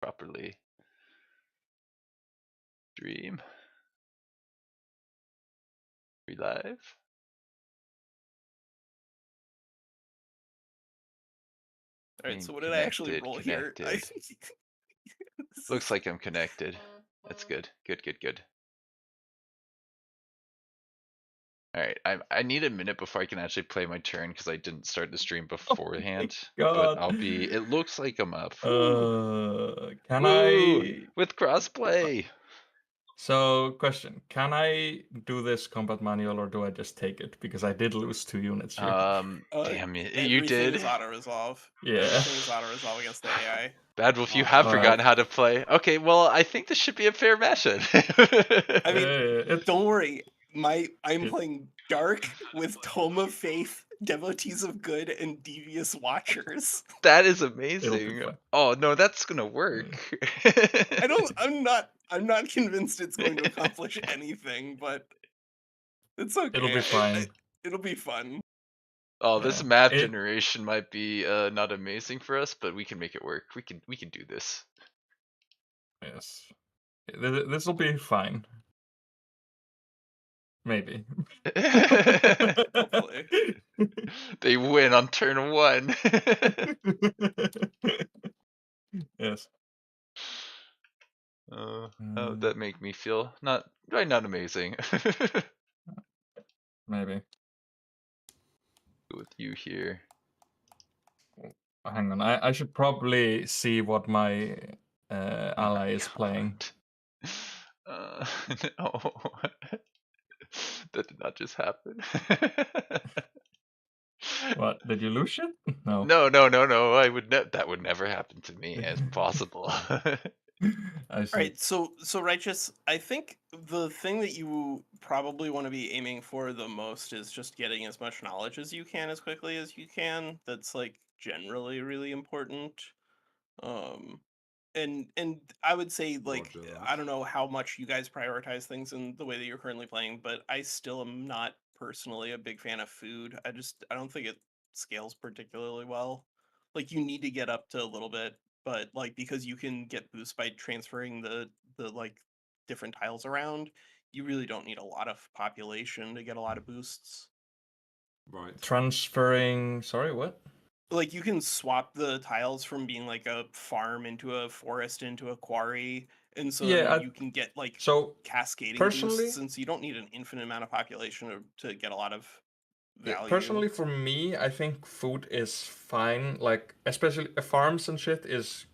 properly. Stream. We live. Alright, so what did I actually roll here? Looks like I'm connected. That's good. Good. Alright, I need a minute before I can actually play my turn because I didn't start the stream Oh beforehand. my But god. it looks like I'm up. Can Woo! I... With crossplay! So, question. Can I do this combat manual or do I just take it? Because I did lose 2 units here. Damn it. You Everything did? is auto-resolve. Yeah. Everything is auto-resolve against the AI. Bad Wolf, you have forgotten how to play. Okay, well, I think this should be a fair matchup. I mean, It's... don't worry. I'm playing Dark with Tome of Faith, Devotees of Good, and Devious Watchers. That is It'll be amazing. fun. Oh no, that's gonna work. I'm not convinced it's going to accomplish anything, but it's okay. It'll be fine. It'll be fun. Oh, Yeah. this map generation might be not amazing for us, but we can make it work. We can do this. Yes. This will be fine. Maybe. Hopefully. They win on turn 1. Yes. How would that make me feel? Not amazing. Maybe. With you here. Hang on, I should probably see what my ally is playing. No. That did not just happen. What? Did you lose shit? No. No. That would never happen to me as possible. I see. Alright, so Righteous, I think the thing that you probably want to be aiming for the most is just getting as much knowledge as you can as quickly as you can. That's like generally really important. And I would say like I don't know how much you guys prioritize things in the way that you're currently playing, but I still am not personally a big fan of food. I don't think it scales particularly well. Like you need to get up to a little bit, but like because you can get boosts by transferring the like different tiles around, you really don't need a lot of population to get a lot of boosts. Right. Transferring... Sorry, what? Like you can swap the tiles from being like a farm into a forest into a quarry, and so Yeah, you can get like so cascading personally, boosts, since you don't need an infinite amount of population to get a lot of value. personally for me, I think food is fine. Like especially farms and shit is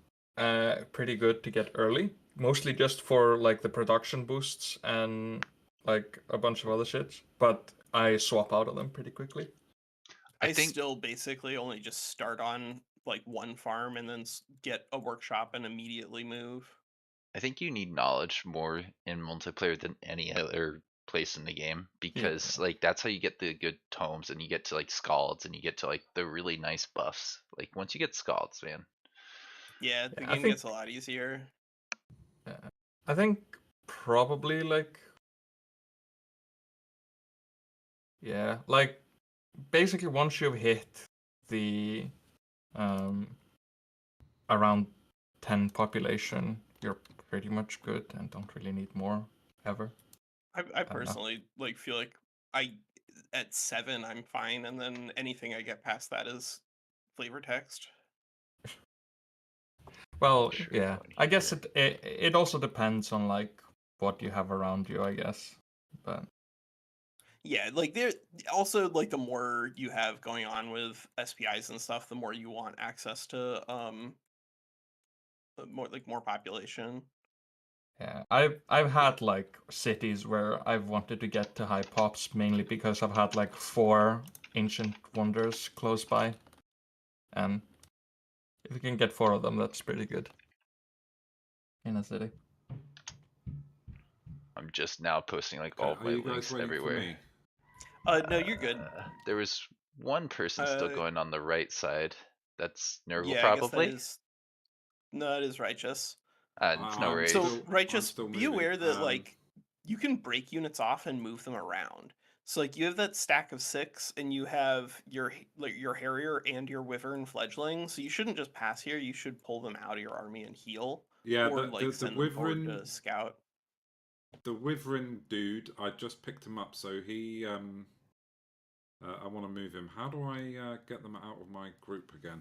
pretty good to get early. Mostly just for like the production boosts and like a bunch of other shit. But I swap out of them pretty quickly. I still basically only just start on like one farm and then get a workshop and immediately move. I think you need knowledge more in multiplayer than any other place in the game because like that's how you get the good tomes and you get to like scalds and you get to like the really nice buffs. Like once you get scalds, man. Yeah, the game gets a lot easier. I think probably like... Yeah, like basically once you've hit the around 10 population, you're pretty much good and don't really need more ever. I personally like feel like at 7 I'm fine, and then anything I get past that is flavor text. Well, yeah, I guess it also depends on like what you have around you, I guess. But yeah, like there also like the more you have going on with SPIs and stuff, the more you want access to more population. yeah, I've had like cities where I've wanted to get to high pops mainly because I've had like 4 ancient wonders close by, and if you can get 4 of them, that's pretty good in a city. I'm just now posting like all of my links everywhere. No, you're good. There was one person still going on the right side. That's Nurgle, yeah, probably. I guess that is Righteous. It's no worries. So Righteous, be aware that like you can break units off and move them around. So like you have that stack of 6, and you have your Harrier and your Wyvern fledgling. So you shouldn't just pass here. You should pull them out of your army and heal. Yeah, or the send them forward wyvern, to scout. the wyvern dude. I just picked him up, so he I want to move him. How do I get them out of my group again?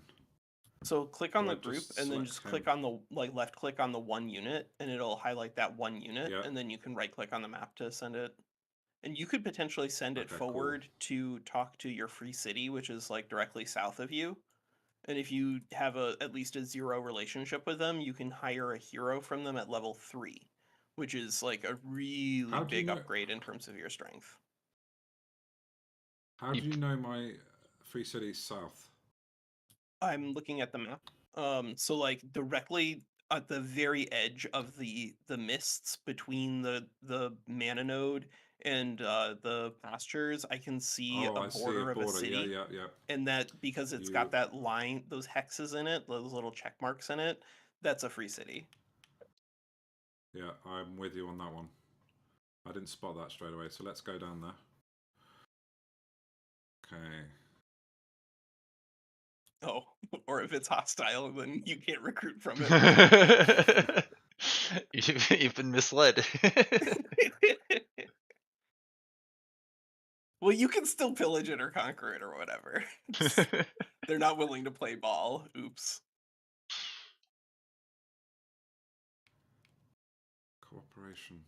So click on Do I the group just and then select just him? click on the left click on the one unit and it'll highlight that one unit Yeah. and then you can right click on the map to send it. And you could potentially send it Okay, cool. forward to talk to your free city, which is like directly south of you. And if you have at least a 0 relationship with them, you can hire a hero from them at level 3, which is like a really How do you big know? upgrade in terms of your strength. How do you know my free city's south? I'm looking at the map. So like directly at the very edge of the mists between the mana node and the pastures, I can see Oh, a I see a border of a border. Yeah, city. yeah, yeah. And that because it's got that line, those hexes in it, those little check marks in it, that's a free city. Yeah, I'm with you on that one. I didn't spot that straight away, so let's go down there. Okay. Oh, or if it's hostile, then you can't recruit from it. You've been misled. Well, you can still pillage it or conquer it or whatever. They're not willing to play ball. Oops. Cooperation.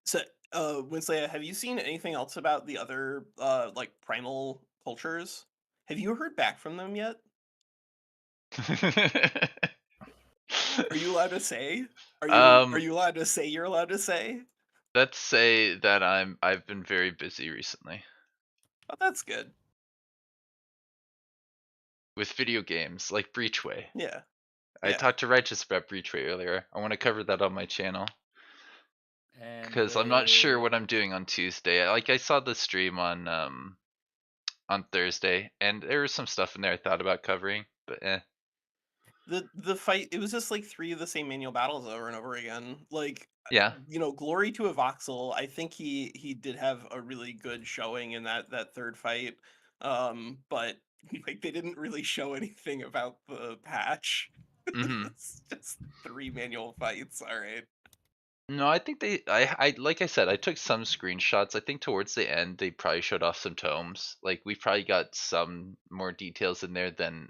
So, Winsley, have you seen anything else about the other, like primal cultures? Have you heard back from them yet? Are you allowed to say? Are you allowed to say you're allowed to say? Let's say that I've been very busy recently Oh, that's good. with video games like Breachway. Yeah. I talked to Righteous about Breachway earlier. I want to cover that on my channel because I'm not sure what I'm doing on Tuesday. Like I saw the stream on Thursday, and there was some stuff in there I thought about covering, but The fight, it was just like 3 of the same manual battles over and over again. Like, yeah. you know, glory to a voxel. I think he did have a really good showing in that third fight. But like they didn't really show anything about the patch. Mm-hmm. It's just 3 manual fights. All right. No, I think I like I said, I took some screenshots. I think towards the end they probably showed off some tomes. Like we probably got some more details in there than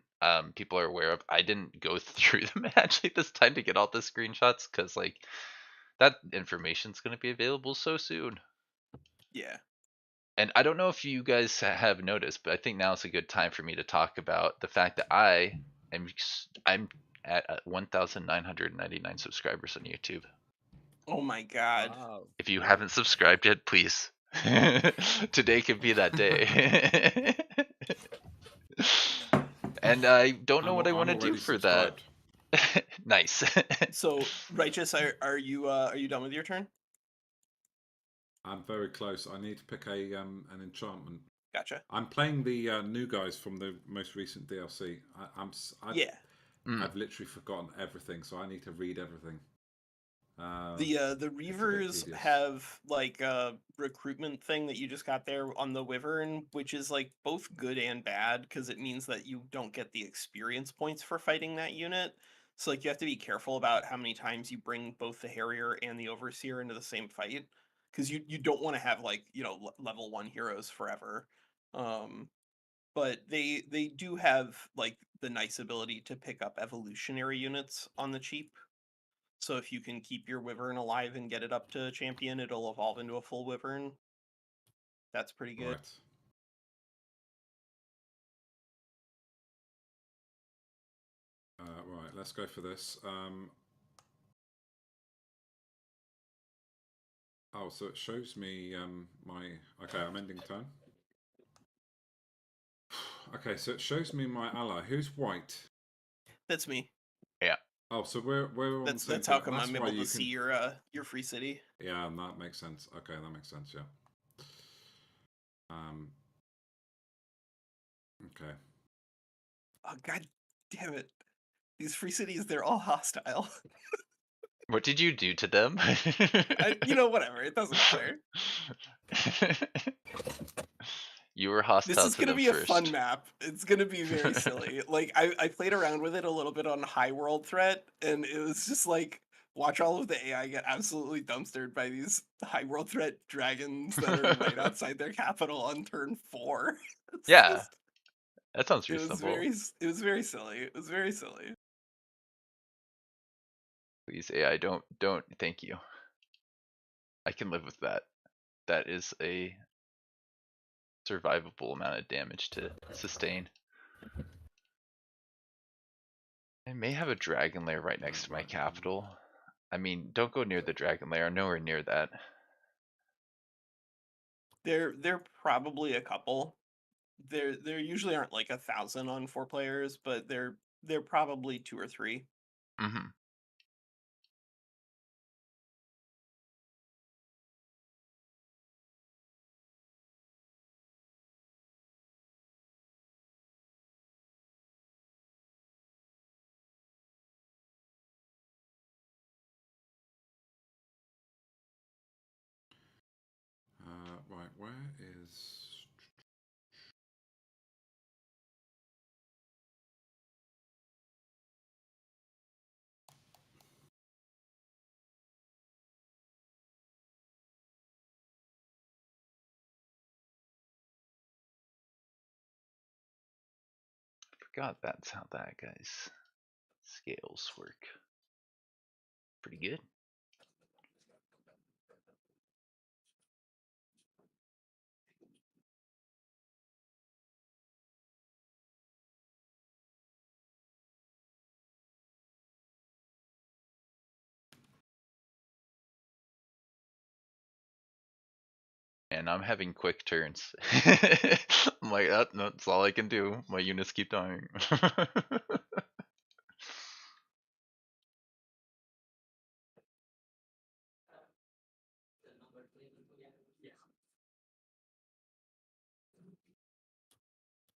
people are aware of. I didn't go through them actually this time to get all the screenshots because like that information's gonna be available so soon. Yeah. And I don't know if you guys have noticed, but I think now is a good time for me to talk about the fact that I'm at 1,999 subscribers on YouTube. Oh my god. Wow. If you haven't subscribed yet, please. Today could be that day. And I don't know what I want to do for that. Nice. So, Righteous, are you done with your turn? I'm very close. I need to pick an enchantment. Gotcha. I'm playing the new guys from the most recent DLC. I've literally forgotten everything, so I need to read everything. The Reavers have like a recruitment thing that you just got there on the Wyvern, which is like both good and bad because it means that you don't get the experience points for fighting that unit. So like you have to be careful about how many times you bring both the Harrier and the Overseer into the same fight because you don't want to have like, you know, level 1 heroes forever. But they do have like the nice ability to pick up evolutionary units on the cheap. So if you can keep your Wyvern alive and get it up to champion, it'll evolve into a full Wyvern. That's pretty good. Right, let's go for this. Oh, so it shows me Okay, I'm ending turn. Okay, so it shows me my ally. Who's white? That's me. Yeah. Oh, so we're on the same That's how thing. come That's I'm why able you to see your free city. Yeah, that makes sense. Okay, that makes sense. Yeah. Okay. Oh god damn it! These free cities, they're all hostile. What did you do to them? You know, whatever. It doesn't matter. You were This hostile is to gonna them be a first. fun map. It's gonna be very silly. Like I played around with it a little bit on High World Threat, and it was just like watch all of the AI get absolutely dumpstered by these High World Threat dragons that are right outside their capital on turn 4. It's Yeah, just- that sounds it was reasonable. it was very silly. It was very silly. Please, AI, don't, thank you. I can live with that. That is a survivable amount of damage to sustain. I may have a dragon lair right next to my capital. I mean, don't go near the dragon lair. I'm nowhere near that. They're probably a couple. There usually aren't like 1,000 on 4 players, but they're probably 2 or 3. Mm-hmm. Right, where is... Forgot that's how that guy's scales work. Pretty good. And I'm having quick turns. I'm like, that's all I can do. My units keep dying.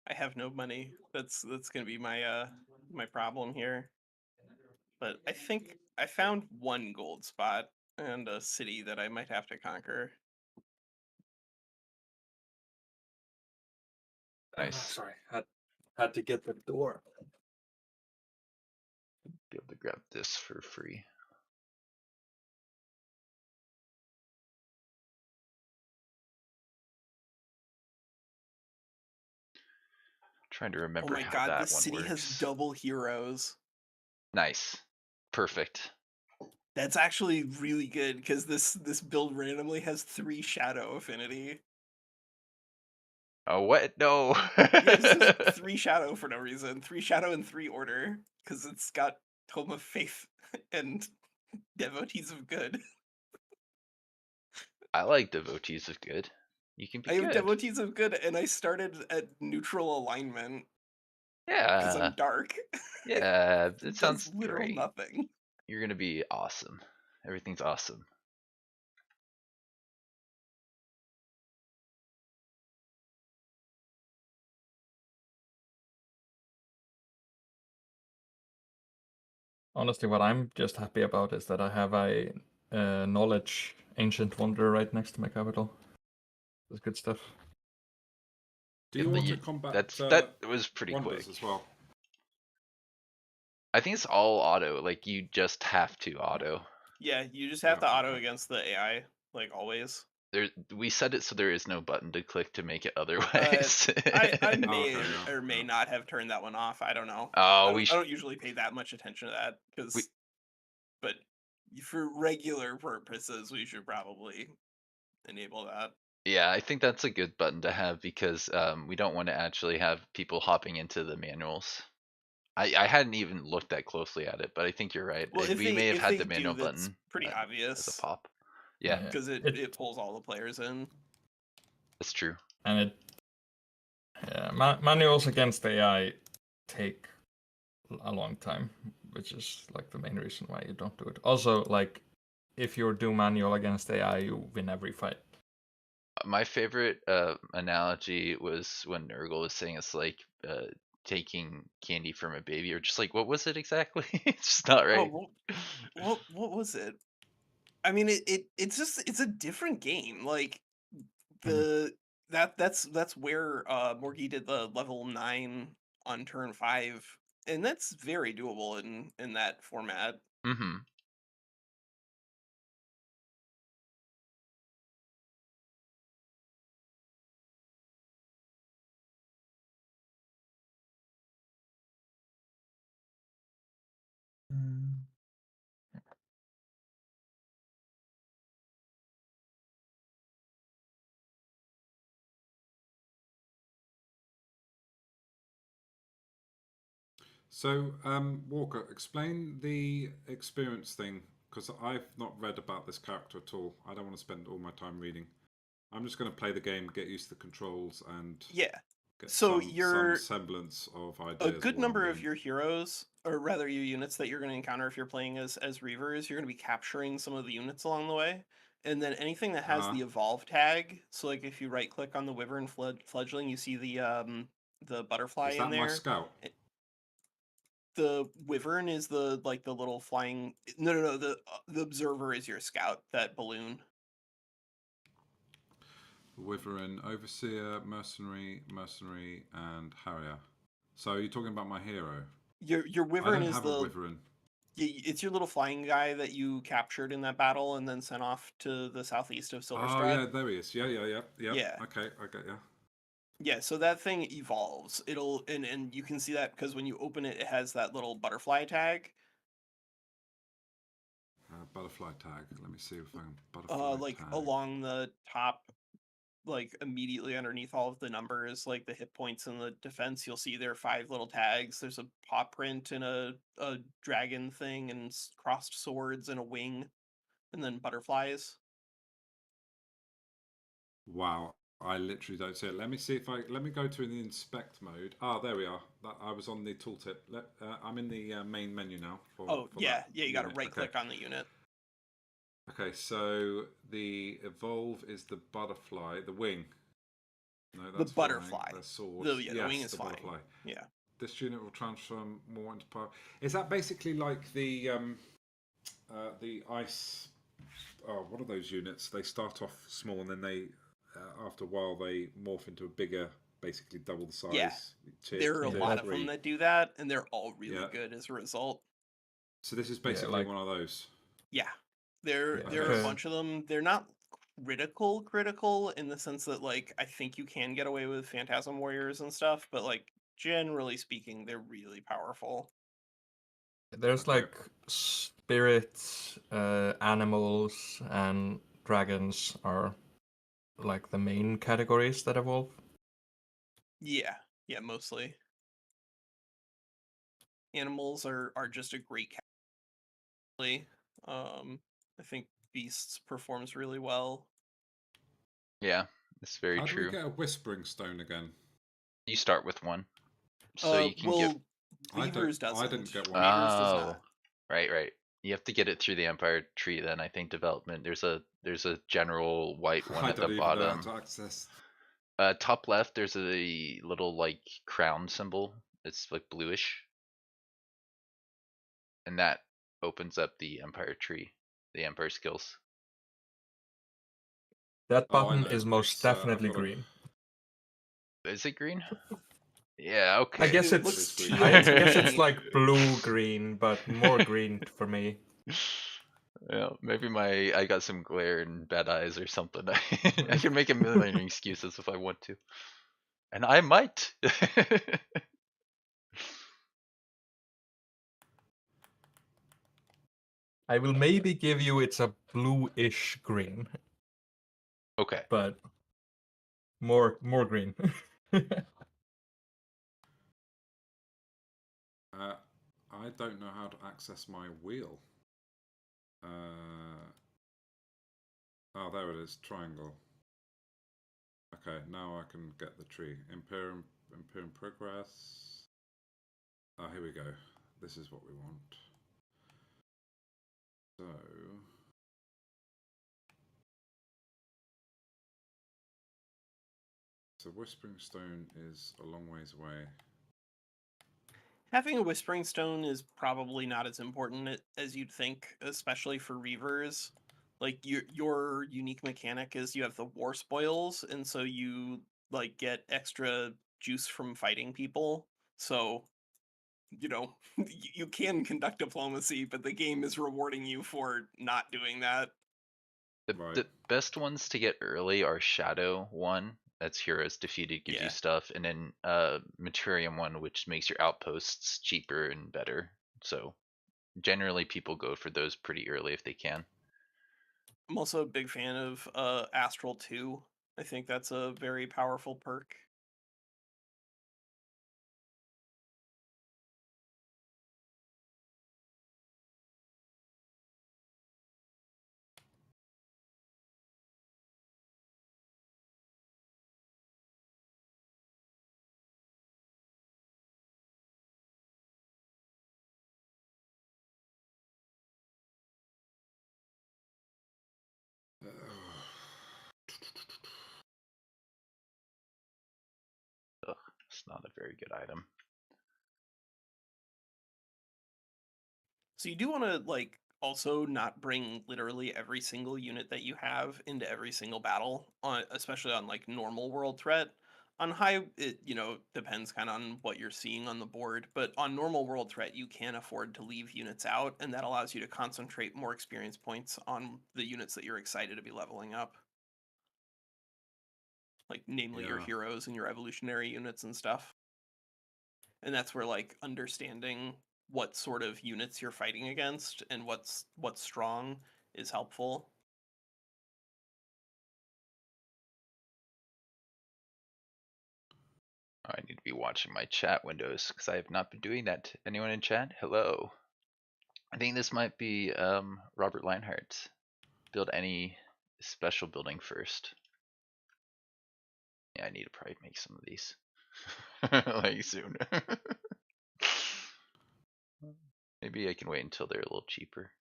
I have no money. That's gonna be my my problem here. But I think I found one gold spot and a city that I might have to conquer. Nice. Sorry, had to get the door. Be able to grab this for free. Trying to Oh remember my how god, that this one city works. has double heroes. Nice. Perfect. That's actually really good because this build randomly has 3 shadow affinity. Oh, what? No. Yeah, just 3 shadow for no reason. 3 shadow and 3 order because it's got Tome of Faith and Devotees of Good. I like Devotees of Good. You can be I have good. Devotees of Good and I started at neutral alignment because I'm Yeah. dark. Yeah. It It sounds does literal great. nothing. You're gonna be awesome. Everything's awesome. Honestly, what I'm just happy about is that I have a knowledge ancient wonder right next to my capital. That's good stuff. Do you want to combat that was pretty wonders quick as well? I think it's all auto. Like you just have to auto. Yeah, you just have Yeah, to auto okay. against the AI, like always. We set it so there is no button to click to make it otherwise. I may Okay, or may yeah. not have turned that one off. I don't know. Oh, I don't usually pay that much attention to that because, but for regular purposes, we should probably enable that. yeah, I think that's a good button to have because we don't want to actually have people hopping into the manuals. I hadn't even looked that closely at it, but I think you're right. Well, if We may have if had they the manual do, that's button pretty as a obvious pop. Yeah, because it pulls all the players in. that's true. And manuals against AI take a long time, which is like the main reason why you don't do it. Also, like if you do manual against AI, you win every fight. My favorite analogy was when Nurgle was saying it's like taking candy from a baby, or just like what was it exactly? It's just not right. Oh, what was it? I mean, it's just it's a different game. Like the That's where Morgie did the level 9 on turn 5, and that's very doable in that format. Mm-hmm. So, Walker, explain the experience thing, because I've not read about this character at all. I don't want to spend all my time reading. I'm just going to play the game, get used to the controls, and Yeah. get So some semblance of a ideas good of what I'm number of doing. your heroes, or rather your units that you're going to encounter if you're playing as Reavers, you're going to be capturing some of the units along the way. And then anything that has the evolve tag, so like if you right click on the Wyvern fledgling, you see the butterfly Is in that my there. scout? The Wyvern is the little flying. No. The observer is your scout. That balloon. Wyvern, Overseer, Mercenary, and Harrier. So you're talking about my hero? Your I Wyvern don't is have a Wyvern. it's your little flying guy that you captured in that battle and then sent off to the southeast of Oh Silverstrad. yeah, there he is. Yeah. Yeah. Okay, I get you. Yeah, so that thing evolves. It'll and you can see that because when you open it, it has that little butterfly tag. Butterfly tag. Let me see if I can butterfly Like tag. along the top, like immediately underneath all of the numbers, like the hit points and the defense, you'll see there are 5 little tags. There's a paw print and a dragon thing and crossed swords and a wing, and then butterflies. Wow, I literally don't see it. Let me see if let me go to the inspect mode. Ah, there we are. I was on the tooltip. I'm in the main menu now for Yeah, that you got to unit. right Okay. click on the unit. Okay, so the evolve is the butterfly, the wing. No, that's The butterfly. flying. The swords. The Yes, wing is the flying. butterfly. Yeah. This unit will transform more into power. Is that basically like the ice? Oh, what are those units? They start off small and then they, after a while, they morph into a bigger, basically double the size. Yeah. There are a lot of them that do that, and they're all really good as a result. So this is basically one of those. Yeah. There are a bunch of them. They're not critical in the sense that, like, I think you can get away with Phantasm Warriors and stuff, but, like, generally speaking, they're really powerful. There's like spirits, animals, and dragons are like the main categories that evolve. Yeah, mostly. Animals are just a great category. I think beasts performs really well. Yeah, that's very How true. do we get a whispering stone again? You start with one, so you can get. Weavers doesn't. I didn't get one. Weavers does not. Right. You have to get it through the Empire tree. Then I think development. There's a general white one at the bottom. I don't even know how to access. Top left, there's a little like crown symbol. It's like bluish, and that opens up the Empire tree, the Empire skills. That button is most definitely green. Is it green? Yeah, okay. I guess it's like blue-green, but more green for me. Yeah, maybe I got some glare and bad eyes or something. I can make a million excuses if I want to. And I might. I will maybe give you it's a bluish green. Okay. But more green. I don't know how to access my wheel. Oh, there it is. Triangle. Okay, now I can get the tree. Imperium progress. Oh, here we go. This is what we want. So Whispering Stone is a long ways away. Having a Whispering Stone is probably not as important as you'd think, especially for Reavers. Like your unique mechanic is you have the war spoils, and so you like get extra juice from fighting people. So you know you can conduct diplomacy, but the game is rewarding you for not doing that. The Right. the best ones to get early are Shadow 1, that's heroes defeated, gives you Yeah. stuff, and then Materium 1, which makes your outposts cheaper and better. So generally people go for those pretty early if they can. I'm also a big fan of Astral 2. I think that's a very powerful perk. Ugh, it's not a very good item. So you do want to like also not bring literally every single unit that you have into every single battle, on especially on like normal world threat. On high, it depends kind of on what you're seeing on the board, but on normal world threat, you can afford to leave units out, and that allows you to concentrate more experience points on the units that you're excited to be leveling up, like namely your Yeah. heroes and your evolutionary units and stuff. And that's where like understanding what sort of units you're fighting against and what's strong is helpful. I need to be watching my chat windows because I have not been doing that. Anyone in chat? Hello. I think this might be Robert Leinhardt. Build any special building first. Yeah, I need to probably make some of these. Like soon. Maybe I can wait until they're a little cheaper.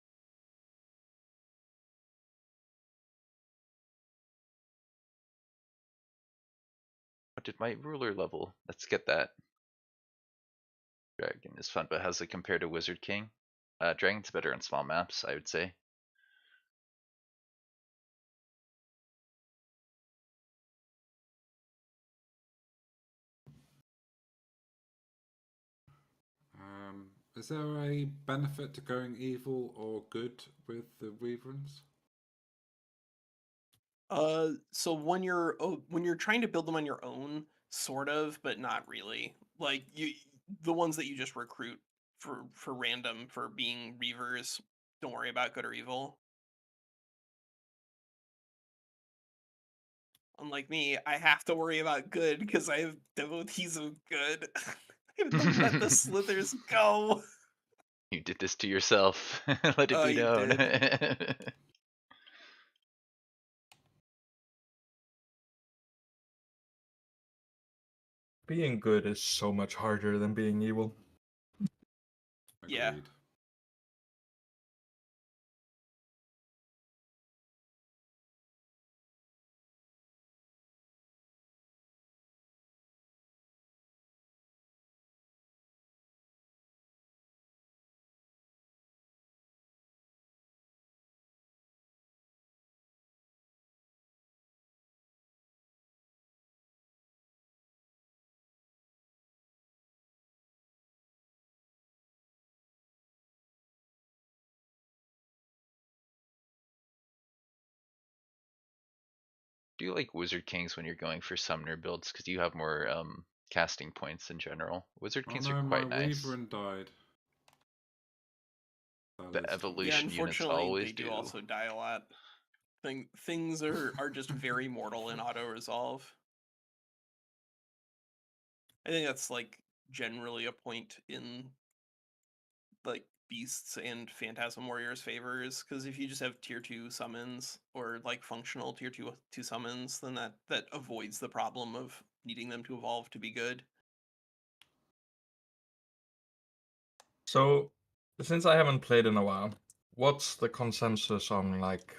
What did my ruler level? Let's get that. Dragon is fun, but how's it compared to Wizard King? Dragon's better on small maps, I would say. Is there a benefit to going evil or good with the Weaverins? So when you're trying to build them on your own, sort of, but not really. Like the ones that you just recruit for random for being reavers, don't worry about good or evil. Unlike me, I have to worry about good because I have devotees of good. I have to let the slithers go. You did this to yourself. Let it be You known. did. Being good is so much harder than being evil. Yeah. Agreed. Do you like Wizard Kings when you're going for summoner builds? Because you have more casting points in general. Wizard Oh Kings are no, my quite nice. Weaverin died. The That is Yeah, evolution units unfortunately, they always do do. also die a lot. Things are just very mortal in auto resolve. I think that's like generally a point in like beasts and phantasm warriors favors, because if you just have tier 2 summons or like functional tier 2 summons, then that avoids the problem of needing them to evolve to be good. So, since I haven't played in a while, what's the consensus on like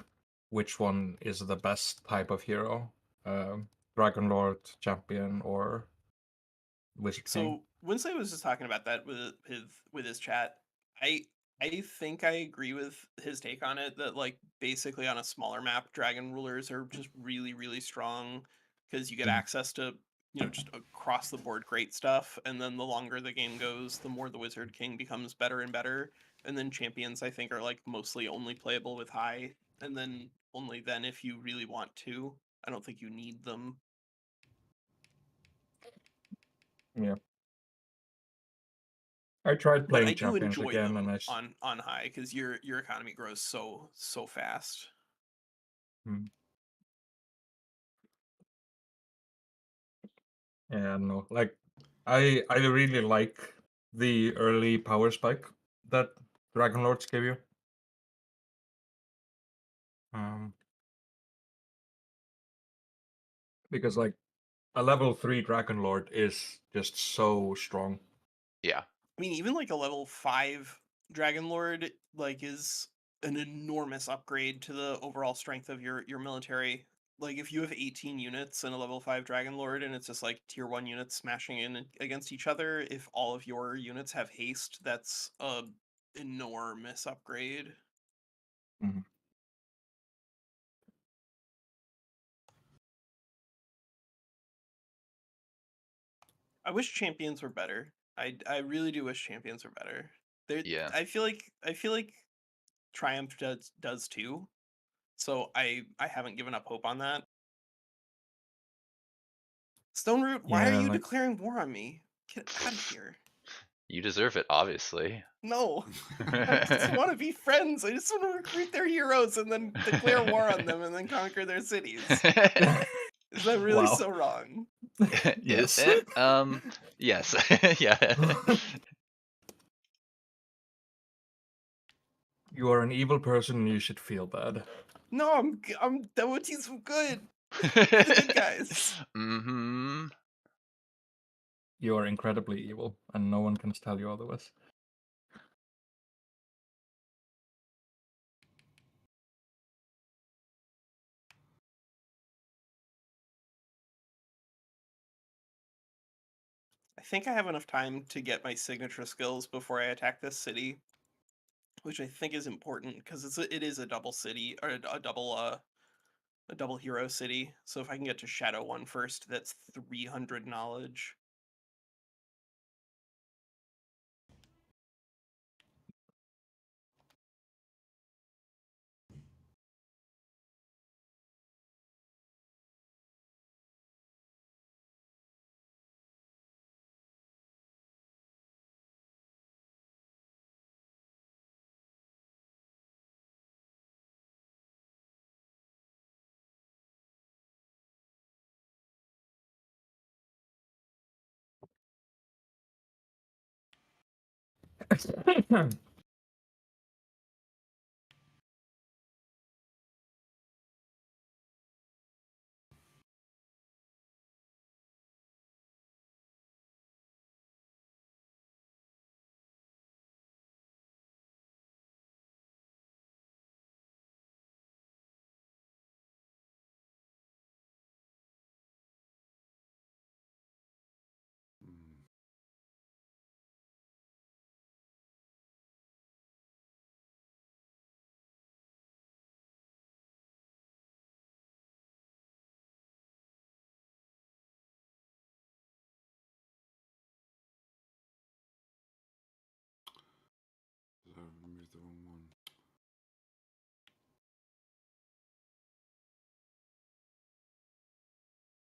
which one is the best type of hero? Dragon Lord, Champion, or Wizard King? So Wednesday was just talking about that with his chat. I think I agree with his take on it that like basically on a smaller map, dragon rulers are just really, really strong because you get Mm. access to, just across the board great stuff. And then the longer the game goes, the more the Wizard King becomes better and better. And then champions, I think, are like mostly only playable with high. And then only then if you really want to. I don't think you need them. Yeah. I tried But I playing do champions enjoy again, and them I. on high because your economy grows so fast. Mm. Yeah, no, like I really like the early power spike that Dragon Lords give you. Because like a level 3 Dragon Lord is just so strong. Yeah. I mean, even like a level 5 Dragon Lord like is an enormous upgrade to the overall strength of your military. Like if you have 18 units and a level 5 Dragon Lord and it's just like tier 1 units smashing in against each other, if all of your units have haste, that's a enormous upgrade. Mhm. I wish champions were better. I really do wish champions were better. Yeah. I feel like Triumph does too. So I haven't given up hope on that. Stone Root, why are Yeah, you like declaring war on me? Get out of here. You deserve it, obviously. No. I just want to be friends. I just want to recruit their heroes and then declare war on them and then conquer their cities. Is that really wow. so wrong? Is Yes. it? Yes. Yeah. You are an evil person and you should feel bad. No, I'm devotees of good. The good guys. Mm-hmm. You are incredibly evil, and no one can tell you otherwise. I think I have enough time to get my signature skills before I attack this city, which I think is important because it is a double city or a double hero city. So if I can get to Shadow 1 first, that's 300 knowledge. Mm. So I removed the wrong one.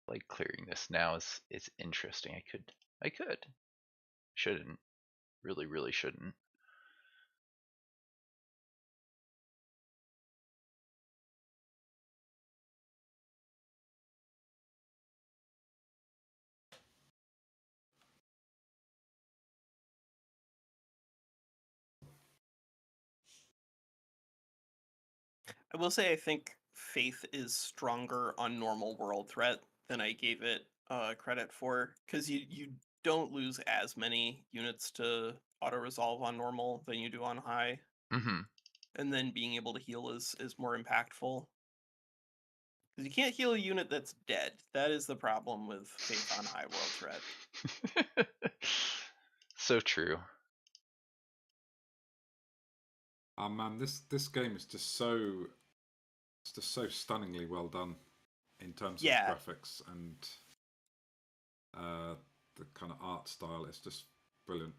Like clearing this now is interesting. I could. Shouldn't. Really shouldn't. I will say I think Faith is stronger on normal world threat than I gave it credit for, because you don't lose as many units to auto resolve on normal than you do on high, Mm-hmm. and then being able to heal is more impactful. Because you can't heal a unit that's dead. That is the problem with Faith on high world threat. So true. Oh man, this game is just so stunningly well done in terms of Yeah. graphics and the kind of art style. It's just brilliant.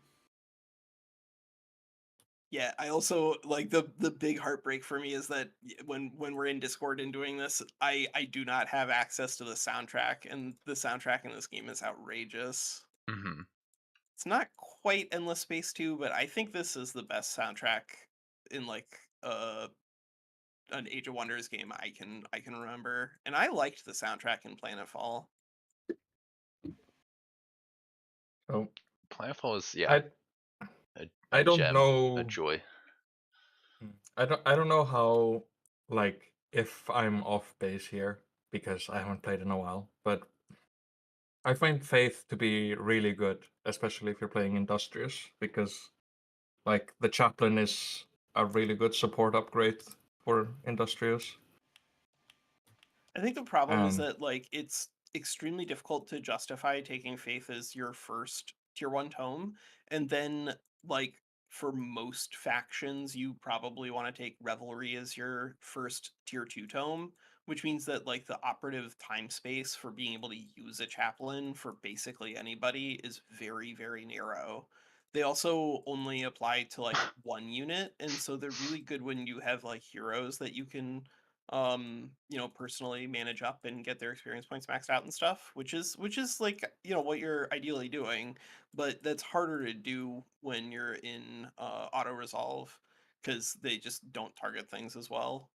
Yeah, I also like the big heartbreak for me is that when we're in Discord and doing this, I do not have access to the soundtrack, and the soundtrack in this game is outrageous. Mm-hmm. It's not quite Endless Space 2, but I think this is the best soundtrack in like an Age of Wonders game I can remember. And I liked the soundtrack in Planetfall. So Planetfall is I a, I a don't gem, a know. joy. I don't know how, like, if I'm off base here because I haven't played in a while, but I find Faith to be really good, especially if you're playing Industrious, because like the Chaplain is a really good support upgrade for Industrious. I think the problem is And that like it's extremely difficult to justify taking Faith as your first tier 1 tome, and then like for most factions you probably want to take Revelry as your first tier 2 tome, which means that like the operative time space for being able to use a chaplain for basically anybody is very, very narrow. They also only apply to like one unit, and so they're really good when you have like heroes that you can personally manage up and get their experience points maxed out and stuff, which is like, what you're ideally doing, but that's harder to do when you're in auto resolve because they just don't target things as well.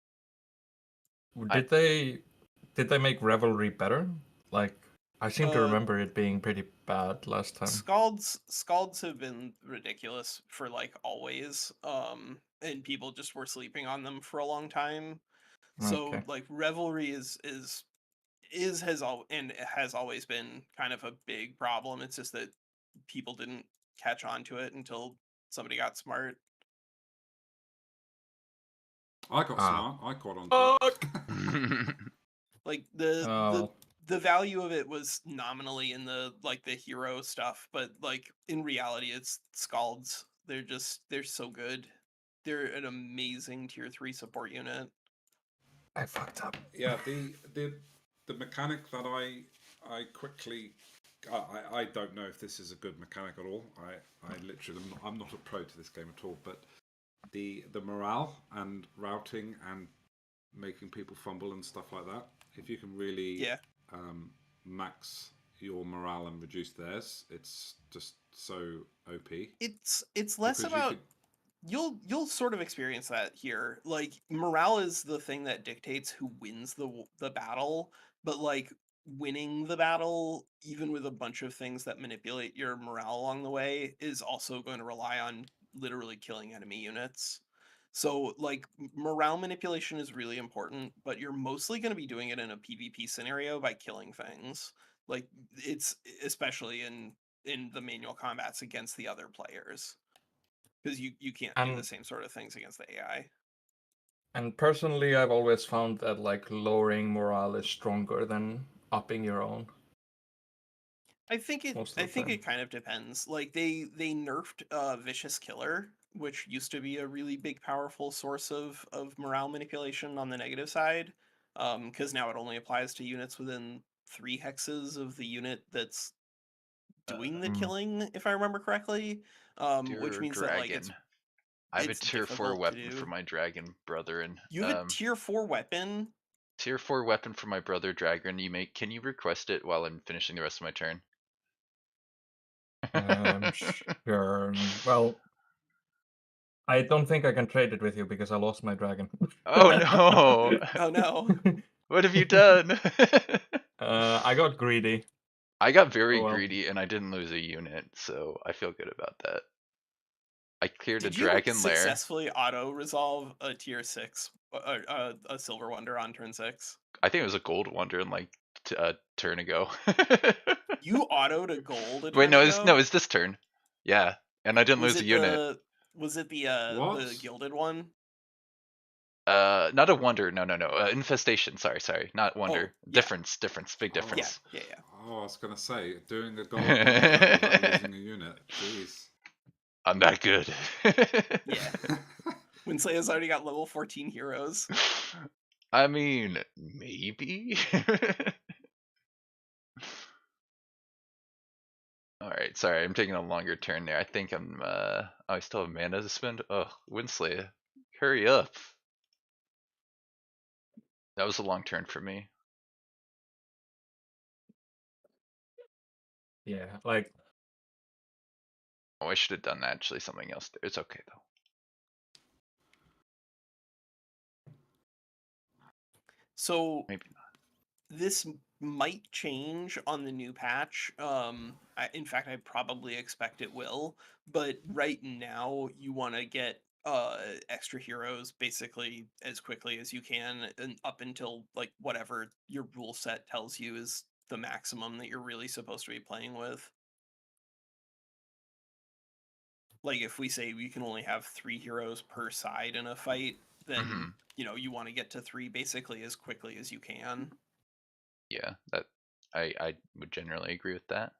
I did they make Revelry better? Like, I seem to Uh remember it being pretty bad last time. Scalds have been ridiculous for like always. And people just were sleeping on them for a long time. So Okay. like Revelry has always been kind of a big problem. It's just that people didn't catch on to it until somebody got smart. I got Ah. smart. I caught on to Fuck! it. Like Oh. the value of it was nominally in the like the hero stuff, but like in reality it's Scalds. They're so good. They're an amazing tier 3 support unit. I fucked up. Yeah, the mechanic that I quickly I don't know if this is a good mechanic at all. I literally I'm not a pro to this game at all, but the morale and routing and making people fumble and stuff like that. If you can really Yeah. max your morale and reduce theirs, it's just so OP. It's less Because about you'll sort of experience that here. Like morale is the thing that dictates who wins the battle, but like winning the battle even with a bunch of things that manipulate your morale along the way is also going to rely on literally killing enemy units. So like morale manipulation is really important, but you're mostly going to be doing it in a PvP scenario by killing things. Like it's especially in the manual combats against the other players because you can't do the And same sort of things against the AI. and personally, I've always found that like lowering morale is stronger than upping your own most I of the think time. it kind of depends. Like they nerfed Vicious Killer, which used to be a really big powerful source of morale manipulation on the negative side. Because now it only applies to units within 3 hexes of the unit that's doing the Mm. killing, if I remember correctly. Which Dear means that like dragon. I have a it's tier 4 difficult to weapon for do. my dragon brother, and You have a tier 4 weapon. tier 4 weapon for my brother dragon. Can you request it while I'm finishing the rest of my turn? Sure. Well, I don't think I can trade it with you because I lost my dragon. Oh no! Oh no. What have you done? I got greedy. I got very Oh well. greedy and I didn't lose a unit, so I feel good about that. I cleared a Did you dragon lair. successfully auto resolve a tier 6, a silver wonder on turn 6? I think it was a gold wonder in like a turn ago. You autoed a gold a Wait, turn ago? it's this turn. Yeah, and I didn't Was lose a it unit. What? the gilded one? Not a wonder. No. Infestation. Sorry. Not wonder. Oh, yeah. Difference. Big Oh. Yeah, difference. yeah. Oh, I was gonna say doing a gold wonder without losing a unit. Jeez. I'm that good. Yeah. Winslay's already got level 14 heroes. I mean, maybe. All right, sorry, I'm taking a longer turn there. I think I'm. Oh, I still have mana to spend. Oh, Winsley, hurry up! That was a long turn for me. Yeah, like Oh, I should have done actually something else there. It's okay though. So Maybe not. this might change on the new patch. In fact, I probably expect it will. But right now, you want to get extra heroes basically as quickly as you can, and up until like whatever your rule set tells you is the maximum that you're really supposed to be playing with. Like if we say we can only have 3 heroes per side in a fight, then you want to get to 3 basically as quickly as you can. Yeah, that I would generally agree with that.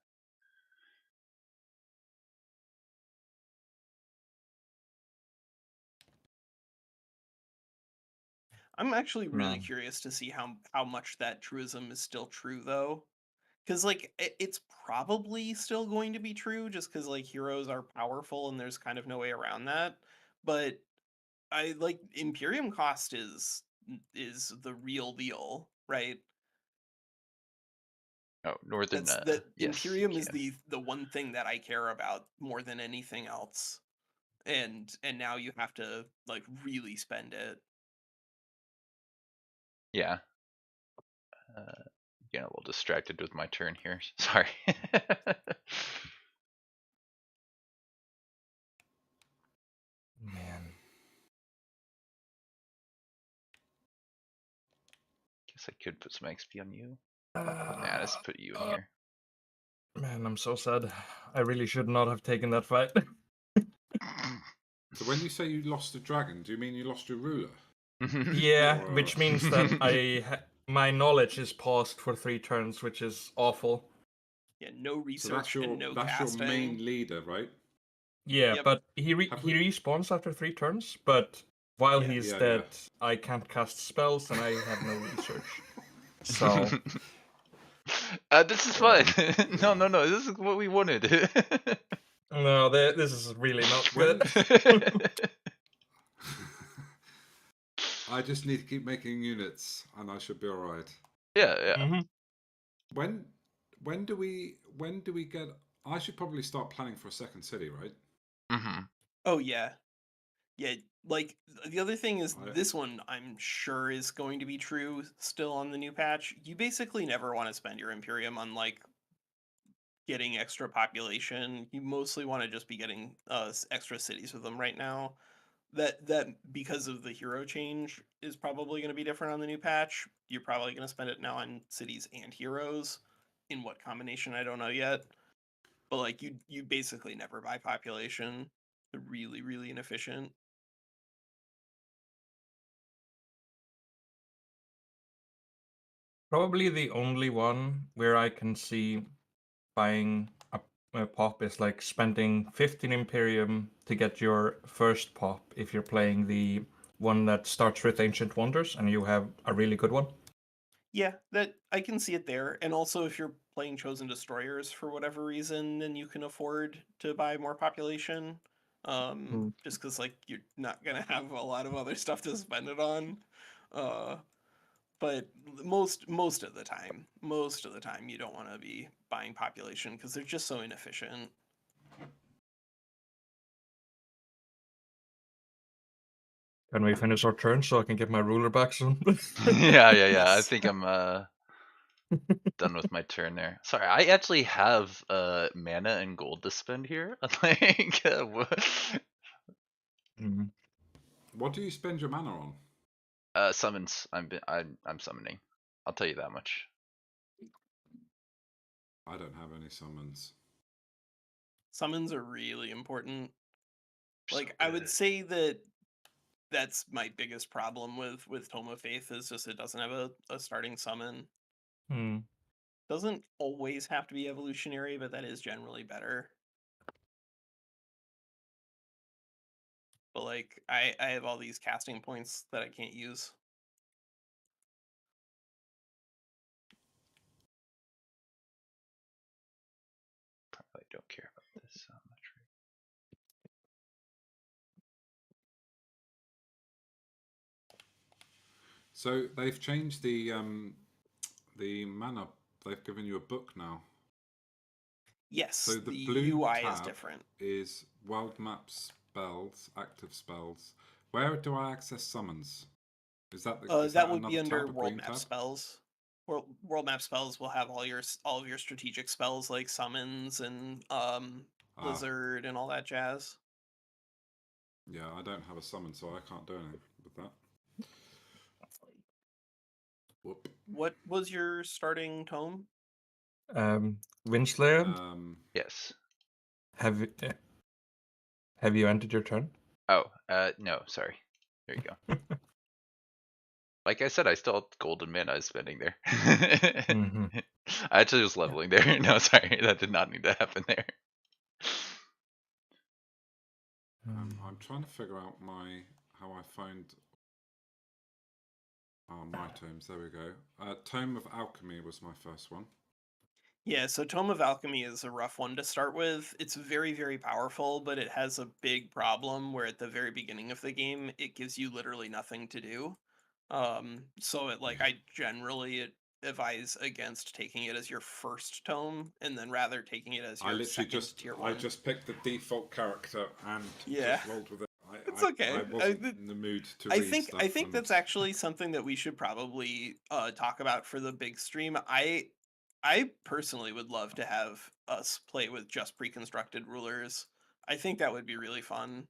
I'm actually really Man. curious to see how much that truism is still true though. Cuz like it's probably still going to be true just cuz like heroes are powerful and there's kind of no way around that. But I like Imperium cost is the real deal, right? Oh, Northern. That's that Yes, Imperium is can. the one thing that I care about more than anything else. And now you have to like really spend it. Yeah. Getting a little distracted with my turn here. Sorry. Man. Guess I could put some XP on you. Nah, let's put you in here. Man, I'm so sad. I really should not have taken that fight. So when you say you lost a dragon, do you mean you lost your ruler? Yeah, Or- which means that my knowledge is paused for 3 turns, which is awful. Yeah, no So research and no that's casting. your main leader, right? Yeah, Yep. but he Have he we- respawns after 3 turns, but while Yeah. he's Yeah, dead, I can't cast spells and I have no research. So This is fun. No. This is what we wanted. no, this is really not good. I just need to keep making units, and I should be all right. Yeah. Mhm. When do we get? I should probably start planning for a second city, right? Oh yeah. Yeah, like the other thing is I- this one I'm sure is going to be true still on the new patch. You basically never want to spend your Imperium on like getting extra population. You mostly want to just be getting extra cities with them right now. That because of the hero change is probably going to be different on the new patch. You're probably going to spend it now on cities and heroes. In what combination I don't know yet. But like you basically never buy population. They're really inefficient. Probably the only one where I can see buying a pop is like spending 15 Imperium to get your first pop if you're playing the one that starts with Ancient Wonders and you have a really good one. Yeah, that I can see it there. And also if you're playing Chosen Destroyers for whatever reason, then you can afford to buy more population. Just because like you're not gonna have a lot of other stuff to spend it on. But most of the time you don't want to be buying population because they're just so inefficient. Can we finish our turn so I can get my ruler back soon? Yeah. I Yes. think I'm done with my turn there. Sorry, I actually have mana and gold to spend here. Like, Mhm. What do you spend your mana on? summons. I'm summoning. I'll tell you that much. I don't have any summons. Summons are really important. So Like I would good. say that's my biggest problem with Tome of Faith is just it doesn't have a starting summon. Hmm. Doesn't always have to be evolutionary, but that is generally better. but like I have all these casting points that I can't use. Probably don't care about this so much. So they've changed the mana. They've given you a book now. Yes, So the the blue UI tab is different. is world map spells, active spells. Where do I access summons? Is that That would another be under tab, a world green map tab? spells. World map spells will have all of your strategic spells like summons and blizzard and all that jazz. Yeah, I don't have a summon, so I can't do anything with that. Whoop. What was your starting tome? Windslayer, Yes. have you entered your turn? Oh, no, sorry. There you go. Like I said, I still have golden mana I was spending there. Mhm. I actually was leveling there. No, sorry, that did not need to happen there. I'm trying to figure out how I find my tomes. There we go. Tome of Alchemy was my first one. Yeah, so Tome of Alchemy is a rough one to start with. It's very, very powerful, but it has a big problem where at the very beginning of the game, it gives you literally nothing to do. So I generally advise against taking it as your first tome, and then rather taking it as your second tier one. I just picked the default character and Yeah. just rolled with it. It's okay. I wasn't in the mood to read stuff. I think that's actually something that we should probably talk about for the big stream. I personally would love to have us play with just pre-constructed rulers. I think that would be really fun.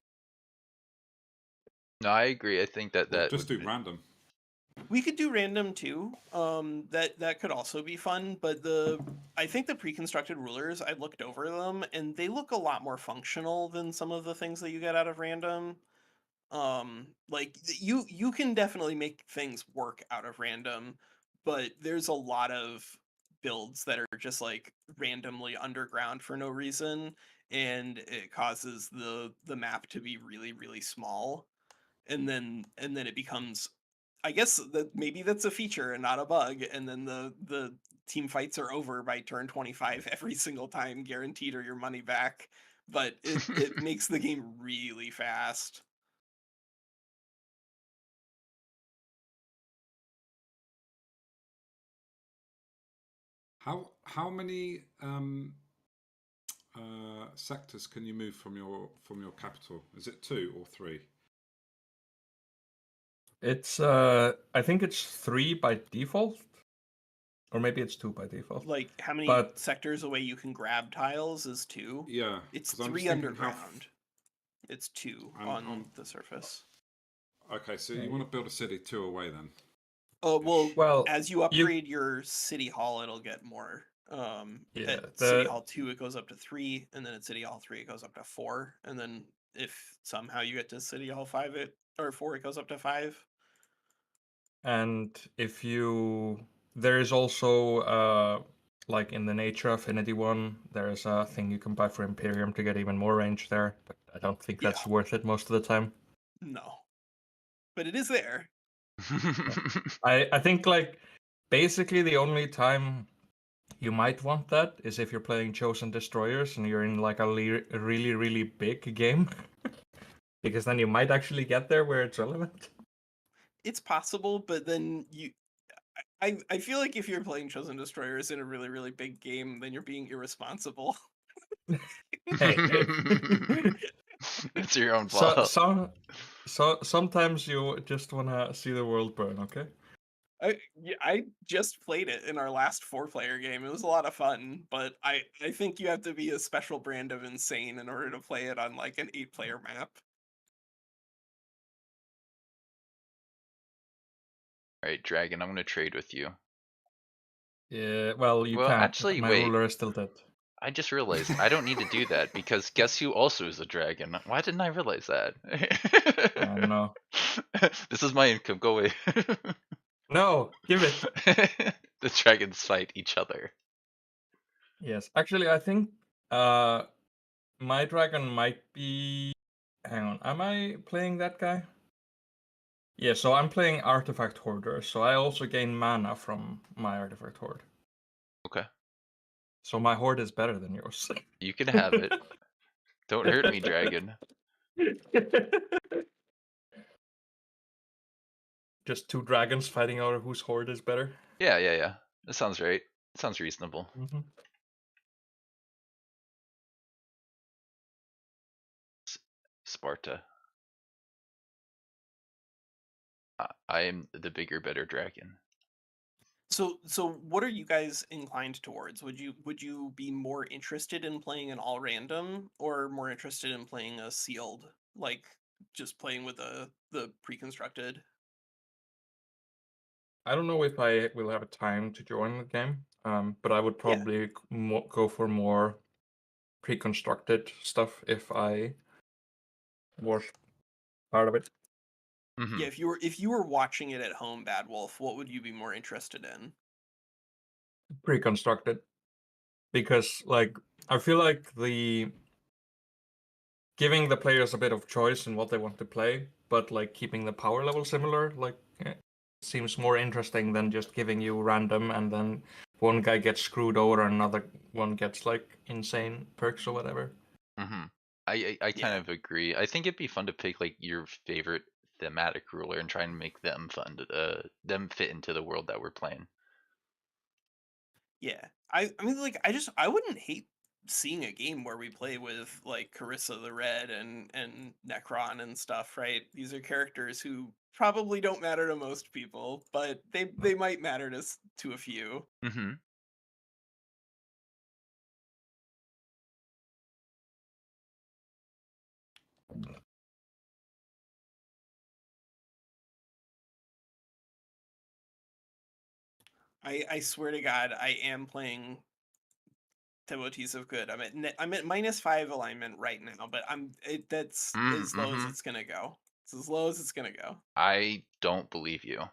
No, I agree. I think that Well, just do random. We could do random too. That could also be fun, but I think the pre-constructed rulers, I looked over them and they look a lot more functional than some of the things that you get out of random. You can definitely make things work out of random, but there's a lot of builds that are just like randomly underground for no reason, and it causes the map to be really, really small, and then it becomes, I guess that maybe that's a feature and not a bug, and then the team fights are over by turn 25 every single time, guaranteed, or your money back. But it makes the game really fast. How many sectors can you move from your capital? Is it 2 or 3? It's I think it's 3 by default, or maybe it's 2 by default. Like how many sectors away you can grab tiles is 2. Yeah, it's 3 underground. It's 2 on the surface. Okay, so you want to build a city 2 away then? Oh well, as you upgrade your city hall, it'll get more. At City Hall 2, it goes up to 3, and then at City Hall 3, it goes up to 4, and then if somehow you get to City Hall 5, or 4, it goes up to 5. And if there is also like in the Nature Affinity one, there is a thing you can buy for Imperium to get even more range there, but I don't think that's worth it most of the time. No, but it is there. I think like basically the only time you might want that is if you're playing Chosen Destroyers and you're in like a really, really big game. Because then you might actually get there where it's relevant. It's possible, but then I feel like if you're playing Chosen Destroyers in a really, really big game, then you're being irresponsible. It's your own fault. So sometimes you just want to see the world burn, okay? I just played it in our last 4-player game. It was a lot of fun, but I think you have to be a special brand of insane in order to play it on like an 8-player map. Alright, Dragon, I'm gonna trade with you. Yeah, well, you can't. Actually, My ruler is still dead. I just realized I don't need to do that because guess who also is a dragon? Why didn't I realize that? I don't know. This is my income. Go away. No, give it. The dragons fight each other. Yes, actually, I think my dragon might be Hang on, am I playing that guy? Yeah, so I'm playing Artifact Hoarder, so I also gain mana from my Artifact Hoard. Okay. So my Hoard is better than yours. You can have it. Don't hurt me, dragon. Just two dragons fighting over whose Hoard is better. Yeah. That sounds right. Sounds reasonable. Mm-hmm. Sparta. I am the bigger, better dragon. So what are you guys inclined towards? Would you be more interested in playing an all random or more interested in playing a sealed, like just playing with the pre-constructed? I don't know if I will have time to join the game, but I would probably go for more pre-constructed stuff if I was part of it. Mm-hmm. Yeah, if you were watching it at home, Bad Wolf, what would you be more interested in? Pre-constructed, because like I feel like the giving the players a bit of choice in what they want to play, but like keeping the power level similar, like seems more interesting than just giving you random and then one guy gets screwed over and another one gets like insane perks or whatever. Mm-hmm. I kind of agree. I think it'd be fun to pick like your favorite thematic ruler and try and make them fun to them fit into the world that we're playing. Yeah. I mean like I wouldn't hate seeing a game where we play with like Carissa the Red and Necron and stuff, right? These are characters who probably don't matter to most people, but they might matter to a few. Mm-hmm. I swear to God, I am playing Devotees of Good. I'm at -5 alignment right now, but that's as low as Mm-hmm. it's gonna go. It's as low as it's gonna go. I don't believe you.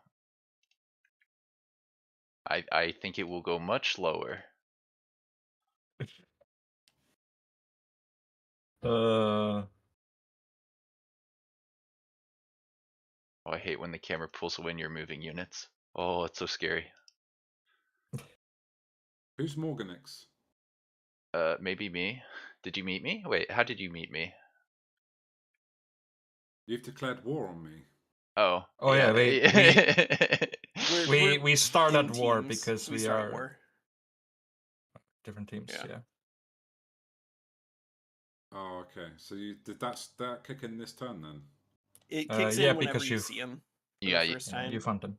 I think it will go much lower. Uh, Oh, I hate when the camera pulls away and you're moving units. Oh, it's so scary. Who's Morganix? Maybe me. Did you meet me? Wait, how did you meet me? You've declared war on me. Oh. Oh yeah, we start in at war teams. because we start are at war. different teams. Yeah. Oh, okay. So you did that kick in this turn then? It kicks Yeah, in whenever because you see him for Yeah, the first time. You found them.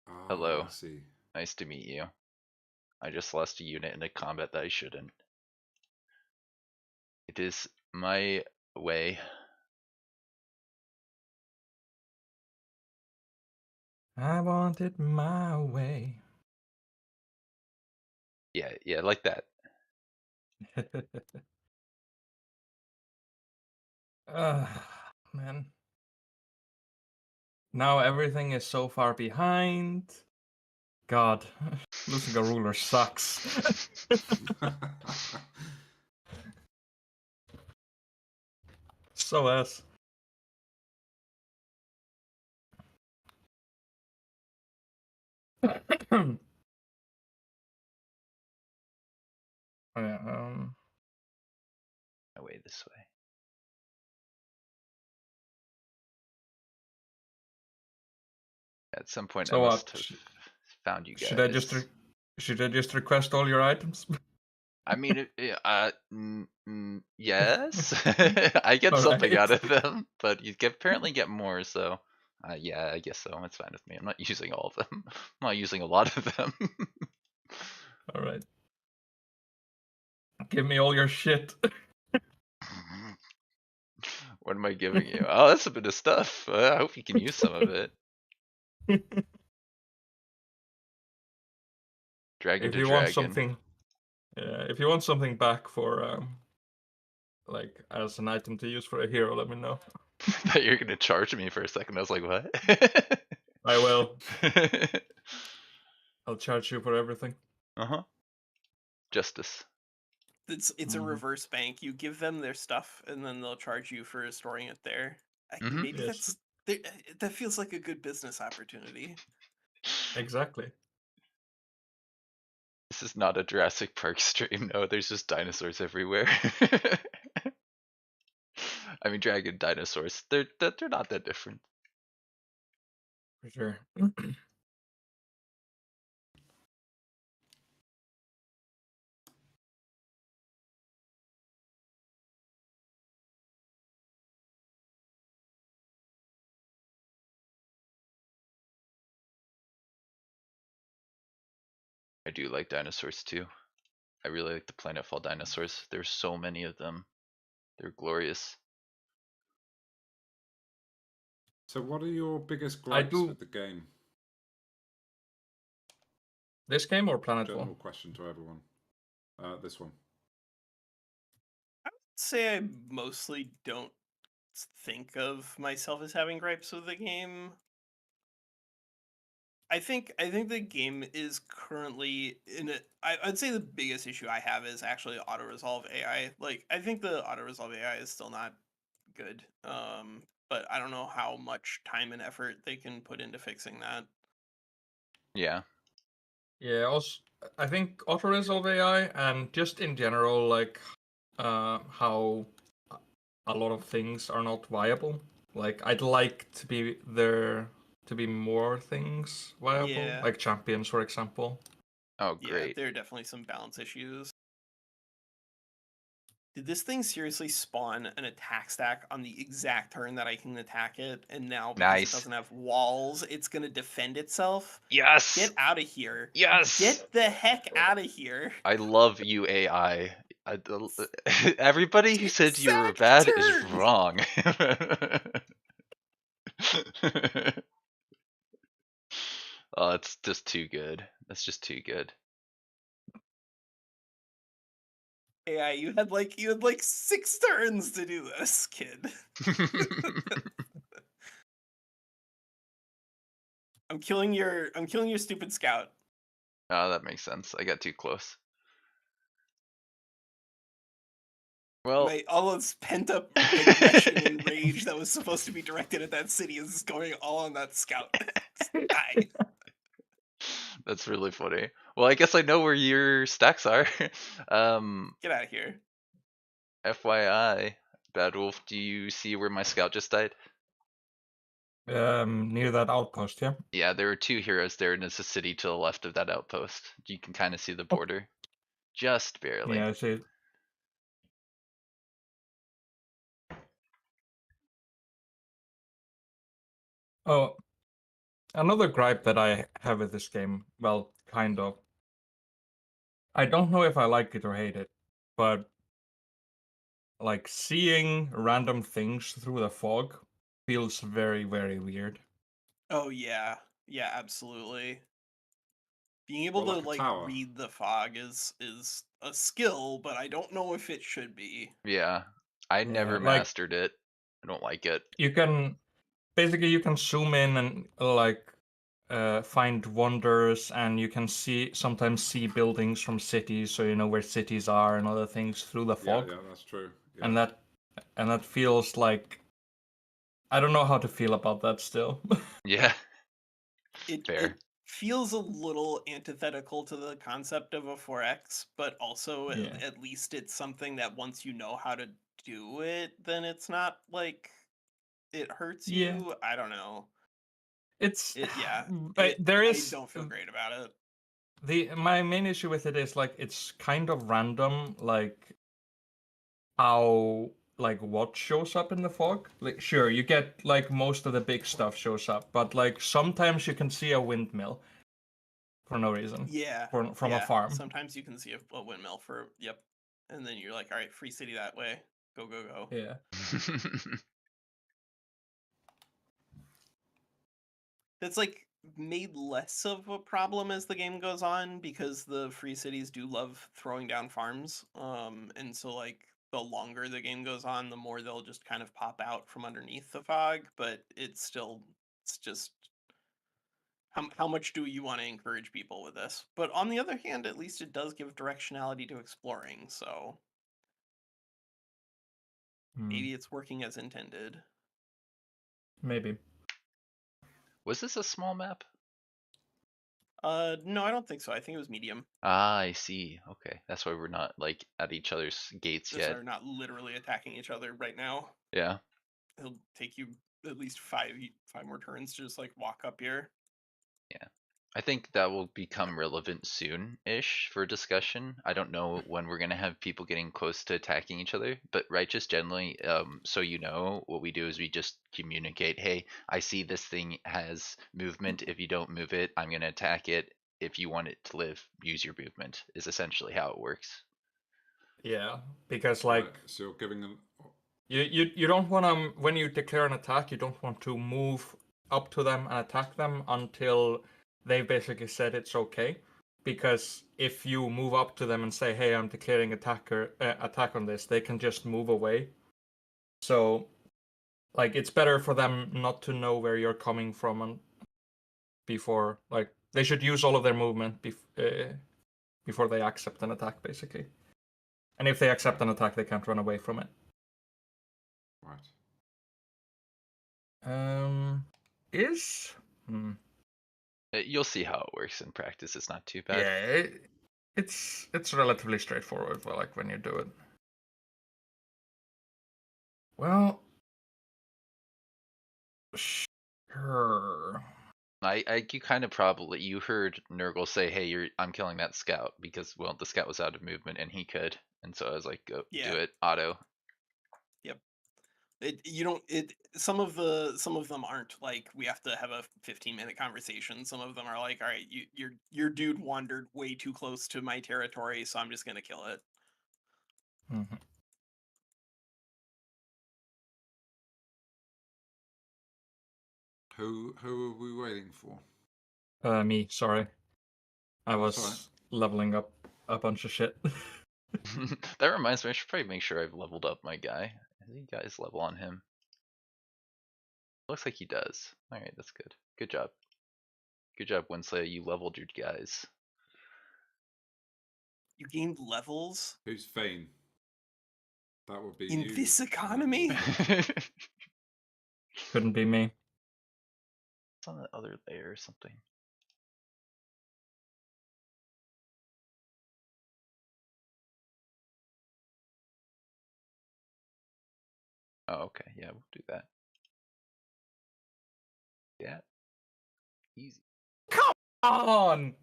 Ah, Hello. I see. Nice to meet you. I just lost a unit in a combat that I shouldn't. It is my way. I want it my way. Yeah, like that. Man. Now everything is so far behind. God, losing a ruler sucks. So ass. Yeah, Away this way. At some point, so I must have found you guys. Should I just request all your items? I mean, yes. I get something out of them, but you apparently get more. So, yeah, I guess so. It's fine with me. I'm not using all of them. I'm not using a lot of them. All right. Give me all your shit. What am I giving you? Oh, that's a bit of stuff. I hope you can use some of it. Dragon If to you dragon. want something, yeah, if you want something back for like as an item to use for a hero, let me know. I thought you were gonna charge me for a second. I was like, what? I will. I'll charge you for everything. Uh-huh. Justice. It's a reverse bank. You give them their stuff, and then they'll charge you for storing it there. Maybe Yes. that feels like a good business opportunity. Exactly. This is not a Jurassic Park stream. No, there's just dinosaurs everywhere. I mean, dragon dinosaurs. They're not that different. For sure. I do like dinosaurs too. I really like the Planetfall dinosaurs. There's so many of them. They're glorious. So, what are your biggest I gripes do- with the game? This game or Planetfall? General question to everyone. This one. I would say I mostly don't think of myself as having gripes with the game. I think the game is currently in a. I'd say the biggest issue I have is actually auto resolve AI. Like, I think the auto resolve AI is still not good. But I don't know how much time and effort they can put into fixing that. Yeah. Yeah, also, I think auto resolve AI and just in general, like how a lot of things are not viable. Like, I'd like to be there to be more things viable, Yeah. like champions, for example. Oh, Yeah, great. there are definitely some balance issues. Did this thing seriously spawn an attack stack on the exact turn that I can attack it? And now, because Nice. it doesn't have walls, it's going to defend itself? Yes. Get out of here. Yes. Get the heck out of here. I love you, AI. Everybody who said you were Exact bad is turn! wrong. Oh, it's just too good. That's just too good. AI, you had like 6 turns to do this, kid. I'm killing your stupid scout. Oh, that makes sense. I got too close. Well, All this pent up aggression and rage that was supposed to be directed at that city is going all on that scout. Just die. that's really funny. Well, I guess I know where your stacks are. Get out of here. FYI, Bad Wolf, do you see where my scout just died? Near that outpost, yeah. Yeah, there are 2 heroes there, and it's a city to the left of that outpost. You can kind of see the border, just barely. Yeah, I see. Oh, another gripe that I have with this game, well, kind of. I don't know if I like it or hate it, but like seeing random things through the fog feels very, very weird. Oh yeah. Yeah, absolutely. Being able Well, to like a like tower. read the fog is a skill, but I don't know if it should be. Yeah, I Yeah, never like- mastered it. I don't like it. You can zoom in and like find wonders, and you can sometimes see buildings from cities, so you know where cities are and other things through the fog. Yeah, that's true. Yeah. And that feels like, I don't know how to feel about that still. Yeah, It fair. feels a little antithetical to the concept of a 4x, but also Yeah. at least it's something that once you know how to do it, then it's not like it hurts Yeah. you. I don't know. It's Yeah. but there is I don't feel great about it. my main issue with it is like it's kind of random, like how like what shows up in the fog. Like sure, you get like most of the big stuff shows up, but like sometimes you can see a windmill for no reason. Yeah. From a farm. Sometimes you can see a windmill for and then you're like, all right, free city that way. Go go go. Yeah. It's like made less of a problem as the game goes on because the free cities do love throwing down farms. And so like the longer the game goes on, the more they'll just kind of pop out from underneath the fog, but it's just How much do you want to encourage people with this? But on the other hand, at least it does give directionality to exploring, so maybe it's working as intended. Maybe. Was this a small map? No, I don't think so. I think it was medium. Ah, I see. Okay, that's why we're not like at each other's gates That's why yet. we're not literally attacking each other right now. Yeah. It'll take you at least five more turns to just like walk up here. Yeah. I think that will become relevant soon-ish for discussion. I don't know when we're gonna have people getting close to attacking each other, but right, just generally, so you know, what we do is we just communicate, hey, I see this thing has movement. If you don't move it, I'm gonna attack it. If you want it to live, use your movement, is essentially how it works. Yeah, because like Right, so you're giving them. you don't want to, when you declare an attack, you don't want to move up to them and attack them until they basically said it's okay. Because if you move up to them and say, "Hey, I'm declaring attack on this," they can just move away. So, like, it's better for them not to know where you're coming from and before, like, they should use all of their movement before they accept an attack, basically. And if they accept an attack, they can't run away from it. Right. Is You'll see how it works in practice. It's not too bad. yeah, it's relatively straightforward. Like when you do it. Well, sure. You kind of probably you heard Nurgle say, "Hey, I'm killing that scout," because well, the scout was out of movement and he could, and so I was like, "Go Yeah. do it, auto." Yep. Some of them aren't like we have to have a 15-minute conversation. Some of them are like, all right, your dude wandered way too close to my territory, so I'm just gonna kill it. Mm-hmm. Who are we waiting for? Me, sorry. I was Sorry. leveling up a bunch of shit. That reminds me, I should probably make sure I've leveled up my guy. Has any guys level on him? Looks like he does. Alright, that's good. Good job. Good job, Winsley. You leveled your guys. You gained levels Who's Fane? That would be in you. this economy. It's Couldn't be me. on the other layer or something. Oh, okay. Yeah, we'll do that. Yeah. Easy. Come on!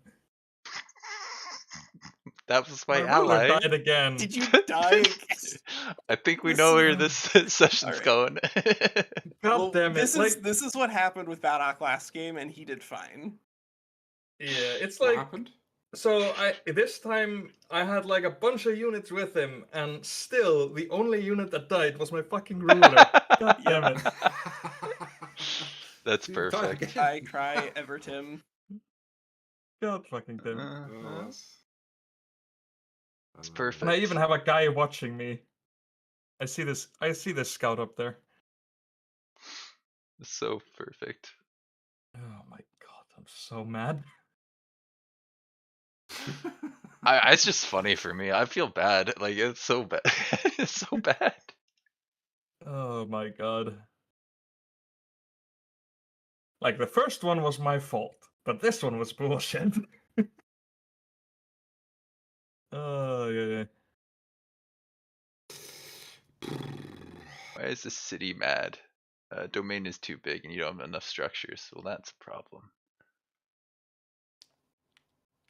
That was my ruler ally. died again. Did you die? I think we This know is- where this session's Alright. going. God Well, damn it! this is what happened with Badok last game, and he did fine. Yeah, it's What like happened? so. This time I had like a bunch of units with him, and still the only unit that died was my fucking ruler. God damn it! That's You died perfect. again. I cry Evertim. God fucking damn it! Oh, that's... It's And perfect. I even have a guy watching me. I see this scout up there. It's so perfect. Oh my god, I'm so mad. It's just funny for me. I feel bad. Like it's so bad. It's so bad. Oh my god. Like the first one was my fault, but this one was bullshit. Oh yeah. Why is the city mad? Domain is too big and you don't have enough structures. Well, that's a problem.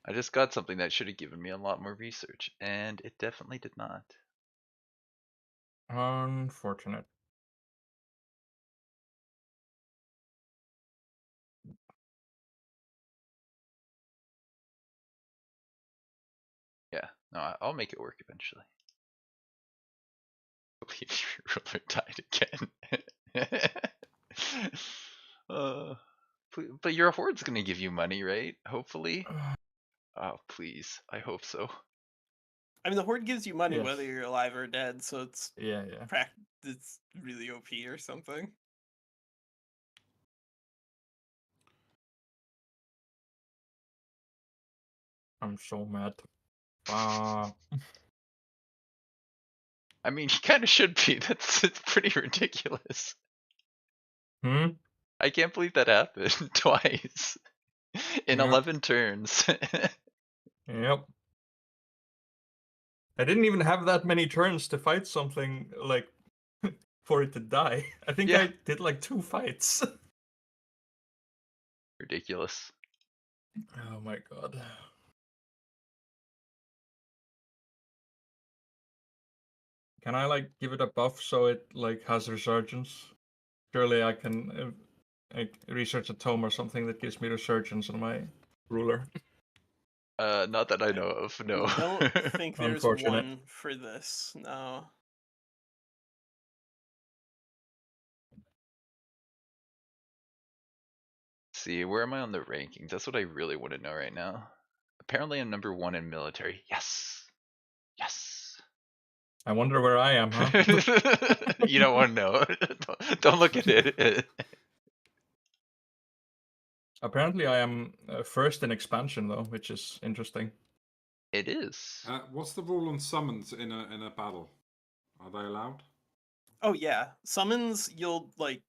I just got something that should have given me a lot more research, and it definitely did not. Unfortunate. Yeah, no, I'll make it work eventually. I believe your ruler died again. But your horde's gonna give you money, right? Hopefully. Oh, please. I hope so. I mean, the horde gives you money Yes. whether you're alive or dead, so it's Yeah. it's really OP or something. I'm so mad. Uh, I mean, he kind of should be. It's pretty ridiculous. hmm? I can't believe that happened twice in Yep. 11 turns. Yep. I didn't even have that many turns to fight something, like, for it to die. I think Yeah. I did, like, 2 fights. Ridiculous. Oh my god. Can I, like, give it a buff so it, like, has resurgence? Surely I can research a tome or something that gives me resurgence on my ruler. Not that I know of, no. Don't think there's Unfortunate. one for this. No. See, where am I on the rankings? That's what I really want to know right now. Apparently I'm number 1 in military. Yes. Yes. I wonder where I am, huh? You don't want to know. Don't look at it. Apparently I am first in expansion though, which is interesting. It is. What's the rule on summons in a battle? Are they allowed? Oh yeah, summons you'll like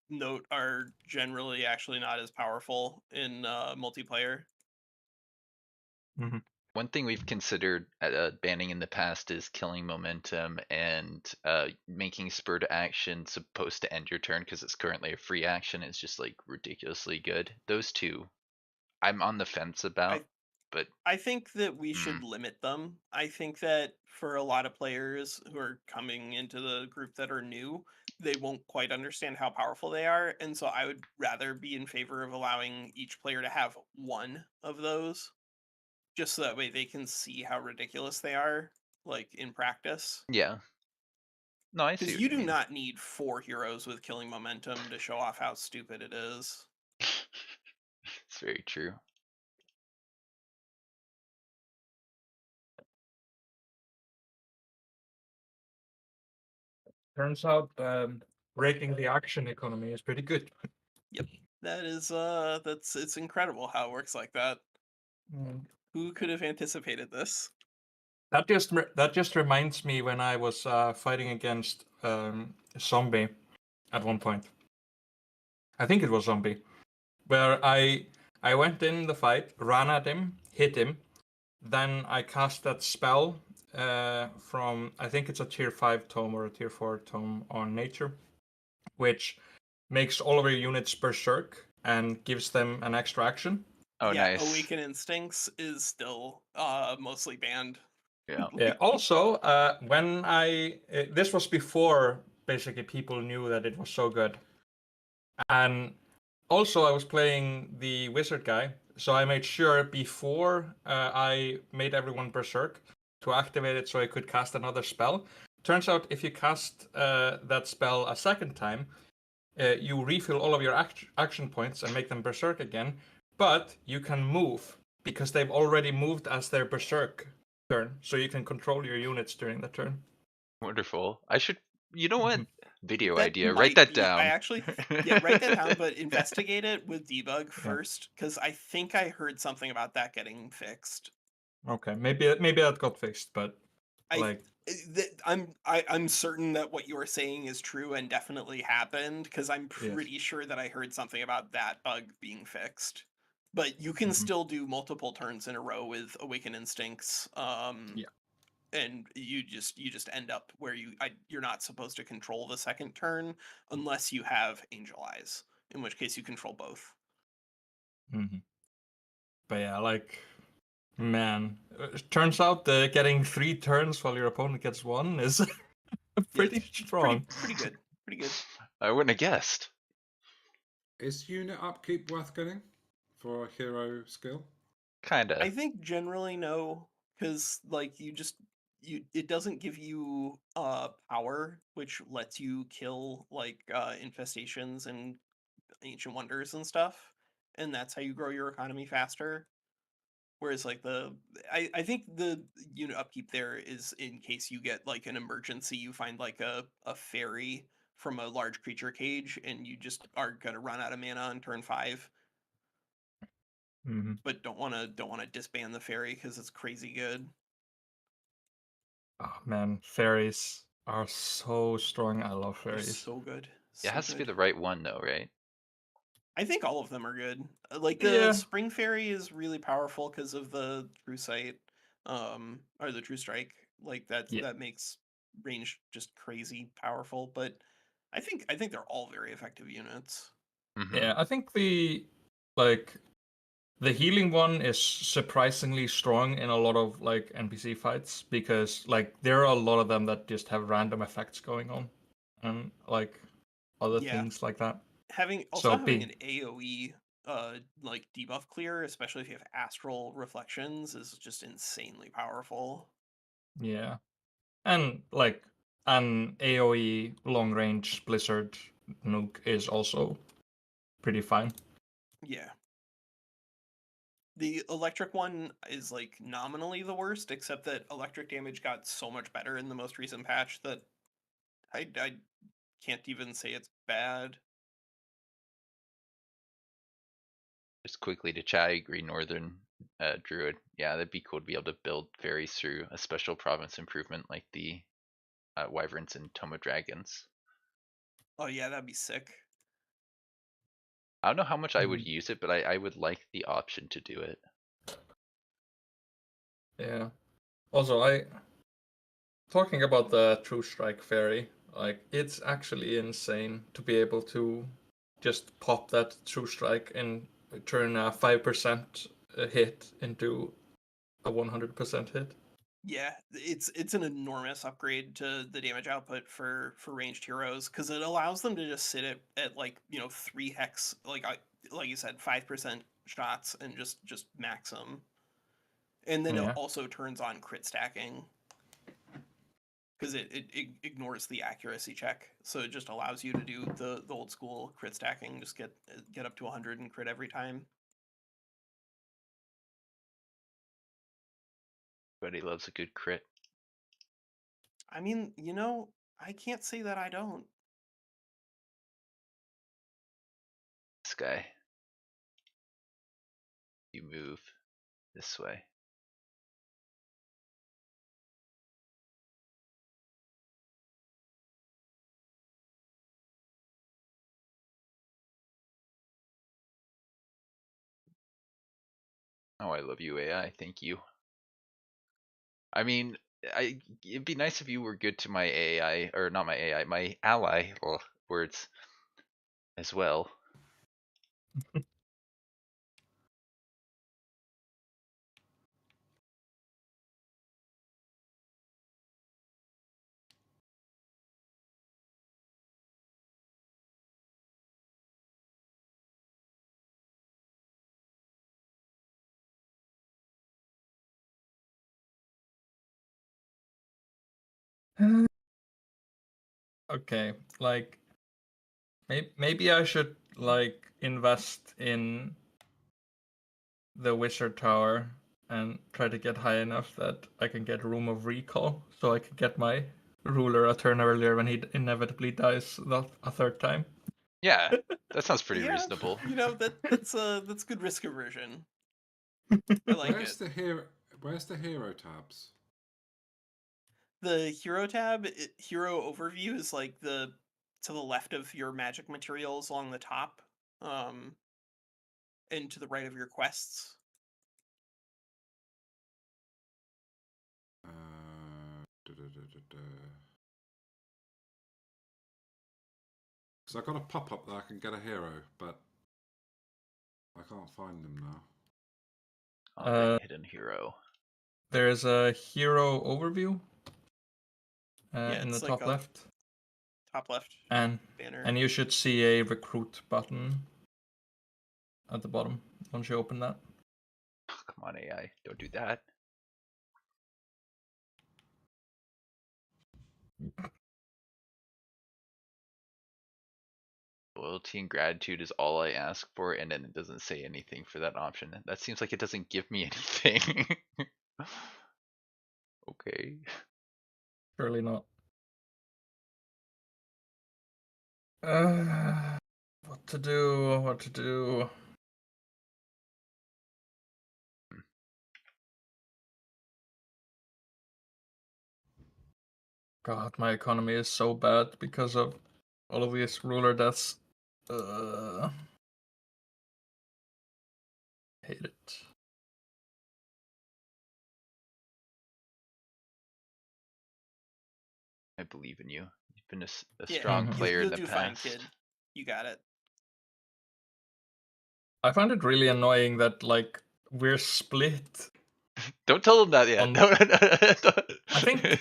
note are generally actually not as powerful in multiplayer. One thing we've considered banning in the past is killing momentum and making spur to action supposed to end your turn because it's currently a free action. It's just like ridiculously good. Those two, I'm on the fence about, but I think that we should limit them. I think that for a lot of players who are coming into the group that are new, they won't quite understand how powerful they are, and so I would rather be in favor of allowing each player to have one of those, just so that way they can see how ridiculous they are, like in practice. yeah. No, I see Because what you you do mean. not need 4 heroes with killing momentum to show off how stupid it is. It's very true. Turns out breaking the action economy is pretty good. Yep. That is it's incredible how it works like that. Who could have anticipated this? That just reminds me when I was fighting against Zombie at one point. I think it was Zombie, where I went in the fight, ran at him, hit him, then I cast that spell from, I think it's a tier 5 tome or a tier 4 tome on nature, which makes all of your units berserk and gives them an extra action. Oh, yeah, nice. Awaken Instincts is still mostly banned. Yeah. Yeah. Also, when this was before basically people knew that it was so good, and also I was playing the wizard guy, so I made sure before I made everyone berserk to activate it so I could cast another spell. Turns out if you cast that spell a second time, you refill all of your action points and make them berserk again, but you can move because they've already moved as their berserk turn, so you can control your units during the turn. Wonderful. I should, you know what? Video That idea. Write might that be- down. I actually, yeah, write that down, but investigate it with debug first, because I think I heard something about that getting fixed. Okay, maybe that got fixed, but I'm certain that what you are saying is true and definitely happened, because I'm Yes. pretty sure that I heard something about that bug being fixed. But you can still do multiple turns in a row with Awaken Instincts. Yeah. And you just end up where you're not supposed to control the second turn unless you have Angel Eyes, in which case you control both. But yeah, like, man, it turns out getting 3 turns while your opponent gets 1 is pretty strong. Pretty good. Pretty good. I wouldn't have guessed. Is unit upkeep worth getting for a hero skill? Kinda. I think generally no, because like it doesn't give you power, which lets you kill like infestations and ancient wonders and stuff, and that's how you grow your economy faster. Whereas like I think the unit upkeep there is in case you get like an emergency, you find like a fairy from a large creature cage and you just are gonna run out of mana on turn 5. but don't want to disband the fairy because it's crazy good. Oh man, fairies are so strong. I love They're fairies. so good. It has to be the right one though, right? I think all of them are good. Like the Yeah. Spring Fairy is really powerful because of the True Sight, or the True Strike. Like that makes range just crazy powerful. But I think they're all very effective units. Mm-hmm. Yeah, I think the healing one is surprisingly strong in a lot of like NPC fights because like there are a lot of them that just have random effects going on and like other things like that. Having an AoE like debuff clear, especially if you have astral reflections, is just insanely powerful. Yeah. And like an AoE long range blizzard nuke is also pretty fine. Yeah. The electric one is like nominally the worst, except that electric damage got so much better in the most recent patch that I can't even say it's bad. Just quickly to chat, I agree, Northern Druid. Yeah, that'd be cool to be able to build fairies through a special province improvement like the Wyverns and Toma Dragons. Oh yeah, that'd be sick. I don't know how much I would use it, but I would like the option to do it. Yeah. Also, talking about the True Strike Fairy, like it's actually insane to be able to just pop that True Strike and turn a 5% hit into a 100% hit. Yeah, it's an enormous upgrade to the damage output for ranged heroes because it allows them to just sit at like 3 hex like you said 5% shots and just max them, and then it Yeah. also turns on crit stacking because it ignores the accuracy check, so it just allows you to do the old school crit stacking, just get up to 100 and crit every time. Everybody loves a good crit. I mean, I can't say that I don't. This guy. You move this way. Oh, I love you, AI. Thank you. I mean, it'd be nice if you were good to my AI, or not my AI, my ally, words as well. Okay, like maybe I should like invest in the wizard tower and try to get high enough that I can get Room of Recall, so I can get my ruler a turn earlier when he inevitably dies a third time. Yeah, that sounds pretty Yeah, reasonable. that's good risk aversion. I like Where's it. the hero? Where's the hero tabs? The hero tab, hero overview is like to the left of your magic materials along the top, and to the right of your quests. So I got a pop up that I can get a hero, but I can't find them now. Alright, hidden hero. There's a hero overview in the It's like top left. top left And banner. you should see a recruit button at the bottom once you open that. Oh, come on, AI, don't do that. Loyalty and gratitude is all I ask for, and then it doesn't say anything for that option. That seems like it doesn't give me anything. Okay. Surely not. What to do? What to do? God, my economy is so bad because of all of these ruler deaths. Hate it. I believe in you. You've been a Yeah, strong Mhm. player in you'll the do fine, past. kid. You got it. I find it really annoying that like we're split. Don't tell them that yet. On-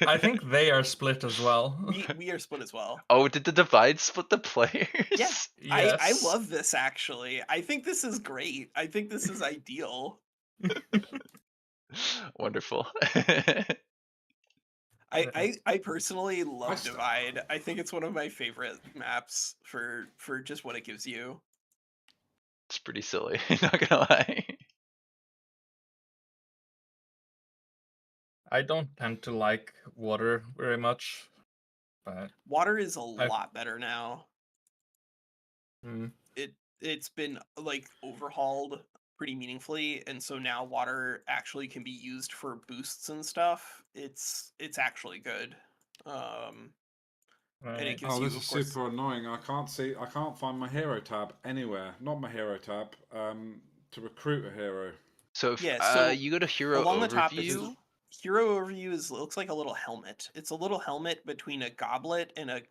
I think they are split as well. We are split as well. Oh, did the divide split the players? Yeah, Yes. I love this actually. I think this is great. I think this is ideal. Wonderful. I personally love st- Divide. I think it's one of my favorite maps for just what it gives you. It's pretty silly, not gonna lie. I don't tend to like water very much, but Water is a lot better now. mm, It's been like overhauled pretty meaningfully, and so now water actually can be used for boosts and stuff. It's actually good. And it gives Oh, you, this of is course, super annoying. I can't find my hero tab anywhere. Not my hero tab. To recruit a hero. So if yeah. So you go to hero along the top is overview, hero overview looks like a little helmet. It's a little helmet between a goblet and a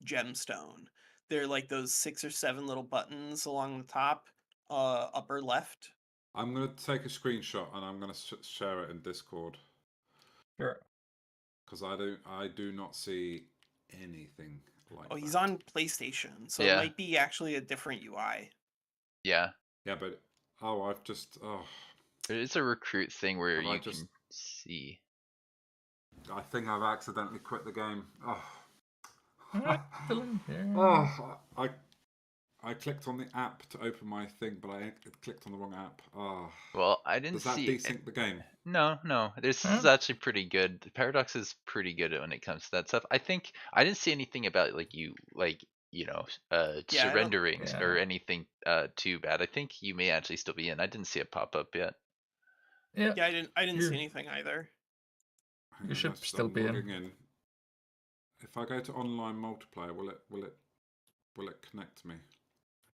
gemstone. They're like those 6 or 7 little buttons along the top, upper left. I'm gonna take a screenshot and I'm gonna share it in Discord sure. because I do not see anything like Oh, that. he's on PlayStation, so it Yeah. might be actually a different UI. yeah, Yeah, but I've just there is a recruit thing where Have I you just- can see. I think I've accidentally quit the game. Still in here. Oh, I clicked on the app to open my thing, but I clicked on the wrong app. Well, I didn't Does that see. desync the game? No. This is Huh? actually pretty good. Paradox is pretty good when it comes to that stuff. I think I didn't see anything about Yeah, surrendering or Yeah. anything too bad. I think you may actually still be in. I didn't see it pop up yet. Yeah. Yeah, I didn't You- see anything either. Hang You on, should still I'm be in. logging in. If I go to online multiplayer, will it connect me?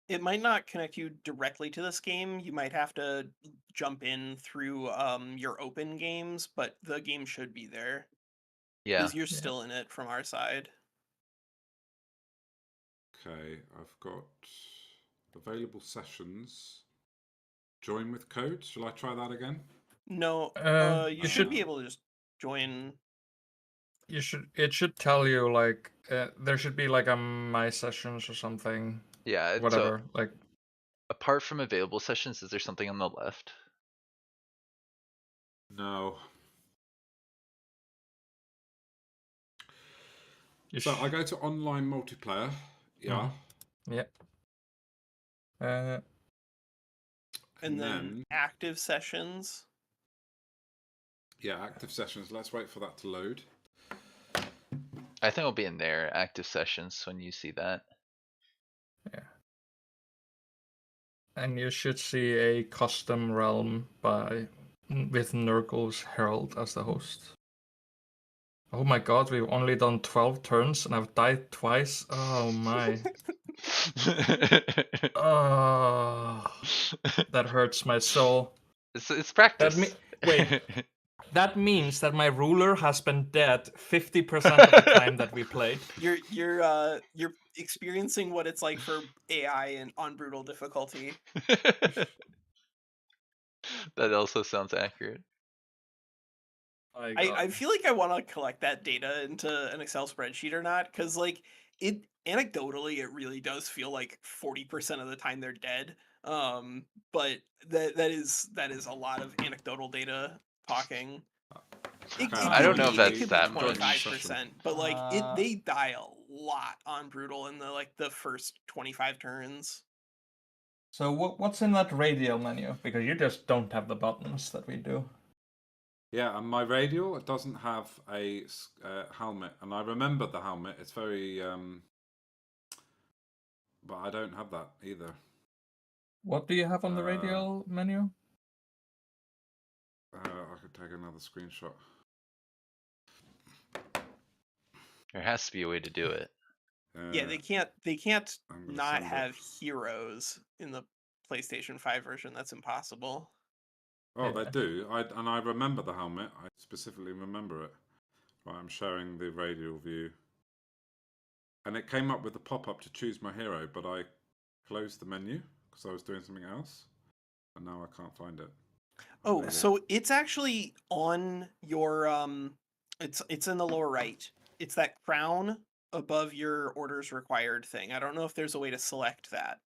It might not connect you directly to this game. You might have to jump in through your open games, but the game should be there Yeah. because you're Yeah. still in it from our side. Okay, I've got available sessions. Join with code. Shall I try that again? No, you You should should be able to just join. It should tell you like there should be like a my sessions or something. Yeah. So Whatever. Like apart from available sessions, is there something on the left? No. you So sh- I go to online multiplayer. Yeah. Yeah. And then active sessions. Yeah, active sessions. Let's wait for that to load. I think it'll be in there. Active sessions when you see that. And you should see a custom realm with Nurgle's Herald as the host. Oh my god, we've only done 12 turns and I've died twice. Oh my. Oh, that hurts my soul. It's practice. Wait, that means that my ruler has been dead 50% of the time that we played. You're experiencing what it's like for AI and on brutal difficulty. That also sounds accurate. I feel like I want to collect that data into an Excel spreadsheet or not, because like it anecdotally it really does feel like 40% of the time they're dead. But that is a lot of anecdotal data talking. I don't know if that's it could that be much. 25%, but like they die a lot on brutal in the first 25 turns. So what's in that radial menu? Because you just don't have the buttons that we do. Yeah, and my radial, it doesn't have a helmet, and I remember the helmet. It's very, but I don't have that either. What do you have on the radial menu? I could take another screenshot. There has to be a way to do it. Yeah, they can't I'm gonna not send it. have heroes in the PlayStation 5 version. That's impossible. Oh, they Yeah. do. I remember the helmet. I specifically remember it. Right, I'm showing the radial view. And it came up with a pop-up to choose my hero, but I closed the menu because I was doing something else, and now I can't find it. Oh, Really? so it's actually on your it's in the lower right. It's that crown above your orders required thing. I don't know if there's a way to select that,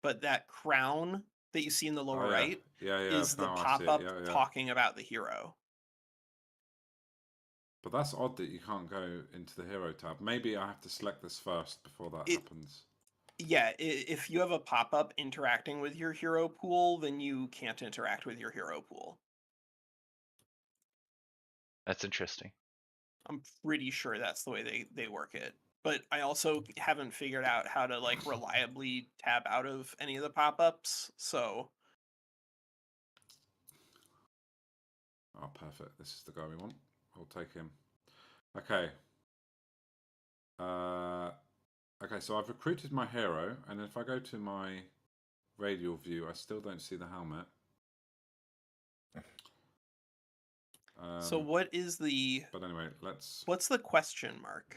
but that crown that you see in the lower Oh yeah, right yeah. is the Now I see it. pop-up Yeah. talking about the hero. But that's odd that you can't go into the hero tab. Maybe I have to select this first before that happens. Yeah, if you have a pop-up interacting with your hero pool, then you can't interact with your hero pool. That's interesting. I'm pretty sure that's the way they work it. But I also haven't figured out how to like reliably tab out of any of the pop-ups. So Oh, perfect. This is the guy we want. We'll take him. Okay. Okay, so I've recruited my hero, and if I go to my radial view, I still don't see the helmet. so what is the But anyway, let's. what's the question mark?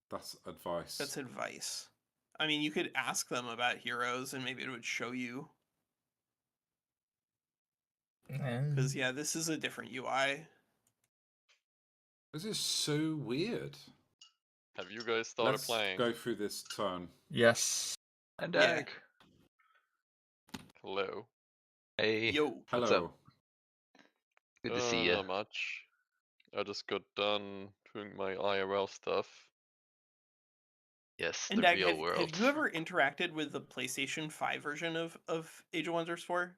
That's advice. That's advice. I mean, you could ask them about heroes and maybe it would show you. Because yeah, this is a different UI. This is so weird. Have you guys started Let's playing? go through this turn. Yes. And Yeah. Dag. Hello. Hey. Yo. What's Hello. up? Good to see you. Not much. I just got done doing my IRL stuff. Yes, And the Dag, real world. have you ever interacted with the PlayStation 5 version of Age of Wonders 4?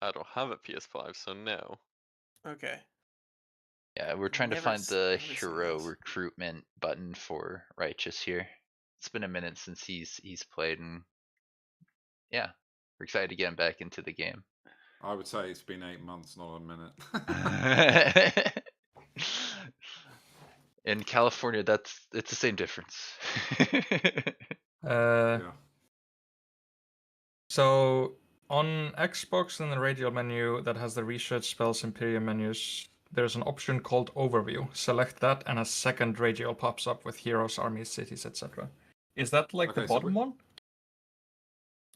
I don't have a PS5, so no. Okay. Yeah, we're trying to Never find the never seen hero this. recruitment button for Righteous here. It's been a minute since he's played, and yeah, we're excited to get him back into the game. I would say it's been 8 months, not a minute. In California, it's the same difference. Uh, Yeah. So on Xbox in the radial menu that has the research spells and period menus, there's an option called Overview. Select that and a second radial pops up with heroes, armies, cities, etc. Is that like the Okay, so bottom one?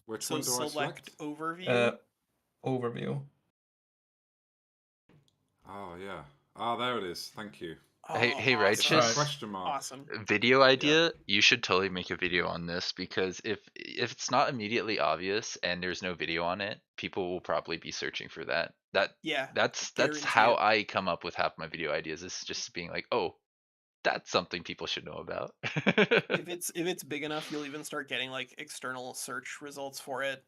Which So one do I select? select overview. Overview. Oh yeah. Ah, there it is. Thank you. Hey, awesome. Righteous. Question mark. Awesome. Video idea, you should totally make a video on this, because if it's not immediately obvious and there's no video on it, people will probably be searching for that. Yeah. That's guarantee how it. I come up with half my video ideas, is just being like, oh, that's something people should know about. If it's big enough, you'll even start getting like external search results for it.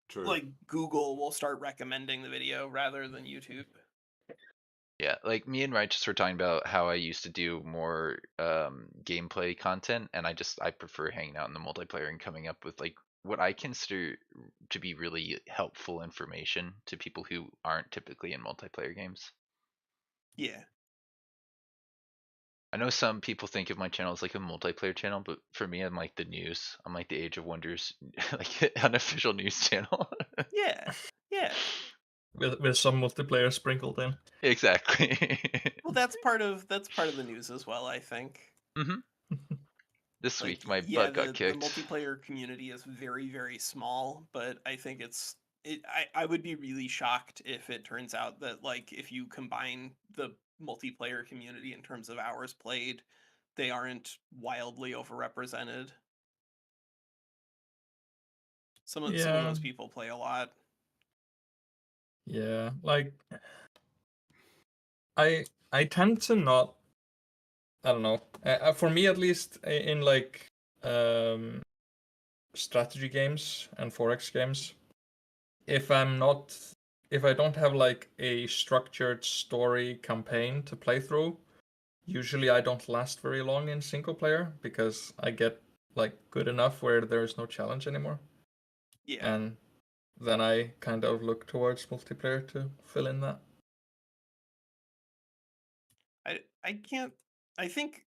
True. Like Google will start recommending the video rather than YouTube. Yeah, like me and Righteous were talking about how I used to do more gameplay content, and I prefer hanging out in the multiplayer and coming up with like what I consider to be really helpful information to people who aren't typically in multiplayer games. Yeah. I know some people think of my channel as like a multiplayer channel, but for me, I'm like the news. I'm like the Age of Wonders, like unofficial news channel. Yeah. Yeah. With some multiplayer sprinkled in. Exactly. Well, that's part of the news as well, I think. This Like, week, my yeah, butt got the kicked. multiplayer community is very, very small, but I think I would be really shocked if it turns out that like if you combine the multiplayer community in terms of hours played, they aren't wildly overrepresented. Some of those people play a lot. Yeah, like I tend to not. I don't know. For me, at least, in like strategy games and 4X games, if I don't have like a structured story campaign to play through, usually I don't last very long in single player because I get like good enough where there's no challenge anymore. Yeah. And then I kind of look towards multiplayer to fill in that. I can't. I think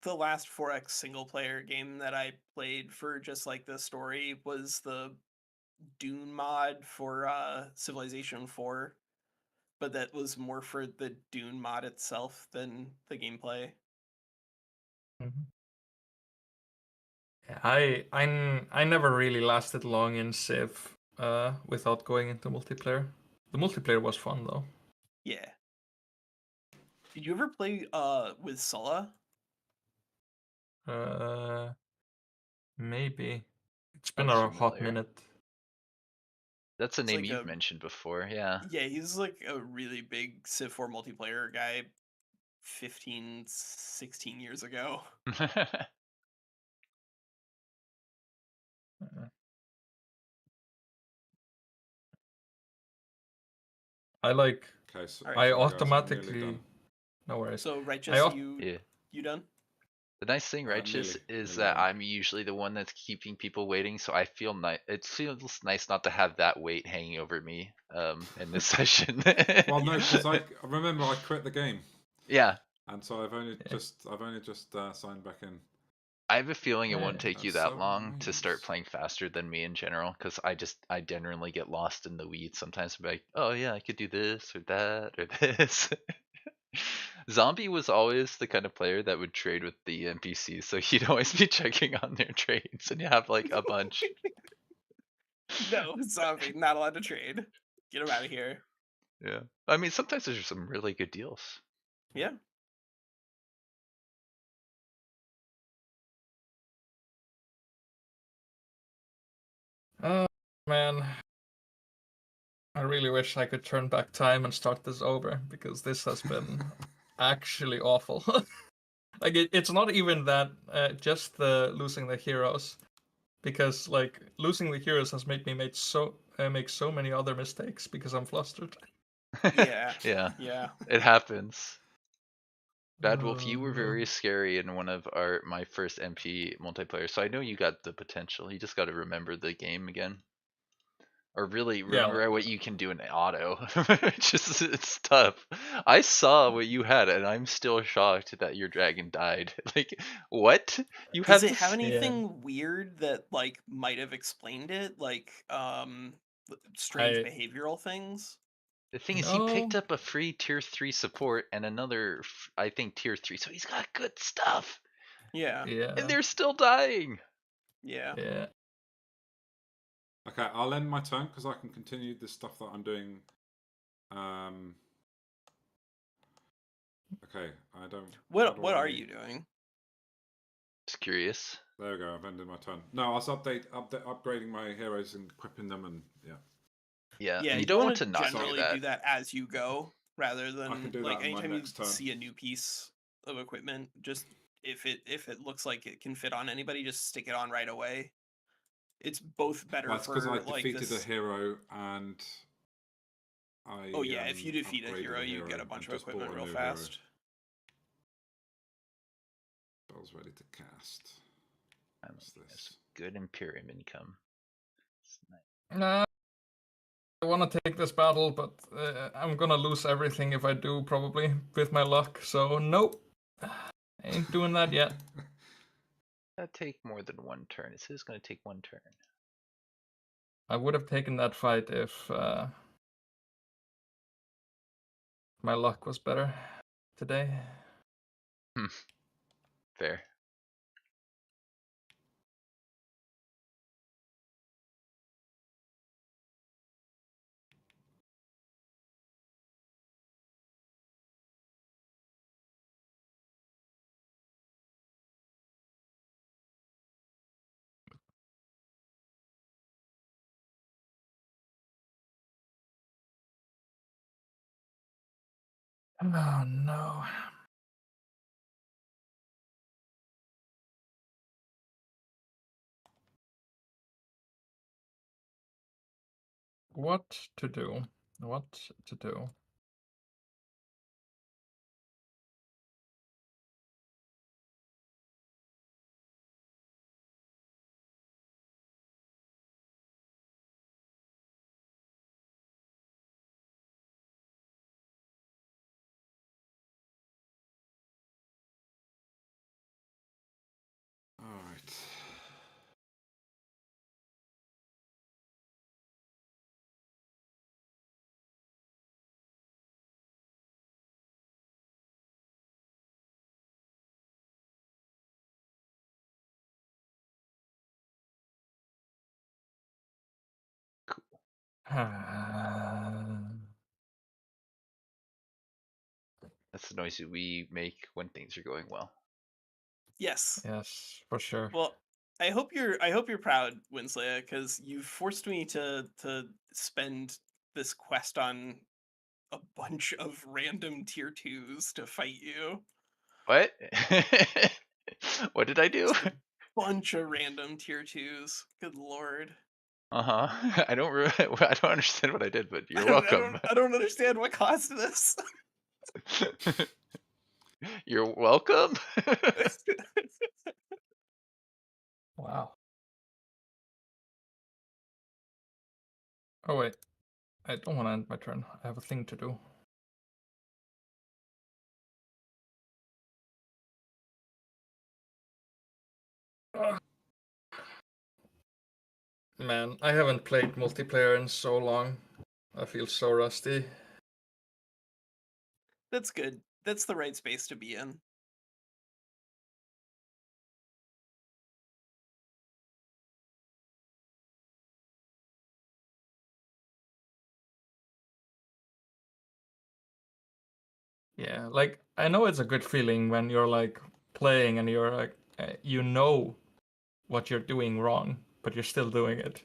the last 4X single player game that I played for just like the story was the Dune mod for Civilization 4, but that was more for the Dune mod itself than the gameplay. Mhm. Yeah, I never really lasted long in Civ without going into multiplayer. The multiplayer was fun though. Yeah. Did you ever play with Sulla? Uh, Maybe. It's been Sounds a hot familiar. minute. That's a It's name like you've a mentioned before, yeah. yeah, he's like a really big Civ 4 multiplayer guy 15, 16 years ago. Uh, I like. Okay, so, All right. I sorry guys, I'm nearly automatically. done. No worries. So I Righteous, au- you Yeah. done? The nice thing, Righteous, is Nearly that done. I'm usually the one that's keeping people waiting, so I feel nice. It feels nice not to have that weight hanging over me in this session. Well, no, Yeah. because I remember I quit the game, Yeah, and so I've only Yeah. just signed back in. I have a feeling it Yeah. won't take you That's that so long to start nice. playing faster than me in general, because I generally get lost in the weeds sometimes. I'm like, oh yeah, I could do this or that or this. Zombie was always the kind of player that would trade with the NPCs, so he'd always be checking on their trades, and you have like a bunch. No, Zombie, not allowed to trade. Get him out of here. Yeah, I mean sometimes there's some really good deals. Yeah. Oh man, I really wish I could turn back time and start this over because this has been actually awful. Like it's not even that just the losing the heroes, because like losing the heroes has made me make so many other mistakes because I'm flustered. Yeah. Yeah, Yeah. it happens. Bad Wolf, Oh you were no. very scary in one of my first MP multiplayer, so I know you got the potential. You just got to remember the game again, or really Yeah, remember what you can do in auto. It's tough. I saw what you had, and I'm still shocked that your dragon died. Like, what? You Does had it have this? yeah. anything weird that like might have explained it? Like strange I behavioral things? The thing is, he picked no. up a free tier 3 support and another, I think, tier 3, so he's got good stuff, Yeah. and Yeah. they're still dying. Yeah. Yeah. Okay, I'll end my turn because I can continue the stuff that I'm doing. Okay, I don't. How do What are I? you doing? Just curious. There we go. I've ended my turn. No, I was upgrading my heroes and equipping them, and yeah. Yeah, Yeah, you you don't want want to to not do generally that. do that as you go rather I can than do like that on my anytime you next turn. see a new piece of equipment, just if it looks like it can fit on anybody, just stick it on right away. It's both Well, better it's because I for like defeated a this. hero and I Oh yeah, if you defeat a upgraded hero, a you hero get a and bunch of just equipment bought a real new hero. fast. Spells ready to cast. What's Have this? some good Imperium income. It's nice. Nah, I want to take this battle, but I'm gonna lose everything if I do, probably with my luck. So nope, ain't doing that yet. That'd take more than one turn. It says it's going to take one turn. I would have taken that fight if my luck was better today. Fair. Oh no. What to do? What to do? That's the noise we make when things are going well. Yes. Yes, for sure. Well, I hope you're proud, Winsley, because you've forced me to spend this quest on a bunch of random tier 2s to fight you. What? What did I do? Just a bunch of random tier 2s. Good lord. I don't I don't understand what I did, but you're welcome. I don't understand what caused this. You're welcome. Wow. Oh wait, I don't want to end my turn. I have a thing to do. Ugh. Man, I haven't played multiplayer in so long. I feel so rusty. That's good. That's the right space to be in. Yeah, like I know it's a good feeling when you're like playing and you're like you know what you're doing wrong, but you're still doing it.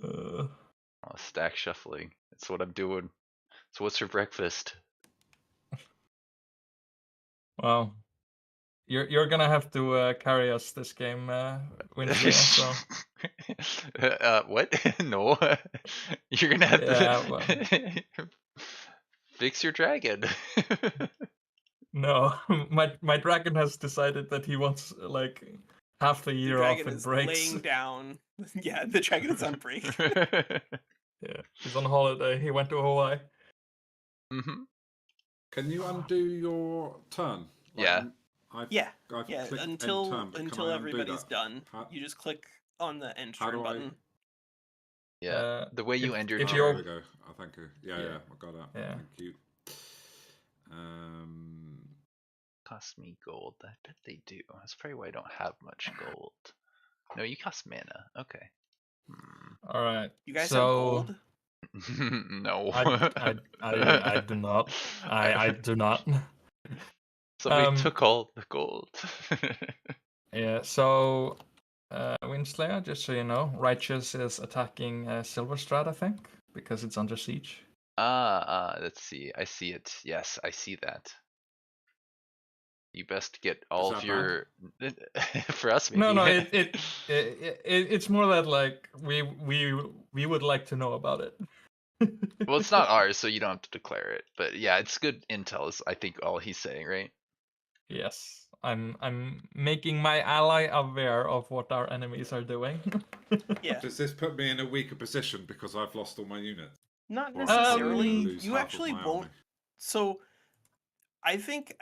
Oh, stack shuffling. That's what I'm doing. So what's for breakfast? Well, you're gonna have to carry us this game, Winsley. So What? No. You're gonna have yeah, well, to fix your dragon. no, my dragon has decided that he wants like half the The year off dragon in is breaks. laying down. Yeah, the dragon is on break. Yeah, he's on holiday. He went to Hawaii. Mm-hmm. Can you undo your turn? Like, Yeah. I've Yeah, clicked until end turn, but until can I undo everybody's that? done, How- you just click on the end How turn do I- button. Yeah. The way you end your if Oh, you're there we go. Oh, thank you. Yeah, Yeah. I got that. Yeah. Thank you. Cost me gold. I bet they do. That's probably why I don't have much gold. No, you cost mana. Okay. all right. You guys so, have gold? No. I do not. I do not. Somebody took all the gold. Yeah. So, Windslayer, just so you know, Righteous is attacking Silverstrat, I think, because it's under siege. Let's see. I see it. Yes, I see that. You best get all of that your. For us, maybe. No, it's more that like we would like to know about it. Well, it's not ours, so you don't have to declare it. But yeah, it's good intel. Is I think all he's saying, right? Yes, I'm making my ally aware of what our enemies are doing. Yeah. Does this put me in a weaker position because I've lost all my units? Not Or am I necessarily. gonna lose You half of actually my won't. army? So I think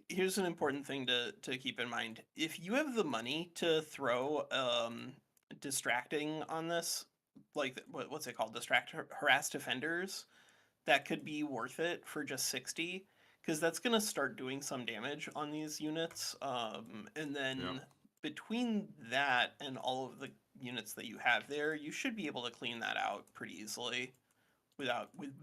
here's an important thing to keep in mind. If you have the money to throw distracting on this, like what's it called? Harass defenders, that could be worth it for just 60, because that's gonna start doing some damage on these units. And then Yeah. between that and all of the units that you have there, you should be able to clean that out pretty easily with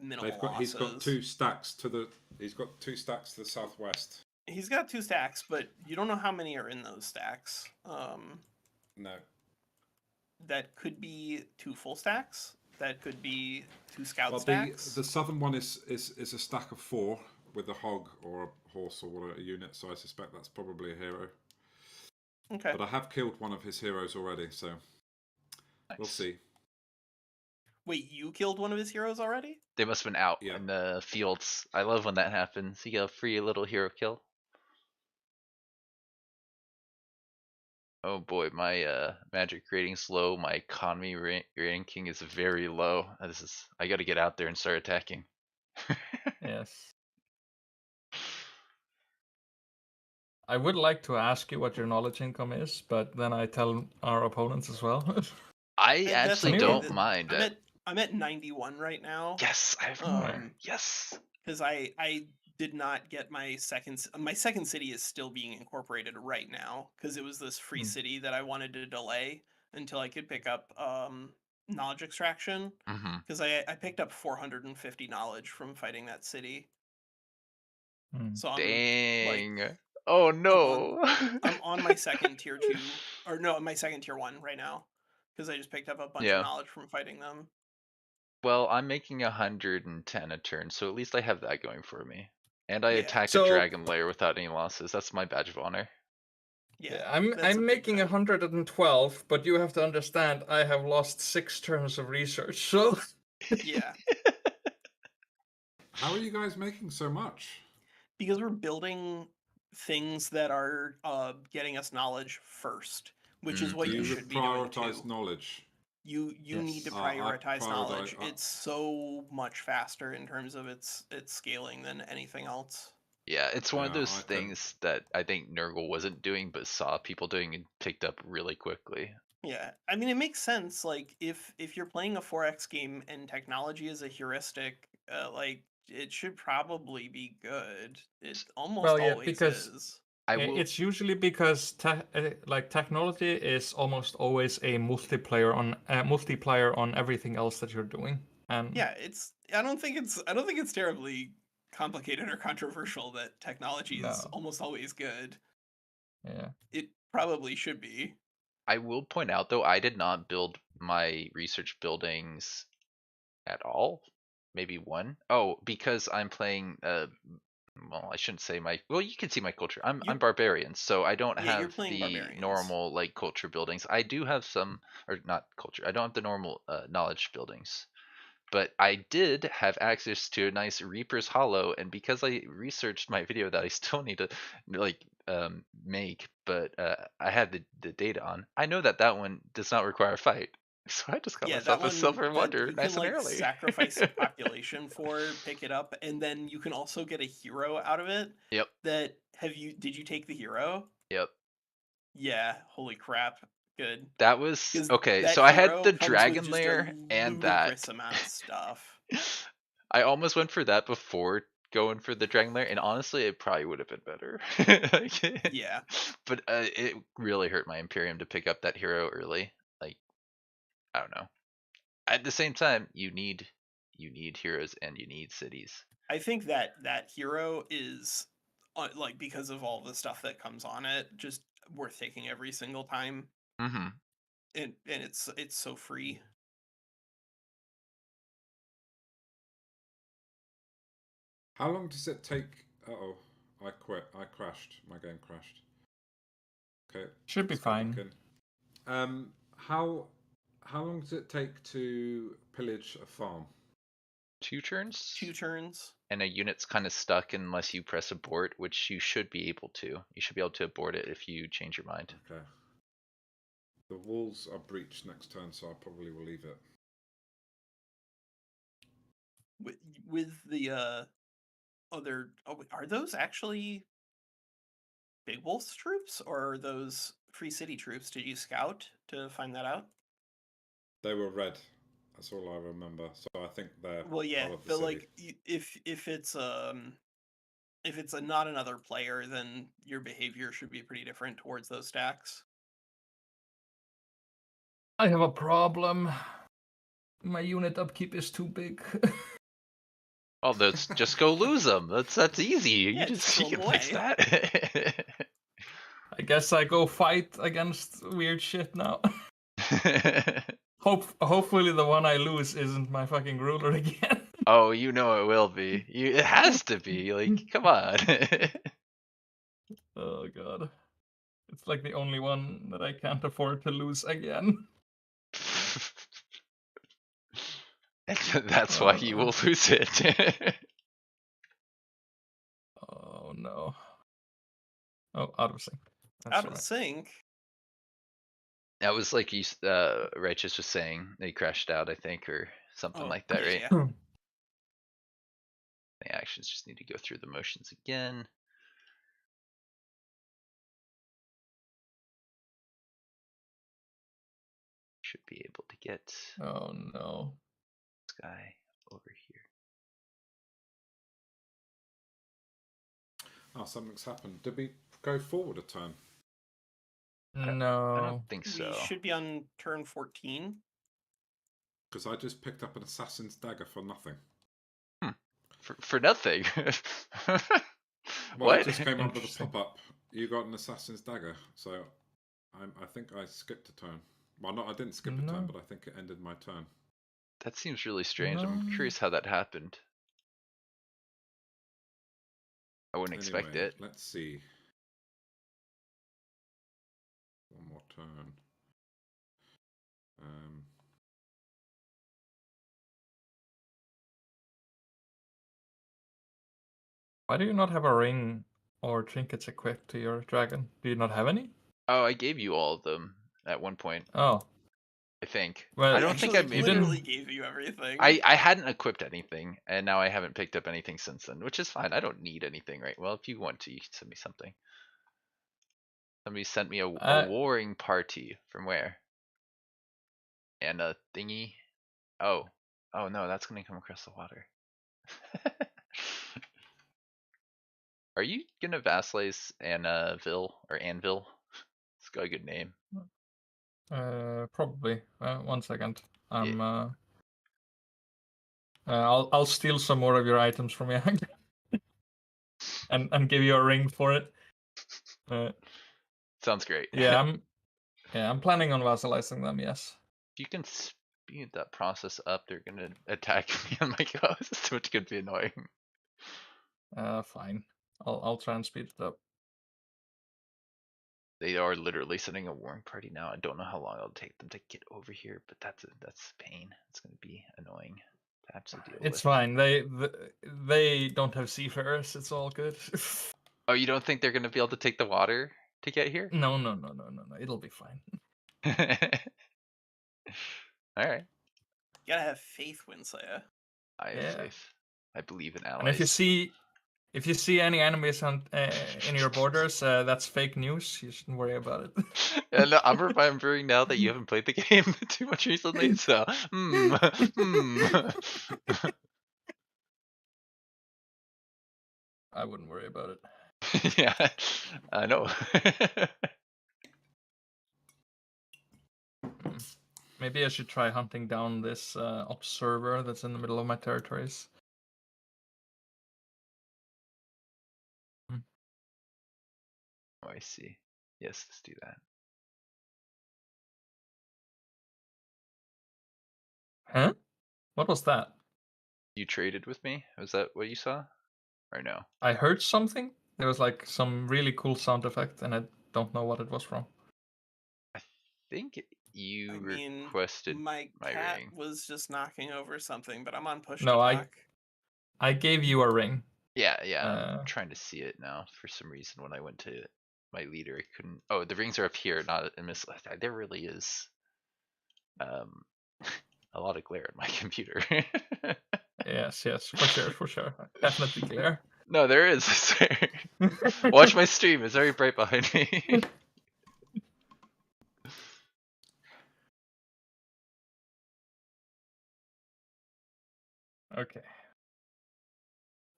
minimal losses. He's got two stacks to the. He's got two stacks to the southwest. He's got 2 stacks, but you don't know how many are in those stacks. No. That could be 2 full stacks. That could be 2 scout Well, stacks. the southern one is a stack of 4 with a hog or a horse or whatever unit. So I suspect that's probably a hero. Okay. But I have killed one of his heroes already, so we'll see. Wait, you killed one of his heroes already? They must have been out Yeah. in the fields. I love when that happens. You get a free little hero kill. Oh boy, my magic rating's low. My economy ranking is very low. I got to get out there and start attacking. Yes. I would like to ask you what your knowledge income is, but then I tell our opponents as well. I That's actually okay. don't mind it. I'm at 91 right now. Yes, I have more. Yes. Because I did not get my second city is still being incorporated right now because it was this free city that I wanted to delay until I could pick up knowledge extraction Mm-hmm. because I picked up 450 knowledge from fighting that city. So I'm like Dang. Oh no. I'm on my second tier 2 or no, my second tier 1 right now because I just picked up a bunch of Yeah. knowledge from fighting them. Well, I'm making 110 a turn, so at least I have that going for me. And I Yeah. attack a So- dragon lair without any losses. That's my badge of honor. Yeah. I'm that's a big making thing. 112, but you have to understand I have lost 6 turns of research. So Yeah. How are you guys making so much? Because we're building things that are getting us knowledge first, which is what Do you you should be doing prioritize too. knowledge? You need to Yes. I prioritize knowledge. prioritize- It's so much faster in terms of its scaling than anything else. Yeah, it's one of Yeah, those I can- things that I think Nurgle wasn't doing, but saw people doing and picked up really quickly. Yeah, I mean it makes sense. Like if you're playing a 4x game and technology is a heuristic, like it should probably be good. It almost Well, yeah, always because- is. I will. it's usually because like technology is almost always a multiplier on everything else that you're doing. And Yeah, I don't think it's terribly complicated or controversial that technology is No. almost always good. yeah. It probably should be. I will point out though, I did not build my research buildings at all. Maybe one. Oh, because I'm playing. Well, I shouldn't say my. Well, you can see my culture. I'm barbarian, so I don't Yeah, you're have playing the barbarians. normal like culture buildings. I do have some, or not culture. I don't have the normal knowledge buildings. But I did have access to a nice Reaper's Hollow, and because I researched my video that I still need to like make, but I have the data on, I know that that one does not require a fight. So I just got Yeah, myself that a one Silver that Wonder you nice can and like early. sacrifice some population for, pick it up, and then you can also get a hero out of it. Yep. That did you take the hero? Yep. Yeah, holy crap. Good. That was 'Cause okay. that So I had hero the comes with dragon just a lair and ludicrous that. amount of stuff. I almost went for that before going for the dragon lair, and honestly, it probably would have been better. Yeah. But it really hurt my Imperium to pick up that hero early. Like, I don't know. At the same time, you need heroes and you need cities. I think that hero is like because of all the stuff that comes on it, just worth taking every single time. Mm-hmm. And it's so free. How long does it take? Uh-oh, I quit. I crashed. My game crashed. Okay. Should be let's go back fine. in. How long does it take to pillage a farm? 2 turns. 2 turns. And a unit's kind of stuck unless you press abort, which you should be able to. You should be able to abort it if you change your mind. Okay. The walls are breached next turn, so I probably will leave it. With the other are those actually Big Wolf's troops or are those Free City troops? Did you scout to find that out? They were red. That's all I remember. So I think they're Well, yeah, part of the but city. like if it's not another player, then your behavior should be pretty different towards those stacks. I have a problem. My unit upkeep is too big. Oh, that's just go lose them. That's easy. Yeah, You just you throw 'em can fix away. that. I guess I go fight against weird shit now. Hopefully the one I lose isn't my fucking ruler again. Oh, you know it will be. It has to be. Like, come on. Oh god. It's like the only one that I can't afford to lose again. That's why you will lose it. Oh no. Oh, out of sync. That's Out of right. sync. That was like you, Righteous was saying. They crashed out, I think, or something Oh, like that, yeah, right? yeah. The actions just need to go through the motions again. Should be able to get Oh no. this guy over here. Oh, something's happened. Did we go forward a turn? I don't No. think We so. should be on turn 14. Because I just picked up an assassin's dagger for nothing. For nothing. Well, What? it just came up with a Interesting. pop-up. You got an assassin's dagger, so I think I skipped a turn. Well, I didn't skip a turn, No. but I think it ended my turn. That seems really strange. I'm No. curious how that happened. I wouldn't expect Anyway, it. let's see. One more turn. Why do you not have a ring or trinkets equipped to your dragon? Do you not have any? Oh, I gave you all of them at one point, Oh, I think. well, I We don't think I actually you maybe. literally didn't. gave you everything. I hadn't equipped anything, and now I haven't picked up anything since then, which is fine. I don't need anything, right? Well, if you want to, you can send me something. Somebody sent me a warring party. From where? And a thingy. Oh. Oh no, that's gonna come across the water. Are you gonna vassalize Anvil or Anvil? It's got a good name. Probably. 1 second. I'll steal some more of your items from you, and give you a ring for it. Sounds great. Yeah, I'm planning on vassalizing them. Yes. If you can speed that process up, they're gonna attack me on my ghost, which could be annoying. Fine. I'll try and speed it up. They are literally sending a warring party now. I don't know how long it'll take them to get over here, but that's pain. It's gonna be annoying to have to deal with. It's fine. They don't have seafarers. It's all good. Oh, you don't think they're gonna be able to take the water to get here? No. It'll be fine. All right. You gotta have faith, Winslayer. I have Yeah. faith. I believe in allies. And if you see any enemies on in your borders, that's fake news. You shouldn't worry about it. And I'm remembering now that you haven't played the game too much recently, so I wouldn't worry about it. Yeah, I know. Maybe I should try hunting down this observer that's in the middle of my territories. Oh, I see. Yes, let's do that. Huh? What was that? You traded with me? Was that what you saw? Or no? I heard something. There was like some really cool sound effect, and I don't know what it was from. I think you I mean, requested my my cat ring. was just knocking over something, but I'm on push No, to talk. I gave you a ring. Yeah, I'm trying to see it now. For some reason, when I went to my leader, I couldn't. Oh, the rings are up here, not in this. There really is a lot of glare in my computer. Yes, for sure. Definitely clear. No, there is. Watch my stream. It's very bright behind me. Okay.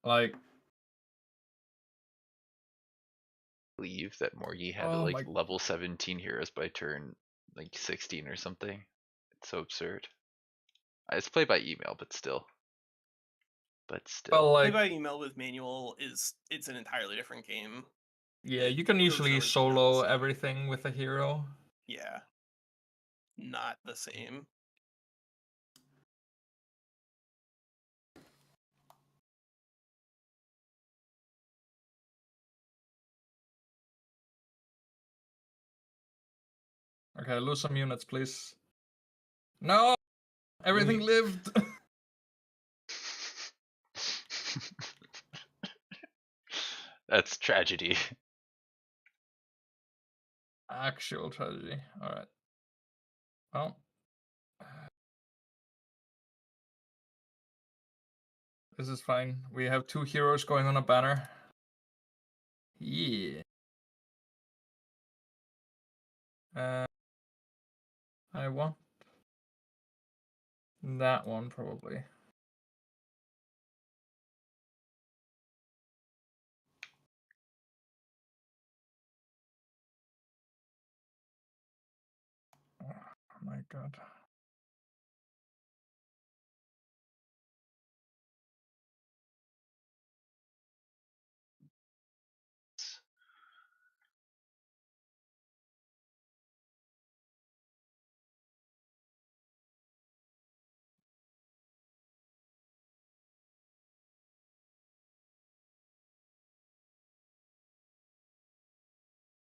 Like, Believe that Morgie had Oh like my- level 17 heroes by turn like 16 or something. It's so absurd. It's played by email, but still. well, Play like, by email with manual it's an entirely different game. yeah, you can Those usually numbers are not the solo same. everything with a hero. Yeah. Not the same. Okay, lose some units, please. No! Everything Me. lived! That's tragedy. Actual tragedy. Alright. Well. This is fine. We have 2 heroes going on a banner. Yeah. I want that one, probably. my god.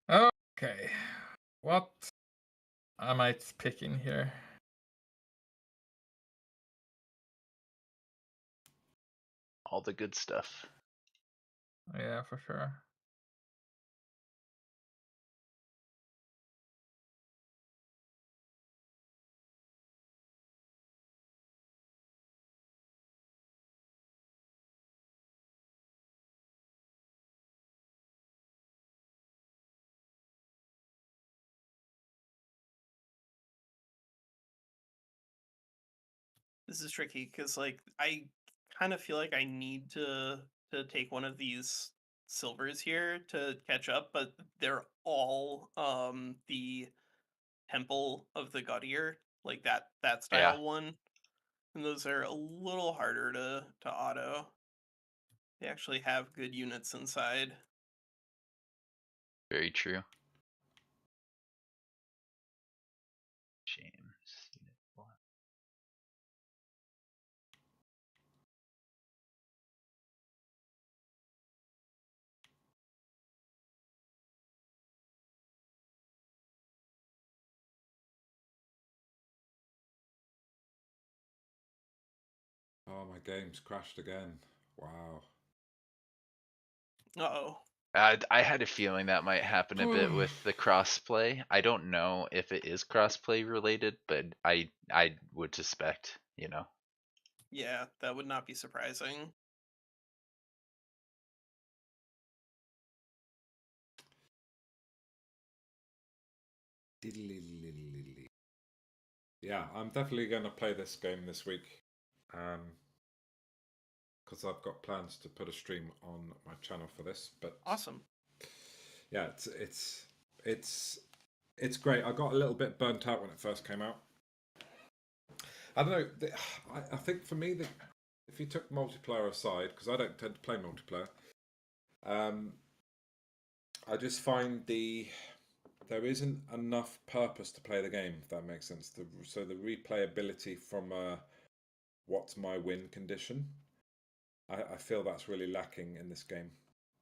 Okay, what am I picking here? All the good stuff. Yeah, for sure. This is tricky because like I kind of feel like I need to take one of these silvers here to catch up, but they're all the Temple of the Guttier, like that Yeah, style one. And those are a little harder to auto. They actually have good units inside. very true. James. Oh, my game's crashed again. Wow. Uh-oh. I had a feeling that might happen a bit with the crossplay. I don't know if it is crossplay related, but I would suspect, you know. Yeah, that would not be surprising. Yeah, I'm definitely going to play this game this week. Because I've got plans to put a stream on my channel for this. But Awesome. yeah, it's great. I got a little bit burnt out when it first came out. I don't know. I think for me, if you took multiplayer aside, because I don't tend to play multiplayer, I just find there isn't enough purpose to play the game, if that makes sense. So the replayability from what's my win condition, I feel that's really lacking in this game.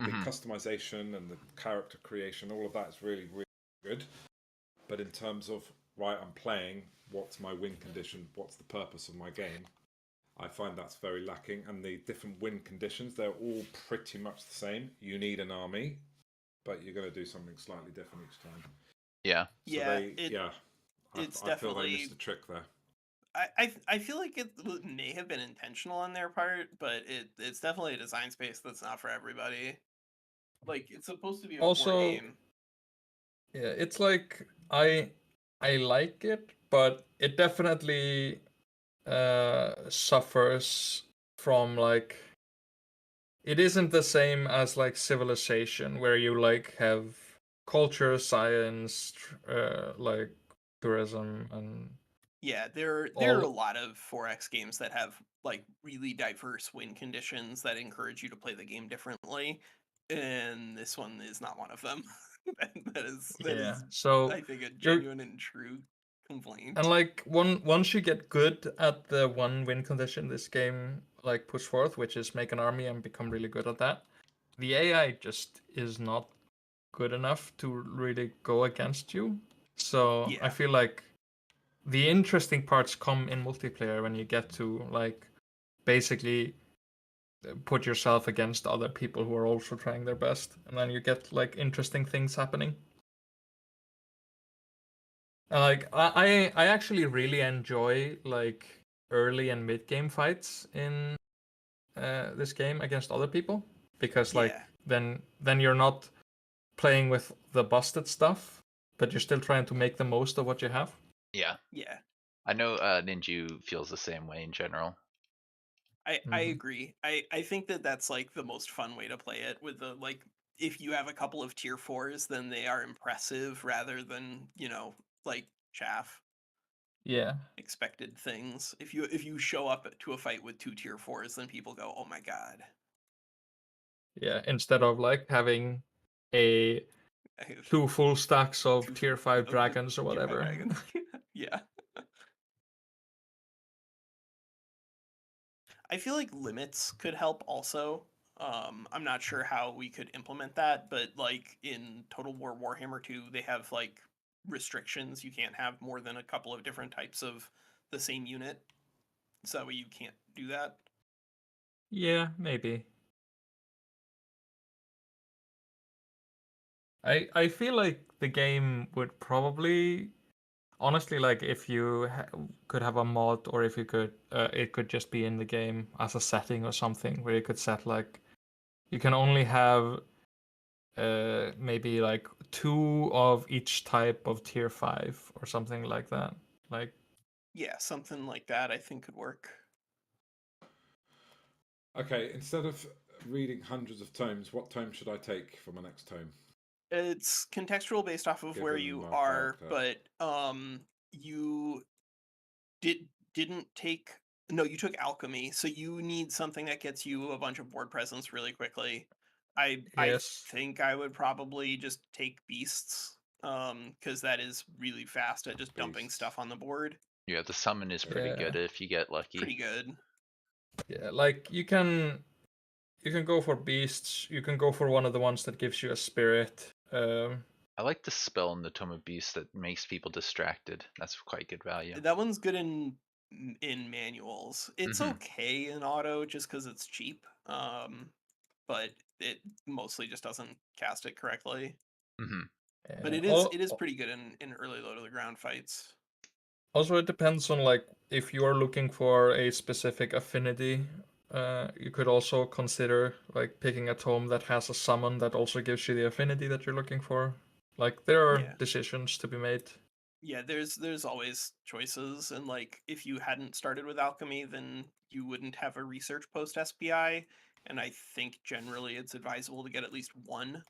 The customization and the character creation, all of that is really, really good. But in terms of, right, I'm playing, what's my win condition, what's the purpose of my game, I find that's very lacking. And the different win conditions, they're all pretty much the same. You need an army, but you're going to do something slightly different each time. Yeah. So yeah, I feel they missed a trick there. I feel like it may have been intentional on their part, but it's definitely a design space that's not for everybody. Like it's supposed to be a war game. Yeah, it's like I like it, but it definitely suffers from like it isn't the same as like Civilization where you like have culture, science, like tourism and Yeah, there are a all. lot of 4X games that have like really diverse win conditions that encourage you to play the game differently, and this one is not one of them. that Yeah, is so I think a you're genuine and true and complaint. like once you get good at the one win condition this game like puts forth, which is make an army and become really good at that, the AI just is not good enough to really go against you. So I Yeah. feel like the interesting parts come in multiplayer when you get to like basically put yourself against other people who are also trying their best, and then you get like interesting things happening. Like I actually really enjoy like early and mid game fights in this game against other people because like Yeah. then you're not playing with the busted stuff, but you're still trying to make the most of what you have. Yeah. Yeah. I know Ninju feels the same way in general. I agree. I think that's like the most fun way to play it with the like if you have a couple of tier 4s then they are impressive rather than, like chaff. Yeah. expected things. If you show up to a fight with 2 tier 4s, then people go, "Oh my god." Yeah, instead of like having a 2 full stacks of 2 tier 5 of the dragons or tier 5 whatever. dragons. Yeah. I feel like limits could help also. I'm not sure how we could implement that, but like in Total War Warhammer 2, they have like restrictions. You can't have more than a couple of different types of the same unit. So that way you can't do that. Yeah, maybe. I feel like the game would probably, honestly, like if you could have a mod, or if you could, it could just be in the game as a setting or something, where you could set like you can only have maybe like 2 of each type of tier 5 or something like that. Like, Yeah, something like that I think could work. Okay, instead of reading hundreds of tomes, what tome should I take for my next tome? It's contextual based off of where Given you my are, character. but you didn't take, no, you took alchemy, so you need something that gets you a bunch of board presence really quickly. I yes. think I would probably just take beasts, because that is really fast at just dumping Beasts. stuff on the board. Yeah, the summon is pretty Yeah. good if you get lucky. Pretty good. Yeah, like you can go for beasts. You can go for one of the ones that gives you a spirit. I like the spell in the Tome of Beasts that makes people distracted. That's quite good value. That one's good in manuals. It's Mhm. okay in auto just because it's cheap. But it mostly just doesn't cast it correctly. hmm But yeah. it is pretty good in early low to the ground fights. Also, it depends on like if you are looking for a specific affinity. You could also consider like picking a tome that has a summon that also gives you the affinity that you're looking for. Like there are Yeah. decisions to be made. Yeah, there's always choices, and like if you hadn't started with alchemy, then you wouldn't have a research post SPI, and I think generally it's advisable to get at least one,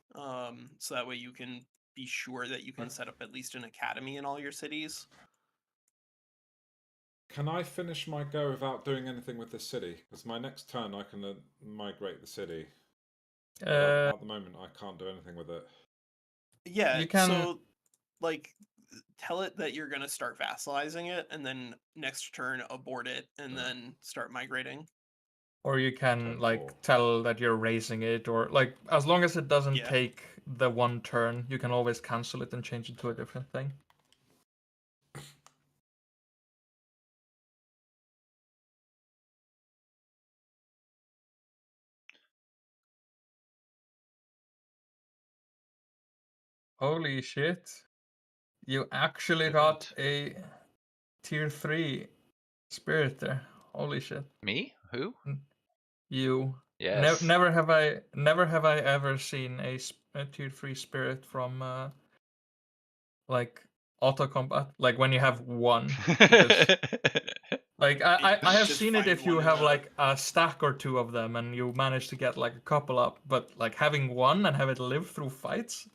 so that way you can be sure that you can set up at least an academy in all your cities. Can I finish my go without doing anything with the city? Because my next turn I can migrate the city. But at the moment I can't do anything with it. Yeah, You can, so like tell it that you're going to start vassalizing it, and then next turn abort it, and Yeah. then start migrating. or you can Turn like 4. tell that you're raising it, or like as long as it doesn't Yeah. take the one turn, you can always cancel it and change it to a different thing. Holy shit. You actually got a tier 3 spirit there. Holy shit. Me? Who? You. Yes. Never have I ever seen a tier 3 spirit from like auto combat, like when you have one. Because like I have Just seen it find if you one in have a- like a stack or 2 of them and you manage to get like a couple up, but like having one and have it live through fights?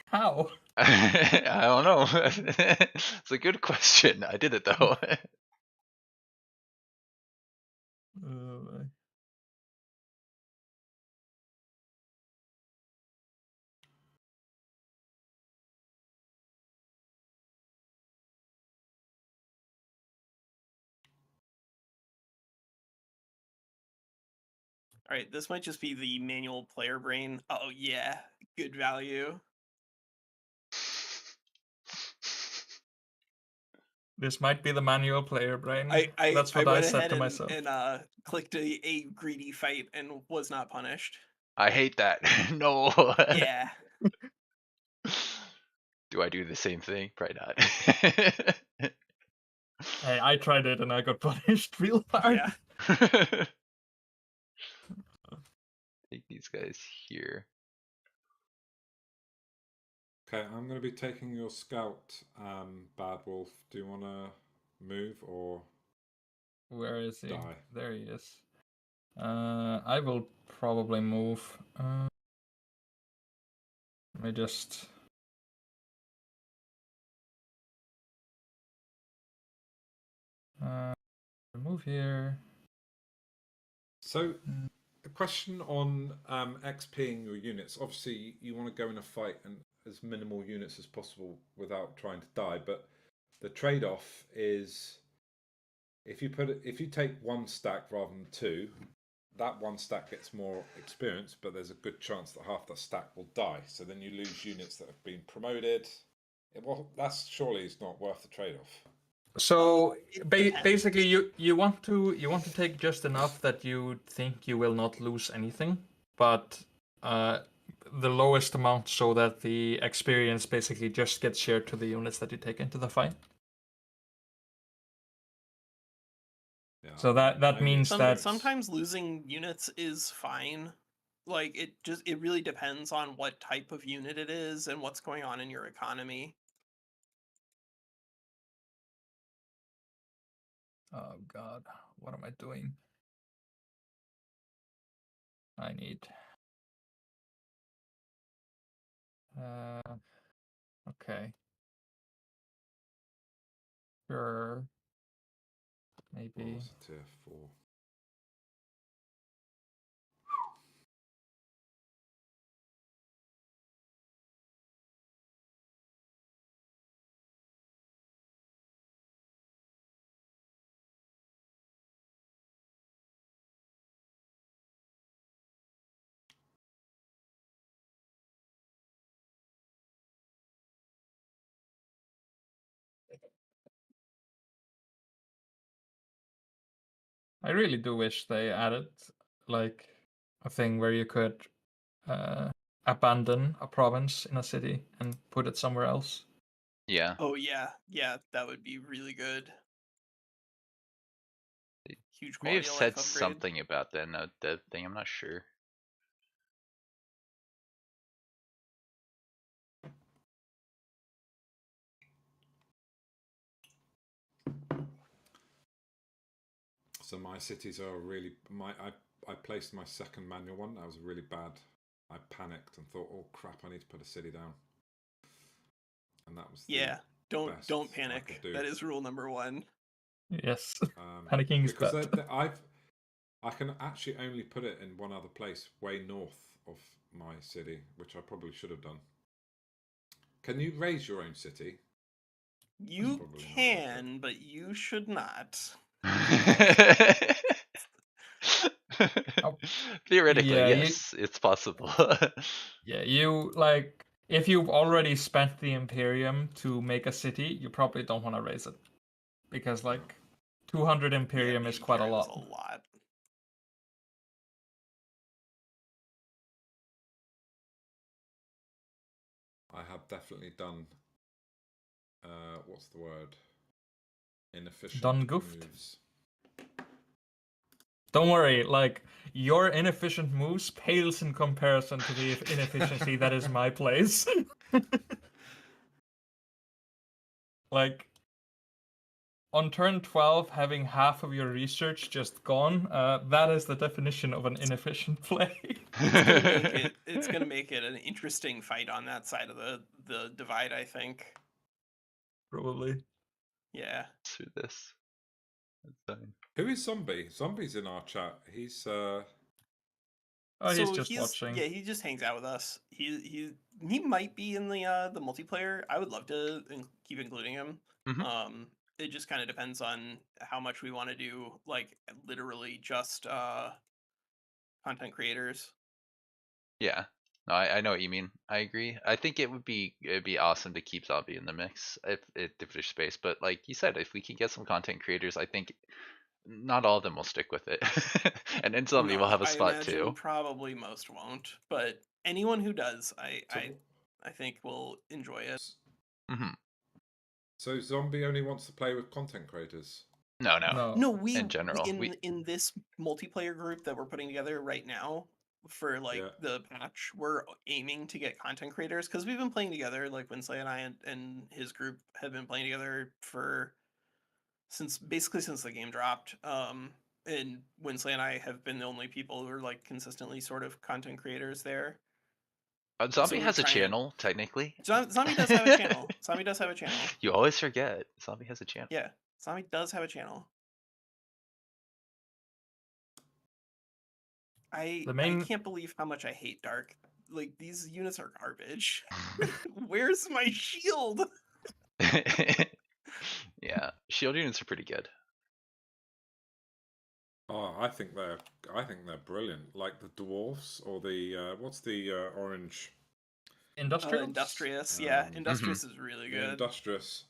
How? I don't know. It's a good question. I did it though. Uh, All right, this might just be the manual player brain. Oh yeah, good value. This might be the manual player brain. I That's what I went said ahead to myself. and clicked a greedy fight and was not punished. I hate that. No. Yeah. Do I do the same thing? Probably not. Hey, I tried it and I got punished real hard. Yeah. Take these guys here. Okay, I'm going to be taking your scout, Bad Wolf. Do you want to move or Where is he? die? There he is. I will probably move. Let me just Move here. So, a question on XPing your units. Obviously, you want to go in a fight and as minimal units as possible without trying to die. But the trade-off is if you take one stack rather than two, that one stack gets more experience, but there's a good chance that half that stack will die. So then you lose units that have been promoted. Well, that's surely is not worth the trade-off. So basically, you want to take just enough that you think you will not lose anything, but the lowest amount so that the experience basically just gets shared to the units that you take into the fight. Yeah. So that means that sometimes losing units is fine. Like it really depends on what type of unit it is and what's going on in your economy. Oh god, what am I doing? I need okay. Sure. Maybe. What's a tier 4? I really do wish they added like a thing where you could abandon a province in a city and put it somewhere else. Yeah. Oh yeah, that would be really good. Huge May have quality of said life upgrade. something about that in a dev thing. I'm not sure. So my cities are really I placed my second manual one. That was really bad. I panicked and thought, oh crap, I need to put a city down. And that was don't panic. That is rule number 1. Yes, panicking is because bad. I can actually only put it in one other place, way north of my city, which I probably should have done. Can you raise your own city? You can, but you should not. Theoretically, Yeah, yes, it's possible. Yeah, you like if you've already spent the Imperium to make a city, you probably don't want to raise it because like 200 Imperium is quite a lot. A lot. I have definitely done what's the word? Inefficient Done goofed. moves. Don't worry, like your inefficient moves pales in comparison to the inefficiency that is my place. Like on turn 12, having half of your research just gone, that is the definition of an inefficient play. It's gonna make it an interesting fight on that side of the divide, I think. Probably. Yeah. Let's do this. That's fine. Who is Zombie? Zombie's in our chat. He's he's just watching. Yeah, he just hangs out with us. He might be in the multiplayer. I would love to keep including him. Mhm. It just kind of depends on how much we want to do, like literally just content creators. Yeah. No, I know what you mean. I agree. I think it'd be awesome to keep Zombie in the mix if there's space. But like you said, if we can get some content creators, I think not all of them will stick with it. And then Zombie will have a spot imagine too. Probably most won't, but anyone who does, I think will enjoy it. Mm-hmm. So Zombie only wants to play with content creators. No, we in general in this multiplayer group that we're putting together right now for like the patch, we're aiming to get content creators because we've been playing together. Like Winsley and I and his group have been playing together since the game dropped. And Winsley and I have been the only people who are like consistently sort of content creators there. Zombie has a channel, technically. Zombie does have a channel. Zombie does have a channel. You always forget. Zombie has a channel. Yeah. Sami does have a channel. I can't believe how much I hate Dark. Like, these units are garbage. Where's my shield? Yeah, shield units are pretty good. Oh, I think they're brilliant. Like the dwarfs or the what's the orange? Industrious. Yeah, Um, Industrious is really The good. Industrious.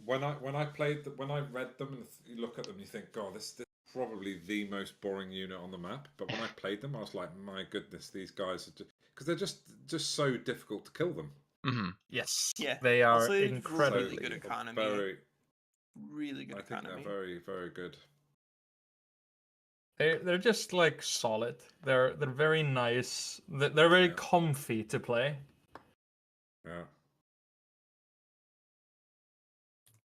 When I played when I read them and you look at them, you think, God, this is probably the most boring unit on the map. But when I played them, I was like, my goodness, these guys are because they're just so difficult to kill them. Yes. Yeah. They are Also, incredible. really good economy. Really good economy. I think they're very, very good. They're just like solid. They're very nice. They're very comfy to play. Yeah.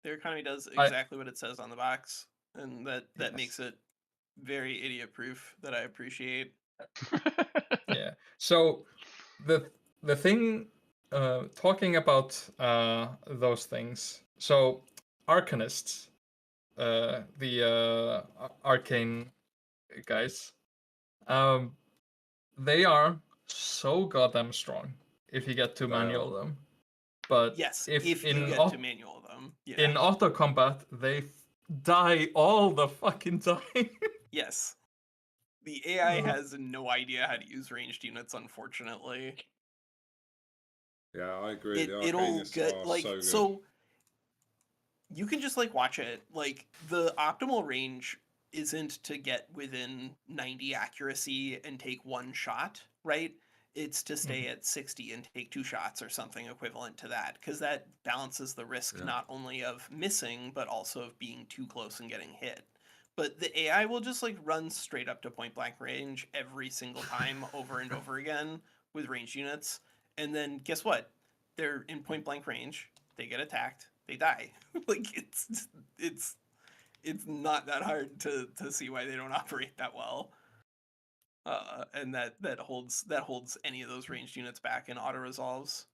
Their economy does exactly what it says on the box, and that makes it very idiot proof. That I appreciate. Yeah. So the thing, talking about those things. So Arcanists, the arcane guys, they are so goddamn strong if you get to manual them. But yes, if you get to manual them, in auto combat, they die all the fucking time. Yes, the AI has no idea how to use ranged units, unfortunately. Yeah, I agree. It'll get like so. You can just like watch it. Like the optimal range isn't to get within 90 accuracy and take one shot, right? It's to stay at 60 and take 2 shots or something equivalent to that, because that balances the risk not only of missing, but also of being too close and getting hit. But the AI will just like run straight up to point blank range every single time over and over again with ranged units. And then guess what? They're in point blank range, they get attacked, they die. Like it's not that hard to see why they don't operate that well. And that holds any of those ranged units back in auto resolves.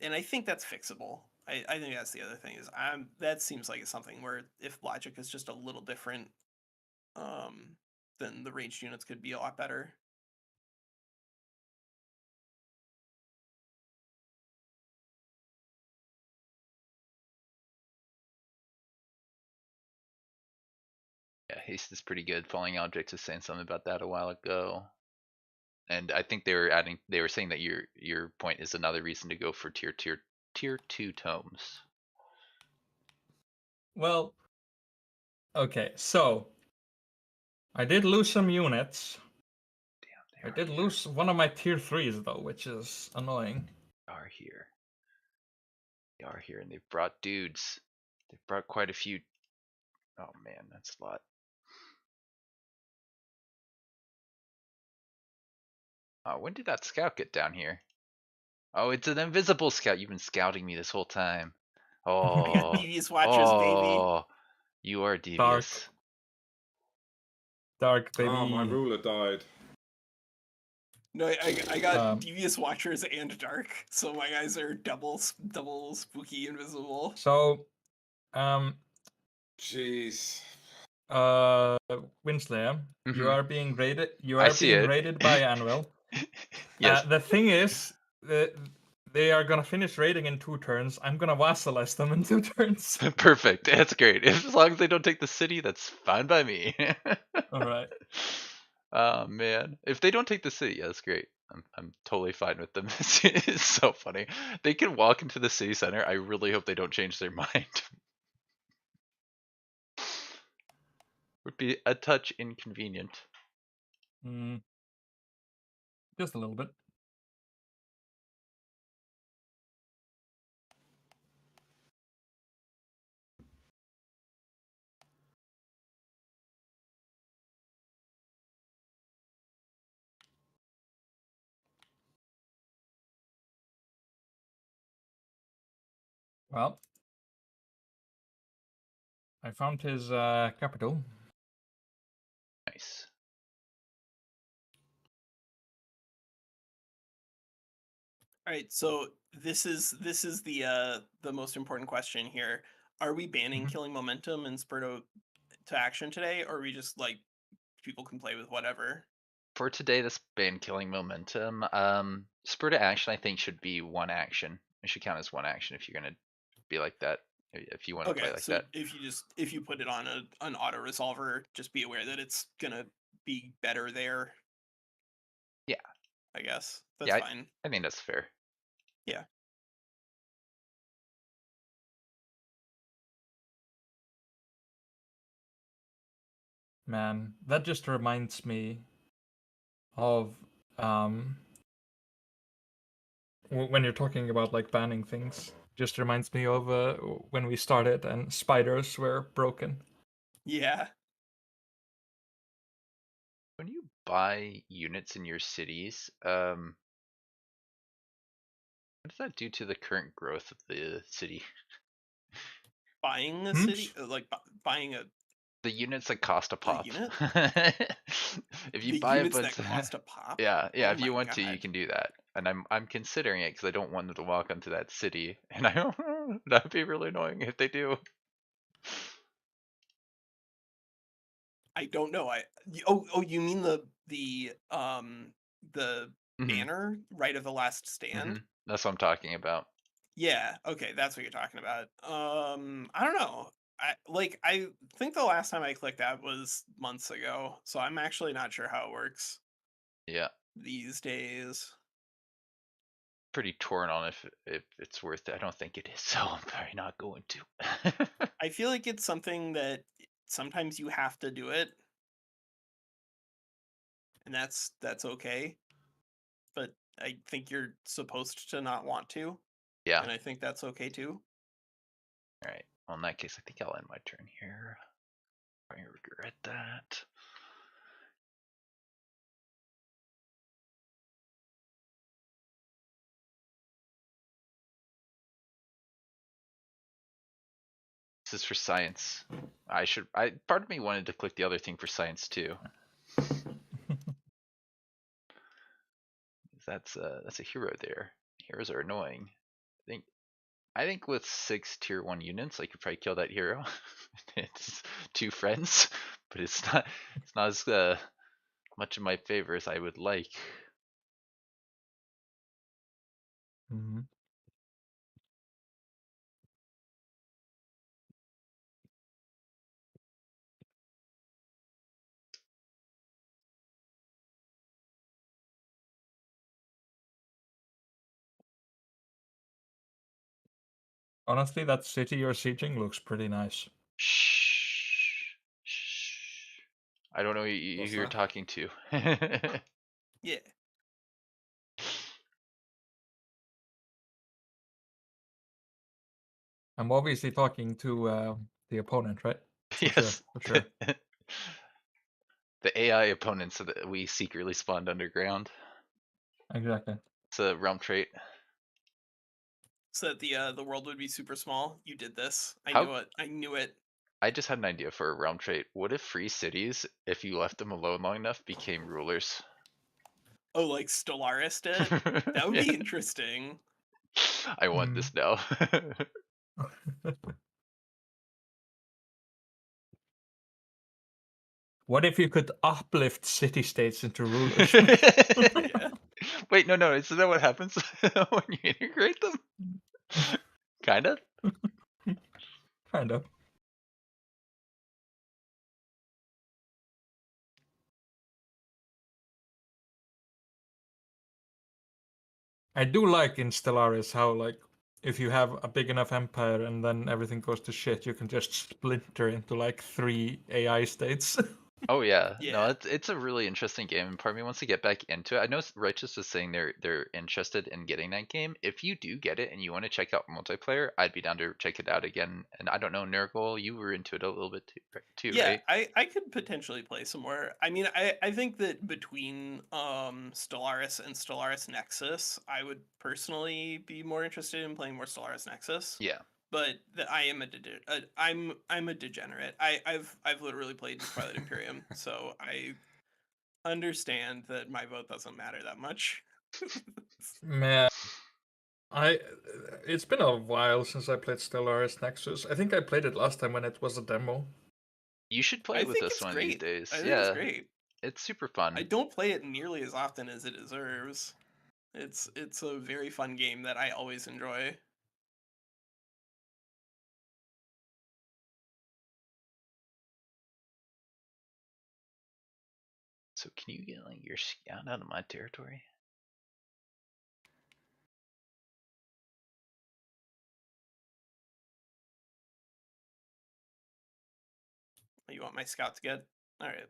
And I think that's fixable. I think that's the other thing is that seems like it's something where if logic is just a little different, then the ranged units could be a lot better. Yeah, haste is pretty good. Falling objects was saying something about that a while ago. And I think they were saying that your point is another reason to go for tier 2 tomes. Well, okay, so I did lose some units. Damn, I did lose one of my tier 3s though, which is annoying. They are here, and they've brought dudes. They've brought quite a few. Oh man, that's a lot. When did that scout get down here? Oh, it's an invisible scout. You've been scouting me this whole time. Oh, Devious Watchers, baby. You are devious. Dark, baby. Oh, my ruler died. No, I got Devious Watchers and Dark, so my guys are double spooky invisible. So, jeez. Winslayer, you are being raided. You are being raided by Anvil. Yes. The thing is, they are gonna finish raiding in 2 turns. I'm gonna vassalize them in 2 turns. Perfect. That's great. As long as they don't take the city, that's fine by me. All right. Oh man, if they don't take the city, yeah, that's great. I'm totally fine with them. It's so funny. They can walk into the city center. I really hope they don't change their mind. Would be a touch inconvenient. Just a little bit. Well, I found his capital. Nice. All right, so this is the most important question here. Are we banning killing momentum and spur to action today, or are we just like people can play with whatever? For today, this ban killing momentum. Spur to action, I think, should be one action. It should count as one action if you're gonna be like that. If you want to play like so that. if you put it on an auto resolver, just be aware that it's gonna be better there. Yeah. I guess that's fine. I think that's fair. Yeah. Man, that just reminds me of when you're talking about like banning things. Just reminds me of when we started and spiders were broken. Yeah. When you buy units in your cities, what does that do to the current growth of the city? Buying a city, like buying the units that cost a pop. unit? If you the buy units a bunch, that cost a pop. yeah, Oh if you my want to, you God. can do that. And I'm considering it because I don't want them to walk onto that city, and I don't. That'd be really annoying if they do. I don't know. You mean the banner right of the last stand? That's what I'm talking about. Yeah, okay, that's what you're talking about. I don't know. I think the last time I clicked that was months ago, so I'm actually not sure how it works. Yeah. These days. Pretty torn on if it's worth it. I don't think it is, so I'm probably not going to. I feel like it's something that sometimes you have to do it. And that's okay. But I think you're supposed to not want to. Yeah. And I think that's okay too. Alright. Well, in that case, I think I'll end my turn here. I regret that. This is for science. Part of me wanted to click the other thing for science too. That's a hero there. Heroes are annoying. I think with 6 tier 1 units, I could probably kill that hero. It's 2 friends, but it's not as much in my favor as I would like. Honestly, that city you're sieging looks pretty nice. Shh. I don't know who you're talking to. Yeah. I'm obviously talking to the opponent, right? Yes. For sure. The AI opponents that we secretly spawned underground. Exactly. It's a realm trait. So that the world would be super small. You did this. I knew it. I just had an idea for a realm trait. What if free cities, if you left them alone long enough, became rulers? Oh, like Stellaris did? That would be interesting. I want this now. What if you could uplift city-states into rulers? Yeah. Wait, no. Isn't that what happens when you integrate them? Kind of? Kind of. I do like in Stellaris how, like, if you have a big enough empire and then everything goes to shit, you can just splinter into like 3 AI states. Oh yeah. Yeah. No, it's a really interesting game, and part of me wants to get back into it. I know Righteous was saying they're interested in getting that game. If you do get it and you want to check out multiplayer, I'd be down to check it out again. And I don't know, Nurgle, you were into it a little bit too, Yeah, right? I could potentially play some more. I mean, I think that between Stellaris and Stellaris Nexus, I would personally be more interested in playing more Stellaris Nexus. Yeah. But I am I'm a degenerate. I've literally played Twilight Imperium, so I understand that my vote doesn't matter that much. Man, It's been a while since I played Stellaris Nexus. I think I played it last time when it was a demo. You should play I it with think us it's one of these great. days. I think Yeah, it's great. it's super fun. I don't play it nearly as often as it deserves. It's a very fun game that I always enjoy. So can you get like your scout out of my territory? You want my scout to get? All right.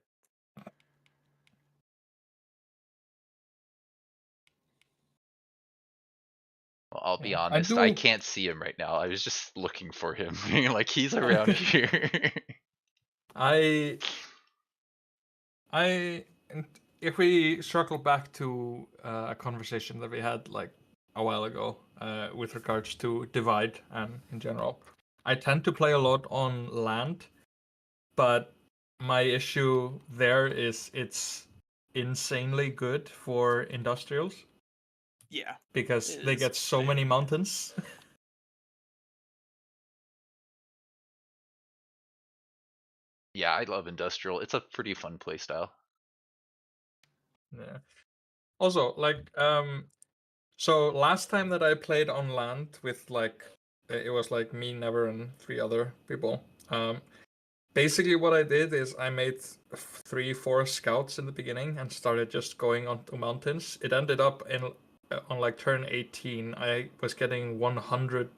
Well, I'll be Yeah, honest, I can't see him right now. I was just looking for him. Like he's around here. If we circle back to a conversation that we had like a while ago with regards to Divide and in general, I tend to play a lot on land, but my issue there is it's insanely good for industrials. Yeah. Because they get so many mountains. Yeah, I love industrial. It's a pretty fun playstyle. Yeah. Also, like, so last time that I played on land with like, it was like me, Never, and 3 other people. Basically what I did is I made 3-4 scouts in the beginning and started just going onto mountains. It ended up on like turn 18, I was getting 100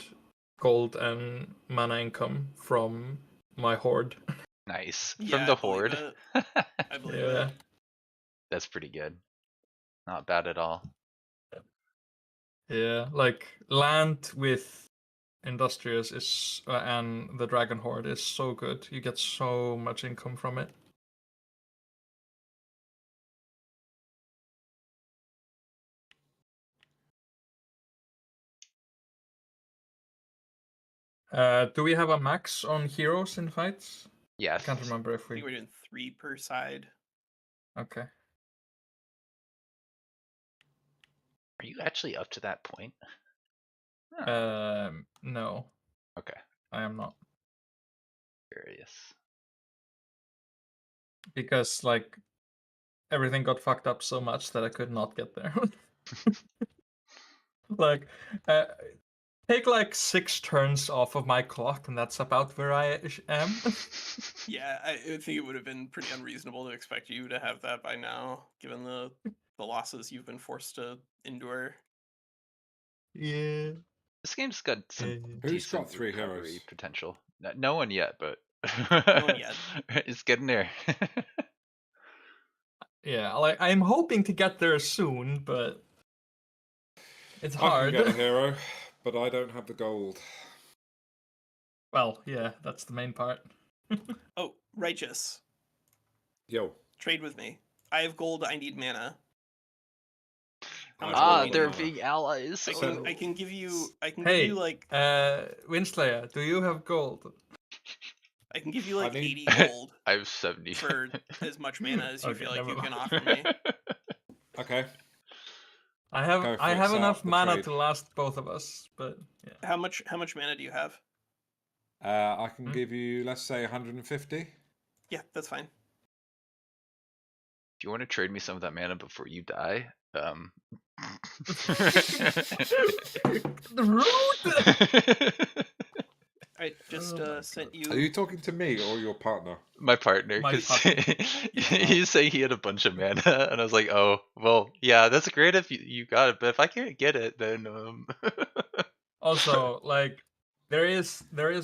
gold and mana income from my horde. Nice. Yeah, From the I believe horde. it. I believe Yeah. it. That's pretty good. Not bad at all. Yeah, like land with Industrious is and the Dragon Horde is so good. You get so much income from it. Do we have a max on heroes in fights? Yes. I can't remember if I think we're doing 3 per side. Okay. Are you actually up to that point? No. Okay. I am not. Curious. Because like everything got fucked up so much that I could not get there. Like take like 6 turns off of my clock and that's about where I am. Yeah, I think it would have been pretty unreasonable to expect you to have that by now, given the losses you've been forced to endure. Yeah. This game's got some Who's decent got 3 recovery heroes? potential. No one yet, but No one yet. It's getting there. Yeah, like I'm hoping to get there soon, but it's I hard. can get a hero, but I don't have the gold. Well, yeah, that's the main part. Oh, Righteous. Yo. Trade with me. I have gold, I need mana. How much Ah, gold do they're you need? big allies. I can give you Hey, give you like Windslayer, do you have gold? I can give you like need- 80 gold I have 70. for as much mana as you Okay, feel like you never can mind. offer me. Okay. I have Go for I it, have set enough up the mana trade. to last both of us, but yeah. How much mana do you have? I can give you, let's say, 150. Yeah, that's fine. If you want to trade me some of that mana before you die, Rude! I just sent you. Are you talking to me or your partner? My partner, My because partner. he's saying he had a bunch of mana, and I was like, oh, well, yeah, that's great if you got it, but if I can't get it, then Also, like, there is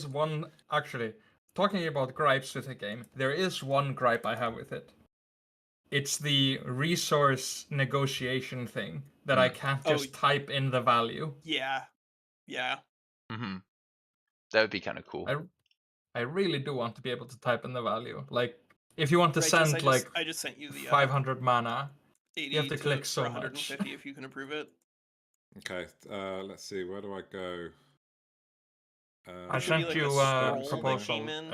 one actually talking about gripes with the game. There is one gripe I have with it. It's the resource negotiation thing that I can't just type in the value. Yeah. Mm-hmm. That would be kind of cool. I really do want to be able to type in the value. Like, if you want to Righteous, send like I just sent you the 500 mana, 80 you have to click so for much. 150 if you can approve it. Okay, let's see, where do I go? I should be sent like you a a scroll that proposal. came in.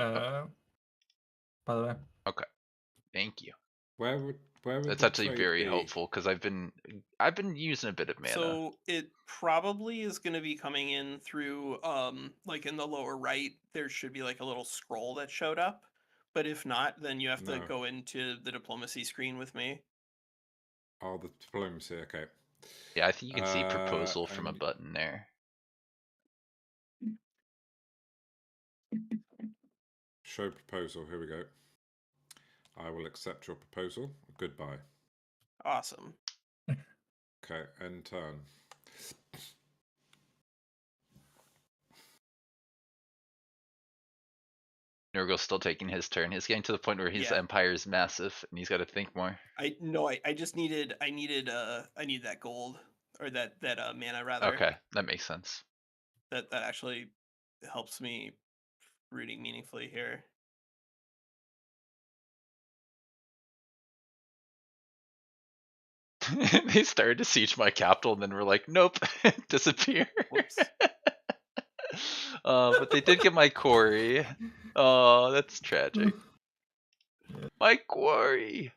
By the way. Okay, thank you. Where would Where would That's the actually trade very be? helpful because I've been using a bit of mana. So it probably is going to be coming in through like in the lower right there should be like a little scroll that showed up, but if not then you have to No. go into the diplomacy screen with me. Oh, the diplomacy. Okay. Yeah, I think you can see proposal from a and button there. show proposal. Here we go. I will accept your proposal. Goodbye. Awesome. Okay, end turn. Nurgle's still taking his turn. He's getting to the point where his Yeah. empire is massive and he's got to think more. I just needed I need that gold or that mana rather. Okay, that makes sense. That actually helps me rooting meaningfully here. They started to siege my capital and then we're like, nope, disappear. Whoops. But they did get my quarry. Oh, that's tragic. My quarry.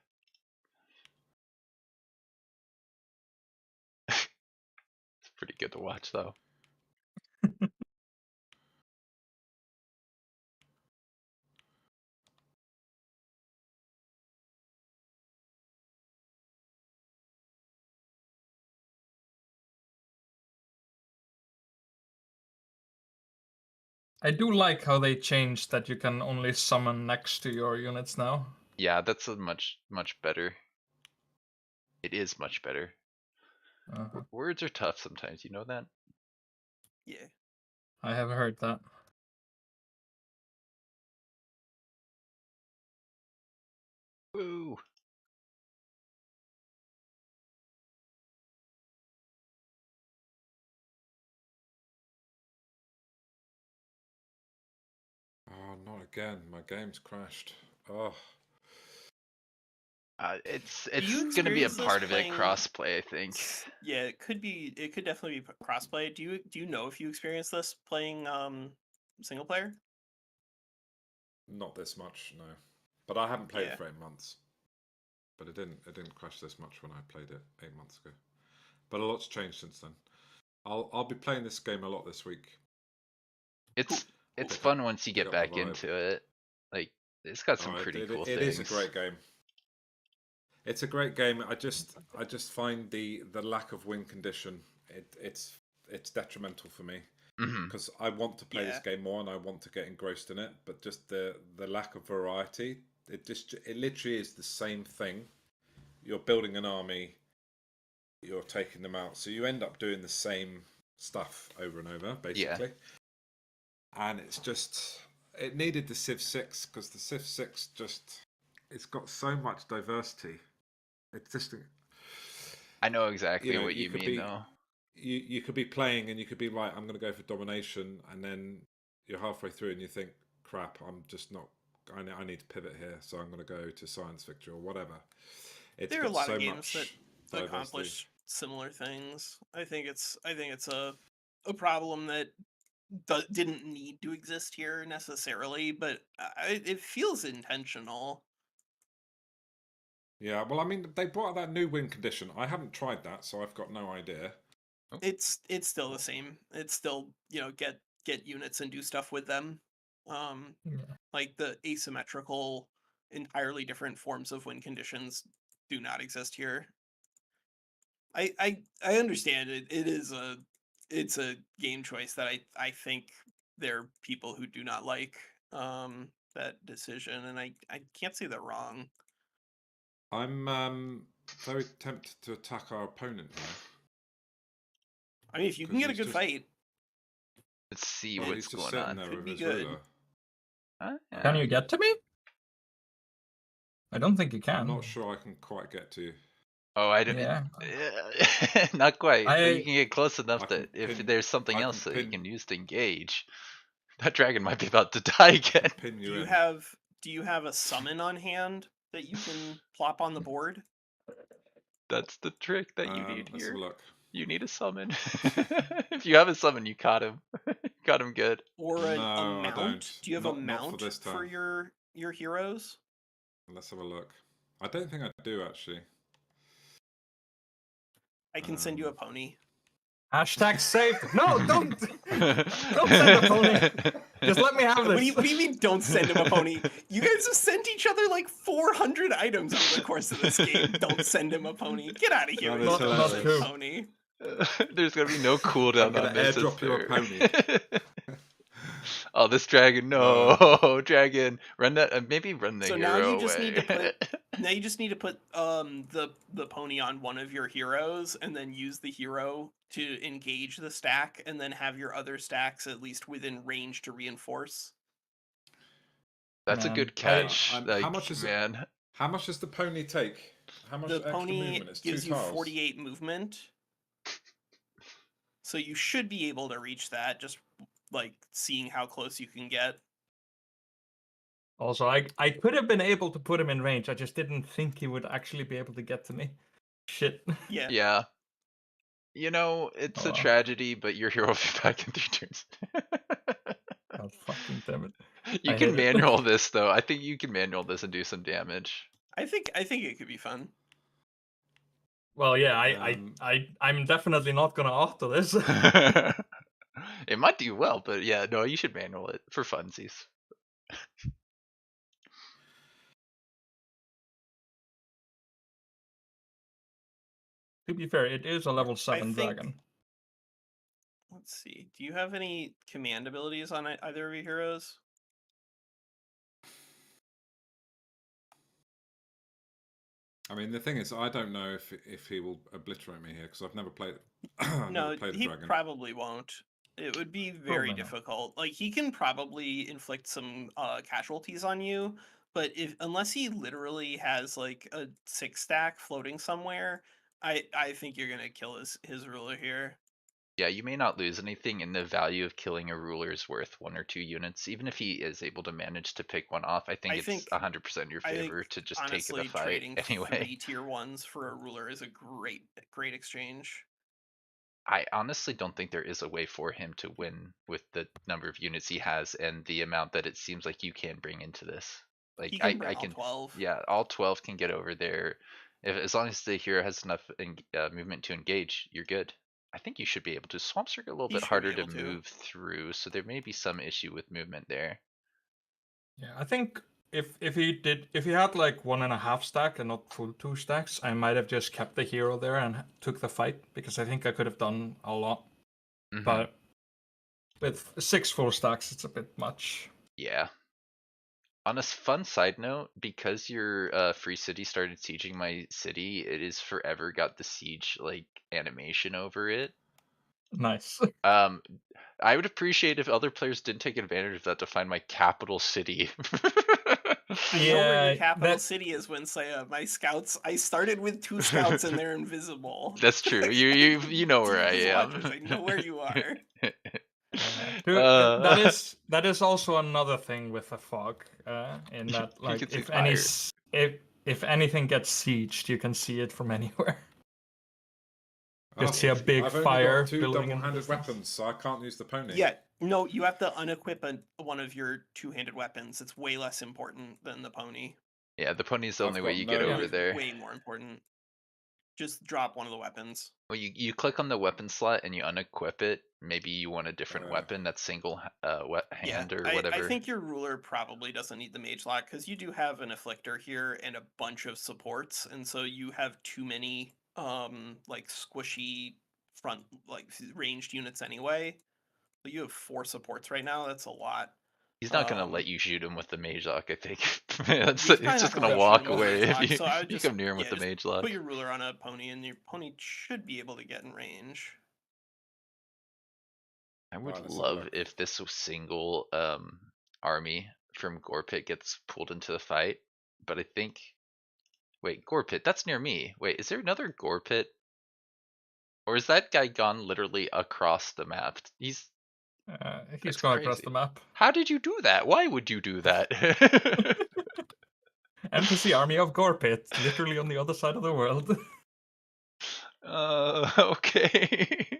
It's pretty good to watch though. I do like how they changed that you can only summon next to your units now. Yeah, that's a much better. It is much better. Words are tough sometimes, you know that? Yeah. I have heard that. Woo! Oh, not again. My game's crashed. Oh. It's you gonna be a experience this part of it, playing- crossplay, I think. Yeah, it could be. It could definitely be crossplay. Do you know if you experience this playing single player? Not this much, no. But I haven't played Yeah. it for 8 months. But it didn't crash this much when I played it 8 months ago. But a lot's changed since then. I'll be playing this game a lot this week. It's Pick fun up- once you pick get up the back vibe. into it. Like it's got some pretty cool it things. is a great game. It's a great game. I just find the lack of win condition. It's detrimental for me because I want to play this game more and I want to get engrossed in it. But just the lack of variety. It literally is the same thing. You're building an army. You're taking them out, so you end up doing the same stuff over and over, basically. Yeah. And it's just it needed the Civ 6 because the Civ 6 it's got so much diversity. It's just I know exactly what you mean, though. You could be playing and you could be right. I'm going to go for domination, and then you're halfway through and you think, "Crap, I'm just not. I need to pivot here, so I'm going to go to science victory or whatever." There are a lot of games that diversity. accomplish similar things. I think it's a problem that didn't need to exist here necessarily, but it feels intentional. Yeah, well, I mean, they brought out that new win condition. I haven't tried that, so I've got no idea. It's still the same. It's still, get units and do stuff with them. Like the asymmetrical, entirely different forms of win conditions do not exist here. I understand it. It's a game choice that I think there are people who do not like that decision, and I can't say they're wrong. I'm very tempted to attack our opponent here. I mean, if you can get a good fight. Let's see Well, what's he's just going sitting on. there Could with be his good. ruler. Yeah. Can you get to me? I don't think you can. I'm not sure I can quite get to you. Oh, I don't. Yeah. Not quite. But I- you can get close enough I can that if pin- there's something I else can that you pin- can use to engage, that dragon might be about to die again. Pin Do you you in. have a summon on hand that you can plop on the board? That's the trick that you need Let's have here. a look. You need a summon. If you have a summon, you caught him. Got him good. Or a No, I mount? don't. Do you have Not a for mount this for time. your heroes? Let's have a look. I don't think I do actually. I can send you a pony. Hashtag saved. No, don't send a pony. Just let me have this. What do you mean don't send him a pony? You guys have sent each other like 400 items over the course of this game. Don't send him a pony. Get out of here That with is don't not send true. a pony. There's gonna be no cooldown I'm gonna on this. airdrop you a pony. Oh, this dragon! No, dragon! Run that. Maybe run the So hero now you just away. need to put the pony on one of your heroes and then use the hero to engage the stack and then have your other stacks at least within range to reinforce. That's a Man, good catch. Like, how much is it? man? How much does the pony take? How much The extra pony movement? It's gives 2 you tiles. 48 movement. So you should be able to reach that, just like seeing how close you can get. Also, I could have been able to put him in range. I just didn't think he would actually be able to get to me. Shit. Yeah. Yeah. You know, it's a tragedy, but your hero will be back in 3 turns. God fucking damn it. You I can hate it. manual this though. I think you can manual this and do some damage. I think it could be fun. Well, yeah, I'm definitely not gonna auto this. It might do well, but yeah, no, you should manual it for funsies. To be fair, it is a level 7 think- dragon. Let's see. Do you have any command abilities on either of your heroes? I mean, the thing is, I don't know if he will obliterate me here because I've never played. No, never played a he dragon. probably won't. It would be very Probably not. difficult. Like he can probably inflict some casualties on you, but unless he literally has like a 6 stack floating somewhere, I think you're gonna kill his ruler here. Yeah, you may not lose anything, and the value of killing a ruler is worth 1 or 2 units. Even if he is able to manage to pick one off, I think it's 100% in your favor to just take Honestly, the fight trading anyway. 3 tier 1s for a ruler is a great exchange. I honestly don't think there is a way for him to win with the number of units he has and the amount that it seems like you can bring into this. Like He can I bring all can, 12. yeah, all 12 can get over there. As long as the hero has enough movement to engage, you're good. I think you should be able to. Swamps are a little He bit should harder be to able to. move through, so there may be some issue with movement there. Yeah, I think if he had like 1.5 stack and not full 2 stacks, I might have just kept the hero there and took the fight because I think I could have done a lot. Mhm. But with 6 full stacks, it's a bit much. Yeah. On a fun side note, because your free city started sieging my city, it is forever got the siege like animation over it. Nice. I would appreciate if other players didn't take advantage of that to find my capital city. I know where your Yeah, capital city is, Winsaya. My scouts. I started with 2 scouts and they're invisible. That's true. You know where I Jesus am. watchers, I know where you are. That is also another thing with the fog, in that like can see if anything gets sieged, you can see it from anywhere. Just see a big I've fire only got 2 building in the double-handed distance. weapons, so I can't use the pony. Yeah, no, you have to unequip one of your 2-handed weapons. It's way less important than the pony. Yeah, the pony's the I've only way got you get no- over It's there. way more important. Just drop one of the weapons. Well, you click on the weapon slot and you unequip it. Maybe you want a different Oh. weapon that's single hand or I whatever. think your ruler probably doesn't need the mage lock because you do have an afflictor here and a bunch of supports, and so you have too many like squishy front like ranged units anyway. So you have 4 supports right now. That's a lot. He's not gonna let you shoot him with the mage lock, I think. He's probably just not gonna let you walk shoot him with away mage if lock, you, so I would you just- come near him with yeah, the just mage lock. Put your ruler on a pony, and your pony should be able to get in range. I would Alright, let's have a love look. if this single army from Gorpit gets pulled into the fight, but I think wait, Gorpit, that's near me. Wait, is there another Gorpit? Or is that guy gone literally across the map? He's He's That's gone across crazy. the map. How did you do that? Why would you do that? NPC army of Gorpit, literally on the other side of the world. Okay.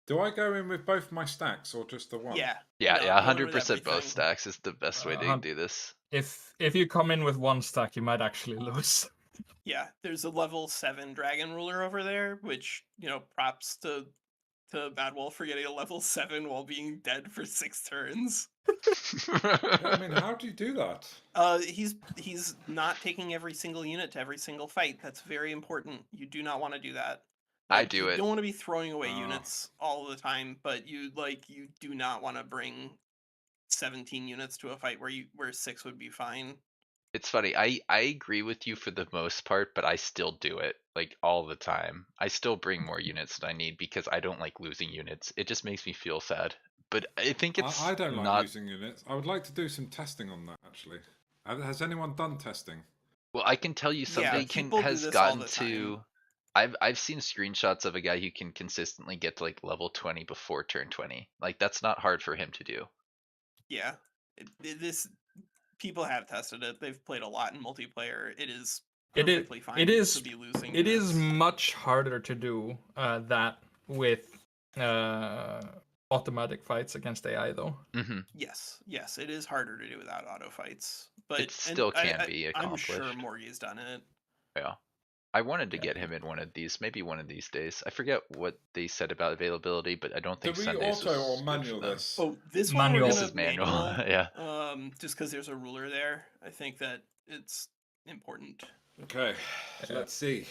Do I go in with both my stacks or just the one? Yeah. Yeah, No, yeah, go in with 100% both everything. stacks is the best way to do this. If you come in with one stack, you might actually lose. Yeah, there's a level 7 dragon ruler over there, which, props to Bad Wolf for getting a level 7 while being dead for 6 turns. Yeah, I mean, how do you do that? He's not taking every single unit to every single fight. That's very important. You do not want to do that. I Like, do you it. don't want to be throwing away Ah. units all the time, but you do not want to bring 17 units to a fight where 6 would be fine. It's funny. I agree with you for the most part, but I still do it like all the time. I still bring more units than I need because I don't like losing units. It just makes me feel sad. But I think it's I don't like not. losing units. I would like to do some testing on that, actually. Has anyone done testing? Well, I can tell you Yeah, somebody people do has this all gotten the to. I've seen screenshots of a guy who can consistently get to like level 20 before turn 20. Like that's not hard for him to do. Yeah. This people have tested it. They've played a lot in multiplayer. It is perfectly fine to be losing It is units. much harder to do that with automatic fights against AI though. Hmm. Yes, it is harder to do without auto fights, but It still can be I'm sure accomplished. Morgie's done it. Yeah. I wanted to Yeah. get him in one of these, maybe one of these days. I forget what they said about availability, but I don't Do think we Sundays auto was or good manual for them. this? Oh, this one Manual. we're This gonna is manual. manual. Yeah. Just because there's a ruler there, I think that it's important. Okay, Yeah. let's see.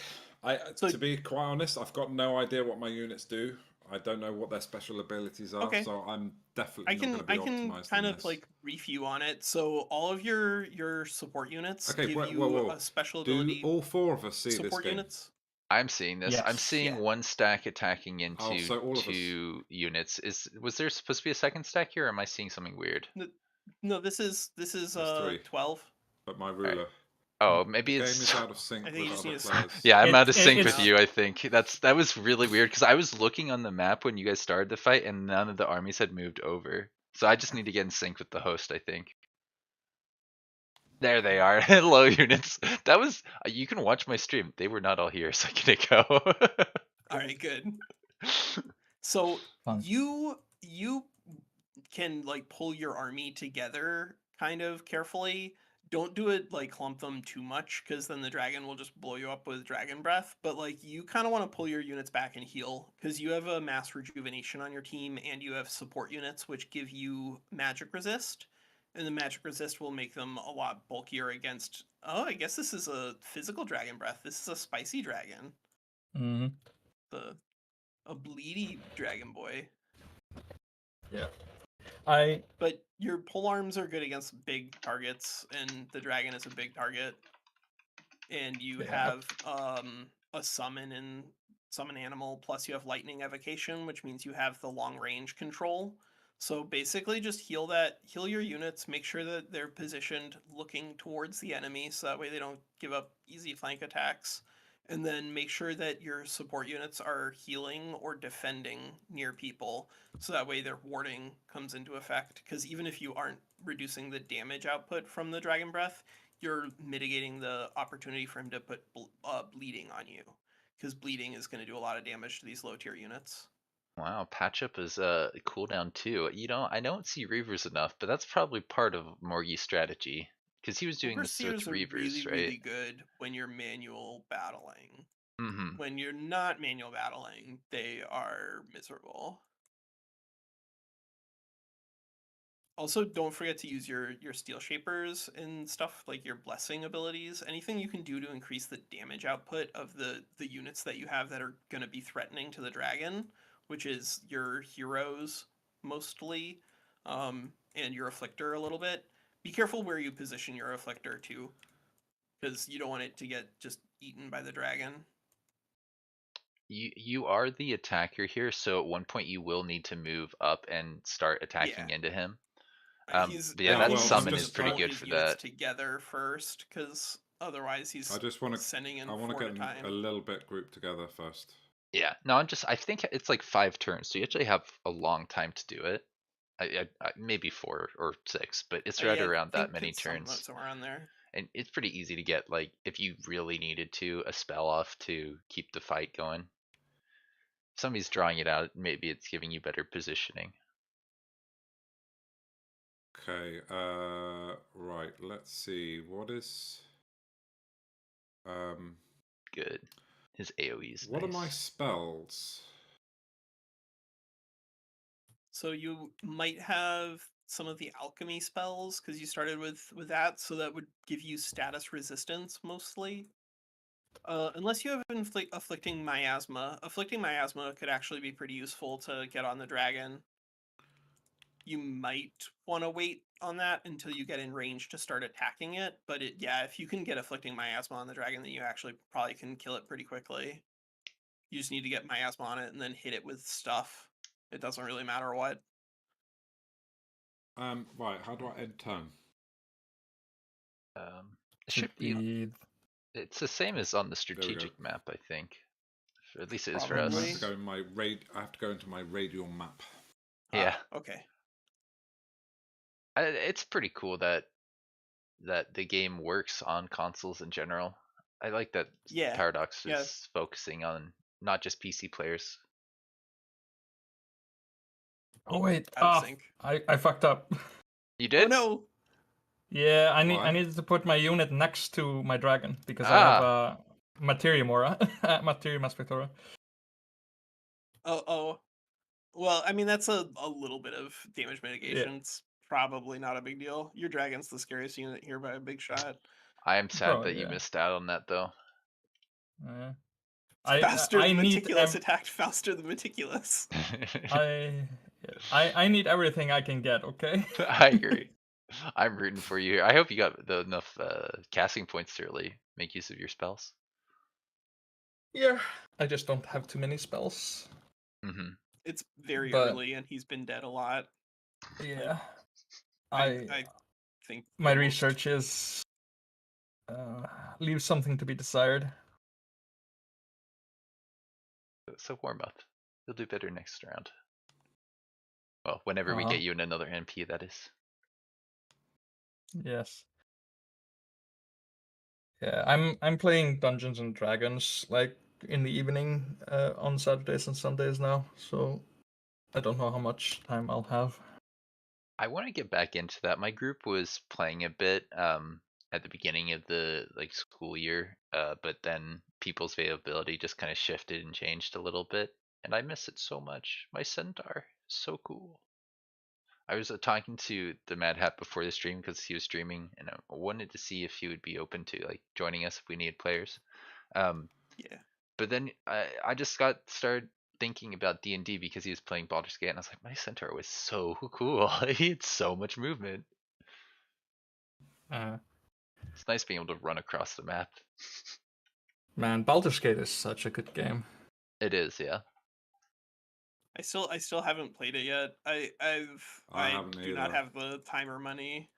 So- To be quite honest, I've got no idea what my units do. I don't know what their special abilities are, Okay. so I'm definitely I can not going to be kind optimized in of this. like brief you on it. So all of your support units Okay, give whoa, you whoa. a special Do ability. all 4 of us see this Support game? units. I'm seeing this. I'm Yes. seeing Yeah. one stack attacking into so all of us. 2 units. Was there supposed to be a second stack here, or am I seeing something weird? No, this is There's 3. 12. But my ruler. Oh, maybe The game it's. is out of sync I think you with just other need to- players. Yeah, I'm out of It- sync it's- with you. I think that was really weird because I was looking on the map when you guys started the fight, and none of the armies had moved over. So I just need to get in sync with the host, I think. There they are. Hello, units. That was. You can watch my stream. They were not all here a second ago. All right, good. So Fun. you can like pull your army together kind of carefully. Don't do it like clump them too much because then the dragon will just blow you up with dragon breath. But like you kind of want to pull your units back and heal because you have a mass rejuvenation on your team and you have support units which give you magic resist. And the magic resist will make them a lot bulkier against. Oh, I guess this is a physical dragon breath. This is a spicy dragon. Mhm. A bleedy dragon boy. Yeah. But your pole arms are good against big targets, and the dragon is a big target. And you Yeah. have a summon animal, plus you have lightning evocation, which means you have the long range control. So basically just heal your units, make sure that they're positioned looking towards the enemy so that way they don't give up easy flank attacks. And then make sure that your support units are healing or defending near people so that way their warding comes into effect. Because even if you aren't reducing the damage output from the dragon breath, you're mitigating the opportunity for him to put bleeding on you. Because bleeding is going to do a lot of damage to these low tier units. Wow, patch up is cooldown too. I don't see Reavers enough, but that's probably part of Morgie's strategy because he was doing this with Overseers are Reavers, really, right? really good when you're manual battling. Mm-hmm. When you're not manual battling, they are miserable. Also, don't forget to use your steel shapers and stuff like your blessing abilities. Anything you can do to increase the damage output of the units that you have that are going to be threatening to the dragon, which is your heroes mostly, and your afflictor a little bit. Be careful where you position your afflictor too, because you don't want it to get just eaten by the dragon. You are the attacker here, so at one point you will need to move up and start attacking into him. But yeah, that He summon needs is to pretty pull good his for units that. together first, because otherwise he's I just want to. sending in I want 4 to at a get time. a little bit grouped together first. Yeah, no, I think it's like 5 turns, so you actually have a long time to do it. Maybe 4 or 6, but it's right I around that think many it's turns. somewhere around there. And it's pretty easy to get, like, if you really needed to, a spell off to keep the fight going. If somebody's drawing it out, maybe it's giving you better positioning. Okay, right, let's see. What is Good. His AoE is what nice. are my spells? So you might have some of the alchemy spells because you started with that, so that would give you status resistance mostly. Unless you have afflicting miasma. Afflicting miasma could actually be pretty useful to get on the dragon. You might want to wait on that until you get in range to start attacking it, but yeah, if you can get afflicting miasma on the dragon, then you actually probably can kill it pretty quickly. You just need to get miasma on it and then hit it with stuff. It doesn't really matter what. Right, how do I end turn? It should be. It's the same as on the we go. strategic map, I think. Or at least it is for Probably. I have us. to go in my I have to go into my radial map. Yeah. Okay. It's pretty cool that the game works on consoles in general. I like that Yeah. Paradox Yeah. is focusing on not just PC players. Oh wait, Out of sync. I fucked up. You did? Oh no! Yeah, I Why? needed to put my unit next to my dragon because I have Materia Mora, Materia Maspectora. Oh. Well, I mean, that's a little bit of damage mitigation. Yeah. It's probably not a big deal. Your dragon's the scariest unit here by a big shot. I am sad Bro, that you yeah. missed out on that though. Faster I than need Meticulous attacked faster than Meticulous. I need everything I can get, okay? I agree. I'm rooting for you. I hope you got enough casting points to really make use of your spells. Yeah. I just don't have too many spells. It's very But- early, and he's been dead a lot. Yeah. I think my most- research is leaves something to be desired. So warm up. You'll do better next round. Well, whenever we get you in another NP, that is. Yes. Yeah, I'm playing Dungeons and Dragons like in the evening on Saturdays and Sundays now, so I don't know how much time I'll have. I want to get back into that. My group was playing a bit at the beginning of the school year, but then people's availability just kind of shifted and changed a little bit, and I miss it so much. My centaur, so cool. I was talking to the Mad Hat before the stream because he was streaming, and I wanted to see if he would be open to joining us if we needed players. Yeah. But then I just started thinking about D&D because he was playing Baldur's Gate, and I was like, my centaur was so cool. He had so much movement. It's nice being able to run across the map. Man, Baldur's Gate is such a good game. It is, yeah. I still haven't played it yet. I haven't do not either. have the time or money.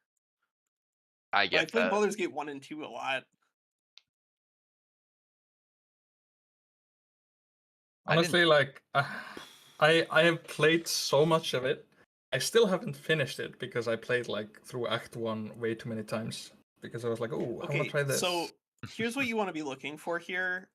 I I get played that. Baldur's Gate 1 and 2 a lot. Honestly, like I have played so much of it. I still haven't finished it because I played like through Act 1 way too many times because I was like, oh, I want to try this. So here's what you want to be looking for here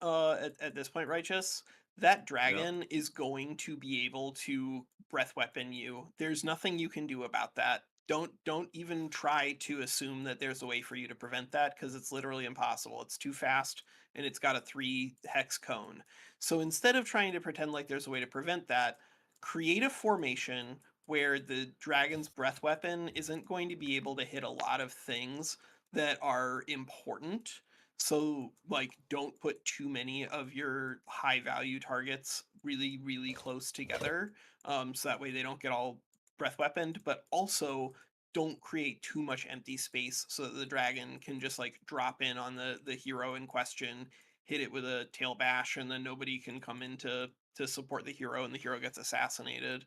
at this point, Righteous. That dragon is going to be able to breath weapon you. There's nothing you can do about that. Don't even try to assume that there's a way for you to prevent that because it's literally impossible. It's too fast and it's got a 3 hex cone. So instead of trying to pretend like there's a way to prevent that, create a formation where the dragon's breath weapon isn't going to be able to hit a lot of things that are important. So, like, don't put too many of your high value targets really, really close together. So that way they don't get all breath weaponed, but also don't create too much empty space so that the dragon can just like drop in on the hero in question, hit it with a tail bash, and then nobody can come in to support the hero and the hero gets assassinated.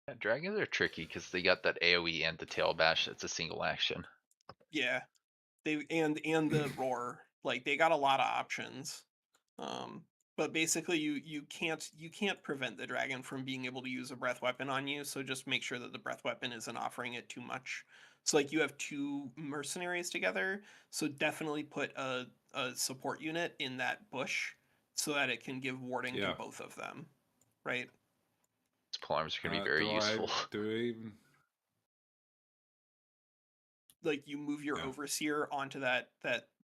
Yeah, dragons are tricky because they got that AoE and the tail bash. It's a single action. Yeah. They and the roar. Like they got a lot of options. But basically you can't prevent the dragon from being able to use a breath weapon on you, so just make sure that the breath weapon isn't offering it too much. So like you have 2 mercenaries together, so definitely put a support unit in that bush so that it can give warding to both of them. right? These polearms are gonna be very useful. Do we even? Like you move your Yeah. overseer onto that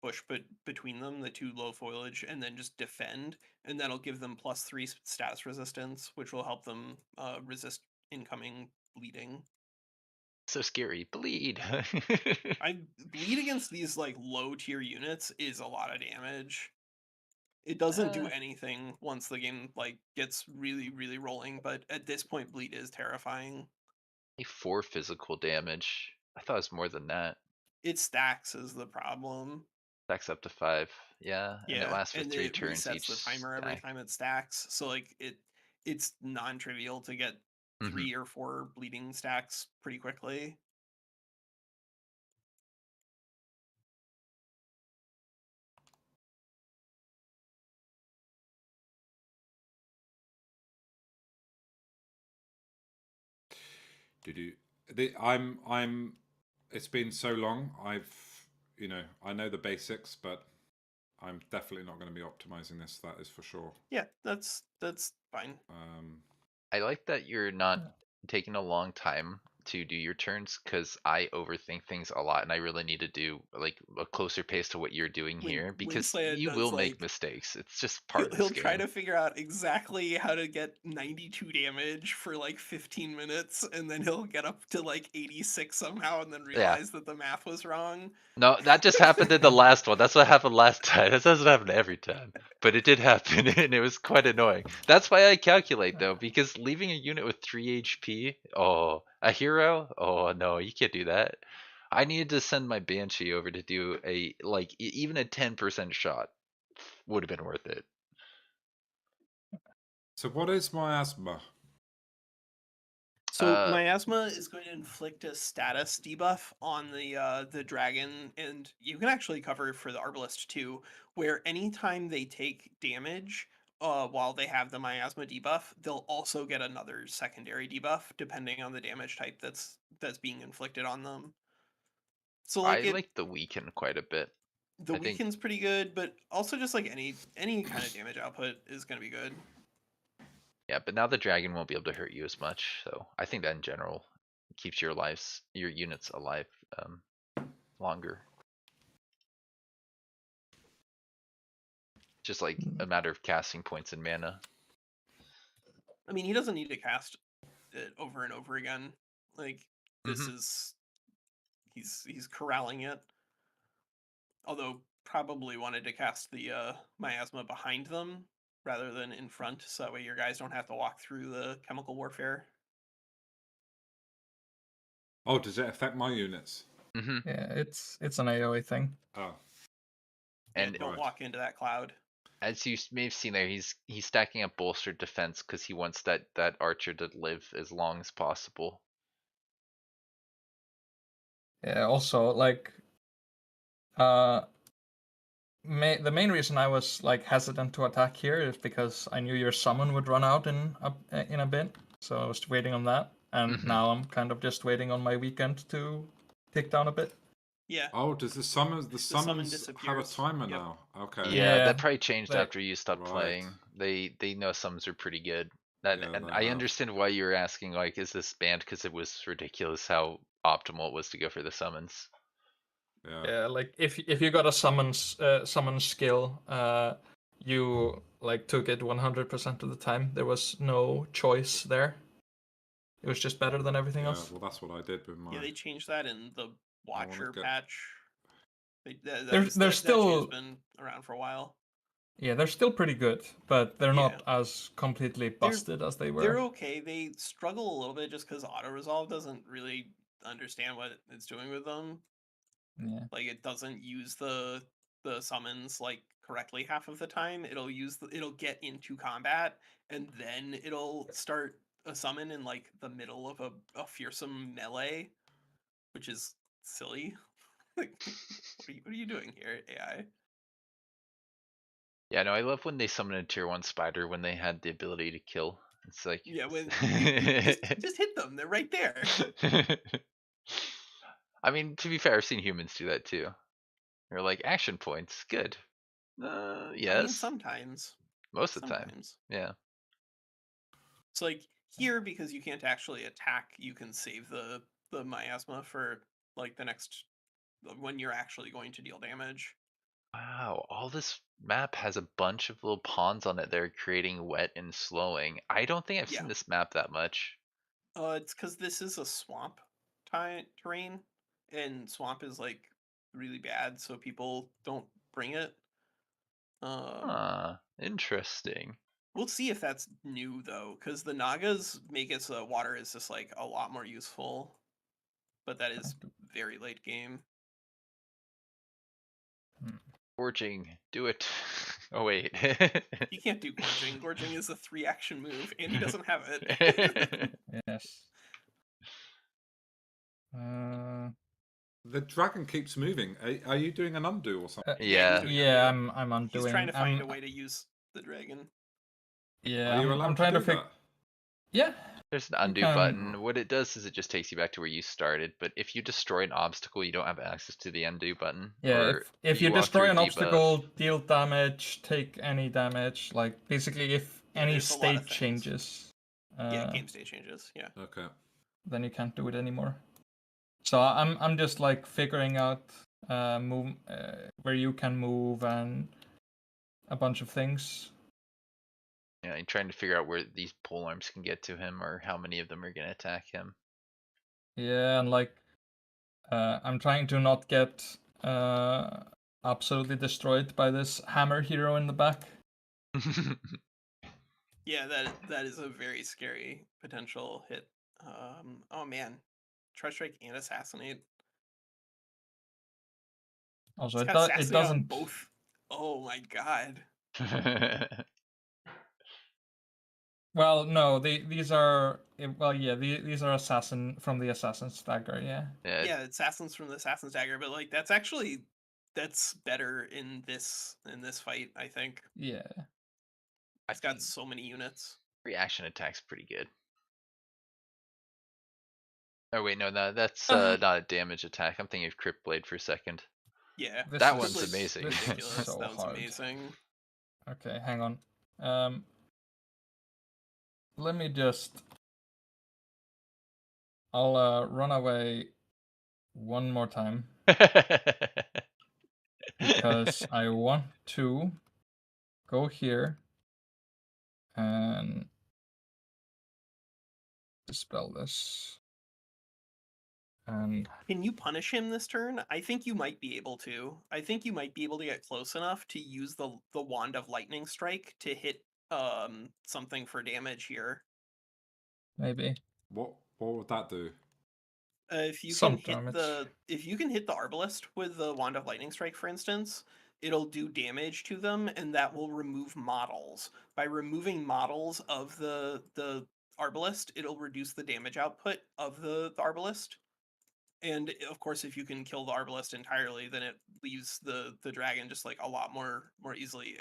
bush, but between them, the 2 low foliage, and then just defend, and that'll give them +3 status resistance, which will help them resist incoming bleeding. So scary. Bleed. I bleed against these like low tier units is a lot of damage. It doesn't do anything once the game like gets really rolling, but at this point, bleed is terrifying. 4 physical damage. I thought it was more than that. It stacks is the problem. Stacks up to 5. Yeah, and it lasts for 3 it turns resets each the timer every stack. time it stacks. So like it's non-trivial to get 3 or 4 bleeding stacks pretty quickly. I'm. It's been so long. I know the basics, but I'm definitely not going to be optimizing this. That is for sure. Yeah, that's fine. I like that you're not taking a long time to do your turns, because I overthink things a lot, and I really need to do like a closer pace to what you're doing here, because Winslet you does, will make like, mistakes. It's just part of he'll this try game. to figure out exactly how to get 92 damage for like 15 minutes, and then he'll get up to like 86 somehow, and then realize that the math was wrong. No, that just happened in the last one. That's what happened last time. That doesn't happen every time, but it did happen, and it was quite annoying. That's why I calculate though, because leaving a unit with 3 HP, oh, a hero, oh no, you can't do that. I needed to send my Banshee over to do a like even a 10% shot would have been worth it. So what is miasma? So miasma is going to inflict a status debuff on the dragon, and you can actually cover for the arbalist too, where anytime they take damage while they have the miasma debuff, they'll also get another secondary debuff depending on the damage type that's being inflicted on them. So I like like the weaken quite a bit. the I think weaken's pretty good, but also just like any kind of damage output is going to be good. yeah, but now the dragon won't be able to hurt you as much, so I think that in general keeps your units alive longer. Just like a matter of casting points and mana. I mean, he doesn't need to cast it over and over again. Like this is he's corralling it. Although probably wanted to cast the miasma behind them rather than in front, so that way your guys don't have to walk through the chemical warfare. Oh, does it affect my units? Yeah, it's an AoE thing. Oh. And don't walk into that cloud. As you may have seen there, he's stacking up bolstered defense because he wants that archer to live as long as possible. Yeah, also like the main reason I was like hesitant to attack here is because I knew your summon would run out in a bit, so I was waiting on that, and now I'm kind of just waiting on my weekend to tick down a bit. Yeah. Oh, does the summons have a timer now? Okay. Yeah, that probably changed after you stopped playing. They know summons are pretty good. And I understand why you were asking, like, is this banned? Because it was ridiculous how optimal it was to go for the summons. Yeah, like if you got a summon skill, you like took it 100% of the time. There was no choice there. It was just better than everything else. Well, that's what I did with my. Yeah, they changed that in the Watcher patch. They're still been around for a while. Yeah, they're still pretty good, but they're not as completely busted as they were. They're okay. They struggle a little bit just because auto resolve doesn't really understand what it's doing with them. Yeah. Like it doesn't use the summons like correctly half of the time. It'll get into combat and then it'll start a summon in like the middle of a fearsome melee, which is silly. Like, what are you doing here, AI? Yeah, no, I love when they summon a tier 1 spider when they had the ability to kill. It's like when just hit them. They're right there. I mean, to be fair, I've seen humans do that too. They're like action points, good. Yes. I mean, sometimes. Most of the time. Yeah. It's like here, because you can't actually attack, you can save the miasma for like the next when you're actually going to deal damage. Wow, all this map has a bunch of little ponds on it that are creating wet and slowing. I don't think I've Yeah. seen this map that much. It's because this is a swamp terrain, and swamp is like really bad, so people don't bring it. Interesting. We'll see if that's new though, because the Nagas make it so that water is just like a lot more useful, but that is very late game. Forging, do it. Oh wait. He can't do gorging. Gorging is a 3-action move, and he doesn't have it. Yes. The dragon keeps moving. Are you doing an undo or something? Yeah, he's Yeah. doing Yeah, undo. I'm undoing. He's trying to find a way to use the dragon. Yeah, Are you I'm allowed trying to to do figure. that? Yeah. There's an undo button. What it does is it just takes you back to where you started, but if you destroy an obstacle, you don't have access to the undo button. Yeah, Or if you walk destroy through an a debuff. obstacle, deal damage, take any damage, like basically if Yeah, any there's a lot of state things. changes, Yeah, game state changes. Yeah. Okay. then you can't do it anymore. So I'm just like figuring out move where you can move and a bunch of things. Yeah, and trying to figure out where these pole arms can get to him or how many of them are gonna attack him. Yeah, and like I'm trying to not get absolutely destroyed by this hammer hero in the back. Yeah, that is a very scary potential hit. Oh man, try strike and assassinate. Also, It's got it assassinate on doesn't. both. Oh my god. Well, no, these are well, yeah, these are assassin from the assassin's dagger, yeah. Yeah, assassins from the assassin's dagger, but like that's better in this fight, I think. Yeah. It's got so many units. Reaction attack's pretty good. Oh wait, no, that's not a damage attack. I'm thinking of Crypt Blade for a second. Yeah, that one's amazing. Ridiculous. So that one's hard. amazing. Okay, hang on. Let me just. I'll run away one more time because I want to go here and dispel this. And can you punish him this turn? I think you might be able to. I think you might be able to get close enough to use the wand of lightning strike to hit something for damage here. maybe. What would that do? If you Some can hit the arbalist with the wand of lightning strike, for instance, it'll do damage to them, and that will remove models. By removing models of the arbalist, it'll reduce the damage output of the arbalist. And of course, if you can kill the arbalist entirely, then it leaves the dragon just like a lot more easily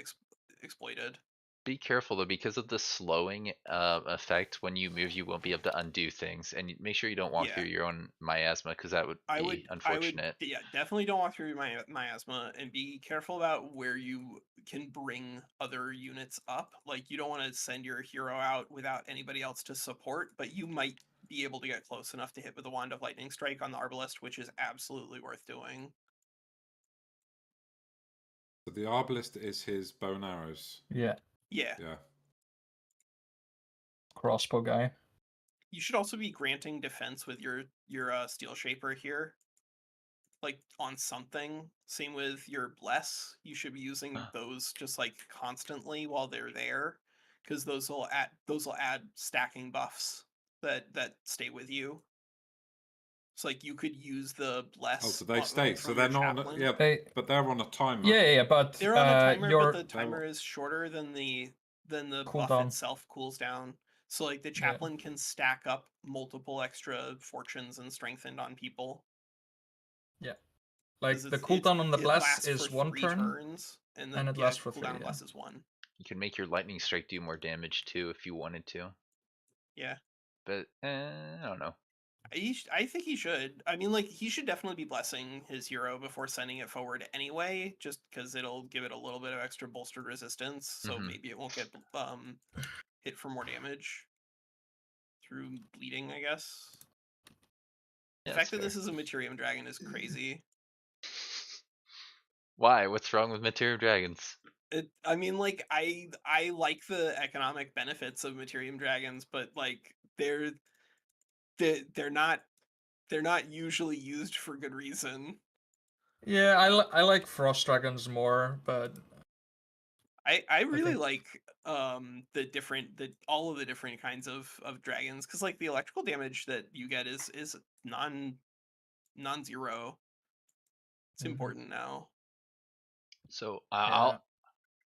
exploited. Be careful though, because of the slowing effect. When you move, you won't be able to undo things, and make sure you don't walk through your own miasma, because that would be unfortunate. Yeah, definitely don't walk through my miasma, and be careful about where you can bring other units up. Like, you don't want to send your hero out without anybody else to support, but you might be able to get close enough to hit with the wand of lightning strike on the arbalist, which is absolutely worth doing. So the arbalist is his bow and arrows. Yeah. Yeah. Crossbow guy. You should also be granting defense with your steel shaper here, like on something. Same with your bless. You should be using those just like constantly while they're there, because those will add stacking buffs that stay with you. It's like you could use the bless. Oh, so they stay. So they're not on a, but they're on a timer. Yeah, but they're on a timer, but the timer is shorter than the buff itself cools down. So like the chaplain can stack up multiple extra fortunes and strengthened on people. Yeah. Like the cooldown on the bless is 1 turn, turns, and it lasts for 3. Cooldown bless is 1. You can make your lightning strike do more damage too if you wanted to. Yeah. But I don't know. I think he should. I mean, like, he should definitely be blessing his hero before sending it forward anyway, just because it'll give it a little bit of extra bolstered resistance, so maybe it won't get hit for more damage. through bleeding, I guess. The Yeah, fact that's that this fair. is a Materium Dragon is crazy. Why? What's wrong with Material Dragons? I mean, like, I like the economic benefits of Materium Dragons, but like they're not usually used for good reason. Yeah, I like frost dragons more, but I really think- like all of the different kinds of dragons, because like the electrical damage that you get is non-zero. It's Mhm. important now. So Yeah.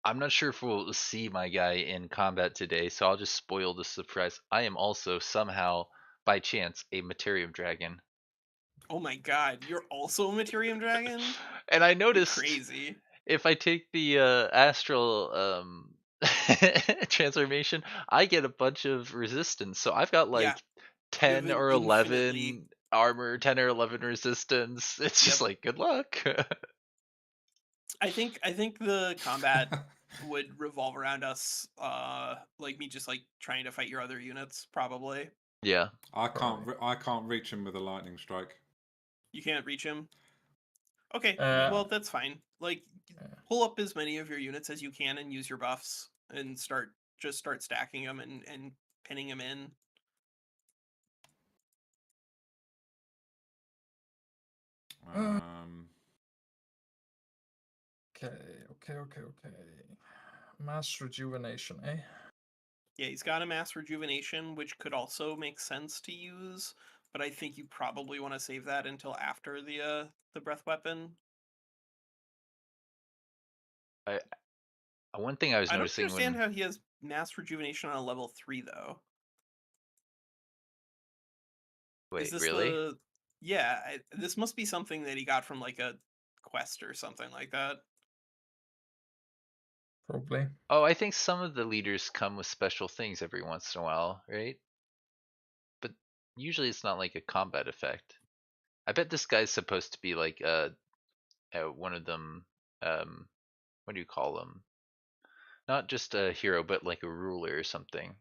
I'm not sure if we'll see my guy in combat today, so I'll just spoil the surprise. I am also somehow, by chance, a Materium Dragon. Oh my god, you're also a Materium Dragon? And I You're noticed crazy. if I take the astral transformation, I get a bunch of resistance. So I've got Yeah, like you have 10 an or infinitely 11 armor, 10 or 11 resistance. It's just Yep. like good luck. I think the combat would revolve around us like me just like trying to fight your other units, probably. Yeah. I Probably. can't reach him with a lightning strike. You can't reach him. Okay, Uh, well that's fine. Like Yeah. pull up as many of your units as you can and use your buffs and start stacking them and pinning them in. Um, Okay. Mass rejuvenation, eh? Yeah, he's got a mass rejuvenation, which could also make sense to use, but I think you probably want to save that until after the breath weapon. I one thing I was I don't noticing understand when how he has mass rejuvenation on a level 3 though. Is wait, this really? the Yeah, this must be something that he got from like a quest or something like that. Probably. Oh, I think some of the leaders come with special things every once in a while, right? But usually it's not like a combat effect. I bet this guy's supposed to be like one of them what do you call them? Not just a hero, but like a ruler or something.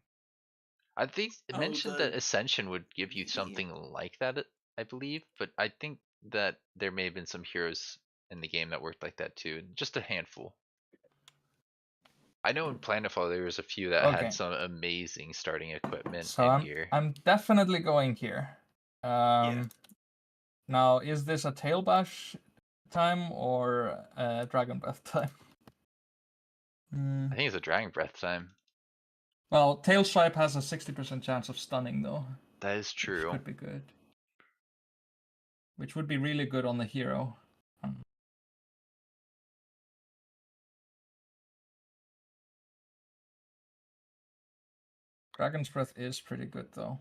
I think it Oh, mentioned that the Ascension would give you deity. something like that, I believe, but I think that there may have been some heroes in the game that worked like that too, just a handful. I know in Planetfall there was a few that had Okay. some amazing starting equipment So and gear. I'm definitely going here. Yeah. Now is this a tail bash time or dragon breath time? I think it's a Dragon Breath time. Well, tail stripe has a 60% chance of stunning though, That is which true. could be good. Which would be really good on the hero. Dragon's breath is pretty good though.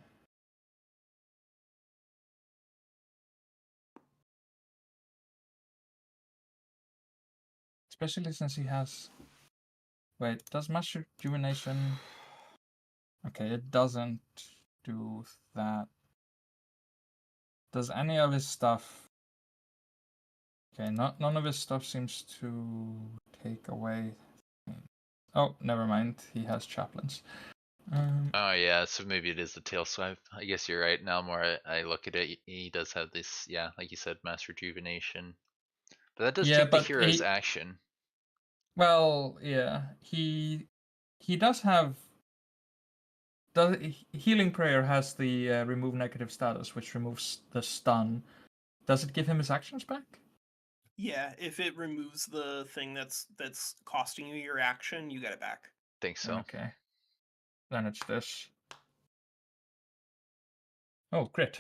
Especially since he has... Wait, does mass rejuvenation... Okay, it doesn't do that. Does any of his stuff... Okay, none of his stuff seems to take away... Oh, never mind. He has chaplains. Oh yeah, so maybe it is the tail swipe. I guess you're right. Now more I look at it, he does have this, yeah, like you said, mass rejuvenation. But that does Yeah, take the but hero's action. Well, yeah, he does have... Healing Prayer has the remove negative status, which removes the stun. Does it give him his actions back? Yeah, if it removes the thing that's costing you your action, you get it back. Think so. Okay. Then it's this. Oh, crit.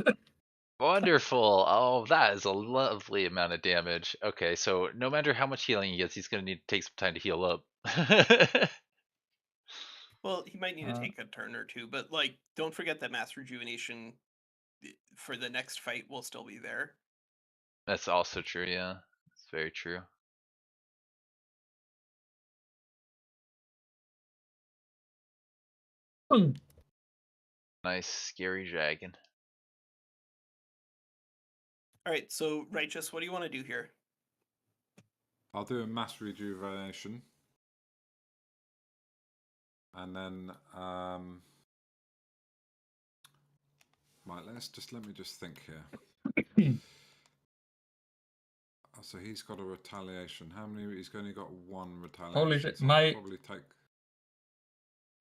Wonderful. Oh, that is a lovely amount of damage. Okay, so no matter how much healing he gets, he's gonna need to take some time to heal up. Well, he might need to Uh, take a turn or two, but like don't forget that mass rejuvenation for the next fight will still be there. That's also true, yeah. It's very true. Nice, scary dragon. All right, so Righteous, what do you want to do here? I'll do a mass rejuvenation. And then Right, let me just think here. So he's got a retaliation. How many? He's only got one retaliation. Holy shit! So I'll probably take.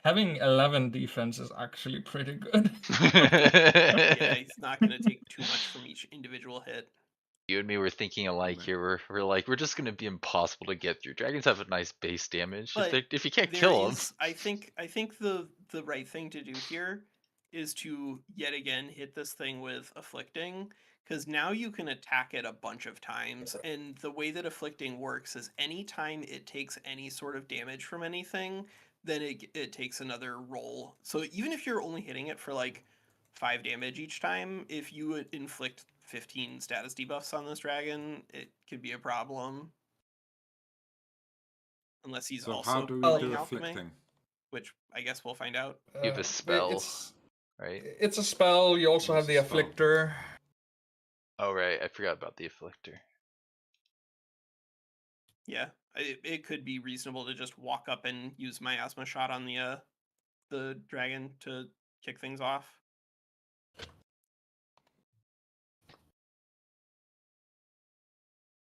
Having 11 defense is actually pretty good. Yeah, he's not going to take too much from each individual hit. You and me were thinking alike here. We're like, we're just gonna be impossible to get through. Dragons have a nice base damage. But If you can't there kill them, is, I think the right thing to do here is to yet again hit this thing with afflicting, because now you can attack it a bunch of times, and the way that afflicting works is anytime it takes any sort of damage from anything, then it takes another roll. So even if you're only hitting it for like 5 damage each time, if you would inflict 15 status debuffs on this dragon, it could be a problem. Unless he's So also how do we building do alchemy, afflicting? which I guess we'll find out. you have a spell, It's, right? it's a spell. You also have the It's a spell. afflictor. Oh right, I forgot about the afflictor. Yeah, it could be reasonable to just walk up and use miasma shot on the dragon to kick things off.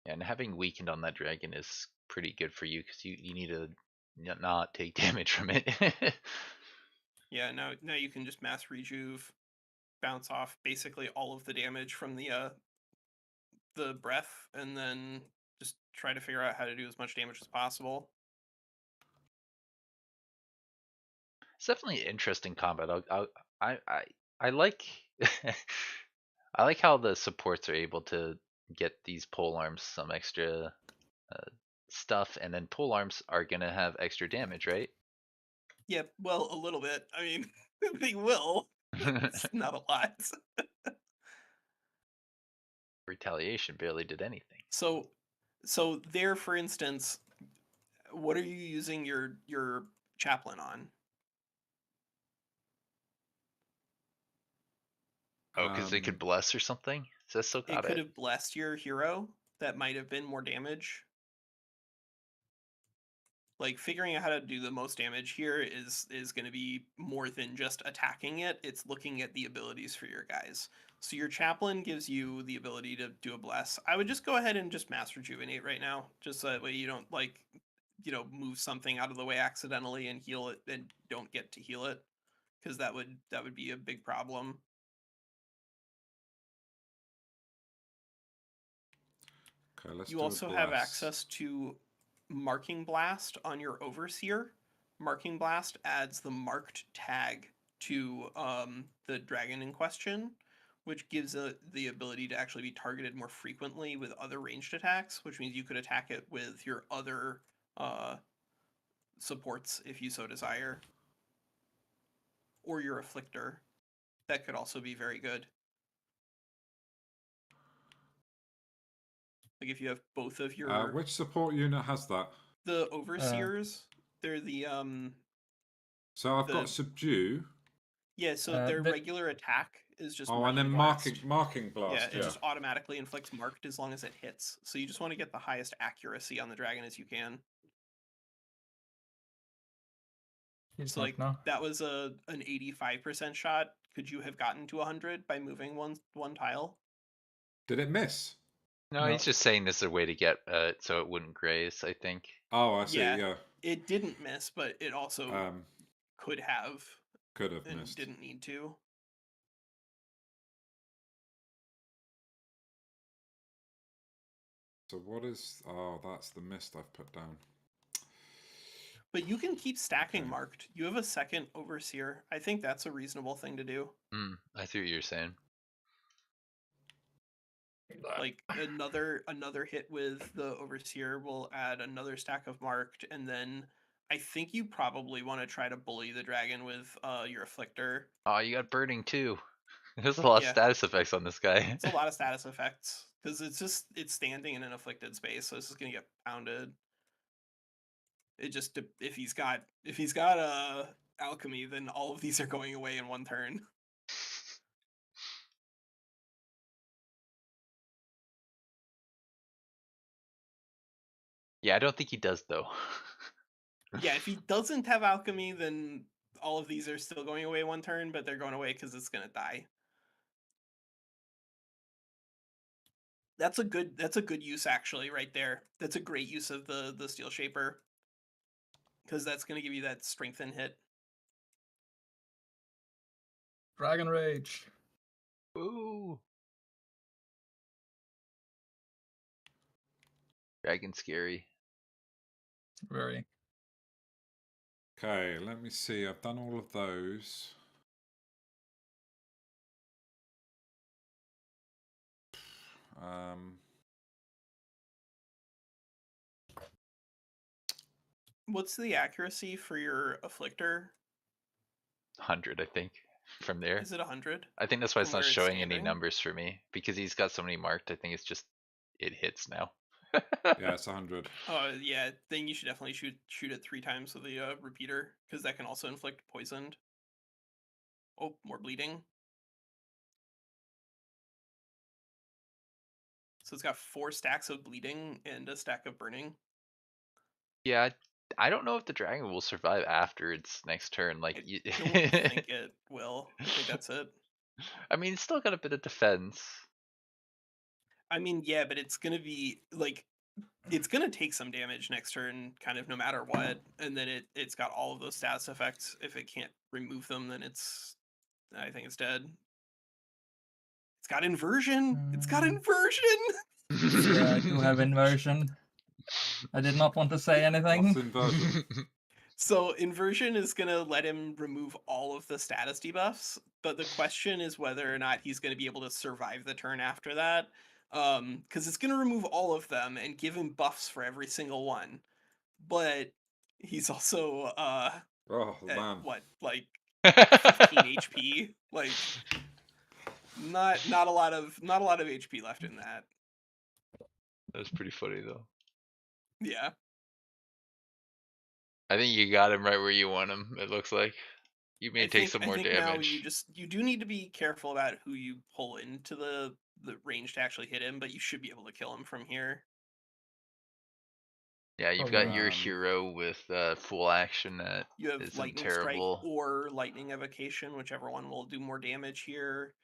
And having weakened on that dragon is pretty good for you because you need to not take damage from it. Yeah, now you can just mass rejuve, bounce off basically all of the damage from the breath, and then just try to figure out how to do as much damage as possible. It's definitely an interesting combat. I like I like how the supports are able to get these pole arms some extra stuff, and then pole arms are gonna have extra damage, right? Yeah, well, a little bit. I mean, they will. It's not a lot. Retaliation barely did anything. So there, for instance, what are you using your chaplain on? Oh, because they could bless or something? So I still It got could it. have blessed your hero. That might have been more damage. Like figuring out how to do the most damage here is going to be more than just attacking it. It's looking at the abilities for your guys. So your chaplain gives you the ability to do a bless. I would just go ahead and just mass rejuvenate right now, just so that way you don't like, move something out of the way accidentally and heal it and don't get to heal it, because that would be a big problem. Okay, let's You do also have access to Marking Blast on your Overseer. Marking Blast adds the marked tag to the dragon in question, which gives the ability to actually be targeted more frequently with other ranged attacks, which means you could attack it with your other supports if you so desire. Or your Afflictor. That could also be very good. Like if you have both of your which support unit has that? the Overseers, they're the So I've got subdue. Yeah, so their regular attack is just and then blast. marking blast. Yeah, it just automatically inflicts marked as long as it hits. So you just want to get the highest accuracy on the dragon as you can. So like that was an 85% shot. Could you have gotten to 100 by moving one tile? Did it miss? No, he's just saying this is a way to get so it wouldn't graze, I think. Oh, I see. Yeah. It didn't miss, but it also could have and missed. Didn't need to. So what is? Oh, that's the mist I've put down. But you can keep stacking marked. You have a second Overseer. I think that's a reasonable thing to do. I see what you're saying. Like another hit with the Overseer will add another stack of marked, and then I think you probably want to try to bully the dragon with your Afflictor. Oh, you got burning too. There's a lot of status effects on this guy. It's a lot of status effects because it's standing in an afflicted space, so it's just gonna get pounded. It just if he's got alchemy, then all of these are going away in one turn. Yeah, I don't think he does though. Yeah, if he doesn't have alchemy, then all of these are still going away one turn, but they're going away because it's gonna die. That's a good use actually right there. That's a great use of the Steel Shaper. Because that's gonna give you that strengthen hit. Dragon Rage. Ooh. Dragon scary. Very. Okay, let me see. I've done all of those. What's the accuracy for your Afflictor? 100, I think, from there. Is it 100? I think that's why it's From not where it's showing any standing? numbers for me, because he's got so many marked. I think it's just, it hits now. Yeah, it's 100. Yeah, then you should definitely shoot it 3 times with the repeater, because that can also inflict poisoned. Oh, more bleeding. So it's got 4 stacks of bleeding and a stack of burning. Yeah, I don't know if the dragon will survive after its next turn. Like, I don't think it will. I think that's it. I mean, it's still got a bit of defense. I mean, yeah, but it's gonna be like it's gonna take some damage next turn, kind of no matter what, and then it's got all of those status effects. If it can't remove them, then I think it's dead. It's got inversion. It's got inversion. Yeah, I do have inversion. I did not want to say anything. What's inversion? So inversion is gonna let him remove all of the status debuffs, but the question is whether or not he's gonna be able to survive the turn after that. Because it's gonna remove all of them and give him buffs for every single one. But he's also Oh, at man. what, like 15 HP? Like not a lot of HP left in that. That was pretty funny though. Yeah. I think you got him right where you want him. It looks like you may take some more I think damage. now you do need to be careful about who you pull into the range to actually hit him, but you should be able to kill him from here. Yeah, you've got your hero with full action that You have isn't lightning terrible. strike or lightning evocation, whichever one will do more damage here.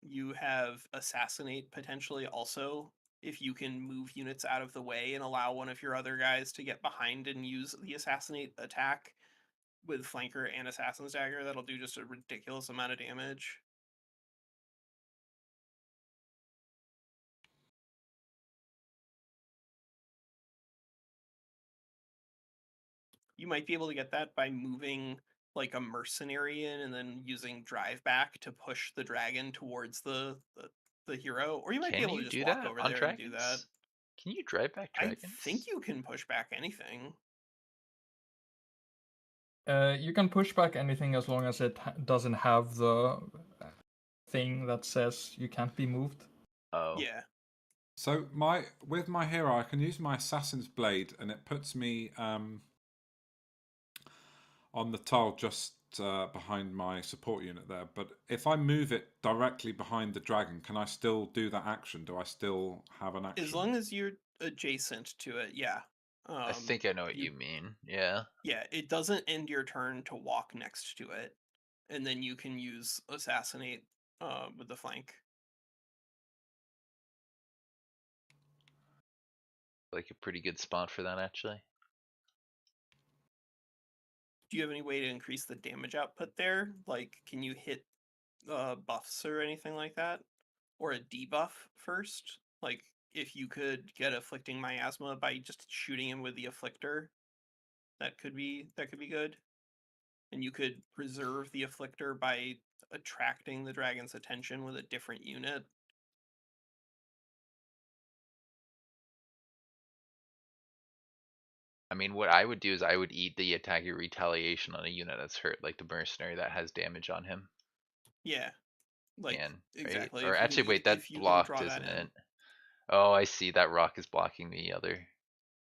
You have assassinate potentially also, if you can move units out of the way and allow one of your other guys to get behind and use the assassinate attack with flanker and assassin's dagger. That'll do just a ridiculous amount of damage. You might be able to get that by moving like a mercenary in and then using drive back to push the dragon towards the hero, or you might be able to just walk over there and do that. Can you drive back dragons? I think you can push back anything. You can push back anything as long as it doesn't have the thing that says you can't be moved. Oh. Yeah. So with my hero, I can use my assassin's blade, and it puts me on the tile just behind my support unit there. But if I move it directly behind the dragon, can I still do that action? Do I still have an action? As long as you're adjacent to it, yeah. I think I know what you mean. Yeah. Yeah, it doesn't end your turn to walk next to it, and then you can use assassinate with the flank. Like a pretty good spot for that, actually. Do you have any way to increase the damage output there? Like, can you hit buffs or anything like that? Or a debuff first? Like, if you could get afflicting miasma by just shooting him with the afflictor, that could be good. And you could preserve the afflictor by attracting the dragon's attention with a different unit. I mean, what I would do is I would eat the attacker retaliation on a unit that's hurt, like the mercenary that has damage on him. Yeah. Like, exactly. Or actually, wait, that's blocked, isn't it? Oh, I see. That rock is blocking the other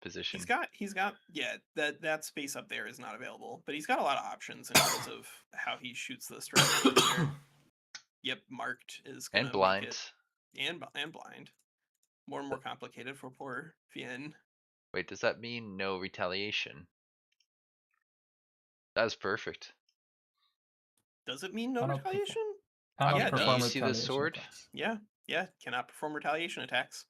position. He's got yeah, that space up there is not available, but he's got a lot of options in terms of how he shoots the strike. Yep, marked is gonna and blind. And blind. More and more complicated for poor Vien. Wait, does that mean no retaliation? That's perfect. Does it mean no retaliation? Yeah, do you see the sword? Yeah, Yeah, cannot perform retaliation attacks.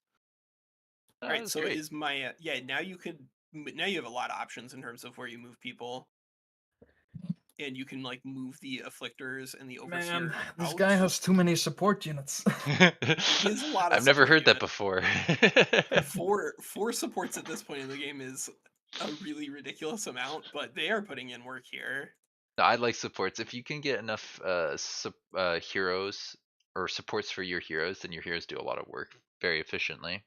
Oh, All right, that's so great. is my yeah. Now you have a lot of options in terms of where you move people, and you can like move the afflictors and the overseer Man, this out. guy has too many support units. He has a lot of. I've never support heard that units. before. Four supports at this point in the game is a really ridiculous amount, but they are putting in work here. No, I like supports. If you can get enough heroes or supports for your heroes, then your heroes do a lot of work very efficiently.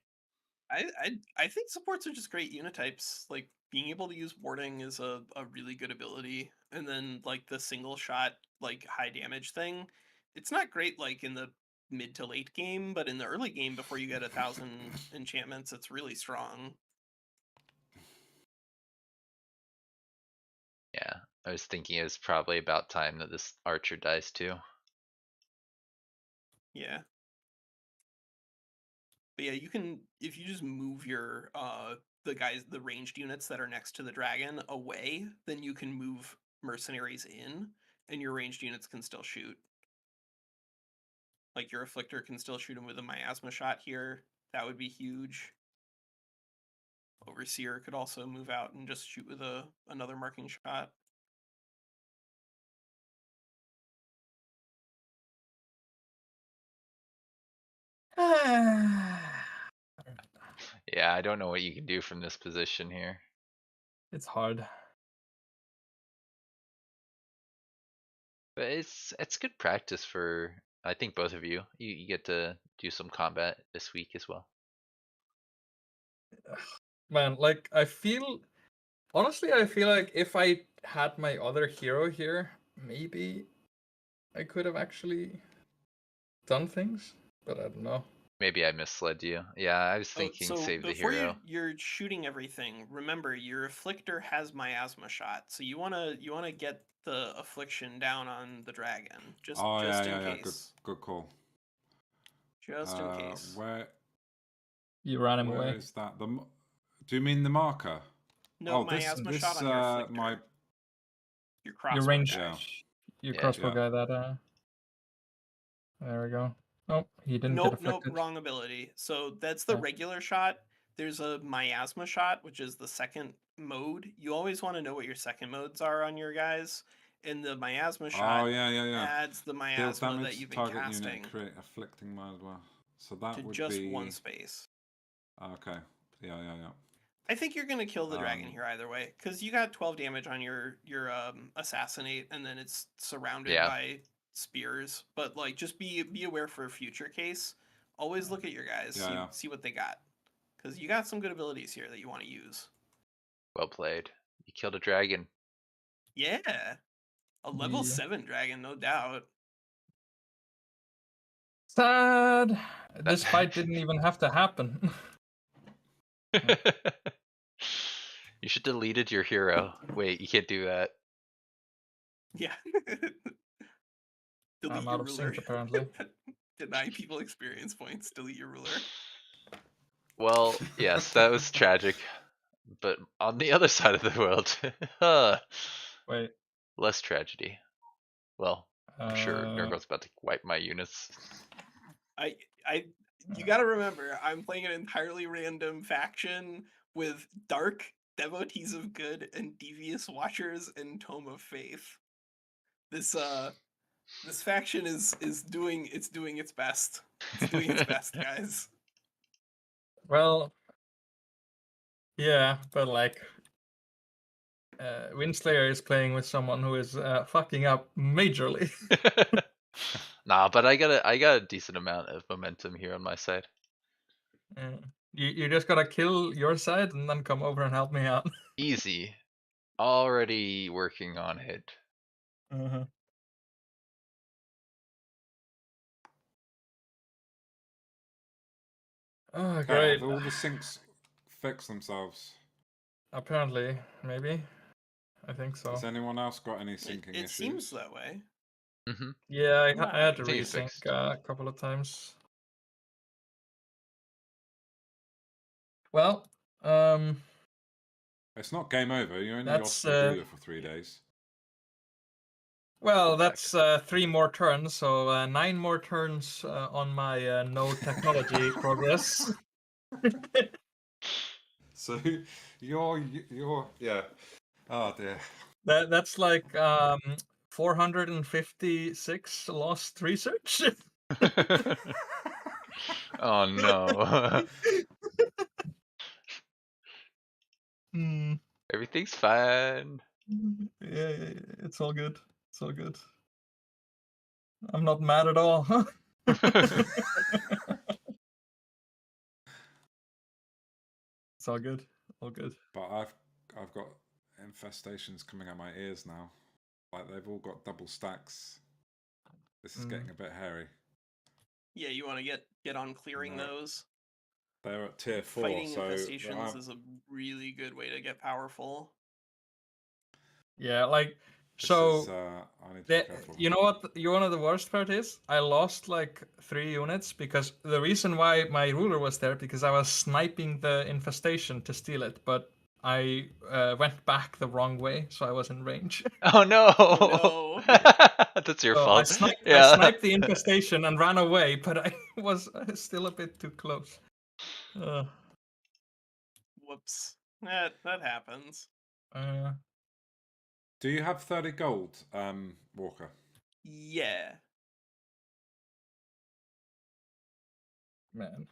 I think supports are just great unit types. Like being able to use warding is a really good ability, and then like the single shot like high damage thing, it's not great like in the mid to late game, but in the early game before you get 1,000 enchantments, it's really strong. Yeah, I was thinking it was probably about time that this archer dies too. Yeah. But yeah, you can if you just move your the ranged units that are next to the dragon away, then you can move mercenaries in and your ranged units can still shoot. Like your afflictor can still shoot him with a miasma shot here. That would be huge. Overseer could also move out and just shoot with another marking shot. Yeah, I don't know what you can do from this position here. It's hard. But it's good practice for I think both of you. You get to do some combat this week as well. Man, like honestly, I feel like if I had my other hero here, maybe I could have actually done things, but I don't know. Maybe I misled you. Yeah, I was Oh, thinking so save the before hero. you're shooting everything, remember your afflictor has miasma shot, so you wanna get the affliction down on the dragon just Oh yeah, in yeah, yeah. case. Good call. Just in case. You ran him Where away. is that? Do you mean the marker? No, Oh, miasma shot on your afflictor. my Your Your crossbow range, guy. yeah. your Yeah. crossbow Yeah. guy. That there we go. Oh, he didn't get Nope, afflicted. wrong ability. So that's the Yeah. regular shot. There's a miasma shot, which is the second mode. You always want to know what your second modes are on your guys. And the miasma shot Oh yeah, yeah, yeah. adds the Deal miasma damage that to you've been target casting unit, create afflicting as well. So to that would just be one space. okay. Yeah, yeah, yeah. I think you're gonna kill the dragon here either way, because you got 12 damage on your assassinate, and then it's surrounded Yeah. by spears. But like, just be aware for a future case. Always look at your guys, Yeah, see what they got, because you got some good abilities here that you want to use. Well played. You killed a dragon. Yeah, a level Yeah. 7 dragon, no doubt. Sad. This fight didn't even have to happen. You should deleted your hero. Wait, you can't do that. Yeah. Delete I'm your out of ruler. sync apparently. Deny people experience points. Delete your ruler. Well, yes, that was tragic. But on the other side of the world, Wait. less tragedy. Well, I'm sure Uh, Nurgle's about to wipe my units. You gotta remember, I'm playing an entirely random faction with dark devotees of good and devious watchers and tome of faith. This faction is doing its best. It's doing its best, guys. well, yeah, but like, Windslayer is playing with someone who is fucking up majorly. Nah, but I got a decent amount of momentum here on my side. You just gotta kill your side and then come over and help me out. Easy. Already working on it. Uh-huh. Oh, Okay, great. have all the sinks fixed themselves? Apparently, maybe. I think so. Has anyone else got any syncing It issues? seems that way. Mm-hmm. Yeah, I had to I think it's resync fixed. a couple of times. Well, It's not game over. You only That's, lost Magula for 3 days. Well, Back. that's 3 more turns, so 9 more turns on my no technology progress. So you're yeah. Oh dear. That's like 456 lost research. Oh no. Hmm. Everything's fine. Yeah, it's all good. It's all good. I'm not mad at all. It's all good. All good. But I've got infestations coming out my ears now. Like they've all got double stacks. This is getting a bit hairy. Yeah, you want to get on clearing No. those. They're at tier 4, Fighting so infestations is a really good way to get powerful. Yeah, like this so. is, I need to be careful. You know what? You know the worst part is? I lost like 3 units because the reason why my ruler was there because I was sniping the infestation to steal it, but I went back the wrong way, so I was in range. Oh no. Oh, That's your So fault. I Yeah. sniped the infestation and ran away, but I was still a bit too close. Whoops. That happens. Do you have 30 gold, Walker? Yeah. Man.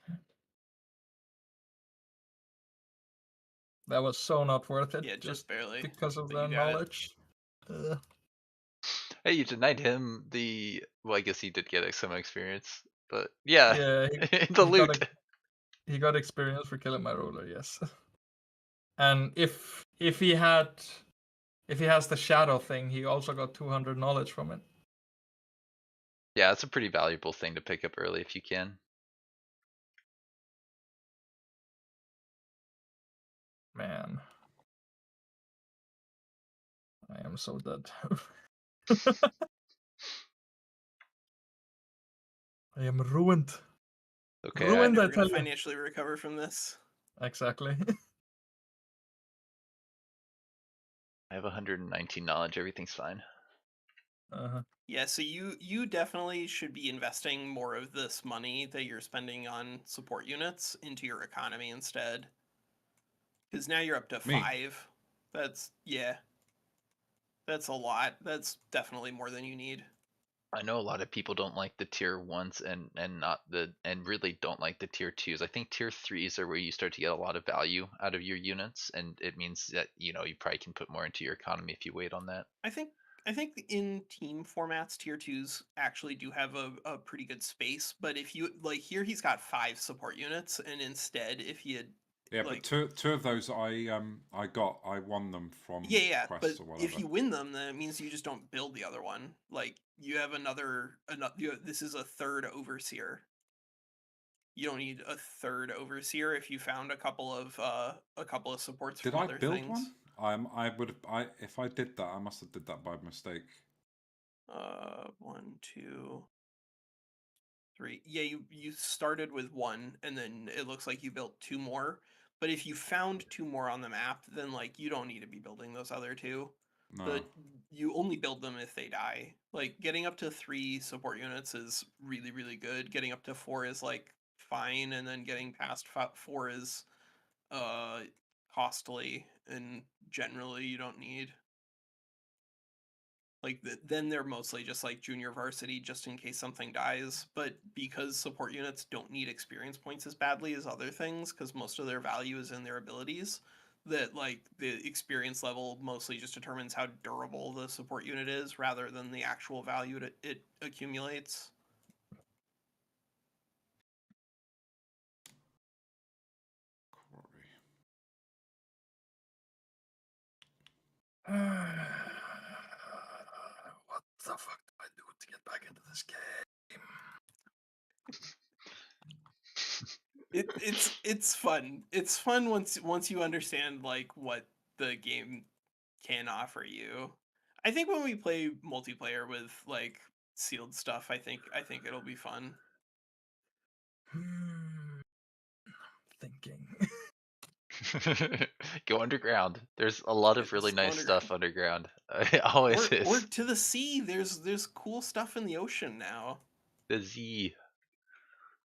That was so not worth it. Yeah, just barely. Because of But the you got it. knowledge. Hey, you denied him the. Well, I guess he did get some experience, but yeah, Yeah, the loot. He got experience for killing my ruler, yes. And if he has the shadow thing, he also got 200 knowledge from it. Yeah, it's a pretty valuable thing to pick up early if you can. Man. I am so dead. I am ruined. Okay. Ruined, Never I tell gonna you. financially recover from this. Exactly. I have 119 knowledge. Everything's fine. Yeah, so you definitely should be investing more of this money that you're spending on support units into your economy instead. Because now you're up to Me? 5. That's a lot. That's definitely more than you need. I know a lot of people don't like the tier 1s and really don't like the tier 2s. I think tier 3s are where you start to get a lot of value out of your units, and it means that you probably can put more into your economy if you wait on that. I think in team formats, tier 2s actually do have a pretty good space, but if you like here he's got 5 support units, and instead if he had Yeah, but two of those I won them from yeah, but quests or whatever. if you win them, then it means you just don't build the other one. Like you have another this is a third overseer. You don't need a third overseer if you found a couple of supports Did from I other build things. one? If I did that, I must have did that by mistake. 1, 2, 3. Yeah, you started with 1, and then it looks like you built 2 more. But if you found 2 more on the map, then like you don't need to be building those other 2. No. You only build them if they die. Like getting up to 3 support units is really, really good. Getting up to 4 is like fine, and then getting past 4 is costly, and generally you don't need. Like then they're mostly just like junior varsity just in case something dies, but because support units don't need experience points as badly as other things because most of their value is in their abilities, that like the experience level mostly just determines how durable the support unit is rather than the actual value it accumulates. What the fuck do I do to get back into this game? It's fun. It's fun once you understand like what the game can offer you. I think when we play multiplayer with like sealed stuff, I think it'll be fun. Thinking. Go underground. There's a lot of really Just go nice stuff underground. underground. It always Or is. to the sea. There's cool stuff in the ocean now. The Z.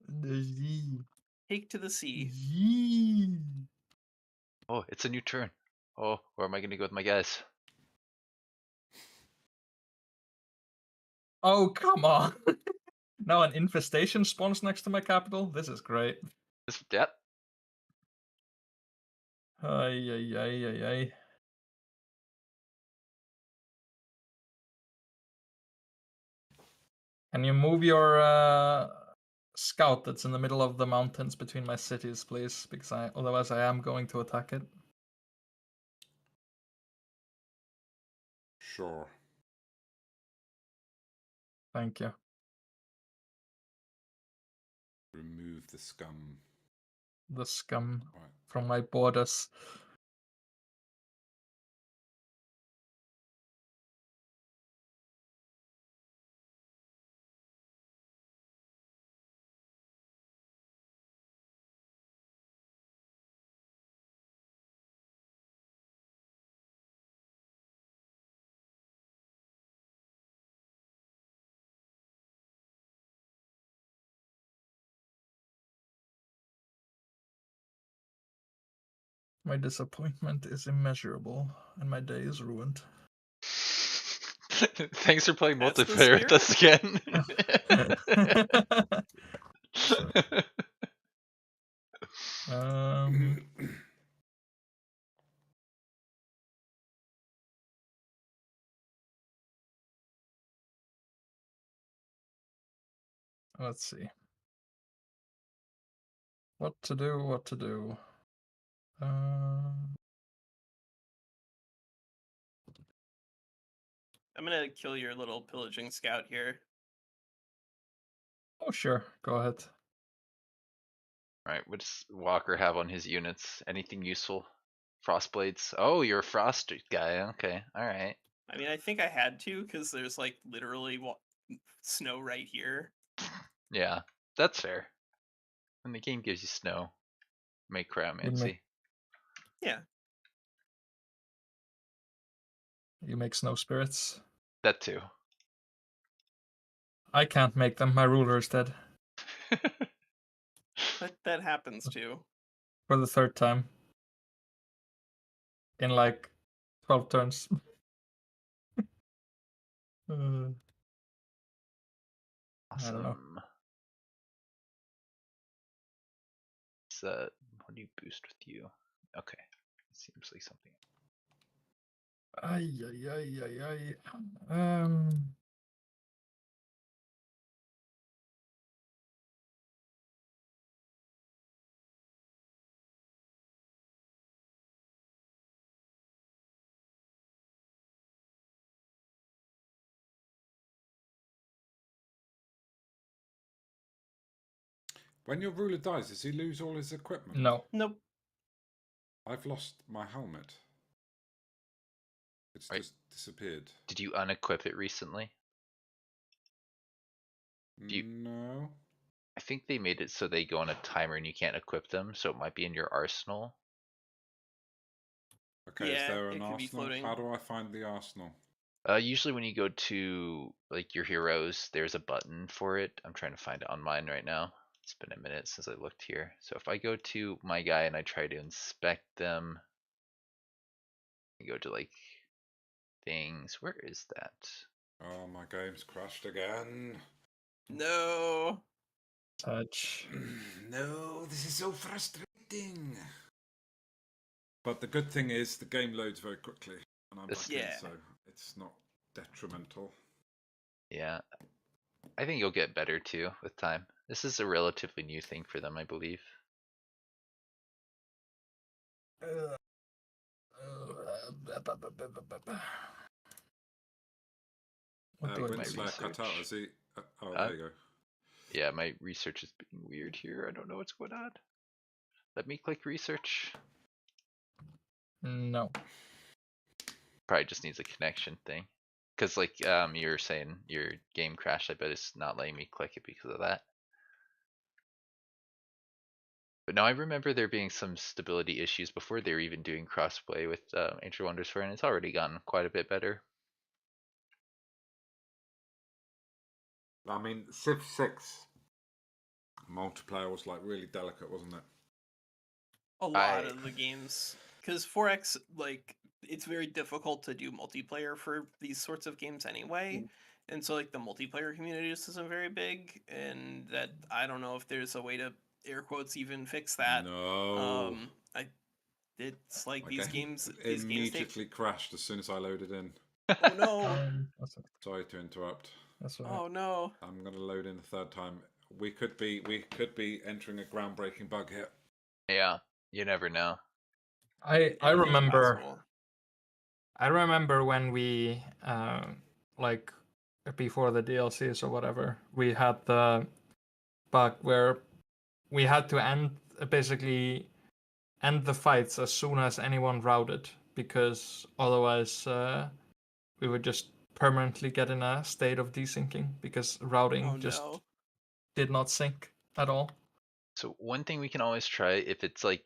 The Z. Take to the sea. Z. Oh, it's a new turn. Oh, where am I gonna go with my guys? Oh, come on. Now an infestation spawns next to my capital. This is great. Yep. Ay, ay, ay, ay, ay. Can you move your scout that's in the middle of the mountains between my cities, please? Because otherwise I am going to attack it. Sure. Thank you. Remove the scum. The scum Right. from my borders. My disappointment is immeasurable, and my day is ruined. Thanks for playing That's the multiplayer with us again. So, let's see. What to do, what to do. I'm gonna kill your little pillaging scout here. Oh, sure. Go ahead. Alright, what does Walker have on his units? Anything useful? Frostblades? Oh, you're a frost guy. Okay, alright. I mean, I think I had to because there's like literally snow right here. Yeah, that's fair. When the game gives you snow, make cryomancy. Yeah. You make snow spirits. That too. I can't make them. My ruler is dead. That happens too. For the third time. In like 12 turns. Awesome. I don't know. What do you boost with you? Okay. Seems like something. Ay, ay, ay, ay, ay. When your ruler dies, does he lose all his equipment? No. Nope. I've lost my helmet. It's Right. just disappeared. Did you unequip it recently? No. I think they made it so they go on a timer and you can't equip them, so it might be in your arsenal. Okay, Yeah, is there it an could be arsenal? floating. How do I find the arsenal? Usually when you go to like your heroes, there's a button for it. I'm trying to find it on mine right now. It's been a minute since I looked here. So if I go to my guy and I try to inspect them, I go to like things. Where is that? Oh, my game's crashed again. No. Touch. No, this is so frustrating. But the good thing is the game loads very quickly, and I'm back in, so it's not detrimental. Yeah, I think you'll get better too with time. This is a relatively new thing for them, I believe. What do I my Winslayer cut out, research. is he? Oh, there you go. Yeah, my research is being weird here. I don't know what's going on. Let me click research. No. Probably just needs a connection thing. Cause like you're saying your game crashed, I bet it's not letting me click it because of that. But now I remember there being some stability issues before they were even doing crossplay with Ancient Wonders 4, and it's already gotten quite a bit better. I mean, Civ 6 multiplayer was like really delicate, wasn't it? A lot of the games, because 4X, like, it's very difficult to do multiplayer for these sorts of games anyway. And so, like, the multiplayer community just isn't very big, and that I don't know if there's a way to air quotes even fix that. No. It's like My these game games take. immediately crashed as soon as I loaded in. Oh no! Sorry to interrupt. That's all right. Oh no! I'm gonna load in the third time. We could be entering a groundbreaking bug here. Yeah, you never know. I Anything's remember possible. I remember when we like before the DLCs or whatever, we had the bug where we had to basically end the fights as soon as anyone routed, because otherwise we would just permanently get in a state of desyncing because routing Oh just no! did not sync at all. So one thing we can always try, if it's like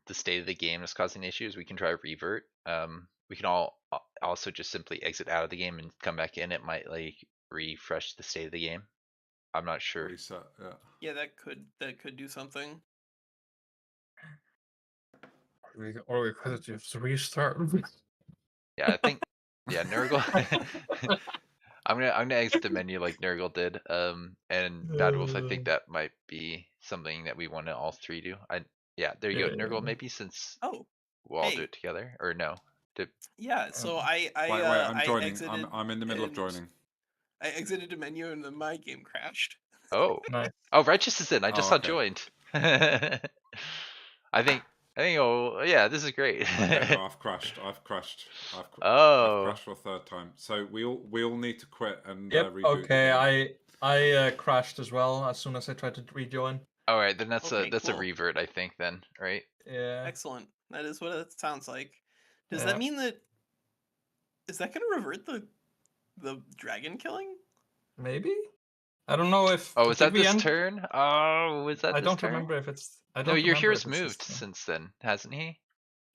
the state of the game is causing issues, we can try revert. We can also just simply exit out of the game and come back in. It might like refresh the state of the game. I'm not sure. Reset, yeah. Yeah, that could do something. Or we could just restart. Yeah, I think. Yeah, Nurgle. I'm gonna exit the menu like Nurgle did. And Bad Wolf, I think that might be something that we want to all three do. Yeah, there you go. Nurgle, maybe since Oh, we'll all hey. do it together, or no? Yeah, so I Wait, I'm I joining. exited I'm in the middle of and joining. I exited a menu and then my game crashed. Oh, Nice. oh, Righteous is in. I just saw okay. joined. I think. Oh, yeah, this is great. Okay, no, I've crashed. I've crashed Oh, for a third time. So we all need to quit and Yep. reboot. Okay. I crashed as well as soon as I tried to rejoin. all right. Then that's Okay, a cool. revert, I think. Then, right? Yeah. Excellent. That is what it sounds like. Does Yeah. that mean that is that going to revert the dragon killing? Maybe. I don't know if. Oh, is did that we this end? turn? Oh, is that I this don't turn? remember if it's. I No, don't your remember hero's if it's this moved turn. since then, hasn't he?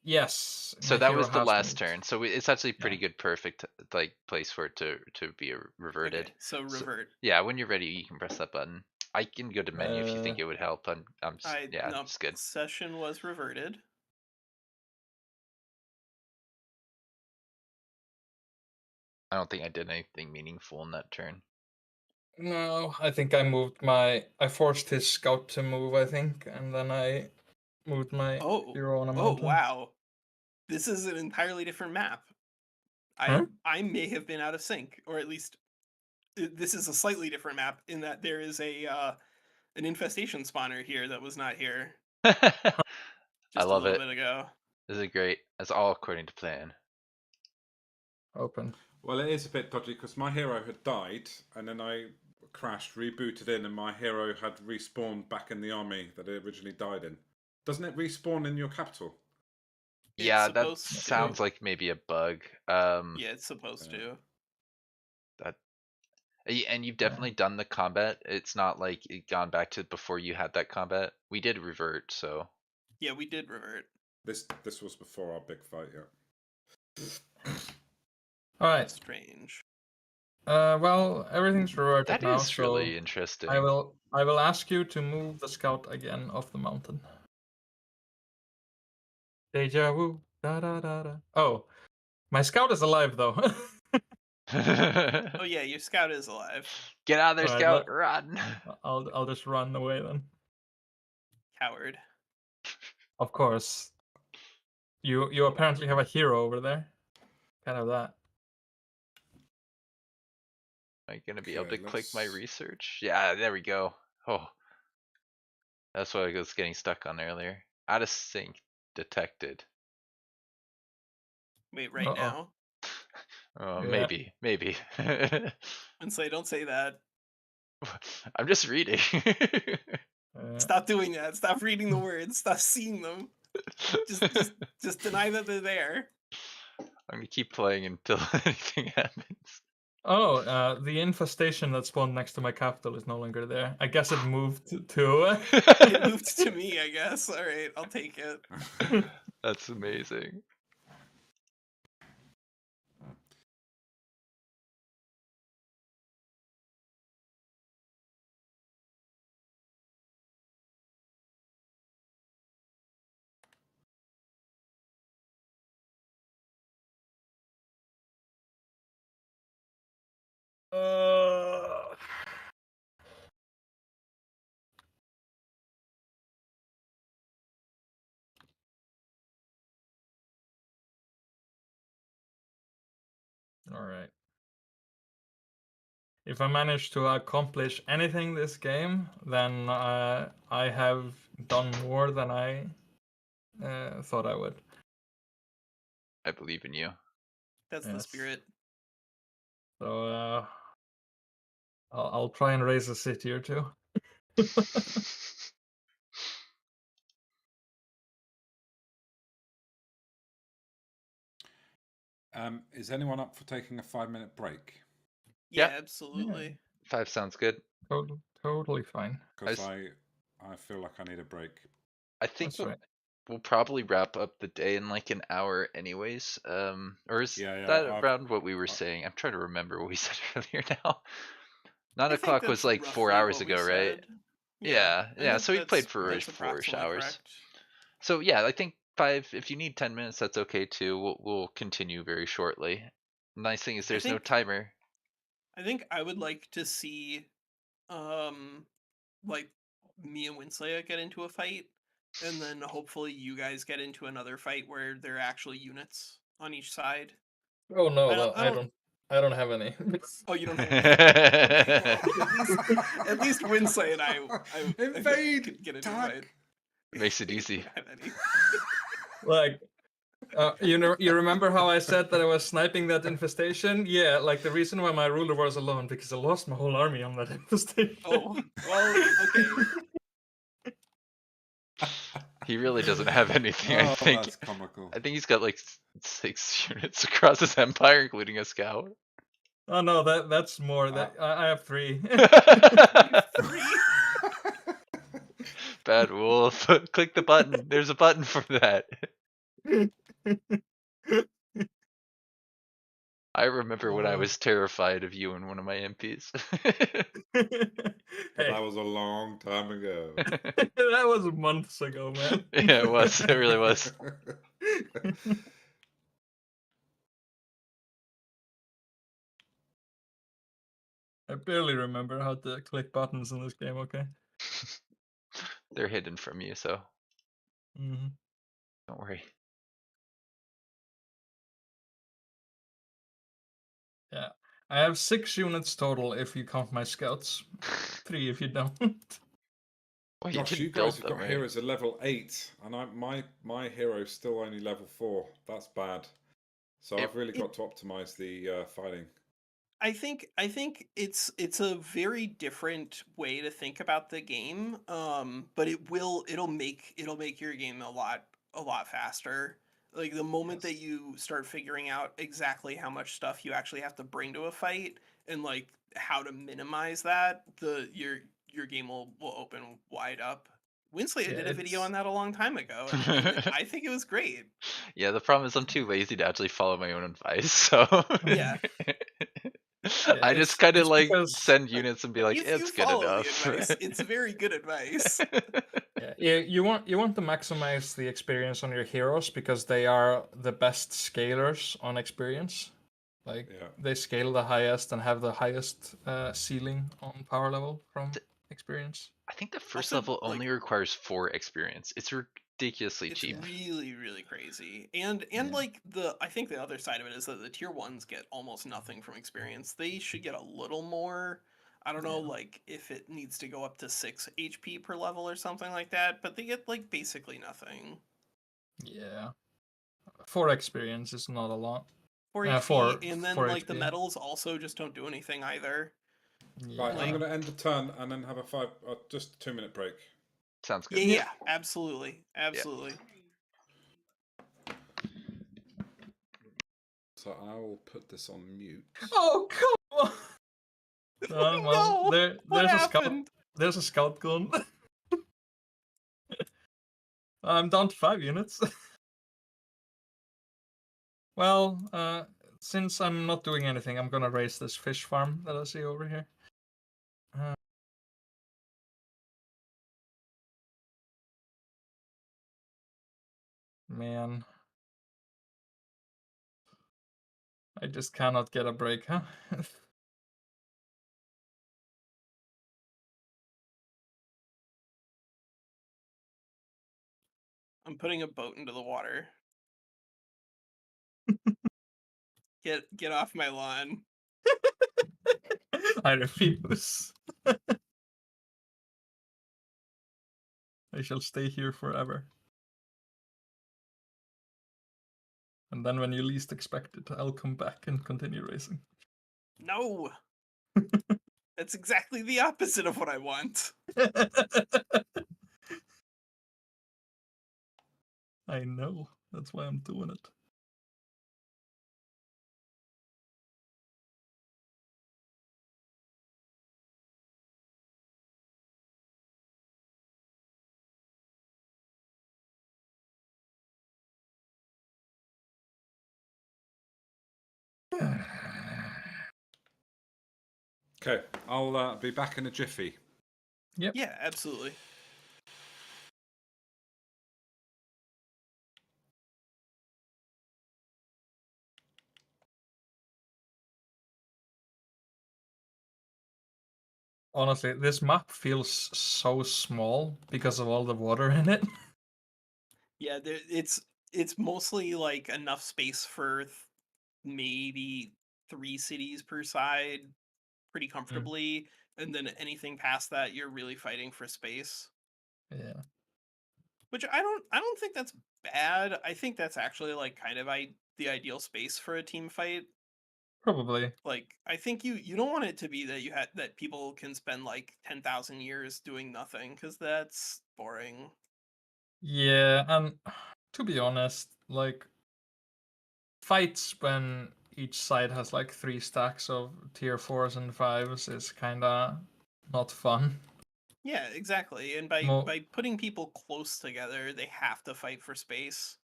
Yes. So my that hero was the has last moved. turn. So it's actually pretty Yeah. good, perfect like place for it to be reverted. Okay, so revert. Yeah, when you're ready, you can press that button. I can go to menu if you think it would help. Yeah, No, it's good. session was reverted. I don't think I did anything meaningful in that turn. No, I think I moved my. I forced his scout to move, I think, and then I moved my hero on a mountain. Oh wow, this is an entirely different map. Huh? I may have been out of sync, or at least this is a slightly different map in that there is an infestation spawner here that was not here I just a love little it. bit ago. This is great. It's all according to plan. Open. Well, it is a bit dodgy because my hero had died, and then I crashed, rebooted in, and my hero had respawned back in the army that it originally died in. Doesn't it respawn in your capital? Yeah, that supposed to. sounds like maybe a bug. Yeah, it's supposed to. And you've definitely done the combat. It's not like it gone back to before you had that combat. We did revert, so. Yeah, we did revert. This was before our big fight, yeah. All right. Strange. Well, everything's reverted That now. is really interesting. I will ask you to move the scout again off the mountain. Deja vu. Da da da da. Oh, my scout is alive though. Oh yeah, your scout is alive. Get out of there, Alright, Scout! Run! I'll just run away then. Coward. Of course. You apparently have a hero over there. Kind of that. Am I gonna be able Okay, to click my let's- research? Yeah, there we go. Oh, that's what I was getting stuck on earlier. Out of sync detected. Wait, right Uh-oh. now? Oh, Yeah. maybe. And say, don't say that. I'm just reading. Stop doing that. Stop reading the words. Stop seeing them. Just deny that they're there. I'm gonna keep playing until anything happens. Oh, the infestation that spawned next to my capital is no longer there. I guess it moved to. It moved to me, I guess. All right, I'll take it. That's amazing. All right. If I manage to accomplish anything this game, then I have done more than I thought I would. I believe in you. That's the Yes. spirit. So I'll try and raise a city or two. Is anyone up for taking a 5-minute break? Yeah, Yeah. absolutely. 5 sounds good. Totally fine. Because I feel like I need a break. I think That's right. we'll probably wrap up the day in like an hour anyways. Or is that around what we were saying? I'm trying to remember what we said earlier now. 9 I think o'clock was that's like 4 roughly hours what we ago, right? said. Yeah. I think So we played for that's 4-ish approximately hours. correct. So yeah, I think 5. If you need 10 minutes, that's okay too. We'll continue very shortly. Nice thing is there's no timer. I think I would like to see, like me and Winsley get into a fight, and then hopefully you guys get into another fight where there are actually units on each side. Oh no, I don't have any. Oh, you don't have any. Okay. At least Winsley and I Invade! could get into a fight. Makes it easy. You don't have any. Like, you remember how I said that I was sniping that infestation? Yeah, like the reason why my ruler was alone because I lost my whole army on that infestation. Oh, well, okay. He really doesn't have anything. I think that's comical. I think he's got like 6 units across his empire, including a scout. Oh no, that's more. That I have 3. 3. Bad wolf. Click the button. There's a button for that. I remember when I was terrified of you and one of my MPs. But that was a long time ago. That was months ago, man. Yeah, it was. It really was. I barely remember how to click buttons in this game, okay? They're hidden from you, so Mm-hmm. don't worry. Yeah. I have 6 units total if you count my scouts. 3 if you don't. Well, Gosh, you guys have got heroes at level 8, and my hero's still only level 4. That's bad. So I've really got to optimize the fighting. I think it's a very different way to think about the game. But it'll make your game a lot faster. Like the moment that you start figuring out exactly how much stuff you actually have to bring to a fight and like how to minimize that, your game will open wide up. Winsley did a video on that a long time ago, and I think it was great. Yeah, the problem is I'm too lazy to actually follow my own advice, so Yeah. I just kind of like because send units and be like, If it's you good follow enough. the advice, it's very good advice. Yeah, you want to maximize the experience on your heroes because they are the best scalers on experience. Like they scale the highest and have the highest ceiling on power level from experience. I think the first level only requires 4 experience. It's ridiculously cheap. It's really, really crazy. And like I think the other side of it is that the tier 1s get almost nothing from experience. They should get a little more. I don't know, like if it needs to go up to 6 HP per level or something like that, but they get like basically nothing. Yeah. 4 experience is not a lot. 4 HP, and then like HP. The medals also just don't do anything either. Yeah. Right, I'm going to end the turn and then have a just 2-minute break. Sounds good. Yeah, absolutely. Absolutely. So I will put this on mute. Oh, come Well, No! What there's a scout. happened? There's a scout gun. I'm down to 5 units. Well, since I'm not doing anything, I'm gonna raise this fish farm that I see over here. Man. I just cannot get a break, huh? I'm putting a boat into the water. Get off my lawn. I refuse. I shall stay here forever. And then when you least expect it, I'll come back and continue racing. No! That's exactly the opposite of what I want. I know. That's why I'm doing it. Okay, I'll be back in a jiffy. Yep. Yeah, absolutely. Honestly, this map feels so small because of all the water in it. Yeah, it's mostly like enough space for maybe 3 cities per side pretty comfortably, and then anything past that you're really fighting for space. Yeah. Which I don't think that's bad. I think that's actually like kind of the ideal space for a team fight. Probably. Like I think you don't want it to be that that people can spend like 10,000 years doing nothing, cuz that's boring. Yeah, and to be honest, like fights when each side has like 3 stacks of tier 4s and 5s is kinda not fun. Yeah, exactly. And by putting people close together, they have to fight for space.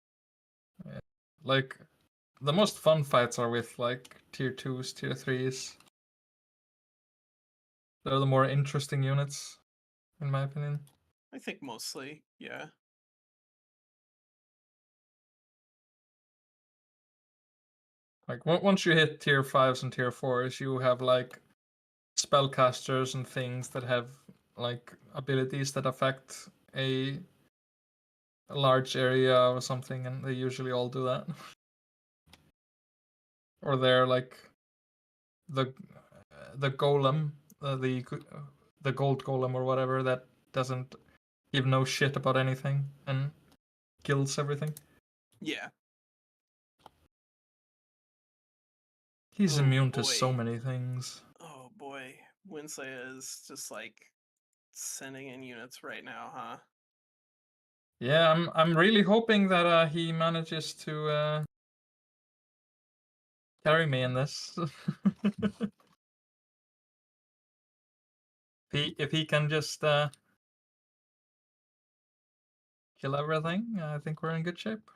Yeah. Like the most fun fights are with like tier 2s, tier 3s. They're the more interesting units, in my opinion. I think mostly, yeah. Like once you hit tier 5s and tier 4s, you have like spellcasters and things that have like abilities that affect a large area or something, and they usually all do that. Or they're like the golem, the gold golem or whatever that doesn't give no shit about anything and kills everything. Yeah. He's Oh, immune to boy. so many things. Oh boy, Winslet is just like sending in units right now, huh? Yeah, I'm really hoping that he manages to carry me in this. if he can just kill everything, I think we're in good shape.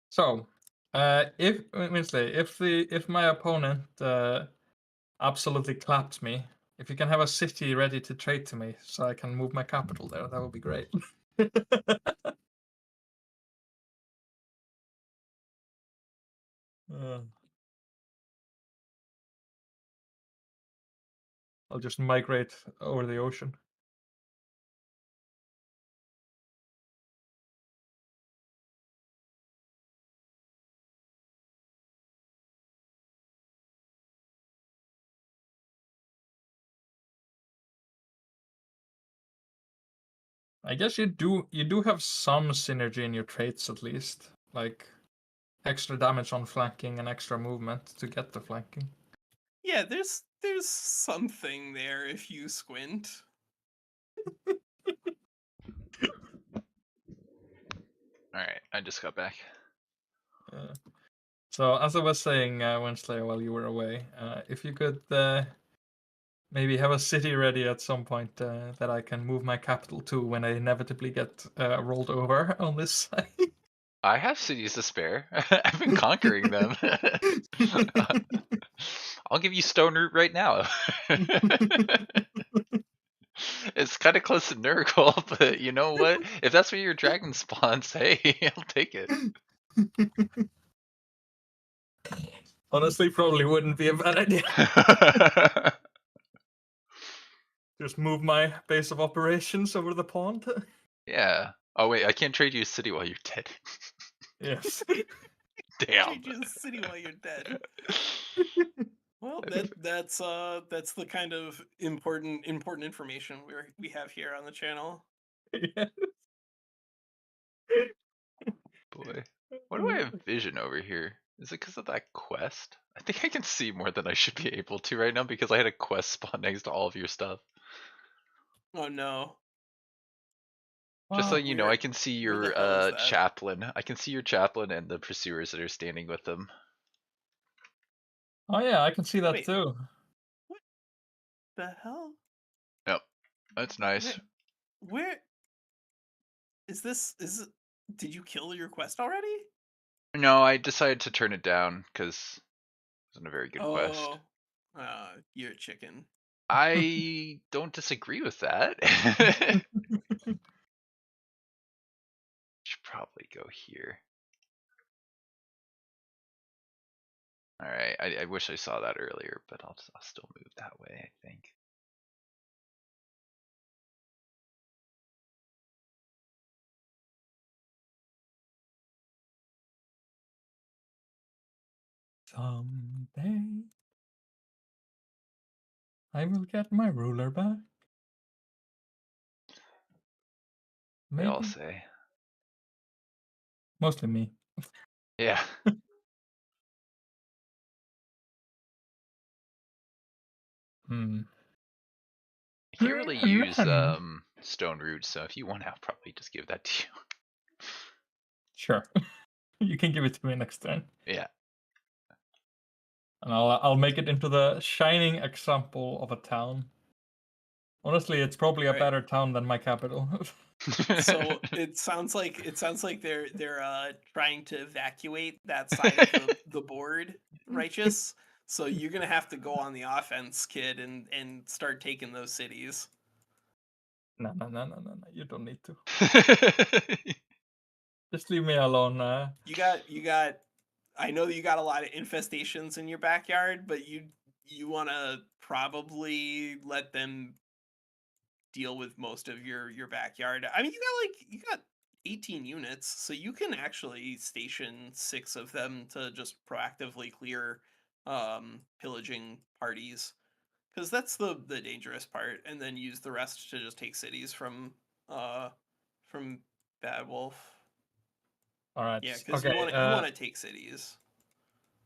So, if my opponent absolutely clapped me, if you can have a city ready to trade to me, so I can move my capital there, that would be great. I'll just migrate over the ocean. I guess you do have some synergy in your traits at least, like extra damage on flanking and extra movement to get the flanking. Yeah, there's something there if you squint. All right, I just got back. So as I was saying, Wenslayer, while you were away, if you could maybe have a city ready at some point that I can move my capital to when I inevitably get rolled over on this side. I have cities to spare. I've been conquering them. I'll give you Stone Root right now. It's kind of close to Nurgle, but you know what? If that's where your dragon spawns, hey, I'll take it. Honestly, probably wouldn't be a bad idea. Just move my base of operations over the pond. Yeah. Oh wait, I can't trade you a city while you're dead. Yes. Damn. Trade you the city while you're dead. Well, that's the kind of important information we have here on the channel. Yeah. Boy, what do I have vision over here? Is it because of that quest? I think I can see more than I should be able to right now because I had a quest spawn next to all of your stuff. Oh no. Just so Wow. you know, I can see Where the your hell is that? chaplain. I can see your chaplain and the pursuers that are standing with them. Oh yeah, I can see that Wait. too. What the hell? Yep, that's nice. Where is this? Did you kill your quest already? No, I decided to turn it down because it wasn't a very good quest. You're a chicken. I don't disagree with that. Should probably go here. Alright, I wish I saw that earlier, but I'll still move that way, I think. Someday I will get my ruler back. They all Maybe. say. Mostly me. Yeah. I can't really use Stone Root, so if you want, I'll probably just give that to you. Sure. You can give it to me next turn. Yeah. And I'll make it into the shining example of a town. Honestly, it's probably a better town than my capital. So it sounds like they're trying to evacuate that side of the board, righteous. So you're gonna have to go on the offense, kid, and start taking those cities. No. You don't need to. Just leave me alone. You got. I know you got a lot of infestations in your backyard, but you want to probably let them deal with most of your backyard. I mean, you got 18 units, so you can actually station 6 of them to just proactively clear pillaging parties, because that's the dangerous part, and then use the rest to just take cities from Bad Wolf. All right. Yeah, because okay, you want to take cities.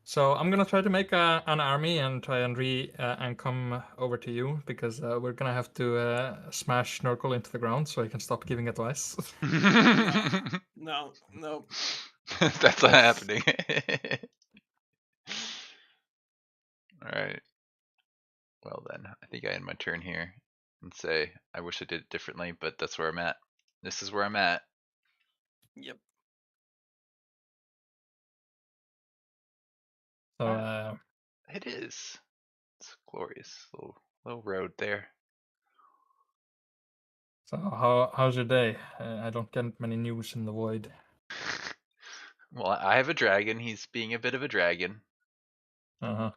So I'm gonna try to make an army and try and come over to you, because we're gonna have to smash Snorkel into the ground so he can stop giving advice. No. That's not happening. Alright. Well then, I think I end my turn here and say I wish I did it differently, but that's where I'm at. This is where I'm at. Yep. So It is. It's a glorious little road there. So how's your day? I don't get many news in the void. Well, I have a dragon. He's being a bit of a dragon. Uh-huh.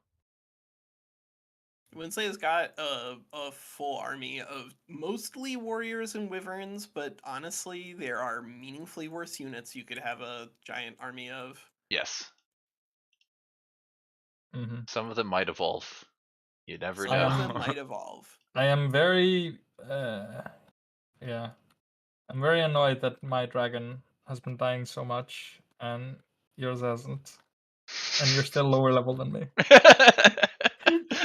Wednesday's got a full army of mostly warriors and wyverns, but honestly, there are meaningfully worse units you could have a giant army of. Yes. Mm-hmm. Some of them might evolve. You never Some know. of them might evolve. I am very I'm very annoyed that my dragon has been dying so much and yours hasn't. And you're still lower level than me.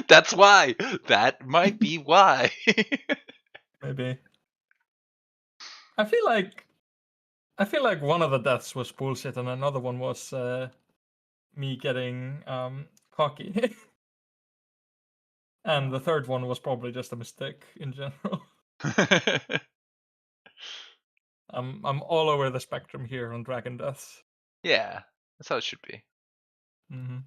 That's why. That might be why. Maybe. I feel like one of the deaths was bullshit and another one was me getting cocky. And the third one was probably just a mistake in general. I'm all over the spectrum here on Dragon Deaths. Yeah, that's how it should be. Mm-hmm.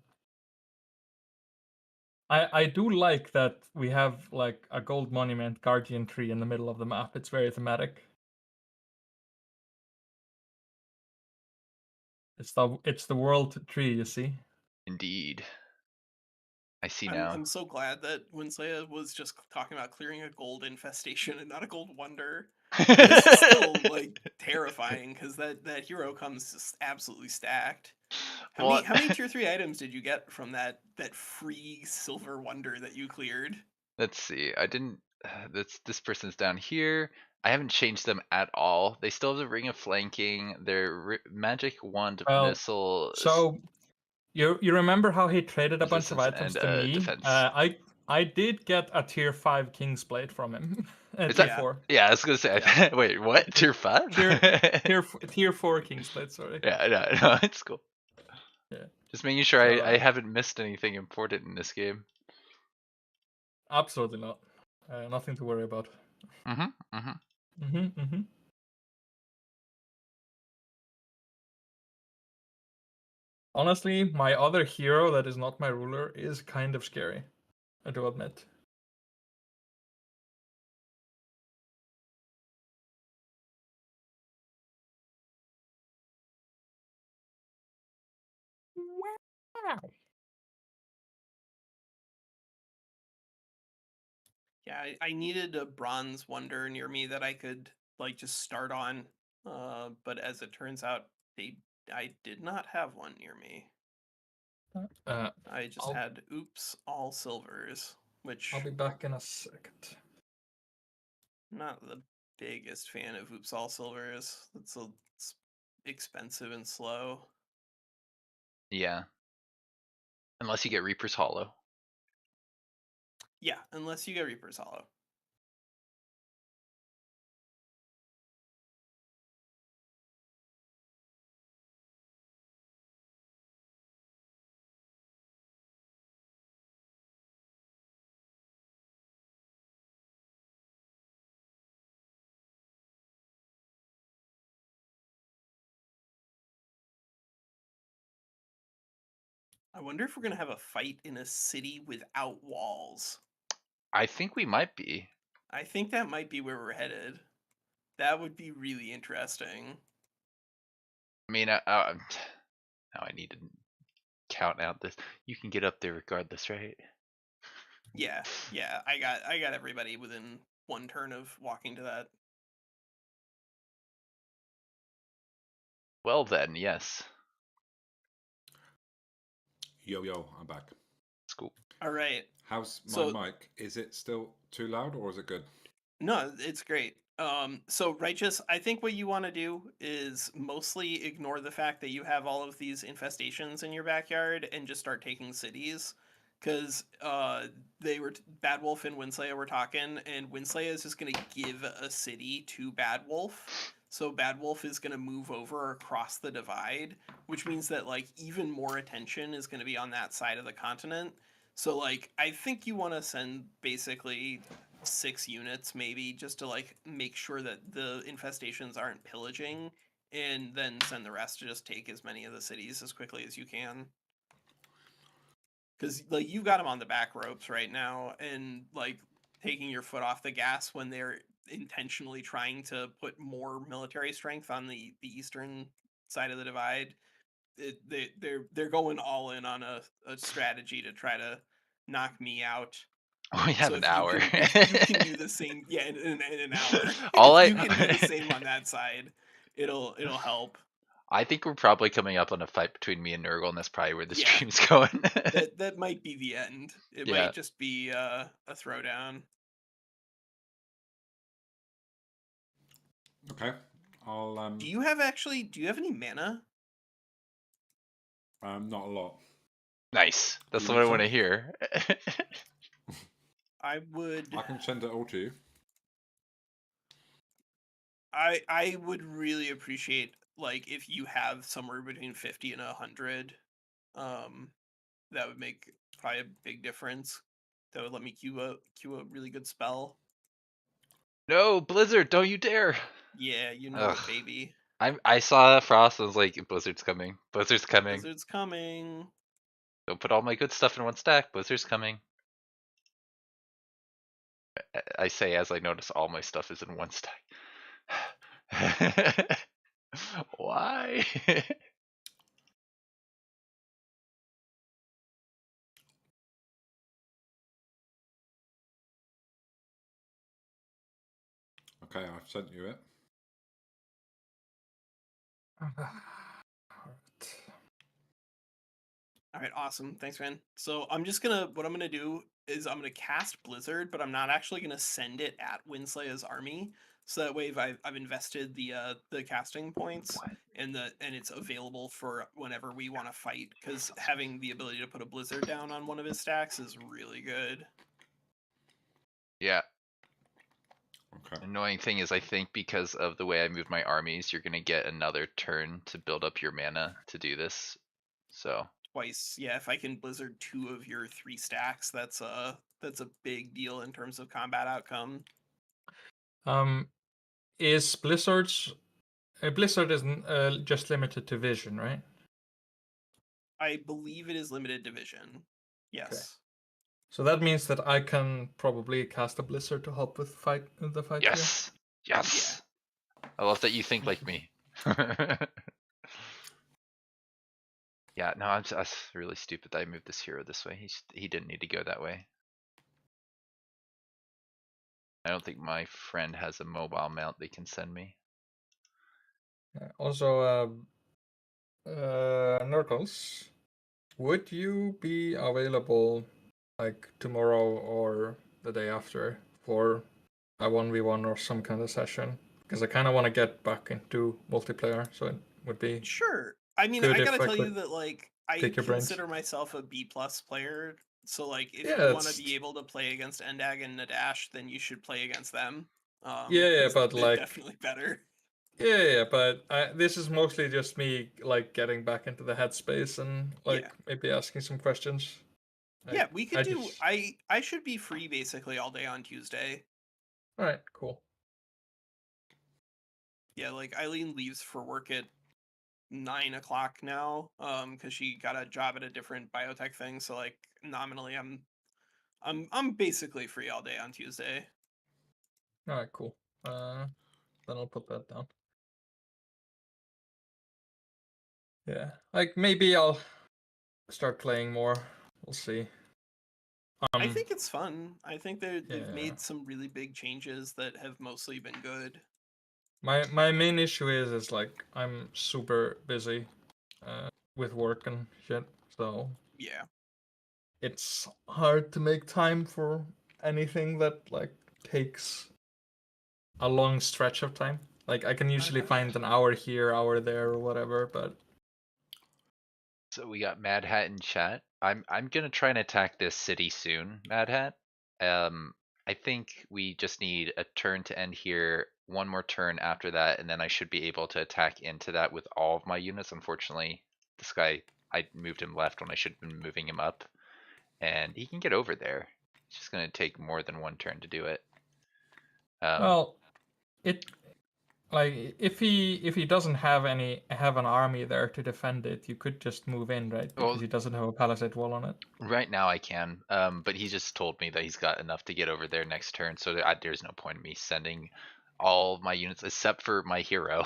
I do like that we have like a gold monument guardian tree in the middle of the map. It's very thematic. It's the world tree, you see. Indeed. I see I'm, now. I'm so glad that Winsleya was just talking about clearing a gold infestation and not a gold wonder. This is still like terrifying because that hero comes just absolutely stacked. How many tier 3 items did you get from that free silver wonder that you cleared? Let's see. I didn't. This person's down here. I haven't changed them at all. They still have the ring of flanking. Their magic wand Well, missile. so you remember how he traded a bunch of Resistance items and, to me? defense. I did get a tier 5 King's Blade from him. Is tier that 4. Yeah, I was gonna say. Yeah. Wait, what? Tier 5? tier 4 King's Blade. Sorry. Yeah, no, it's cool. Yeah. Just making sure So, I haven't missed anything important in this game. Absolutely not. Nothing to worry about. Honestly, my other hero that is not my ruler is kind of scary. I do admit. Wow. Yeah, I needed a bronze wonder near me that I could like just start on. But as it turns out, I did not have one near me. I just had oops all silvers, which I'll be back in a second. not the biggest fan of oops all silvers. It's expensive and slow. Yeah. Unless you get Reaper's Hollow. Yeah, unless you get Reaper's Hollow. I wonder if we're gonna have a fight in a city without walls. I think we might be. I think that might be where we're headed. That would be really interesting. I mean, now I need to count out this. You can get up there regardless, right? Yeah. I got everybody within one turn of walking to that. Well then, yes. Yo, I'm back. It's cool. All right. How's my mic? Is it still too loud or is it good? No, it's great. So Righteous, I think what you want to do is mostly ignore the fact that you have all of these infestations in your backyard and just start taking cities. Because Bad Wolf and Winsleya were talking, and Winsleya is just going to give a city to Bad Wolf. So Bad Wolf is going to move over across the divide, which means that like even more attention is going to be on that side of the continent. So like I think you want to send basically 6 units maybe just to like make sure that the infestations aren't pillaging, and then send the rest to just take as many of the cities as quickly as you can. Because like you've got them on the back ropes right now, and like taking your foot off the gas when they're intentionally trying to put more military strength on the eastern side of the divide. They're going all in on a strategy to try to knock me out. We have an hour. If you can do the same, yeah, in an hour. If you can do the same on that side, it'll help. I think we're probably coming up on a fight between me and Nurgle, and that's probably where the stream's going. that might be the end. It might just be a throwdown. Okay, I'll. Do you have any mana? Not a lot. Nice. That's what I want to hear. I can send it all to you. I would really appreciate like if you have somewhere between 50 and 100 That would make probably a big difference. That would let me queue a really good spell. No, Blizzard, don't you dare! Yeah, you know it, Ugh. baby. I saw Frost and was like, Blizzard's coming. Blizzard's coming. Blizzard's coming. Don't put all my good stuff in one stack. Blizzard's coming. I say as I notice all my stuff is in one stack. Why? Okay, I've sent you it. All right, awesome. Thanks, man. So what I'm gonna do is I'm gonna cast Blizzard, but I'm not actually gonna send it at Winslay's army. So that way, if I've invested the casting points and it's available for whenever we want to fight. Because having the ability to put a Blizzard down on one of his stacks is really good. Yeah. Okay. Annoying thing is I think because of the way I move my armies, you're gonna get another turn to build up your mana to do this. So Twice, yeah. If I can Blizzard 2 of your 3 stacks, that's a big deal in terms of combat outcome. Is Blizzard's Blizzard isn't just limited to vision, right? I believe it is limited division. Yes. Okay. So that means that I can probably cast a Blizzard to help with the fight here. yes, yes. Yeah. I love that you think like me. Yeah, no, I'm just really stupid that I moved this hero this way. He didn't need to go that way. I don't think my friend has a mobile mount they can send me. Also, Nurkles, would you be available like tomorrow or the day after for a 1v1 or some kind of session? Because I kind of want to get back into multiplayer, so it would be Sure. I mean, good I if gotta I tell you could that like I pick your brains. consider myself a B+ player. So like if Yeah, you want to it's be able to play against Endag and Nadash, then you should play against them. yeah, 'Cause but they're like definitely better. yeah, but this is mostly just me like getting back into the headspace and like Yeah. maybe asking some questions. Yeah, we could I do. just I should be free basically all day on Tuesday. all right, cool. Yeah, like Eileen leaves for work at 9 o'clock now, because she got a job at a different biotech thing. So like nominally, I'm basically free all day on Tuesday. All right, cool. Then I'll put that down. Yeah, like maybe I'll start playing more. We'll see. I think it's fun. I think they've yeah. made some really big changes that have mostly been good. My main issue is like I'm super busy with work and shit, so Yeah. it's hard to make time for anything that like takes a long stretch of time. Like I can usually find an hour here, hour there, or whatever, but So we got Mad Hat in chat. I'm gonna try and attack this city soon, Mad Hat. I think we just need a turn to end here, one more turn after that, and then I should be able to attack into that with all of my units. Unfortunately, this guy, I moved him left when I should have been moving him up, and he can get over there. It's just gonna take more than one turn to do it. well, it like if he doesn't have an army there to defend it, you could just move in, right? Because Well, he doesn't have a palisade wall on it. right now I can, but he just told me that he's got enough to get over there next turn, so there's no point in me sending all my units except for my hero.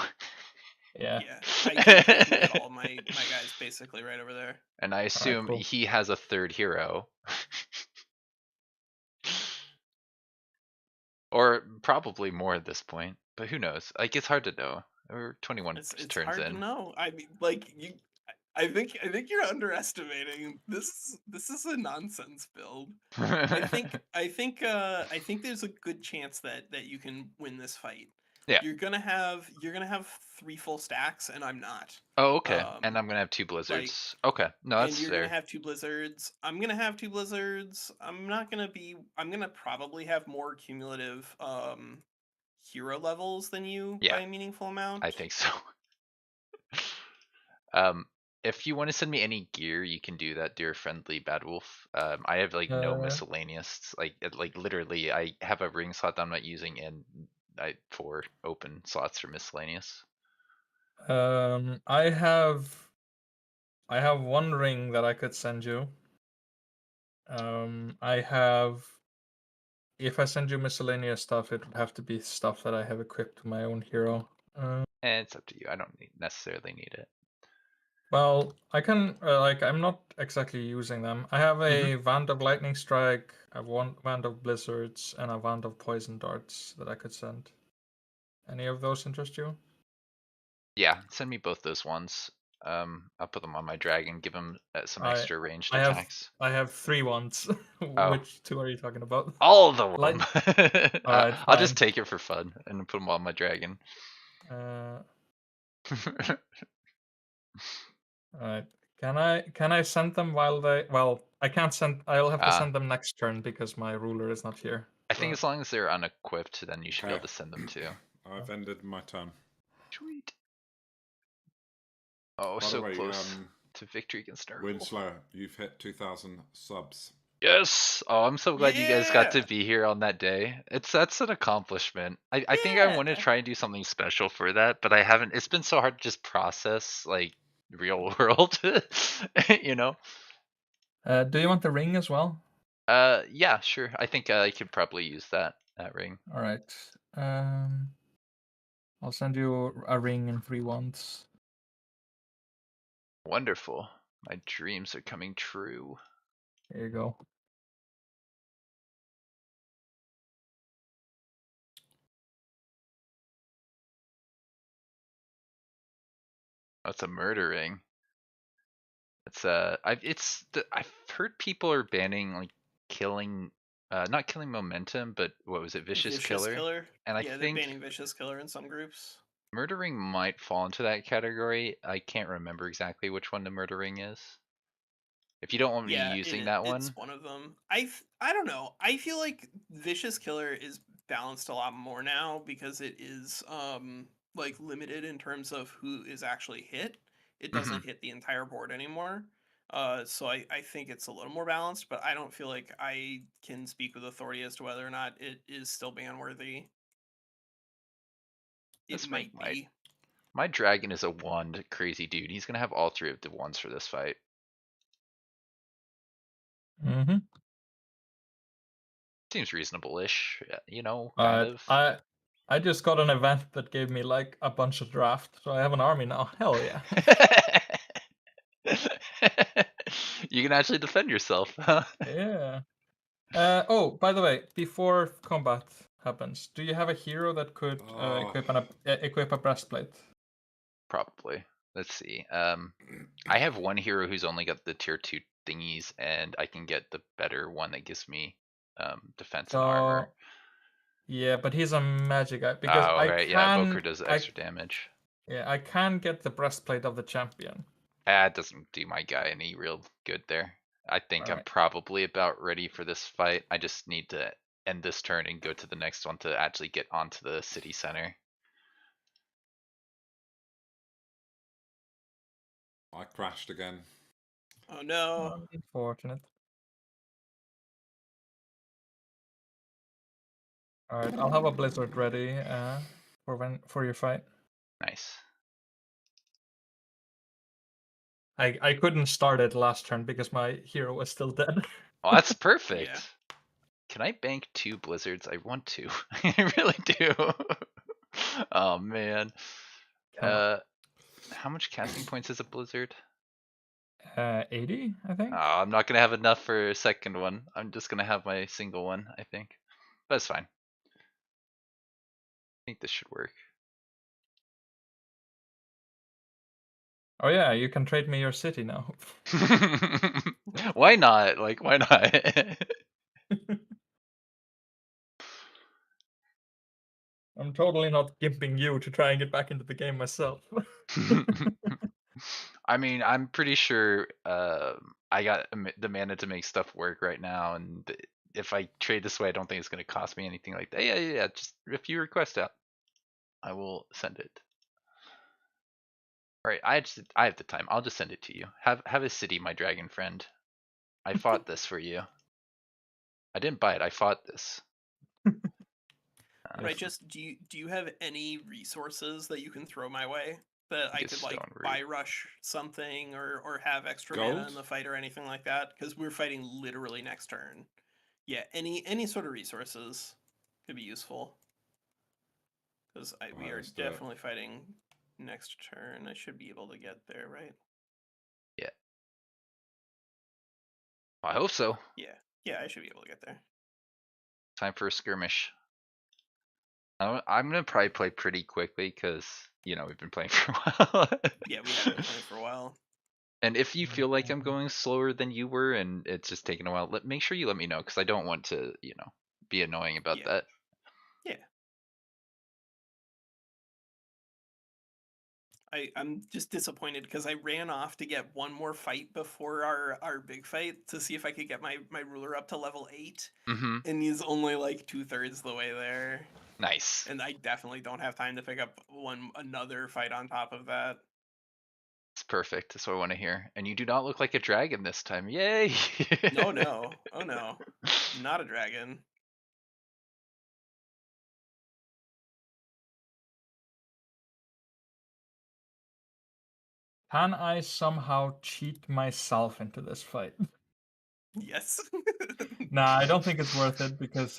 Yeah. Yeah. I can get all my guys basically right over there. And I assume cool. he has a third hero. Or probably more at this point, but who knows? Like it's hard to know. We're 21 It's turns hard in. to know. I mean, like you. I think you're underestimating. This is a nonsense build. I think there's a good chance that you can win this fight. Yeah. You're gonna have 3 full stacks, and I'm not. Oh, okay. And I'm gonna have 2 blizzards. Okay, no, that's and you're fair. gonna have 2 blizzards. I'm gonna have 2 blizzards. I'm gonna probably have more cumulative hero levels than you by a meaningful amount. I think so. if you want to send me any gear, you can do that, dear friendly Bad Wolf. I have like no miscellaneous. Like literally, I have a ring slot that I'm not using, and 4 open slots for miscellaneous. I have one ring that I could send you. I have. If I send you miscellaneous stuff, it would have to be stuff that I have equipped to my own hero. And it's up to you. I don't necessarily need it. Well, I can I'm not exactly using them. I have a Wand of Lightning Strike, a Wand of Blizzards, and a Wand of Poison Darts that I could send. Any of those interest you? Yeah, send me both those ones. I'll put them on my dragon, give him some extra ranged I attacks. have 3 wands. Oh. Which 2 are you talking about? All of them. Alright, I'll just take it for fun and put them on my dragon. Alright. Can I send them while they? Well, I can't send. I'll have to send them next turn because my ruler is not here. I think as long as they're unequipped, then you should be Okay. able to send them too. I've ended my turn. Sweet. Oh, By so the way, close to victory against Nurgle. Winslow, you've hit 2,000 subs. Yes! Oh, I'm so glad you guys got to be here on that day. That's an accomplishment. I think I want to try and do something special for that, but I haven't. It's been so hard to just process like real world, you know. Do you want the ring as well? Yeah, sure. I think I could probably use that ring. All right. I'll send you a ring and 3 wands. Wonderful. My dreams are coming true. Here you go. That's a murdering. It's I've heard people are banning like killing, not killing momentum, but what was it, vicious killer? And I they're think banning vicious killer in some groups. murdering might fall into that category. I can't remember exactly which one the murdering is. If you don't want me using that one, it's one of them. I don't know. I feel like vicious killer is balanced a lot more now because it is like limited in terms of who is actually hit. It doesn't hit the entire board anymore. So I think it's a little more balanced, but I don't feel like I can speak with authority as to whether or not it is still ban worthy. It might be. My dragon is a wand crazy dude. He's gonna have all 3 of the ones for this fight. Seems reasonable-ish, you know, kind of. I just got an event that gave me like a bunch of draft, so I have an army now. Hell yeah. You can actually defend yourself, huh? Yeah. Oh, by the way, before combat happens, do you have a hero that could equip a breastplate? Probably. Let's see. I have one hero who's only got the tier 2 thingies, and I can get the better one that gives me defense and armor. Yeah, but he's a magic guy because yeah, Evoker does extra damage. Yeah, I can get the breastplate of the champion. It doesn't do my guy any real good there. I think I'm probably about ready for this fight. I just need to end this turn and go to the next one to actually get onto the city center. I crashed again. Oh no. Unfortunate. Alright, I'll have a blizzard ready for your fight. Nice. I couldn't start it last turn because my hero was still dead. Oh, that's perfect. Can I bank 2 blizzards? I want to. I really do. Oh man. How much casting points is a blizzard? 80, I think. Oh, I'm not gonna have enough for a second one. I'm just gonna have my single one, I think. But it's fine. I think this should work. Oh yeah, you can trade me your city now. Why not? Like, why not? I'm totally not gimping you to try and get back into the game myself. I mean, I'm pretty sure I got the mana to make stuff work right now, and if I trade this way, I don't think it's going to cost me anything like that. Yeah. Just if you request it, I will send it. All right, I have the time. I'll just send it to you. Have a city, my dragon friend. I fought this for you. I didn't buy it. I fought this. Right, just do you have any resources that you can throw my way that I Get could like stone root. buy rush something or have extra mana in Gold? the fight or anything like that? Because we're fighting literally next turn. Yeah, any sort of resources could be useful. Because we Alright, are let's do it. definitely fighting next turn. I should be able to get there, right? Yeah. I hope so. Yeah, I should be able to get there. Time for a skirmish. I'm gonna probably play pretty quickly because we've been playing for a while. Yeah, we have been playing for a while. And if you feel like I'm going slower than you were and it's just taking a while, make sure you let me know because I don't want to, be annoying about Yeah. that. Yeah. I'm just disappointed because I ran off to get one more fight before our big fight to see if I could get my ruler up to level 8. Mm-hmm. And he's only like 2/3 the way there. Nice. And I definitely don't have time to pick up another fight on top of that. It's perfect. That's what I want to hear. And you do not look like a dragon this time. Yay! No. Oh no. Not a dragon. Can I somehow cheat myself into this fight? Yes. Nah, I don't think it's worth it because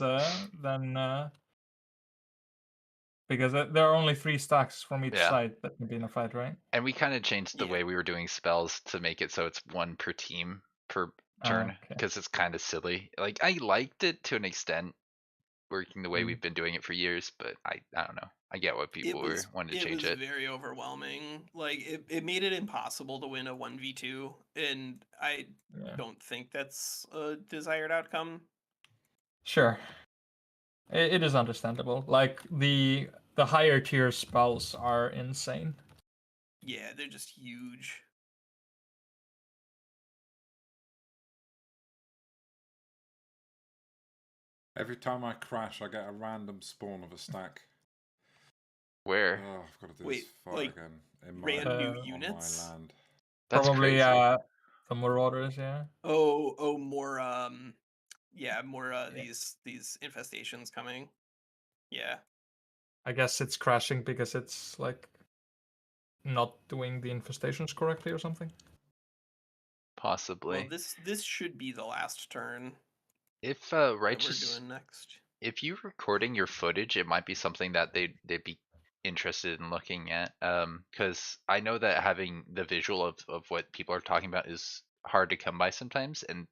because there are only 3 stacks from each Yeah. side that can be in a fight, right? And we kind of changed the Yeah. way we were doing spells to make it so it's one per team per turn Okay. because it's kind of silly. Like I liked it to an extent, working the way Mm. we've been doing it for years, but I don't know. I get what people were wanting to change it. very overwhelming. Like it made it impossible to win a 1v2, and I Yeah. don't think that's a desired outcome. Sure. It is understandable. Like the higher tier spells are insane. Yeah, they're just huge. Every time I crash, I get a random spawn of a stack. Where? Oh, I've got to do Wait, this fight like, again. In brand new Uh, on units? my land. That's Probably crazy. the Marauders, yeah. Oh, more yeah, more Yeah. these infestations coming. Yeah. I guess it's crashing because it's like not doing the infestations correctly or something. Possibly. Well, this should be the last turn If that Righteous, we're doing next. if you're recording your footage, it might be something that they'd be interested in looking at. Because I know that having the visual of what people are talking about is hard to come by sometimes, and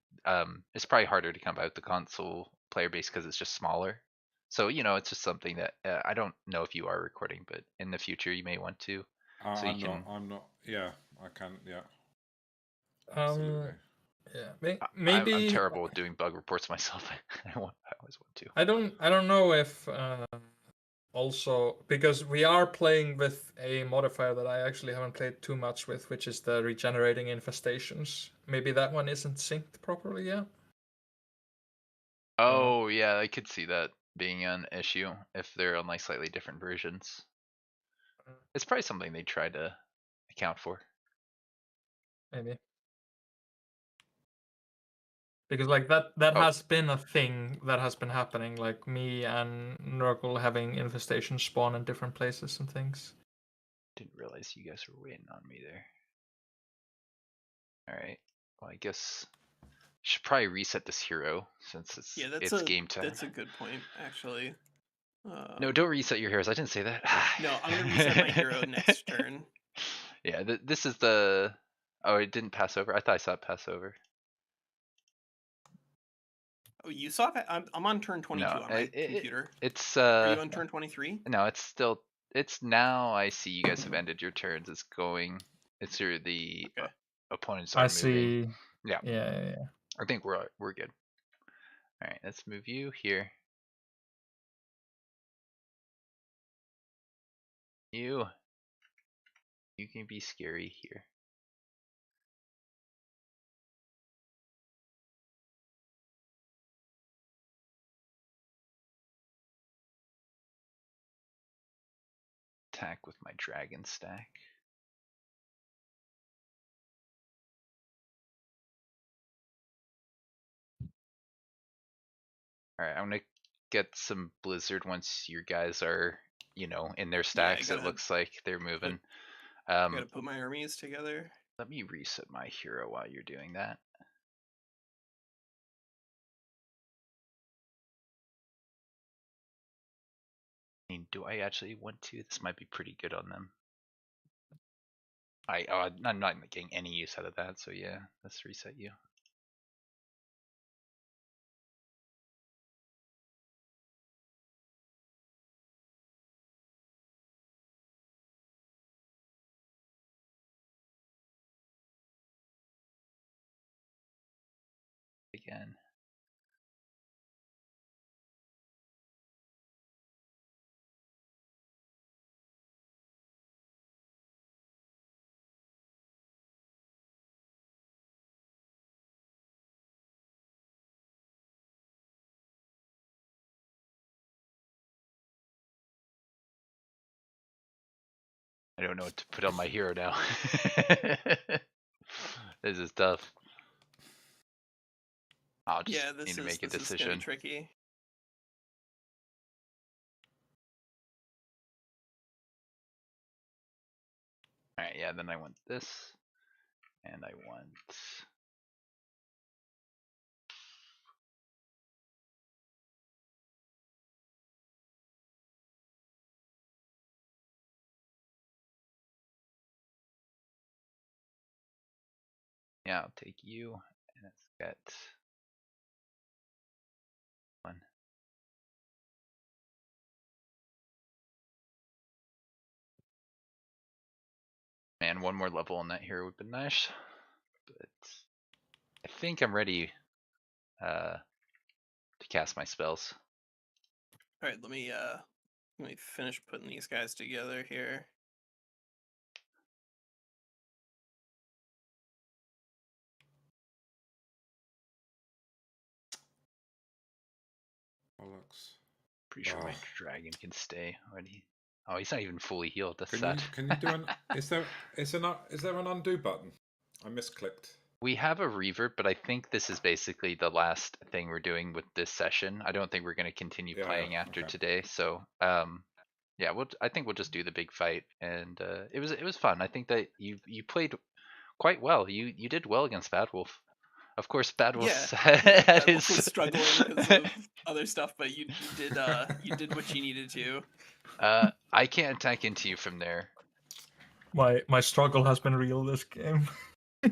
it's probably harder to come by with the console player base because it's just smaller. So it's just something that I don't know if you are recording, but in the future you may want to. So you I'm can. not. I'm not. Yeah, I can. Yeah, Um, absolutely. yeah, I'm maybe terrible at doing bug reports myself. I always want to. I don't know if also because we are playing with a modifier that I actually haven't played too much with, which is the regenerating infestations. Maybe that one isn't synced properly yet. Oh yeah, I could see that being an issue if they're on like slightly different versions. It's probably something they try to account for. Maybe. Because like that Oh. has been a thing that has been happening, like me and Nurgle having infestations spawn in different places and things. Didn't realize you guys were waiting on me there. Alright. Well, I guess should probably reset this hero since it's game time. That's a good point, actually. No, don't reset your heroes. I didn't say that. No, I'm gonna reset my hero next turn. Yeah, this is the. Oh, it didn't pass over. I thought I saw it pass over. Oh, you saw that? I'm on turn 22 No, on my computer. It's Are you on turn 23? No, it's still. It's now. I see you guys have ended your turns. It's going. It's your the Okay. opponents are I moving. see. Yeah. Yeah. I think we're good. All right, let's move you here. You can be scary here. Attack with my dragon stack. Alright, I'm gonna get some Blizzard once your guys are, you know, in their Yeah, stacks. It looks like they're moving. I gotta put my armies together. Let me reset my hero while you're doing that. I mean, do I actually want to? This might be pretty good on them. I'm not getting any use out of that, so yeah, let's reset you. Again. I don't know what to put on my hero now. This is tough. I'll just need to make a this is gonna be decision. tricky. Alright, yeah, then I want this. And I want... Yeah, I'll take you. And let's get... one. Man, one more level on that hero would be nice. But I think I'm ready to cast my spells. Alright, let me finish putting these guys together here. Bollocks. Pretty sure my dragon can stay already. Oh, he's not even fully healed. That's Can sad. you do an? Is there an undo button? I misclicked. We have a revert, but I think this is basically the last thing we're doing with this session. I don't think we're going to continue playing after today. So, yeah, I think we'll just do the big fight, and it was fun. I think that you played quite well. You did well against Bad Wolf. Of course, Bad Wolf Bad Wolf was struggling because of other stuff, but you did what you needed to. I can't attack into you from there. My struggle has been real this game.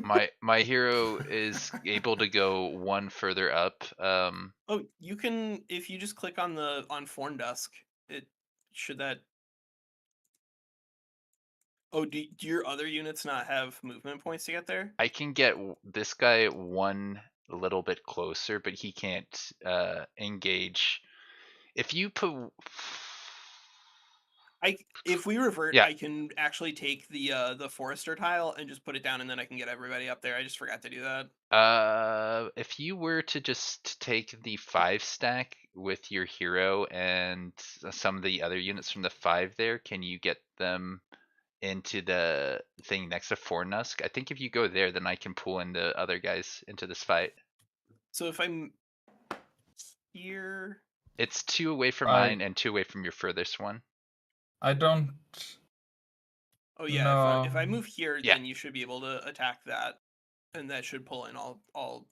my hero is able to go one further up. Oh, you can, if you just click on Forndusk, it should that. Oh, do your other units not have movement points to get there? I can get this guy one little bit closer, but he can't engage. If you put, if we revert, Yeah. I can actually take the forester tile and just put it down, and then I can get everybody up there. I just forgot to do that. if you were to just take the 5 stack with your hero and some of the other units from the 5 there, can you get them into the thing next to Fornusk? I think if you go there, then I can pull in the other guys into this fight. So if I'm here, it's 2 away from mine and 2 away from your furthest one. I don't. Oh yeah, no. if I move here, then you should be able to attack that, and that should pull in all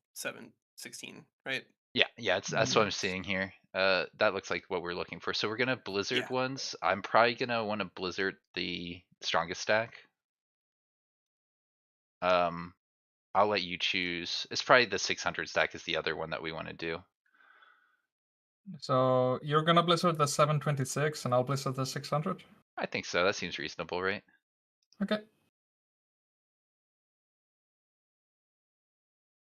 16, right? Yeah, that's what I'm seeing here. That looks like what we're looking for. So we're gonna blizzard ones. I'm probably gonna want to blizzard the strongest stack. I'll let you choose. It's probably the 600 stack is the other one that we want to do. So you're gonna blizzard the 726 and I'll blizzard the 600? I think so. That seems reasonable, right? Okay.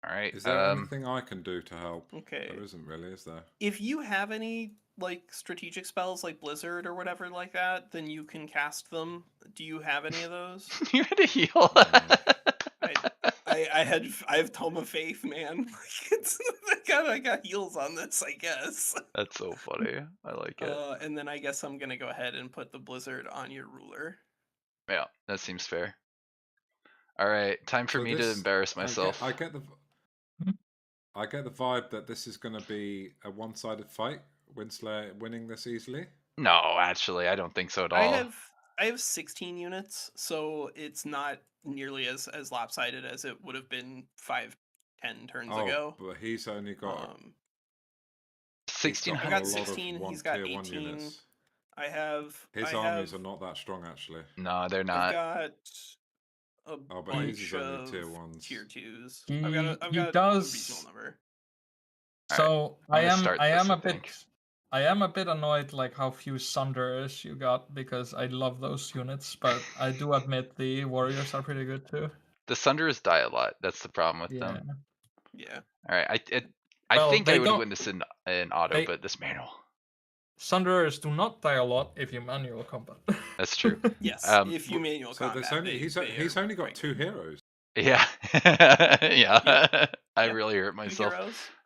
All right. Is there anything I can do to help? Okay. There isn't really, is there? If you have any like strategic spells like Blizzard or whatever like that, then you can cast them. Do you have any of those? You had a heal. I have Tome of Faith, man. I got heals on this, I guess. That's so funny. I like it. And then I guess I'm gonna go ahead and put the Blizzard on your ruler. Yeah, that seems fair. All right, time for me to embarrass myself. I get the. I get the vibe that this is going to be a one-sided fight. Winslayer winning this easily. No, actually, I don't think so at all. I have 16 units, so it's not nearly as lopsided as it would have been 5-10 turns ago. But he's only got 1600. I got 16. He's got 18. Units. I have his armies are not that strong actually. No, they're not. I've got a but his is bunch only of tier 1s. tier 2s. He I've got does. a reasonable number. So I'm I gonna am start I this, am I a bit think. I am a bit annoyed like how few Sunderers you got because I love those units, but I do admit the warriors are pretty good too. The Sunderers die a lot. That's the problem with Yeah. them. Yeah. All right, I Well, think they I would don't- win this in auto, they- but this manual. Sunderers do not die a lot if you manual combat. That's true. Yes. Um, if you manual So combat, there's only he's only got quite 2 good. heroes. Yeah, yeah. I Yeah. really hurt 2 myself.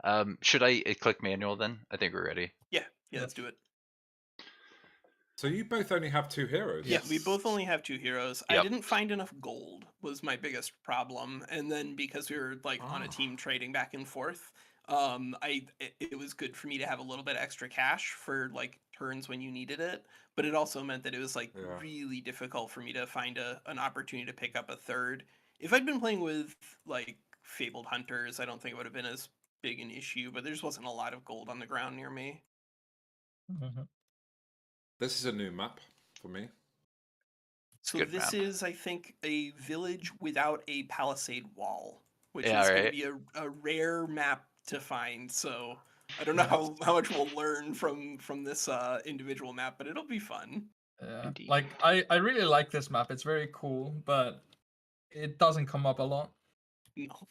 heroes. Should I click manual then? I think we're ready. Yeah, let's do it. So you both only have 2 heroes. Yeah, we both only have 2 heroes. I Yep. didn't find enough gold was my biggest problem, and then because we were like on a team trading back and forth, it was good for me to have a little bit extra cash for like turns when you needed it, but it also meant that it was like really difficult for me to find an opportunity to pick up a third. If I'd been playing with like Fabled Hunters, I don't think it would have been as big an issue, but there just wasn't a lot of gold on the ground near me. Mhm. This is a new map for me. So Good this map. is, I think, a village without a palisade wall, which Yeah, is going to right. be a rare map to find. So I don't know how much we'll learn from this individual map, but it'll be fun. Yeah. Indeed. Like I really like this map. It's very cool, but it doesn't come up a lot. No.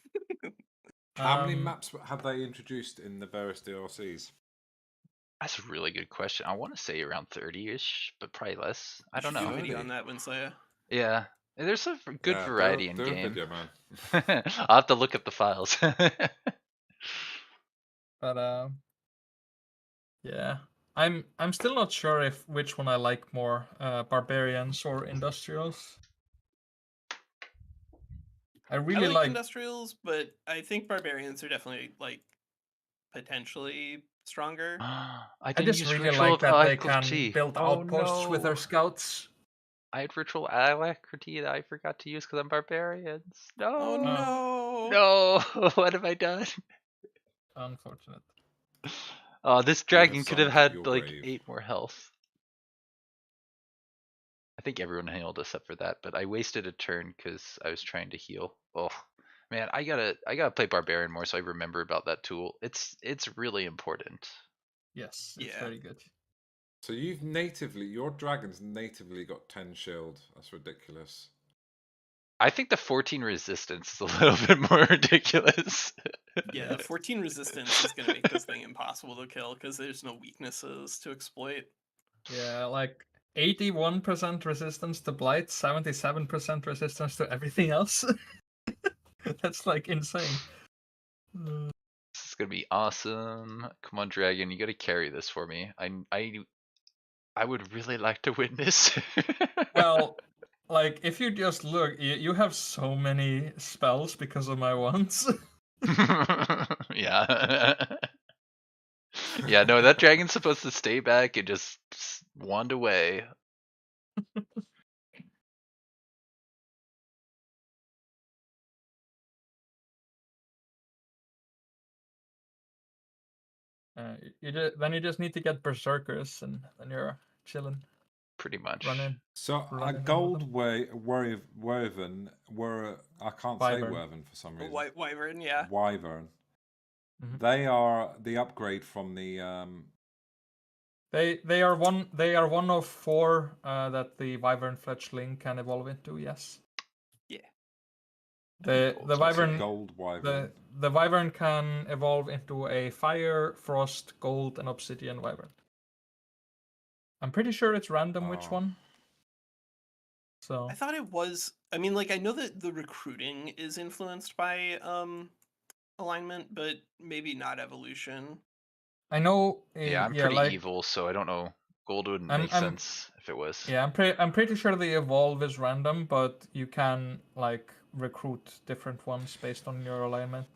How many maps have they introduced in the various DLCs? That's a really good question. I want to say around 30-ish, but probably less. I don't You should do know. a video Really? on that, Winslow. Yeah, there's a good Yeah, variety in do a game. video, man. I'll have to look up the files. But yeah, I'm still not sure if which one I like more, barbarians or industrials. I really like like industrials, but I think barbarians are definitely like potentially stronger. I I didn't just use really ritual like that they alacrity. can build Oh, outposts with their no. scouts. I had ritual alacrity that I forgot to use because I'm barbarians. No. Oh no! No. What have I done? Unfortunate. Oh, this dragon could have summoned had your like grave. 8 more health. I think everyone healed except for that, but I wasted a turn because I was trying to heal. Oh man, I gotta play barbarian more so I remember about that tool. It's really important. Yes, it's Yeah. very good. So your dragon's natively got 10 shield. That's ridiculous. I think the 14 resistance is a little bit more ridiculous. Yeah, 14 resistance is going to make this thing impossible to kill because there's no weaknesses to exploit. Yeah, like 81% resistance to blight, 77% resistance to everything else. That's like insane. This is gonna be awesome. Come on, dragon, you gotta carry this for me. I would really like to win this. Well, like if you just look, you have so many spells because of my ones. Yeah. Yeah, no, that dragon's supposed to stay back and just wand away. Then you just need to get berserkers, and then you're chilling. Pretty much. Running. So a Running gold wyvern I can't say Wyvern. wyvern for some reason. Wyvern, yeah. Wyvern. Mhm. They are the upgrade from the They are one of 4 that the wyvern fletchling can evolve into. Yes. Yeah. The Gold. so it's a wyvern gold wyvern. the wyvern can evolve into a fire, frost, gold, and obsidian wyvern. I'm pretty sure it's random which Oh. one. So I thought it was. I mean, like I know that the recruiting is influenced by alignment, but maybe not evolution. I know. Yeah, I'm pretty evil, so I don't know. Gold wouldn't make sense if it was. Yeah, I'm pretty sure the evolve is random, but you can like recruit different ones based on your alignment.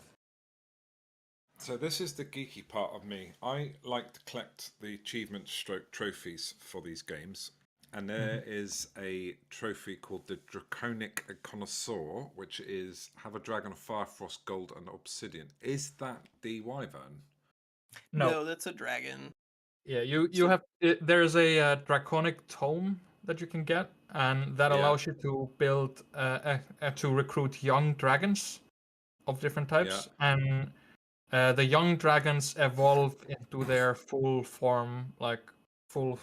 So this is the geeky part of me. I like to collect the achievement stroke trophies for these games. And there is a trophy called the Draconic Connoisseur, which is have a dragon of fire, frost, gold, and obsidian. Is that the wyvern? No. that's a dragon. Yeah, you So- have there's a draconic tome that you can get, and that Yeah. allows you to build to recruit young dragons of different types, and the young dragons evolve into their full form, like full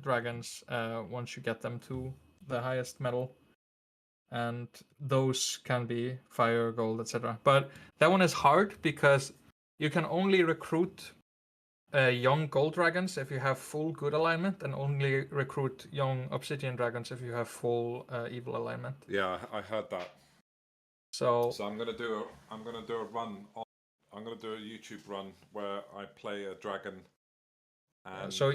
dragons, once you get them to the highest metal, and those can be fire, gold, etc. But that one is hard because you can only recruit young gold dragons if you have full good alignment, and only recruit young obsidian dragons if you have full evil alignment. Yeah, I heard that. So I'm gonna do a run. I'm gonna do a YouTube run where I play a dragon. And so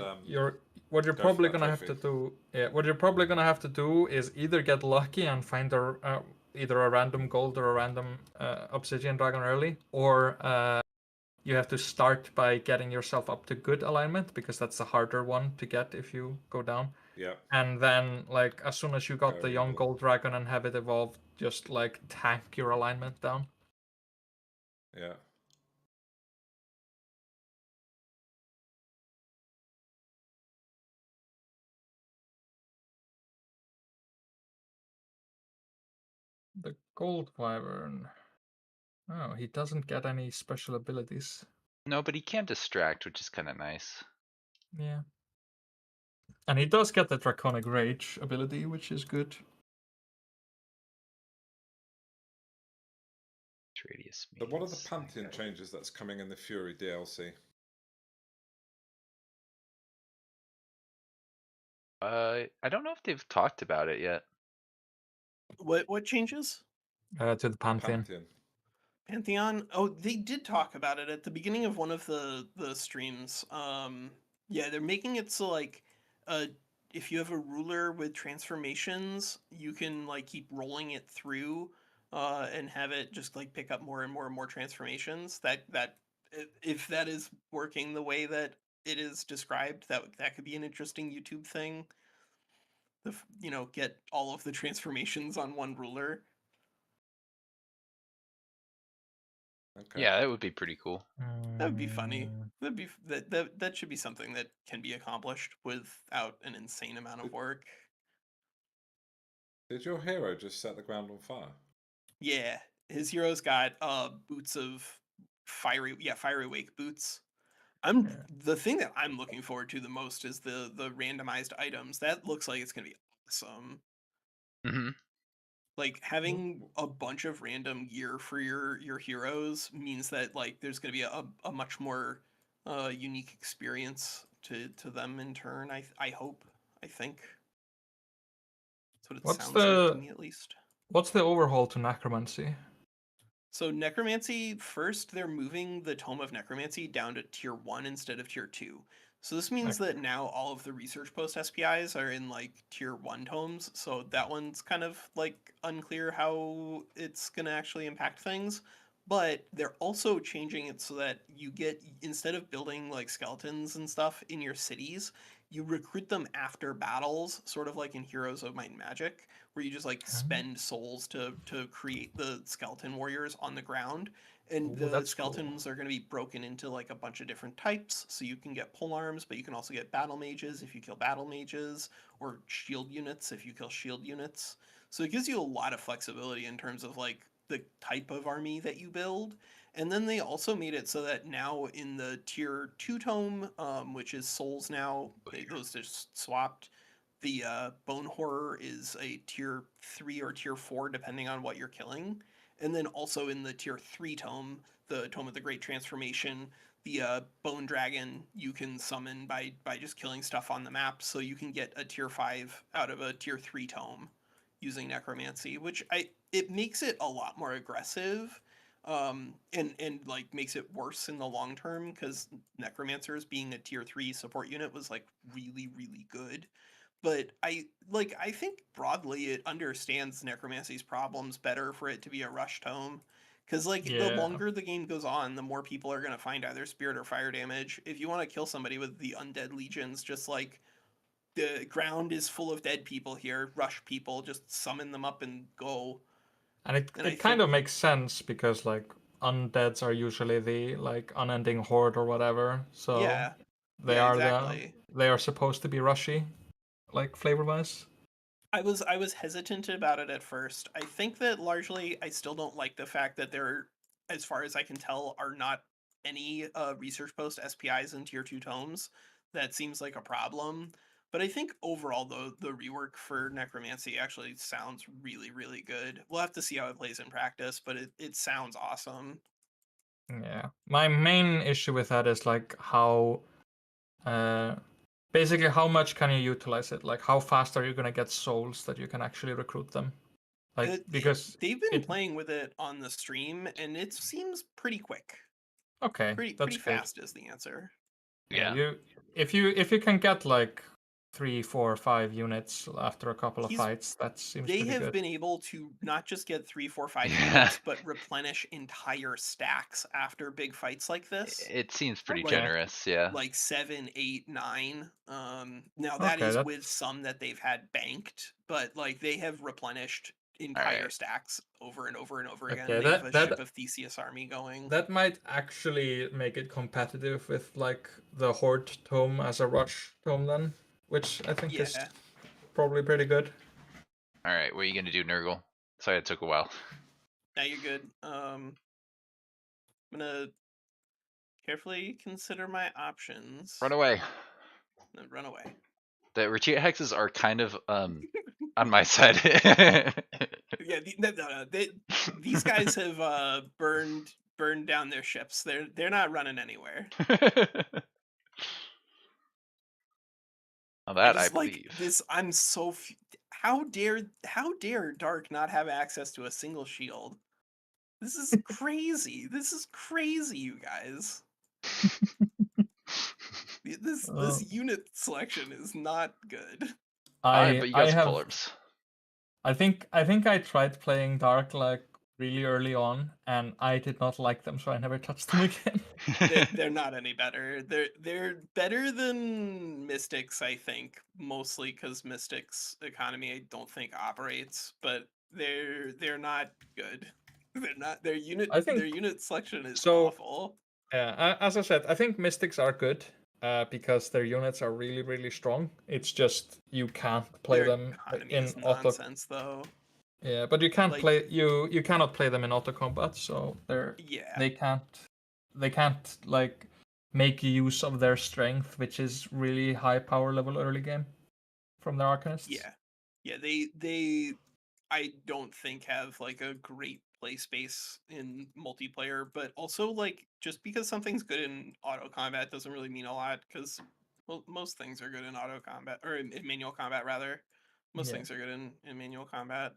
what you're go probably for that gonna have trophy. to do, what you're probably gonna have to do is either get lucky and find either a random gold or a random obsidian dragon early, or you have to start by getting yourself up to good alignment, because that's the harder one to get if you go down. Yeah. And then, like, as soon as you got the young Variable. gold dragon and have it evolved, just like tank your alignment down. Yeah. The gold wyvern. Oh, he doesn't get any special abilities. No, but he can distract, which is kind of nice. Yeah. And he does get the draconic rage ability, which is good. Radius. So what are the Pantheon changes that's coming in the Fury DLC? I don't know if they've talked about it yet. What changes? To the Pantheon. Pantheon. Oh, they did talk about it at the beginning of one of the streams. Yeah, they're making it so like, if you have a ruler with transformations, you can like keep rolling it through, and have it just like pick up more and more and more transformations. If that is working the way that it is described, that could be an interesting YouTube thing. Get all of the transformations on one ruler. Okay. Yeah, that would be pretty cool. That would be funny. That should be something that can be accomplished without an insane amount of work. Did your hero just set the ground on fire? Yeah, his hero's got boots of fiery wake boots. The thing that I'm looking forward to the most is the randomized items. That looks like it's gonna be awesome. Mm-hmm. Like having a bunch of random gear for your heroes means that like there's gonna be a much more unique experience to them in turn. I hope. I think. That's what it sounds like to me at least. What's the overhaul to necromancy? So necromancy, first they're moving the Tome of Necromancy down to tier 1 instead of tier 2. So this means that now all of the research post SPIs are in like tier 1 tomes. So that one's kind of like unclear how it's going to actually impact things. But they're also changing it so that you get, instead of building like skeletons and stuff in your cities, you recruit them after battles, sort of like in Heroes of Might and Magic, where you just like spend souls to create the skeleton warriors on the ground. And Ooh, the that's cool. skeletons are going to be broken into like a bunch of different types. So you can get pole arms, but you can also get battle mages if you kill battle mages, or shield units if you kill shield units. So it gives you a lot of flexibility in terms of like the type of army that you build. And then they also made it so that now in the tier 2 tome, which is souls now, those just swapped. The Bone Horror is a tier 3 or tier 4, depending on what you're killing. And then also in the tier 3 tome, the Tome of the Great Transformation, the Bone Dragon you can summon by just killing stuff on the map. So you can get a tier 5 out of a tier 3 tome using Necromancy, which it makes it a lot more aggressive. And like makes it worse in the long term, because Necromancers being a tier 3 support unit was like really, really good. But I think broadly it understands Necromancy's problems better for it to be a rush tome, Because like the Yeah. longer the game goes on, the more people are gonna find either spirit or fire damage. If you want to kill somebody with the undead legions, just like the ground is full of dead people here, rush people, just summon them up and go. And And I it kind think of makes sense because like undeads are usually the like unending horde or whatever. So yeah, they yeah, are exactly. they are supposed to be rushy, like flavor wise. I was hesitant about it at first. I think that largely I still don't like the fact that there, as far as I can tell, are not any research post SPIs in tier 2 tomes. That seems like a problem. But I think overall though the rework for necromancy actually sounds really, really good. We'll have to see how it plays in practice, but it sounds awesome. Yeah. My main issue with that is like how basically how much can you utilize it? Like how fast are you gonna get souls that you can actually recruit them? Like because They've been it playing with it on the stream and it seems pretty quick. okay, Pretty that's good. fast is the answer. Yeah, Yeah. if you can get like 3, 4, 5 units after a couple of fights, that seems They pretty have good. been able to not just get 3, 4, 5 Yeah. units, but replenish entire stacks after big fights like this. It seems pretty Okay. generous, yeah. Like 7, 8, 9. Now that Okay, is that's with some that they've had banked, but like they have replenished entire Alright. stacks over and over and over again. okay. They have a That ship of Theseus army going. that might actually make it competitive with like the Horde tome as a rush tome then, which I think is Yeah. probably pretty good. Alright, what are you gonna do, Nurgle? Sorry it took a while. Now you're good. I'm gonna carefully consider my options. Run away. No, run away. The retreat hexes are kind of on my side. Yeah, these guys have burned down their ships. They're not running anywhere. Well, that I just like believe. this. I'm so. How dare Dark not have access to a single shield? This is crazy. This is crazy, you guys. This unit selection is not good. Alright, but you got some have polearms. I think I tried playing Dark like really early on, and I did not like them, so I never touched them again. They're not any better. They're better than Mystics, I think, mostly because Mystics economy I don't think operates, but they're not good. They're not their I think unit selection is so. awful. Yeah, as I said, I think Mystics are good because their units are really, really strong. It's just you can't play Their them economy in is auto. nonsense though. Yeah, but you can't Like- play you cannot play them in auto combat, so Yeah. they can't like make use of their strength, which is really high power level early game from their arcanists. Yeah, they I don't think have like a great play space in multiplayer, but also like just because something's good in auto combat doesn't really mean a lot because well, most things are good in auto combat or in manual combat rather. Most Yeah. things are good in manual combat.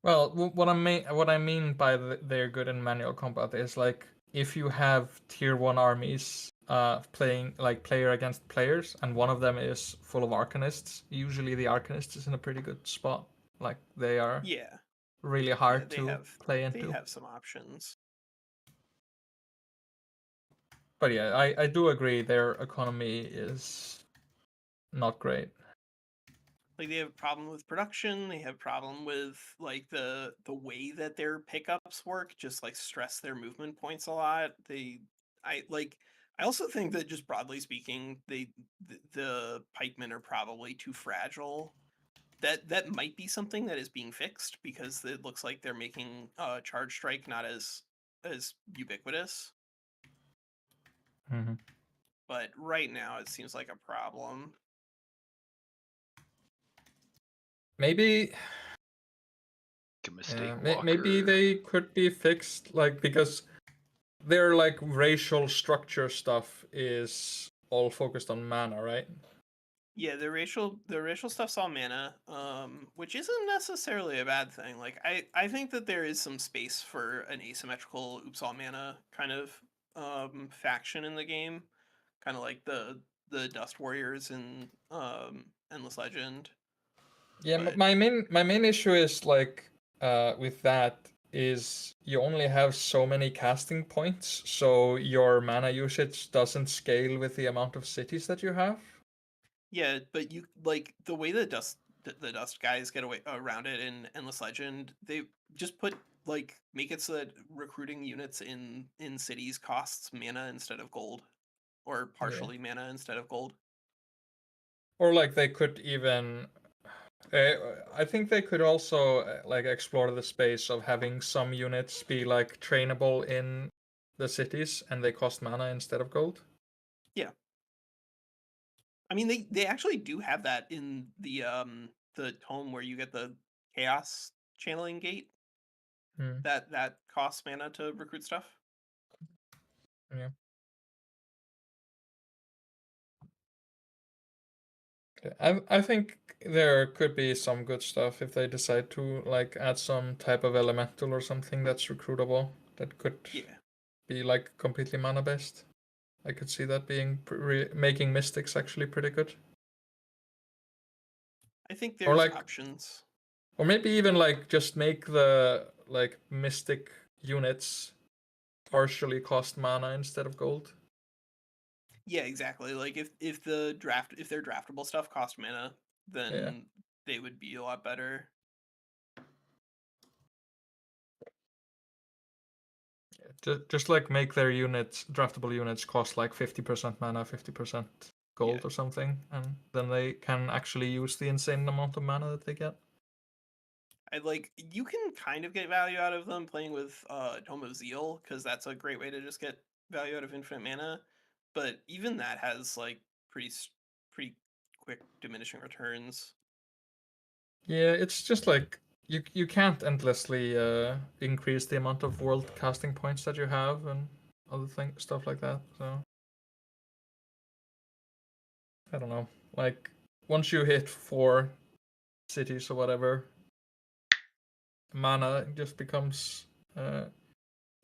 Well, what I mean by they're good in manual combat is like if you have tier 1 armies playing like player against players and one of them is full of arcanists, usually the arcanist is in a pretty good spot. Like they are Yeah, really hard they to play they into. have some options. But yeah, I do agree their economy is not great. Like they have a problem with production, they have a problem with like the way that their pickups work, just like stress their movement points a lot. I also think that just broadly speaking, the pikemen are probably too fragile. That might be something that is being fixed because it looks like they're making charge strike not as ubiquitous. Mm-hmm. But right now it seems like a problem. Maybe maybe they could be fixed, like because their like racial structure stuff is all focused on mana, right? Yeah, the racial stuff's all mana, which isn't necessarily a bad thing. Like I think that there is some space for an asymmetrical oops all mana kind of faction in the game, kind of like the Dust Warriors in Endless Legend. Yeah, But my main issue is like with that is you only have so many casting points, so your mana usage doesn't scale with the amount of cities that you have. Yeah, but you like the way the dust guys get away around it in Endless Legend. They just put like make it so that recruiting units in cities costs mana instead of gold, or partially mana instead of gold. Or like they could even, I think they could also like explore the space of having some units be like trainable in the cities and they cost mana instead of gold. Yeah. I mean, they actually do have that in the tome where you get the chaos channeling gate. That costs mana to recruit stuff. Yeah. I think there could be some good stuff if they decide to like add some type of elemental or something that's recruitable that could be like completely mana based. I could see that being making mystics actually pretty good. I think Or there's like options. Or maybe even like just make the like mystic units partially cost mana instead of gold. Yeah, exactly. Like if they're draftable stuff cost mana, then they would be a lot better. Just like make their units, draftable units, cost like 50% mana, 50% gold or something, and then they can actually use the insane amount of mana that they get. I like you can kind of get value out of them playing with Tome of Zeal, because that's a great way to just get value out of infinite mana. But even that has like pretty quick diminishing returns. Yeah, it's just like you can't endlessly increase the amount of world casting points that you have and other stuff like that. So I don't know. Like once you hit 4 cities or whatever, mana just becomes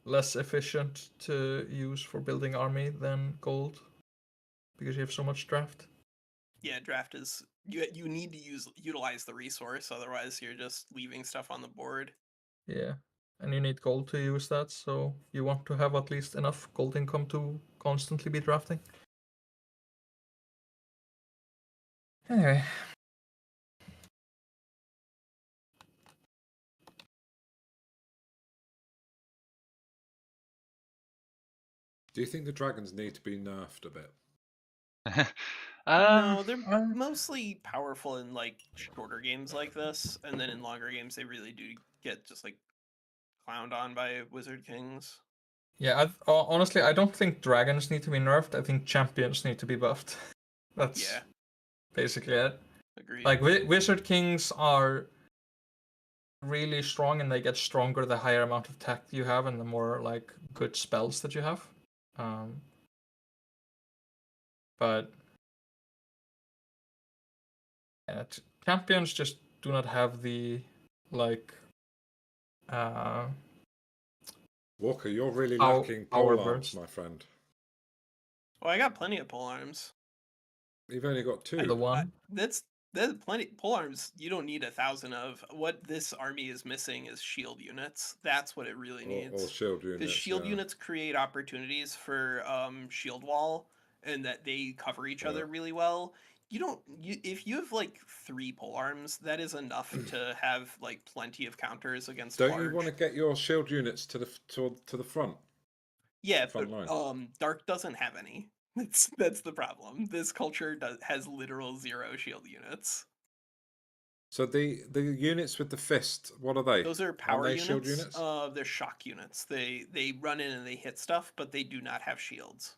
less efficient to use for building army than gold because you have so much draft. Yeah, draft is you need to utilize the resource, otherwise you're just leaving stuff on the board. Yeah, and you need gold to use that, so you want to have at least enough gold income to constantly be drafting. Anyway. Do you think the dragons need to be nerfed a bit? No, they're mostly powerful in like shorter games like this, and then in longer games they really do get just like clowned on by Wizard Kings. Yeah, honestly, I don't think dragons need to be nerfed. I think champions need to be buffed. That's basically it. Agreed. Like Wizard Kings are really strong, and they get stronger the higher amount of tech you have and the more like good spells that you have. But yeah, champions just do not have the like. Walker, you're really lacking pole arms, my friend. Oh, I got plenty of pole arms. You've only got 2. The one. That's plenty. Pole arms you don't need 1,000 of. What this army is missing is shield units. That's what it really needs. Or shield units. Because shield units create opportunities for shield wall, and that they cover each other really well. If you have like 3 pole arms, that is enough to have like plenty of counters against. Don't you want to get your shield units to the front? Yeah, but Dark doesn't have any. That's the problem. This culture has literal 0 shield units. So the units with the fist, what are they? Those are power units. Shield units? They're shock units. They run in and they hit stuff, but they do not have shields.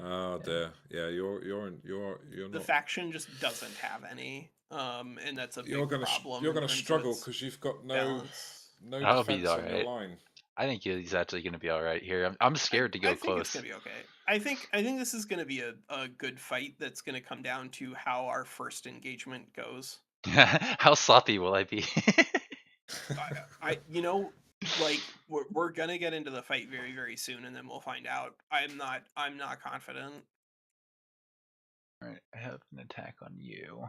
Oh dear. Yeah, you're not. The faction just doesn't have any. And that's a big problem. You're gonna struggle because you've got no defense on your line. I think he's actually going to be all right here. I'm scared to go close. I think it's going to be okay. I think this is going to be a good fight that's going to come down to how our first engagement goes. How sloppy will I be? Like we're going to get into the fight very, very soon, and then we'll find out. I'm not confident. All right, I have an attack on you.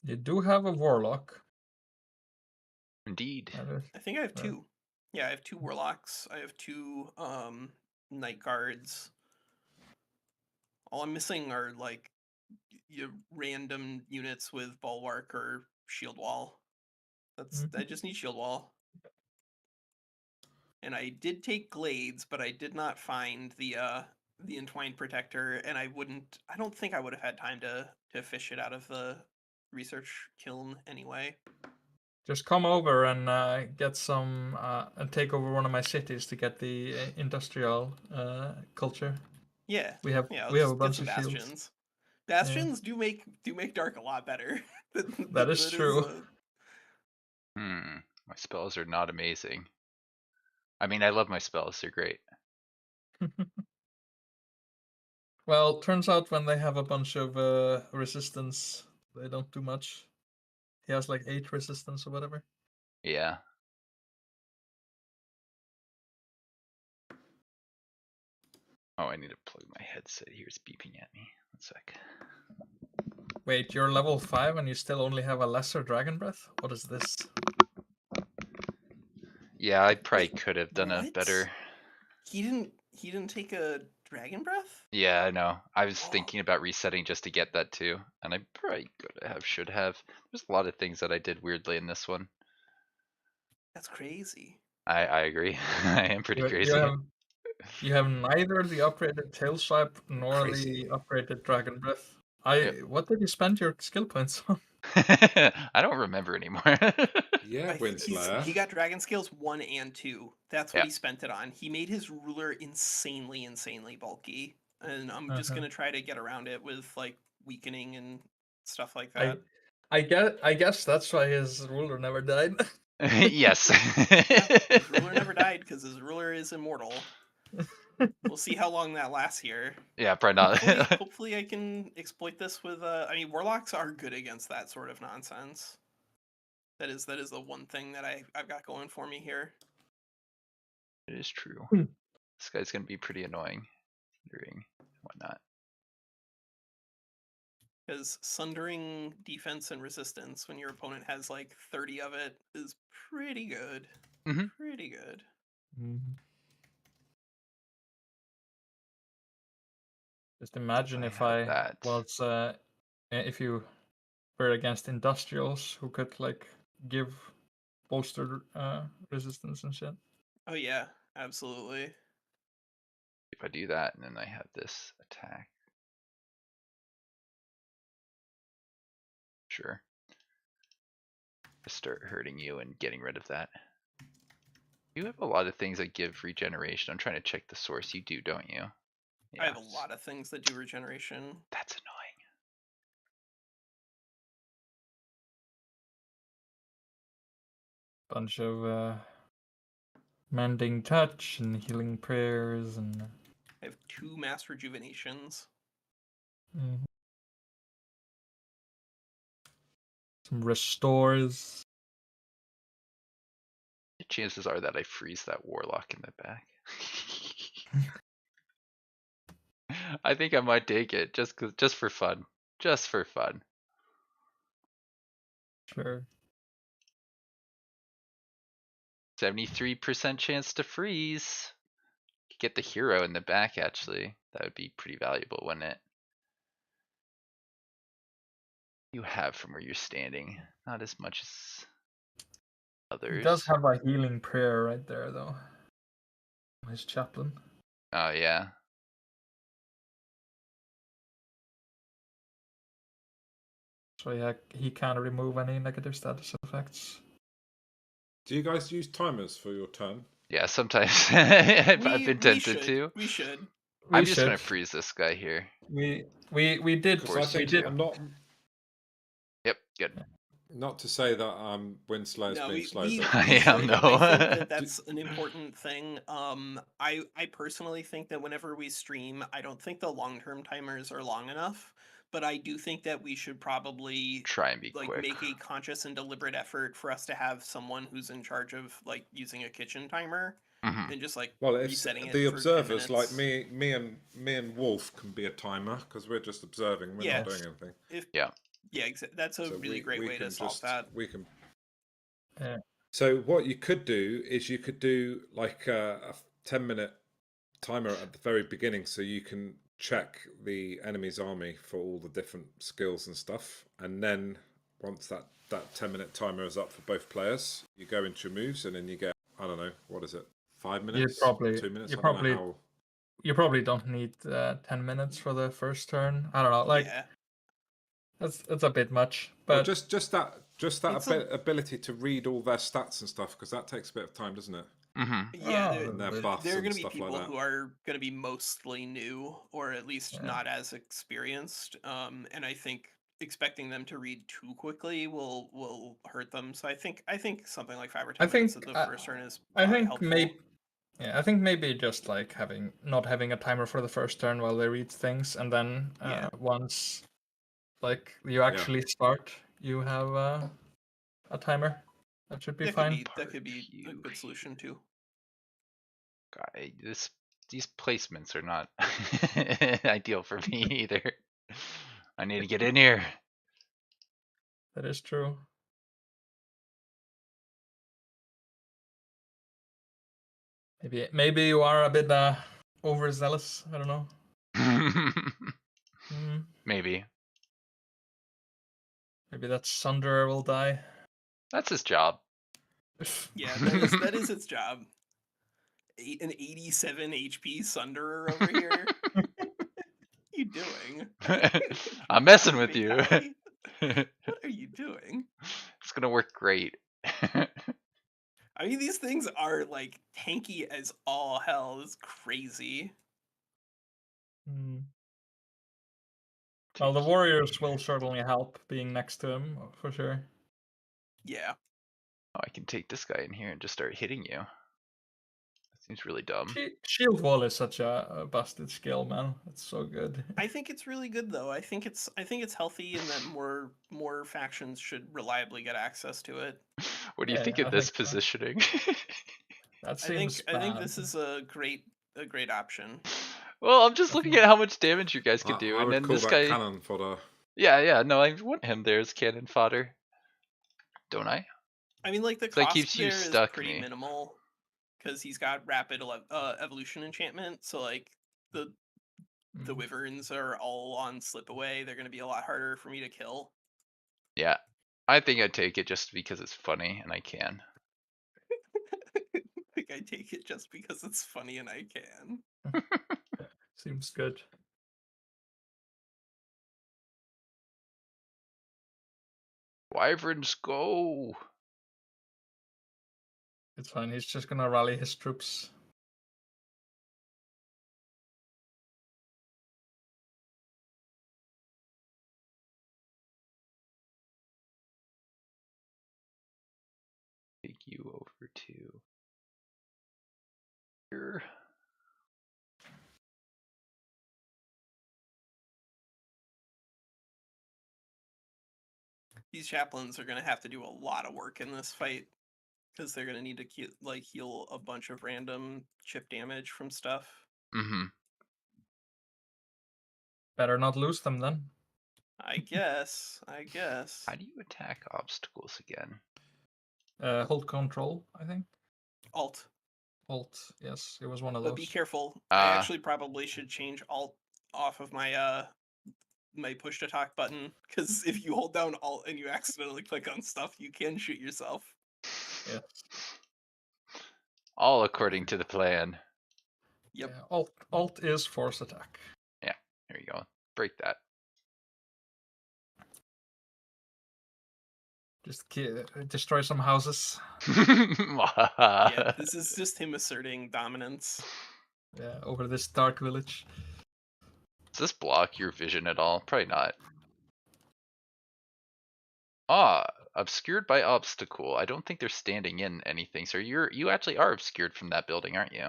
You do have a warlock. Indeed. I think I have Uh, 2. Yeah, I have 2 warlocks. I have 2 night guards. All I'm missing are like random units with bulwark or shield wall. I just need shield wall. And I did take glades, but I did not find the entwined protector, and I don't think I would have had time to fish it out of the research kiln anyway. Just come over and get some and take over one of my cities to get the industrial culture. Yeah, We have yeah. I'll we have a just get bunch some of shields. bastions. Bastions do make dark a lot better. That is true. My spells are not amazing. I mean, I love my spells. They're great. Well, turns out when they have a bunch of resistance, they don't do much. He has like 8 resistance or whatever. Yeah. Oh, I need to plug my headset here. It's beeping at me. 1 sec. Wait, you're level 5 and you still only have a lesser dragon breath? What is this? Yeah, I probably Wait, could have done a what? better. He didn't take a dragon breath? Yeah, I know. I was Oh. thinking about resetting just to get that too, and I probably should have. There's a lot of things that I did weirdly in this one. That's crazy. I agree. I am pretty You crazy. you have neither the upgraded tail swipe nor Crazy. the upgraded dragon breath. Yep. What did you spend your skill points on? I don't remember anymore. Yeah, Windslayer. He got dragon scales 1 and 2. That's what Yeah. he spent it on. He made his ruler insanely bulky, and I'm just gonna try to get around it with like weakening and stuff like that. I guess that's why his ruler never died. Yes. Yeah, his ruler never died because his ruler is immortal. We'll see how long that lasts here. Yeah, probably not. Hopefully I can exploit this with I mean, warlocks are good against that sort of nonsense. That is the one thing that I've got going for me here. It is true. Hmm. This guy's gonna be pretty annoying. Considering whatnot. Because sundering defense and resistance when your opponent has like 30 of it is pretty good. Mhm. Pretty good. Just imagine if have I that. was if you were against industrials who could like give bolstered resistance and shit. Oh yeah, absolutely. If I do that and then I have this attack. Sure. Just start hurting you and getting rid of that. You have a lot of things that give regeneration. I'm trying to check the source. You do, don't you? I have a lot of things that do regeneration. That's annoying. Bunch of mending touch and healing prayers and I have 2 mass rejuvenations. some restores. The chances are that I freeze that warlock in the back. I think I might take it just for fun. Just for fun. Sure. 73% chance to freeze. Get the hero in the back actually. That would be pretty valuable, wouldn't it? You have from where you're standing. Not as much as others. He does have a healing prayer right there though. His chaplain. Oh yeah. So yeah, he can remove any negative status effects. Do you guys use timers for your turn? Yeah, sometimes I've been tempted to. We should. I'm just gonna freeze this guy here. We did. Because I think I'm not. Yep, good. Not to say that Windslayer's being slow, but I am no. I think that's an important thing. I personally think that whenever we stream, I don't think the long-term timers are long enough, but I do think that we should probably try and be like quick. make a conscious and deliberate effort for us to have someone who's in charge of like using a kitchen timer and just like resetting it. The for observers 10 like minutes. me and Wolf can be a timer because we're just observing. We're not doing anything. Yeah, that's a So really great we way to can solve just that. we can. Yeah. So what you could do is you could do like a 10-minute timer at the very beginning, so you can check the enemy's army for all the different skills and stuff, and then once that 10-minute timer is up for both players, you go into your moves, and then you get, I don't know, what is it, 5 minutes, 2 minutes? I don't know how. You probably don't need 10 minutes for the first turn. I don't know, like Yeah, that's a bit much, Well, but just that It's a- ability to read all their stats and stuff, because that takes a bit of time, doesn't it? Mm-hmm. yeah. oh, And their but- buffs There are and going to be stuff like people that. who are going to be mostly new, or at least Yeah. not as experienced. And I think expecting them to read too quickly will hurt them. So I think something like 5 or 10 minutes at the first turn is I probably think helpful. I think maybe just like not having a timer for the first turn while they read things, and then Yeah. once like you actually start, you have a timer. That should be fine. That could be a Park good solution too. God, these placements are not ideal for me either. I need to get in here. That is true. Maybe you are a bit overzealous. I don't know. Maybe. Maybe that Sunderer will die. That's his job. Yeah, that is its job. An 87 HP Sunderer over here. What are you doing? I'm messing with you. What are you doing? It's gonna work great. I mean, these things are like tanky as all hell. It's crazy. Well, the warriors will certainly help being next to him for sure. Yeah. Oh, I can take this guy in here and just start hitting you. That seems really dumb. Shield wall is such a busted skill, man. It's so good. I think it's really good though. I think it's healthy in that more factions should reliably get access to it. What do you think of this positioning? That seems I think this is a great option. Well, I'm just looking at how much damage you guys can do, I and would then call this that guy. cannon fodder. Yeah, no, I want him there as cannon fodder. Don't I? I mean, like the So that cost keeps you there is stuck pretty me. minimal because he's got rapid evolution enchantment. So like the wyverns are all on slip away. They're going to be a lot harder for me to kill. Yeah, I think I'd take it just because it's funny and I can. Like I take it just because it's funny and I can. Seems good. Wyverns go. It's fine. He's just gonna rally his troops. Take you over to here. These chaplains are going to have to do a lot of work in this fight because they're going to need to heal a bunch of random chip damage from stuff. Mm-hmm. Better not lose them then. I guess. How do you attack obstacles again? Hold control, I think. Alt. Alt, yes, it was one of But those. be careful. I actually probably should change Alt off of my my push to talk button, because if you hold down Alt and you accidentally click on stuff, you can shoot yourself. Yes. All according to the plan. Yep. Yeah, Alt is force attack. Yeah, there you go. Break that. Just destroy some houses. Yeah, this is just him asserting dominance. Yeah, over this dark village. Does this block your vision at all? Probably not. Ah, obscured by obstacle. I don't think they're standing in anything. So you actually are obscured from that building, aren't you?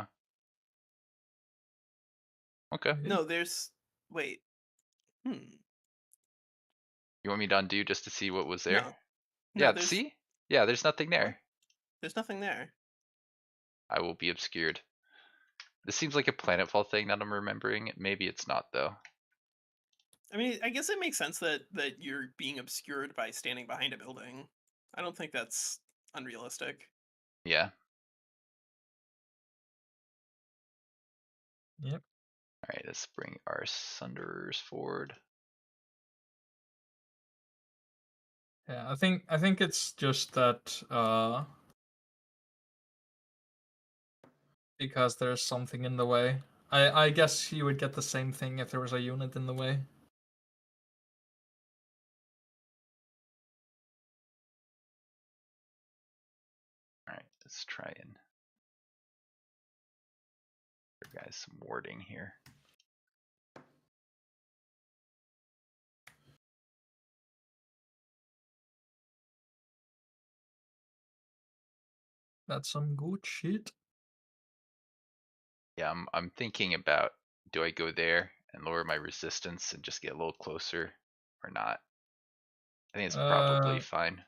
Okay. No, there's... Wait. You want me to undo just to see what was there? No. Yeah, see? Yeah, there's nothing there. What? There's nothing there. I will be obscured. This seems like a planetfall thing that I'm remembering. Maybe it's not, though. I mean, I guess it makes sense that you're being obscured by standing behind a building. I don't think that's unrealistic. Yeah. Yep. All right, let's bring our Sunderers forward. Yeah, I think it's just that because there's something in the way. I guess you would get the same thing if there was a unit in the way. All right, let's try and give guys some warding here. That's some good shit. Yeah, I'm thinking about, do I go there and lower my resistance and just get a little closer or not? I think it's probably fine.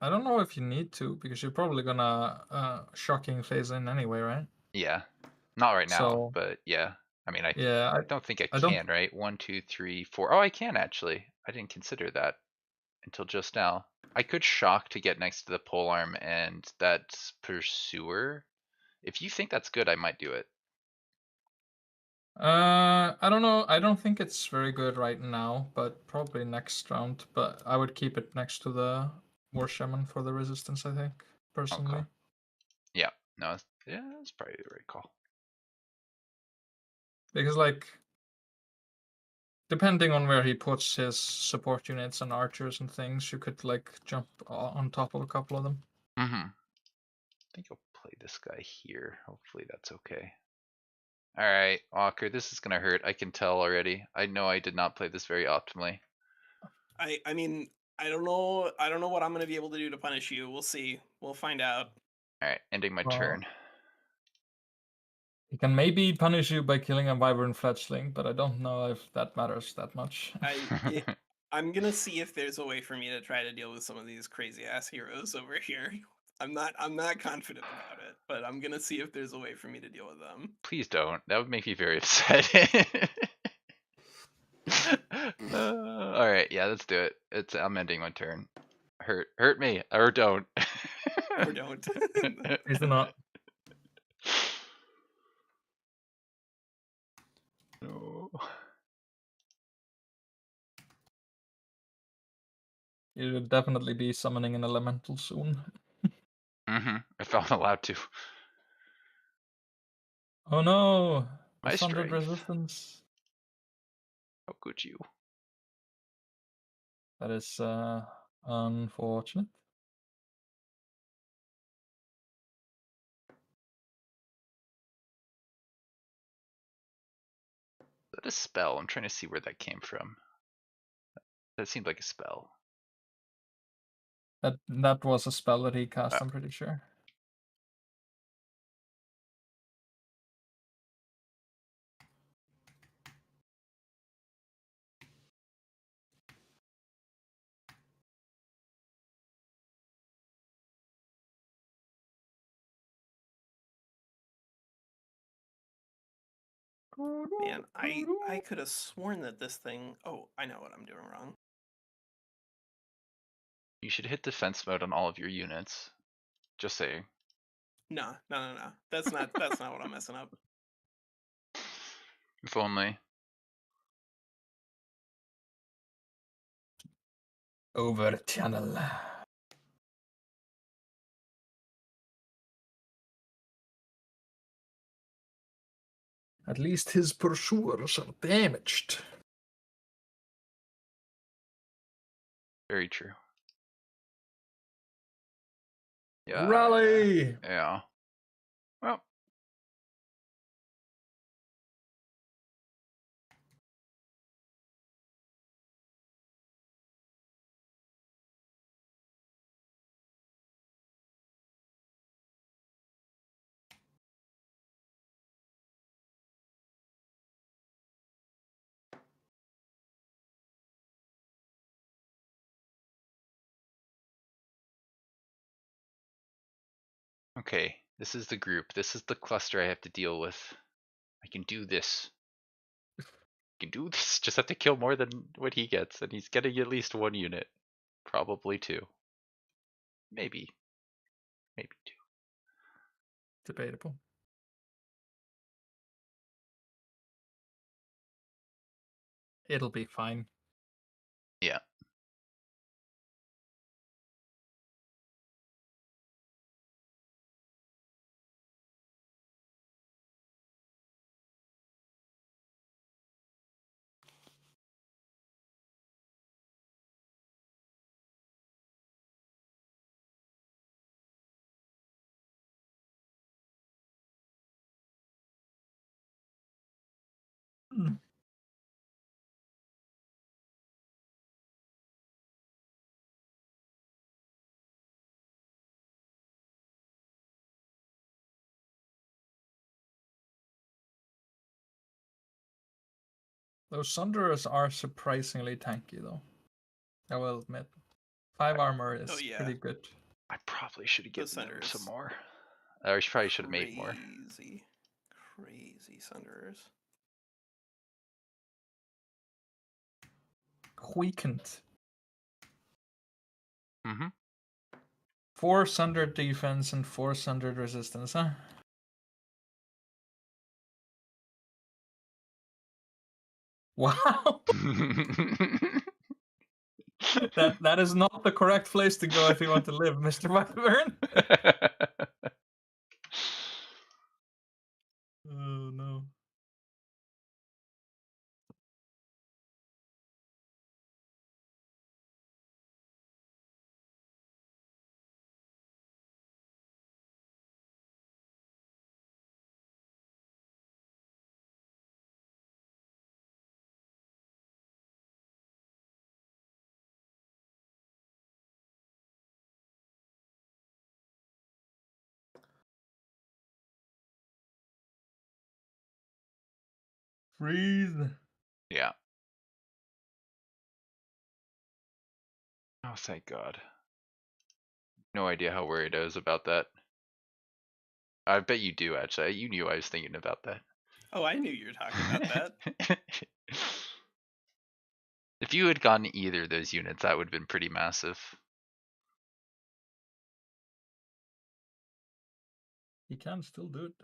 I don't know if you need to, because you're probably gonna shocking phase in anyway, right? Yeah, not right now, So but yeah. I mean, I yeah, don't think I I don't. can, right? 1, 2, 3, 4. Oh, I can actually. I didn't consider that until just now. I could shock to get next to the polearm and that pursuer. If you think that's good, I might do it. I don't know. I don't think it's very good right now, but probably next round. But I would keep it next to the War Shaman for the resistance, I think, personally. Okay. Yeah, no, yeah, that's probably the right call. Because, like, depending on where he puts his support units and archers and things, you could, like, jump on top of a couple of them. Mm-hmm. I think I'll play this guy here. Hopefully that's okay. Alright, Walker, this is gonna hurt. I can tell already. I know I did not play this very optimally. I mean, I don't know what I'm gonna be able to do to punish you. We'll see. We'll find out. Alright, ending my Well, turn. He can maybe punish you by killing a wyvern fledgling, but I don't know if that matters that much. I'm gonna see if there's a way for me to try to deal with some of these crazy ass heroes over here. I'm not confident about it, but I'm gonna see if there's a way for me to deal with them. Please don't. That would make me very upset. Alright, yeah, let's do it. I'm ending my turn. Hurt me, or don't. Or don't. Please do not. No. You'll definitely be summoning an elemental soon. Mm-hmm. If I'm allowed to. Oh no! The My thundered strength. resistance. How could you? That is unfortunate. Is that a spell? I'm trying to see where that came from. That seemed like a spell. That was a spell that he cast, I'm pretty sure. Man, I could have sworn that this thing. Oh, I know what I'm doing wrong. You should hit defense mode on all of your units. Just saying. No. That's not what I'm messing up. If only. Over channel. At least his pursuers are damaged. Very true. Yeah. Rally! Yeah. Well. Okay. This is the group. This is the cluster I have to deal with. I can do this. can do this. Just have to kill more than what he gets, and he's getting at least 1 unit. Probably 2. Maybe 2. Debatable. It'll be fine. Yeah. Those Sunderers are surprisingly tanky, though. I will admit. 5 armor is pretty good. I probably should have given them some Sunderers. more. I probably should have made more. Crazy Sunderers. Weakened. Mm-hmm. 4 sundered defense and 4 sundered resistance, huh? Wow! that is not the correct place to go if you want to live, Mr. Wyvern. Oh no. Freeze. Yeah. Oh, thank God. No idea how worried I was about that. I bet you do, actually. You knew I was thinking about that. Oh, I knew you were talking about that. If you had gotten either of those units, that would have been pretty massive. He can still do it.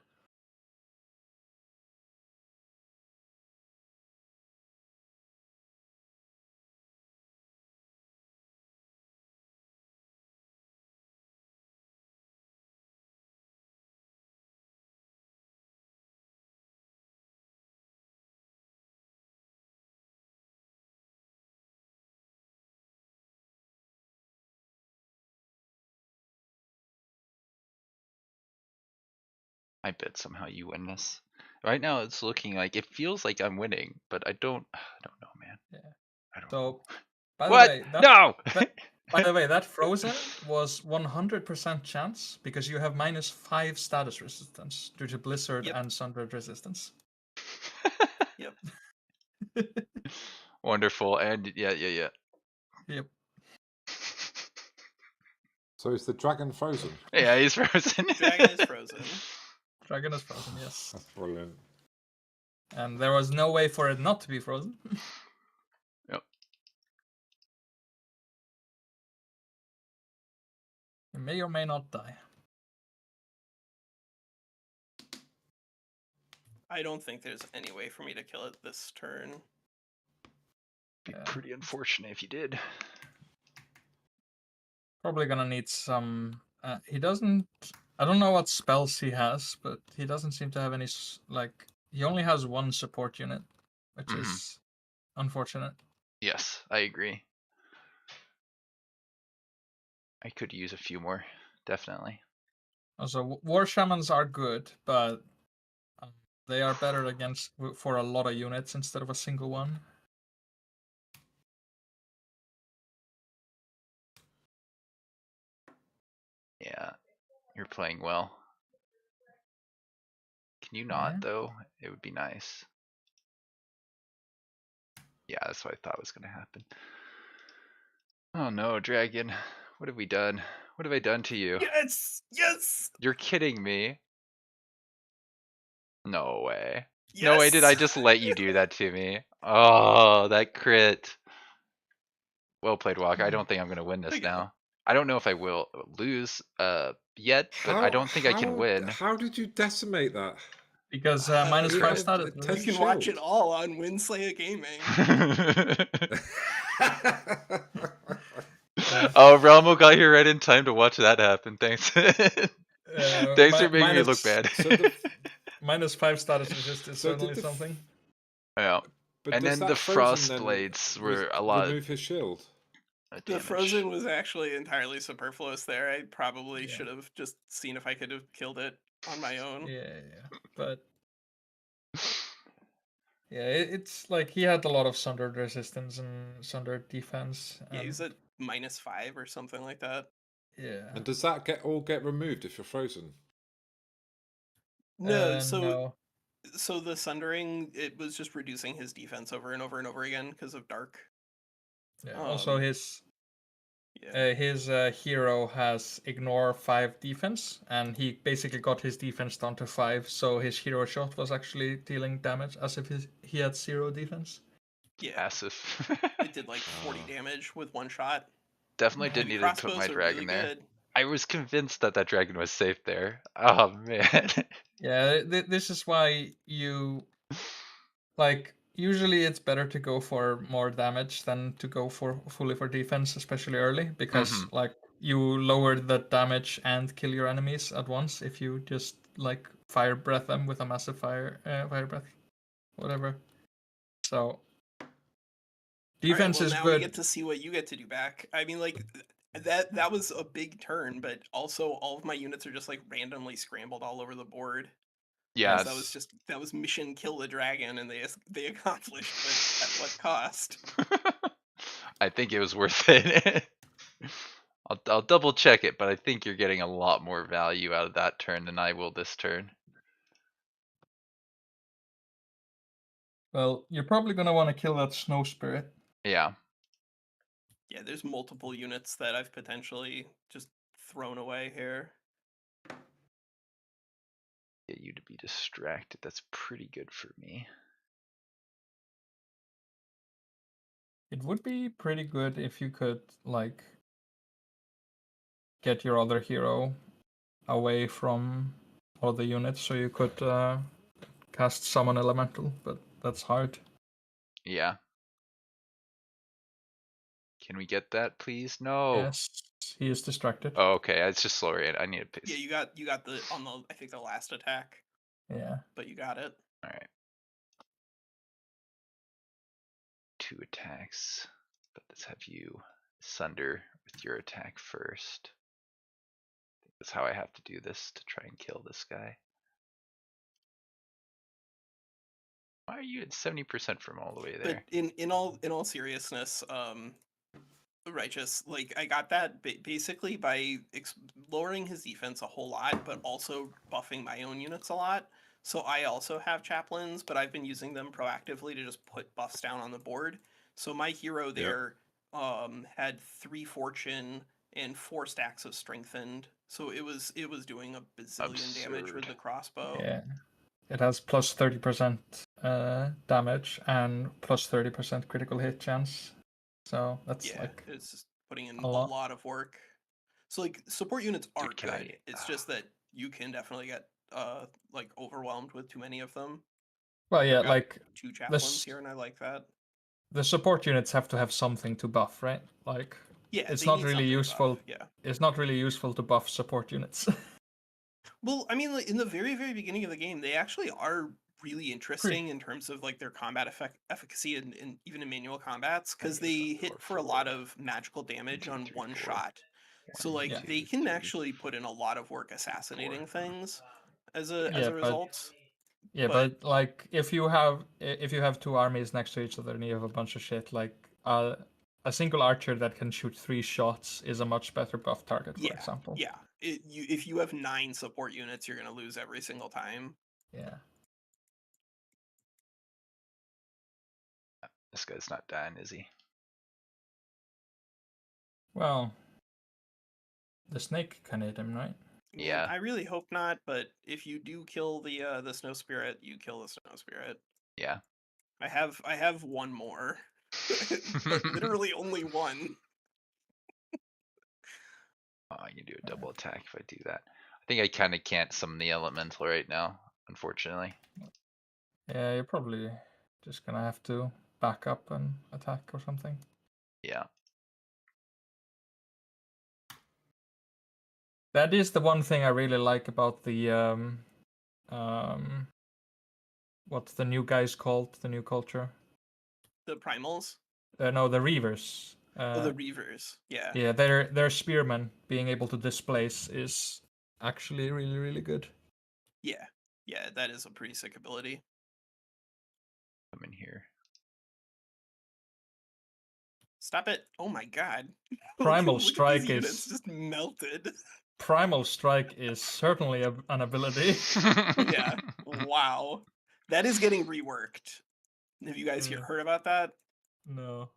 I bet somehow you win this. Right now, it's looking like it feels like I'm winning, but I don't know, man. Yeah. I don't So, know. by What? the way, No! by the way, that frozen was 100% chance because you have -5 status resistance due to blizzard and sundered resistance. Yep. Wonderful, and yeah. Yep. So is the dragon frozen? Yeah, he's frozen. Dragon is frozen. Dragon is frozen, yes. That's brilliant. And there was no way for it not to be frozen. Yep. It may or may not die. I don't think there's any way for me to kill it this turn. Be pretty unfortunate if you did. Probably gonna need some. He doesn't. I don't know what spells he has, but he doesn't seem to have any. Like, he only has 1 support unit, which is unfortunate. Yes, I agree. I could use a few more, definitely. Also, war shamans are good, but they are better against for a lot of units instead of a single one. Yeah, you're playing well. Can you not, though? It would be nice. Yeah, that's what I thought was going to happen. Oh no, Dragon. What have we done? What have I done to you? Yes! Yes! You're kidding me. No way. No way did I Yes! just let you do that to me. Oh, that crit. Well played, Walk. I don't think I'm gonna win this There you go. now. I don't know if I will lose yet, but I don't think I can win. How did you decimate that? Because minus He 5 had started. a 10 You can watch shield. it all on Winslayer Gaming. Oh, Ramo got here right in time to watch that happen. Thanks. Thanks for making me look bad. So the minus 5 status resist is So did certainly the f- something. Yeah. but And does then the that frozen frost then blades were a lot remove his shield? of The damage. frozen was actually entirely superfluous there. I probably Yeah. should have just seen if I could have killed it on my own. Yeah, but yeah, it's like he had a lot of sundered resistance and sundered defense. Yeah, And, he's at -5 or something like that. yeah. And does that get removed if you're frozen? No, so No. so the sundering, it was just reducing his defense over and over and over again because of dark. Yeah. Also, Um, his Yeah. hero has ignore 5 defense, and he basically got his defense down to 5. So his hero shot was actually dealing damage as if he had 0 defense. Yeah. Passive. It did like 40 damage with one shot. Definitely And didn't your need to put crossbows my are dragon really there. good. I was convinced that that dragon was safe there. Oh man. Yeah, this is why you like. Usually, it's better to go for more damage than to go for fully for defense, especially early, because Mhm. like you lower the damage and kill your enemies at once if you just like fire breath them with a massive fire breath, whatever. So defense well, is now we good. get to see what you get to do back. I mean, like that was a big turn, but also all of my units are just like randomly scrambled all over the board. Yeah. That was mission kill the dragon, and they accomplished, but at what cost? I think it was worth it. I'll double check it, but I think you're getting a lot more value out of that turn than I will this turn. Well, you're probably gonna want to kill that snow spirit. Yeah. Yeah, there's multiple units that I've potentially just thrown away here. Get you to be distracted. That's pretty good for me. It would be pretty good if you could like get your other hero away from all the units, so you could cast summon elemental, but that's hard. Yeah. Can we get that, please? No. Yes, he is distracted. Oh, okay. It's just slower. I need a pace. Yeah, you got the on the I think the last attack, Yeah. but you got it. All right. 2 attacks, but let's have you sunder with your attack first. That's how I have to do this to try and kill this guy. Why are you at 70% from all the way there? But in all seriousness, Righteous, like I got that basically by lowering his defense a whole lot, but also buffing my own units a lot. So I also have chaplains, but I've been using them proactively to just put buffs down on the board. So my hero there had 3 fortune and 4 stacks of strengthened. So it was doing a bazillion damage with the crossbow. Yeah. It has plus 30% damage and plus 30% critical hit chance. So that's like it's just putting in a a lot. lot of work. So like support units are can good. It's just that you can definitely get like overwhelmed with too many of them. Well, yeah, I've got like 2 chaplains here, and I like that. the support units have to have something to buff, right? Like Yeah, it's they not need really something to useful. buff, yeah. It's not really useful to buff support units. Well, I mean, like, in the very, very beginning of the game, they actually are really interesting in terms of like their combat efficacy and even in manual combats, because they hit for a lot of magical damage on one shot. So like Yeah. they can actually put in a lot of work assassinating things as a Yeah, but- result. Yeah, but like if you have 2 armies next to each other and you have a bunch of shit, like a single archer that can shoot 3 shots is a much better buff target, for example. Yeah, if you have 9 support units, you're gonna lose every single time. Yeah. This guy's not dying, is he? Well, the snake can hit him, right? Yeah. I really hope not, but if you do kill the snow spirit, you kill the snow spirit. Yeah. I have one more, but literally only one. Oh, I can do a double attack if I do that. I think I kind of can't summon the elemental right now, unfortunately. Yeah, you're probably just gonna have to back up and attack or something. Yeah. That is the one thing I really like about the what's the new guys called? The new culture? The primals, No, the Reavers. the reavers. Yeah, Yeah, their spearmen being able to displace is actually really good. yeah, yeah. That is a pretty sick ability. Come in here. Stop it! Oh my god! Primal Look at Strike these units is just melted. Primal Strike is certainly an ability. Yeah. Wow. That is getting reworked. Have you guys heard about that? No.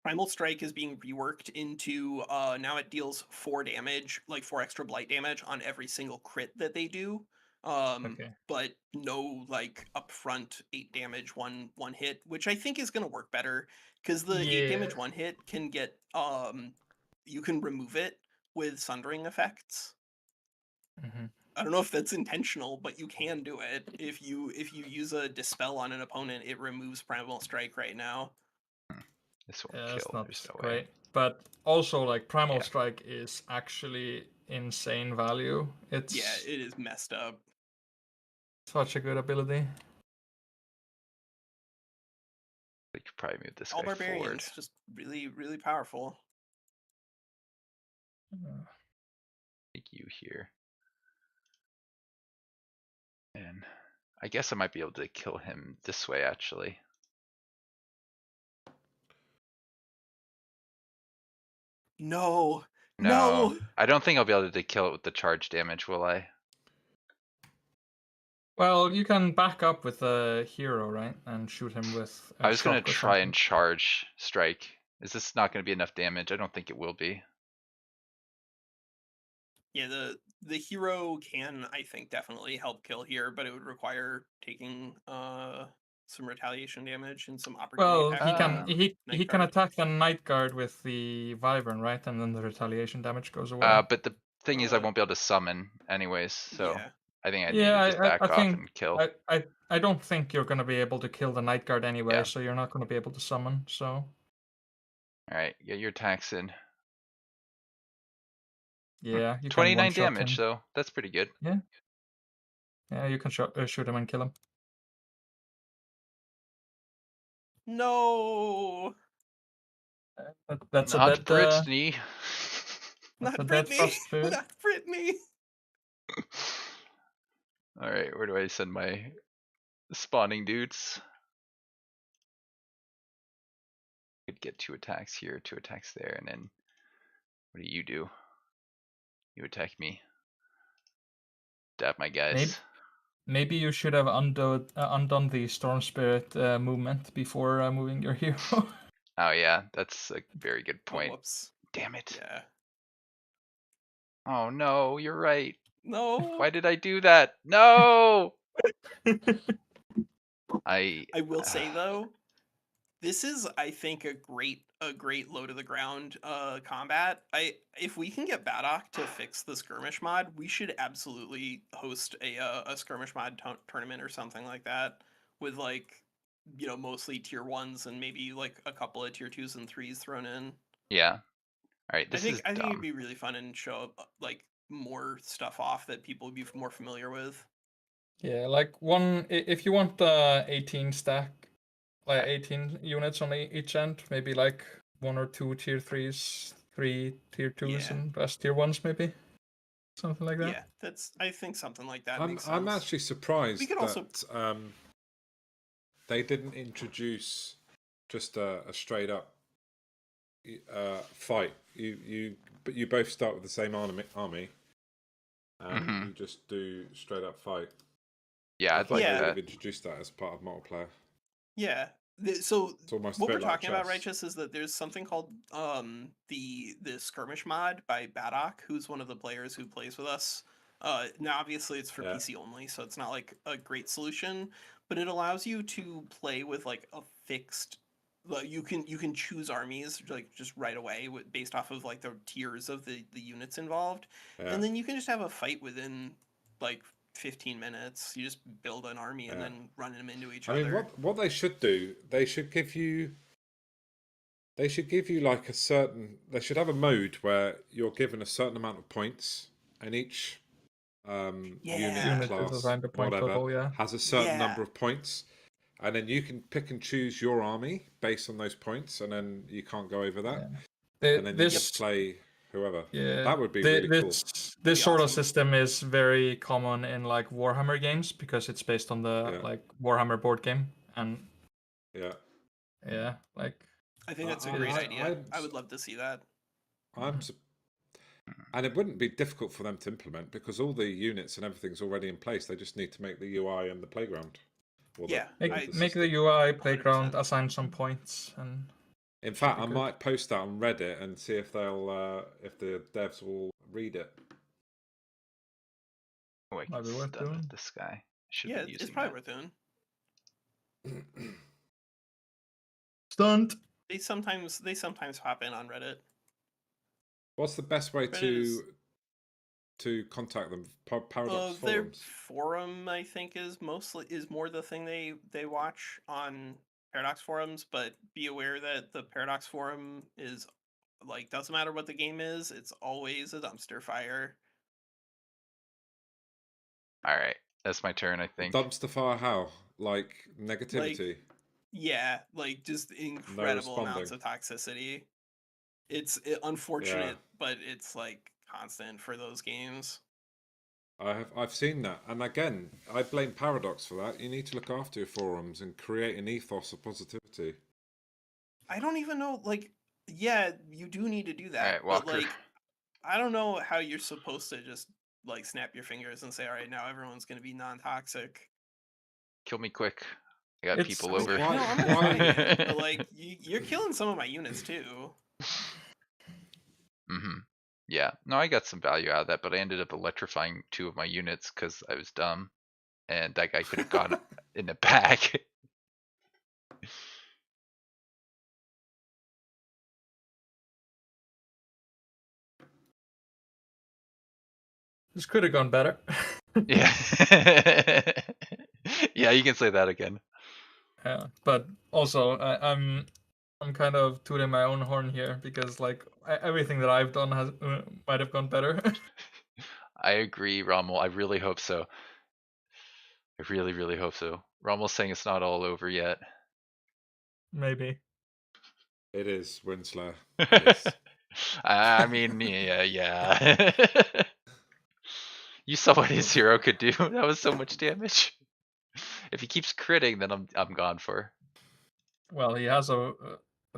Primal Strike is being reworked into now it deals 4 damage, like 4 extra blight damage on every single crit that they do. Okay. But no like upfront 8 damage one hit, which I think is gonna work better because the 8 damage one hit can get you can remove it with sundering effects. Mm-hmm. I don't know if that's intentional, but you can do it. If you use a dispel on an opponent, it removes Primal Strike right now. This won't Yeah, kill. that's not There's no great. way. But also, like, Primal Yeah. Strike is actually insane value. It's Yeah, it is messed up. such a good ability. We could probably move this All guy barbarians, forward. just really powerful. Take you here. And I guess I might be able to kill him this way, actually. No, No, no. I don't think I'll be able to kill it with the charge damage, will I? Well, you can back up with a hero, right? And shoot him with a I was gonna shock or try something. and charge strike. Is this not gonna be enough damage? I don't think it will be. Yeah, the hero can, I think, definitely help kill here, but it would require taking some retaliation damage and some opportunity Well, attack. he from can the he Night he can Guard. attack the Night Guard with the Wyvern, right? And then the retaliation damage goes away. But the thing is, I Uh, won't be able to summon anyways, so Yeah, I think I need Yeah, to just back I off think and kill. I don't think you're gonna be able to kill the Night Guard anyway, Yeah. so you're not gonna be able to summon. So Alright, get your attacks in. yeah, you can 29 one-shot damage, him. so that's pretty good. Yeah, you can shoot him and kill him. no, That's a Not dead. Brittany. That's not a dead Brittany, frost spirit. not Brittany. Alright, where do I send my spawning dudes? Could get 2 attacks here, 2 attacks there, and then what do? You attack me. Dab my guys. Maybe you should have undone the Storm Spirit movement before moving your hero. Oh yeah, that's a very good Oh, point. whoops. Damn it. Yeah. Oh no, you're right. No. Why did I do that? No! I will say though, this is I think a great low to the ground combat. If we can get Baddock to fix the skirmish mod, we should absolutely host a skirmish mod tournament or something like that with like mostly tier 1s and maybe like a couple of tier 2s and 3s thrown in. Yeah. Alright, this is I think it'd dumb. be really fun and show like more stuff off that people would be more familiar with. Yeah, like if you want 18 stack, like 18 units on each end, maybe like 1 or 2 tier 3s, 3 tier 2s, Yeah. and rest tier 1s, maybe something like that. Yeah, I think something like that makes sense. I'm actually surprised We could that also they didn't introduce just a straight up fight. But you both start with the same army, and you just do straight up fight. Yeah, I'd like Yeah. that. They've introduced that as part of multiplayer. Yeah, So It's almost a what bit we're like talking about, chess. Righteous, is that there's something called the skirmish mod by Baddock, who's one of the players who plays with us. Now obviously it's for Yeah. PC only, so it's not like a great solution, but it allows you to play with like a fixed. You can choose armies like just right away based off of like the tiers of the units involved, Yeah. and then you can just have a fight within like 15 minutes. You just build an army and Yeah. then run them into each I other. mean, what they should do, they should give you like a certain. They should have a mode where you're given a certain amount of points, and each unit, Yeah. Unit is class, assigned a point whatever, total, yeah. has a certain Yeah. number of points, and then you can pick and choose your army based on those points, and then you can't go over that, and then you just play whoever. Yeah, That would be really cool. This sort of awesome. system is very common in like Warhammer games because it's based on the Yeah. like Warhammer board game, and Yeah. like I think that's a I- great I- idea. I'm I would love to see that. And it wouldn't be difficult for them to implement because all the units and everything's already in place. They just need to make the UI and the playground. Or Yeah, make system. the UI playground 100%. assign some points, and In fact, be I good. might post that on Reddit and see if they'll, if the devs will read it. Oh, I Might can be worth stun doing. with this guy. Should Yeah, be it's using probably that. worth doing. stunt. They sometimes hop in on Reddit. What's the best way Reddit to contact them? Paradox their forums. forum, I think, is more the thing they watch on Paradox forums. But be aware that the Paradox forum is like, doesn't matter what the game is, it's always a dumpster fire. All right, that's my turn, I think. Dumpster fire how? Like negativity. Yeah, like just incredible amounts of toxicity. It's unfortunate, but it's like constant for those games. I've seen that, and again, I blame Paradox for that. You need to look after your forums and create an ethos of positivity. I don't even know, like, yeah, you do need to do that, Alright, but Walker. like, I don't know how you're supposed to just like snap your fingers and say, all right, now everyone's gonna be non-toxic. Kill me quick. I got It's- people I over. mean, no, I'm gonna try again, but like, you're killing some of my units too. Yeah, no, I got some value out of that, but I ended up electrifying 2 of my units because I was dumb, and that guy could have gone in the back. This could have gone better. Yeah. Yeah, you can say that again. Yeah, but also I'm kind of tooting my own horn here because like everything that I've done has might have gone better. I agree, Rommel. I really hope so. I really, really hope so. Rommel's saying it's not all over yet. Maybe. It is, Winslow. I mean, yeah. You saw what his hero could do. That was so much damage. If he keeps critting, then I'm gone for. Well, he has a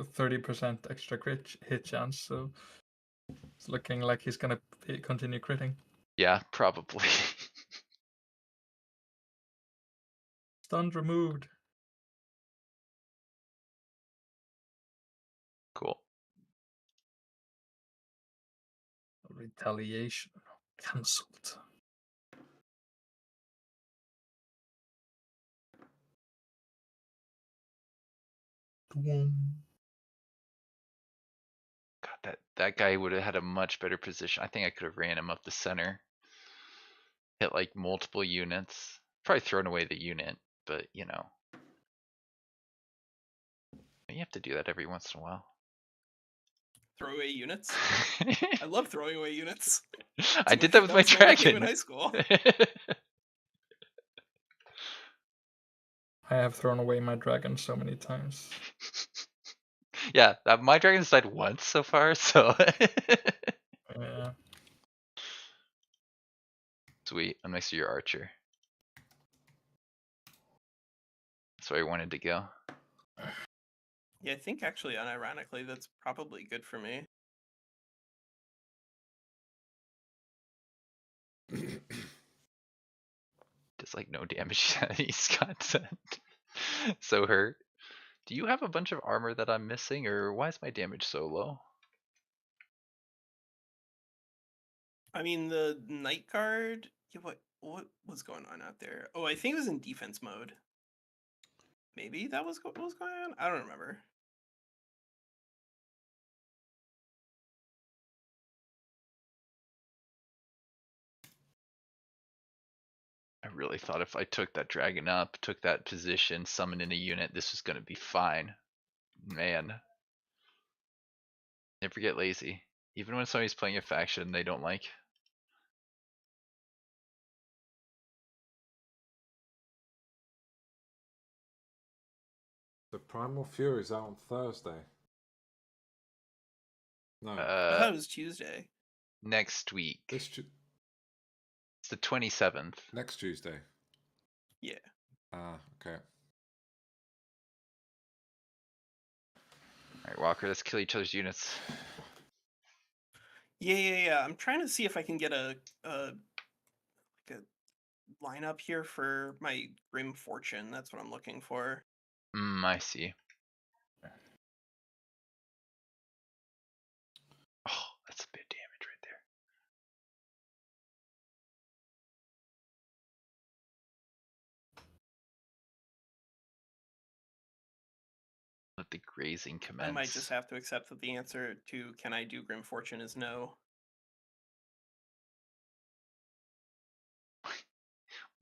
30% extra crit hit chance, so it's looking like he's gonna continue critting. Yeah, probably. Stunned removed. Cool. Retaliation cancelled. God, that guy would have had a much better position. I think I could have ran him up the center. Hit like multiple units. Probably thrown away the unit, but you know. You have to do that every once in a while. Throw away units. I love throwing away units. I did that with my dragon in high school. I have thrown away my dragon so many times. Yeah, my dragon's died once so far, so. Yeah. Sweet, I'm next to your archer. That's where I wanted to go. Yeah, I think actually, unironically, that's probably good for me. Does like no damage. He's got so hurt. Do you have a bunch of armor that I'm missing, or why is my damage so low? I mean, the night guard. Yeah, what was going on out there? Oh, I think it was in defense mode. Maybe that was what was going on. I don't remember. I really thought if I took that dragon up, took that position, summoned in a unit, this was gonna be fine. Man. Never get lazy. Even when somebody's playing a faction they don't like. The Primal Fury is out on Thursday. No. I thought it was Tuesday. Next week. It's the 27th. Next Tuesday. Yeah. Ah, okay. Alright, Walker, let's kill each other's units. Yeah. I'm trying to see if I can get a lineup here for my Grim Fortune. That's what I'm looking for. I see. Oh, that's a bit of damage right there. Let the grazing commence. I might just have to accept that the answer to can I do Grim Fortune is no.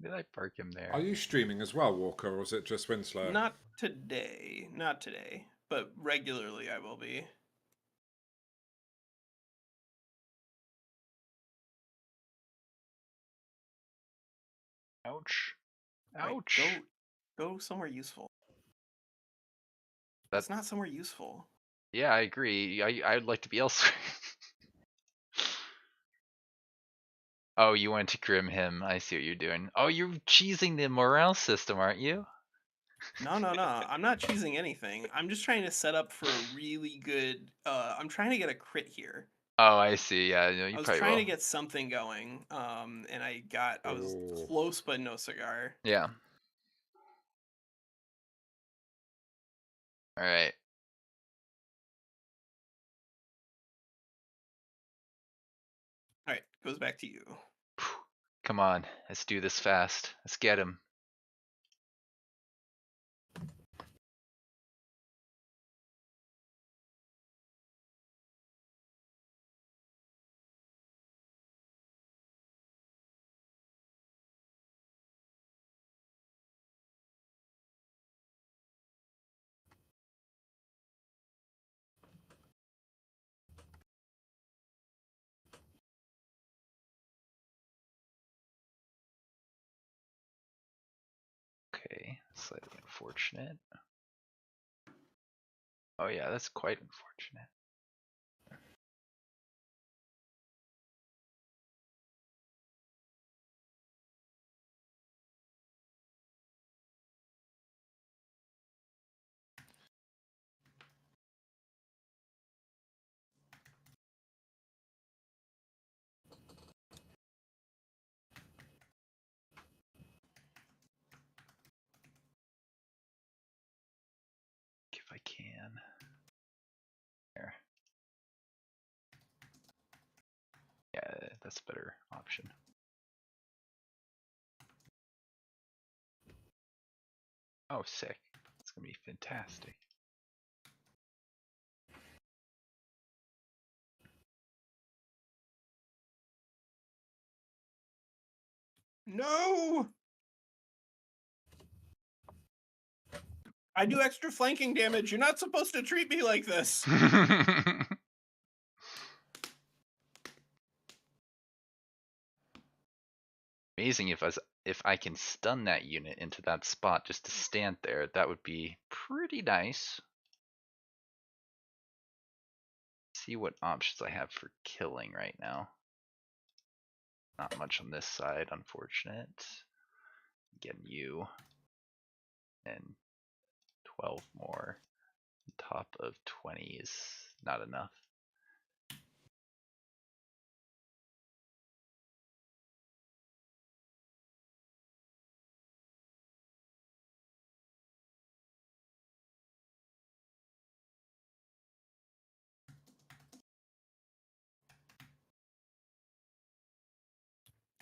Did I park him there? Are you streaming as well, Walker, or is it just Winslow? Not today. Not today. But regularly I will be. Ouch. Right, Ouch. go somewhere useful. That's not somewhere useful. Yeah, I agree. I'd like to be elsewhere. Oh, you want to grim him. I see what you're doing. Oh, you're cheesing the morale system, aren't you? No. I'm not choosing anything. I'm just trying to set up for a really good I'm trying to get a crit here. Oh, I see. Yeah, no, you I was probably trying will. to get something going. And I was close but no cigar. Yeah. Alright. Alright, goes back to you. Come on, let's do this fast. Let's get him. Okay, slightly unfortunate. Oh yeah, that's quite unfortunate. If I can. There. Yeah, that's a better option. Oh, sick. It's gonna be fantastic. No! I do extra flanking damage. You're not supposed to treat me like this. Amazing if I can stun that unit into that spot just to stand there. That would be pretty nice. See what options I have for killing right now. Not much on this side, unfortunate. Getting you. And 12 more. On top of 20 is not enough.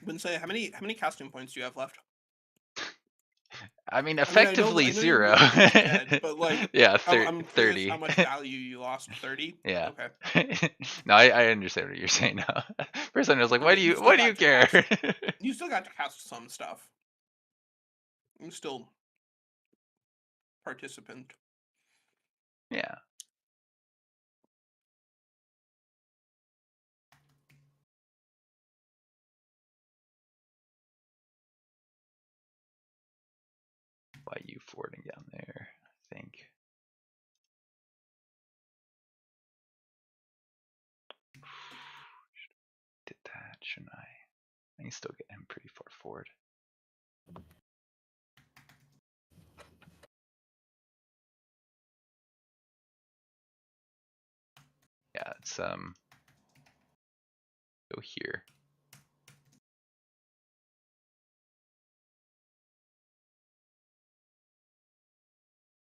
Wouldn't say how many costume points do you have left? I mean, I effectively know you're 0. basically dead, but like, Yeah, I'm curious 30. how much value you lost. 30. Yeah. Okay. No, I understand what you're saying now. First time I was like, I mean, why do you care? You still got to cast some stuff. I'm still participant. Yeah. Why you forwarding down there, I think. Did that, shouldn't I? I can still get him pretty far forward. Yeah, it's go here.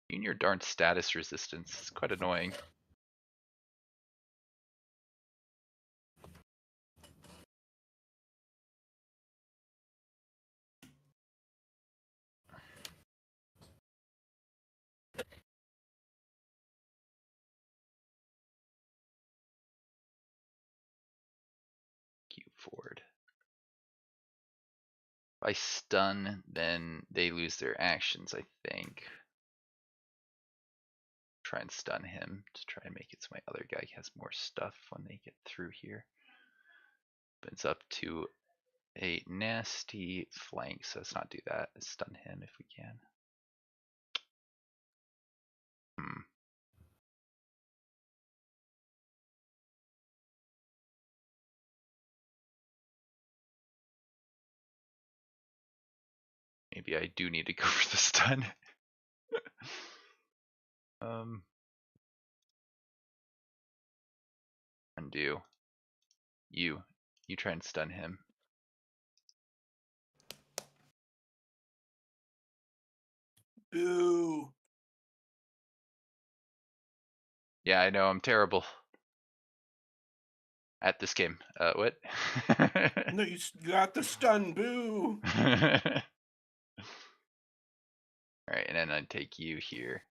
You and your darn status resistance is quite annoying. Q forward. If I stun, then they lose their actions, I think. Try and stun him to try and make it so my other guy has more stuff when they get through here. But it's up to a nasty flank, so let's not do that. Let's stun him if we can. Maybe I do need to go for the stun. Undo. You try and stun him. Boo. Yeah, I know, I'm terrible at this game. What? No, you got the stun. Boo. Alright, and then I'd take you here.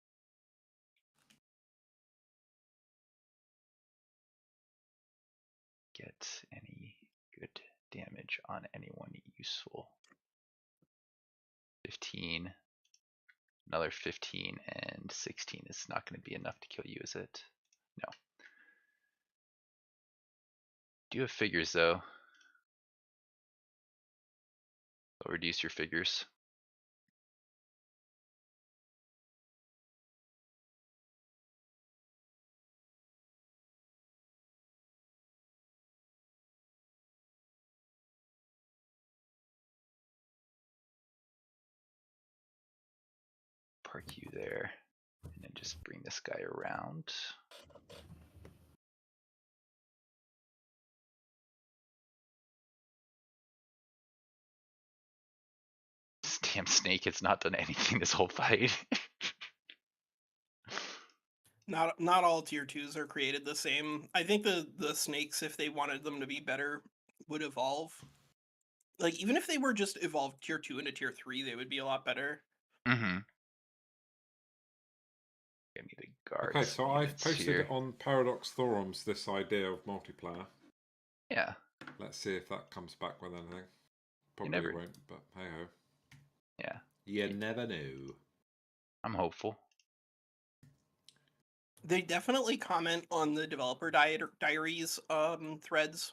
Get any good damage on anyone useful. 15. Another 15 and 16 is not going to be enough to kill you, is it? No. Do you have figures though? I'll reduce your figures. Park you there, and then just bring this guy around. This damn snake has not done anything this whole fight. Not all tier 2s are created the same. I think the snakes, if they wanted them to be better, would evolve. Like, even if they were just evolved tier 2 into tier 3, they would be a lot better. Mm-hmm. I need a guard. Okay, so I've posted here on Paradox Forums this idea of multiplayer. Yeah. Let's see if that comes back with anything. Probably won't, but hey ho. Yeah. You never know. I'm hopeful. They definitely comment on the developer diaries threads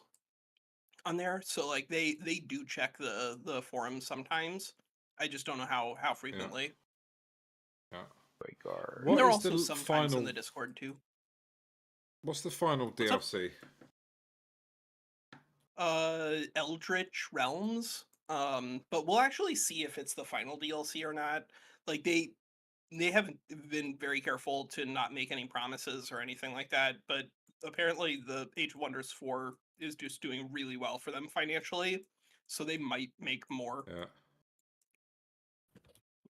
on there, so like they do check the forums sometimes. I just don't know how frequently. Yeah. Guard. And they're also sometimes in the Discord too. What's the final DLC? Eldritch Realms. But we'll actually see if it's the final DLC or not. Like they haven't been very careful to not make any promises or anything like that, but apparently the Age of Wonders 4 is just doing really well for them financially, so they might make more. Yeah.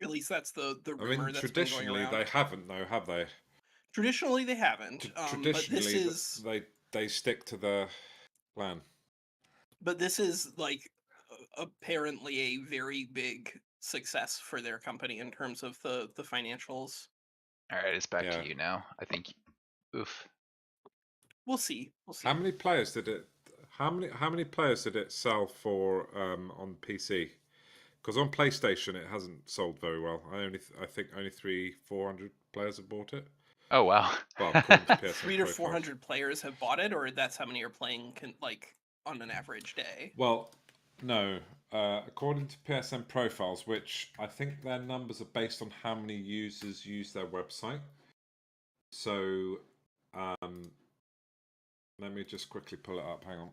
At least that's the rumor that's been going traditionally around. they haven't though, have they? Traditionally they haven't. Traditionally, but this is they stick to the plan. But this is like apparently a very big success for their company in terms of the financials. All right, it's back Yeah. to you now. I think. Oof. We'll see. We'll see. How many players did it? How many players did it sell for on PC? Because on PlayStation it hasn't sold very well. I think only 400 players have bought it. Oh wow. Well, according to PSN 300 to profiles. 400 players have bought it, or that's how many are playing like on an average day? Well, no. According to PSN profiles, which I think their numbers are based on how many users use their website. So, let me just quickly pull it up. Hang on.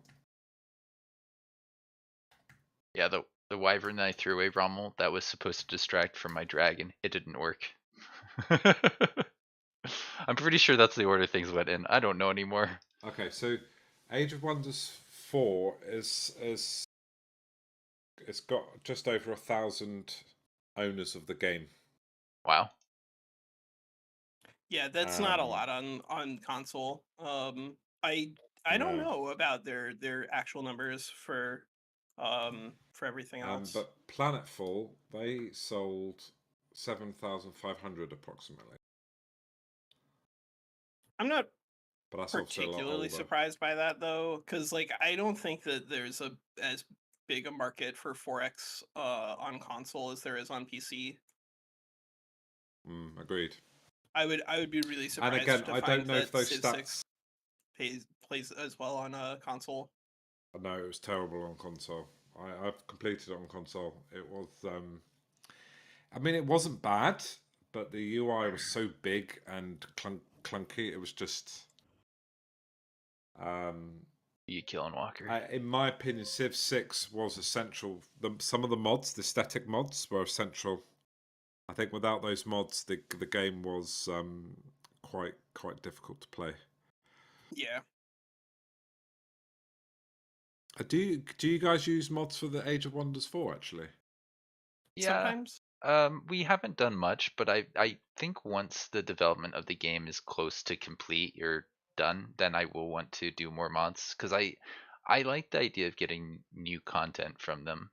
Yeah, the wyvern that I threw away, Rommel, that was supposed to distract from my dragon. It didn't work. I'm pretty sure that's the order things went in. I don't know anymore. Okay, so Age of Wonders 4 is it's got just over 1,000 owners of the game. Wow. Yeah, that's not a lot on console. I don't No. know about their actual numbers for everything else. But Planetfall, they sold 7,500 approximately. I'm not But that's also a lot particularly older. surprised by that though, because like I don't think that there's as big a market for 4X on console as there is on PC. Agreed. I would be really surprised. And again, to I find don't know that if those Civ stats 6 plays as well on a console. No, it was terrible on console. I've completed it on console. It was, I mean, it wasn't bad, but the UI was so big and clunky. It was just, You killing Walker. in my opinion, Civ 6 was essential. Some of the mods, the static mods, were essential. I think without those mods, the game was quite difficult to play. Yeah. Do you guys use mods for the Age of Wonders 4 actually? Yeah. Sometimes. We haven't done much, but I think once the development of the game is close to complete or done, then I will want to do more mods because I like the idea of getting new content from them.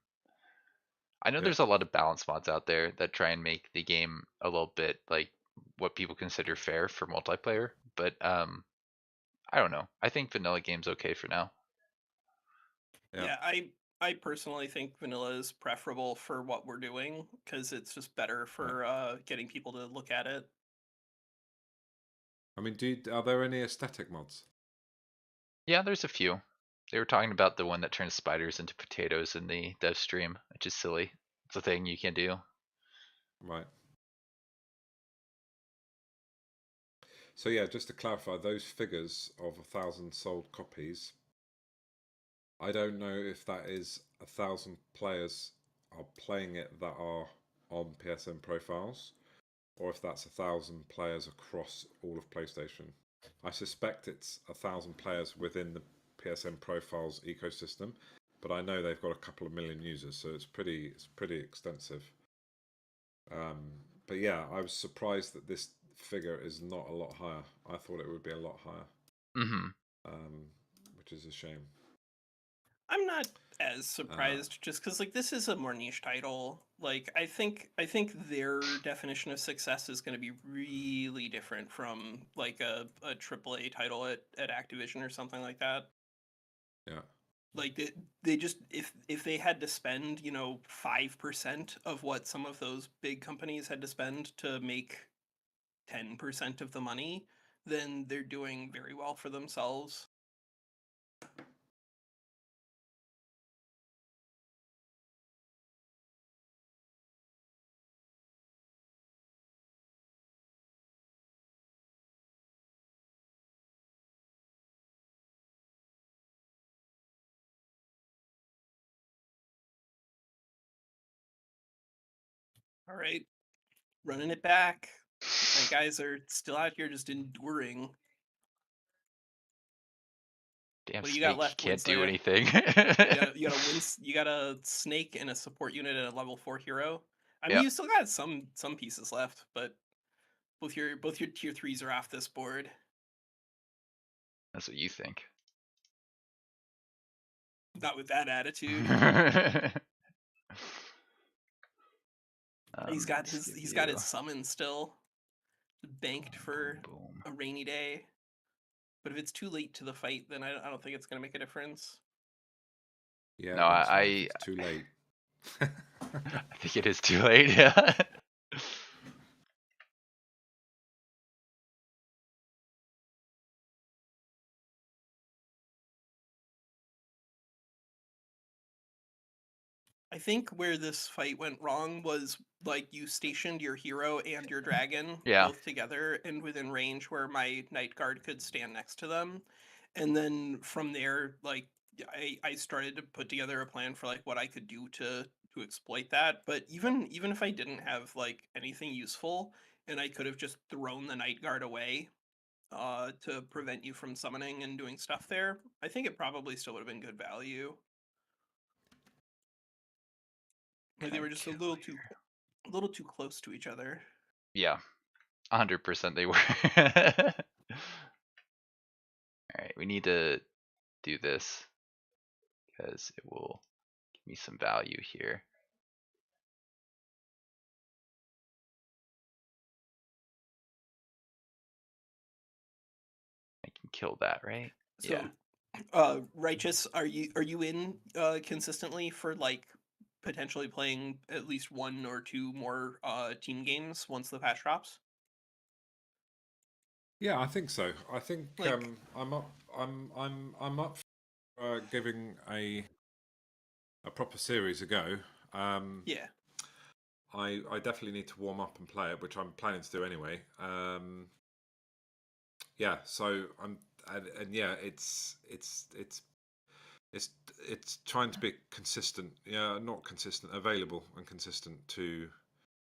I know Yeah. there's a lot of balance mods out there that try and make the game a little bit like what people consider fair for multiplayer, but I don't know. I think vanilla game's okay for now. Yeah, I personally think vanilla is preferable for what we're doing because it's just better for getting people to look at it. I mean, are there any aesthetic mods? Yeah, there's a few. They were talking about the one that turns spiders into potatoes in the dev stream, which is silly. It's a thing you can do. Right. So yeah, just to clarify, those figures of 1,000 sold copies, I don't know if that is 1,000 players are playing it that are on PSN profiles, or if that's 1,000 players across all of PlayStation. I suspect it's 1,000 players within the PSN profiles ecosystem, but I know they've got a couple of million users, so it's pretty extensive. But yeah, I was surprised that this figure is not a lot higher. I thought it would be a lot higher, which is a shame. I'm not as surprised just because like this is a more niche title. Like I think their definition of success is going to be really different from like a AAA title at Activision or something like that. Yeah. Like they just if they had to spend 5% of what some of those big companies had to spend to make 10% of the money, then they're doing very well for themselves. All right, running it back. My guys are still out here just enduring. Damn, What do you Snake got left, can't do Winslayer? anything. You got a Snake and a support unit and a level 4 hero. I mean, Yep. you still got some pieces left, but both your tier 3s are off this board. That's what you think. Not with that attitude. He's got let's give his you- summon still banked for boom. a rainy day. But if it's too late to the fight, then I don't think it's going to make a difference. Yeah, No, it's too late. I think it is too late. Yeah. I think where this fight went wrong was like you stationed your hero and your dragon Yeah. both together and within range where my night guard could stand next to them. And then from there, like I started to put together a plan for like what I could do to exploit that. But even if I didn't have like anything useful and I could have just thrown the night guard away to prevent you from summoning and doing stuff there, I think it probably still would have been good value. Like they were just a little too close to each other. Yeah, 100% they were. Alright, we need to do this because it will give me some value here. I can kill that, right? So, Yeah. Righteous, are you in consistently for like potentially playing at least one or two more team games once the patch drops? Yeah, I think so. I think Like- I'm up. I'm up for giving a proper series a go. Yeah. I definitely need to warm up and play it, which I'm planning to do anyway. Yeah, so and yeah, it's trying to be consistent. Yeah, not consistent, available and consistent to,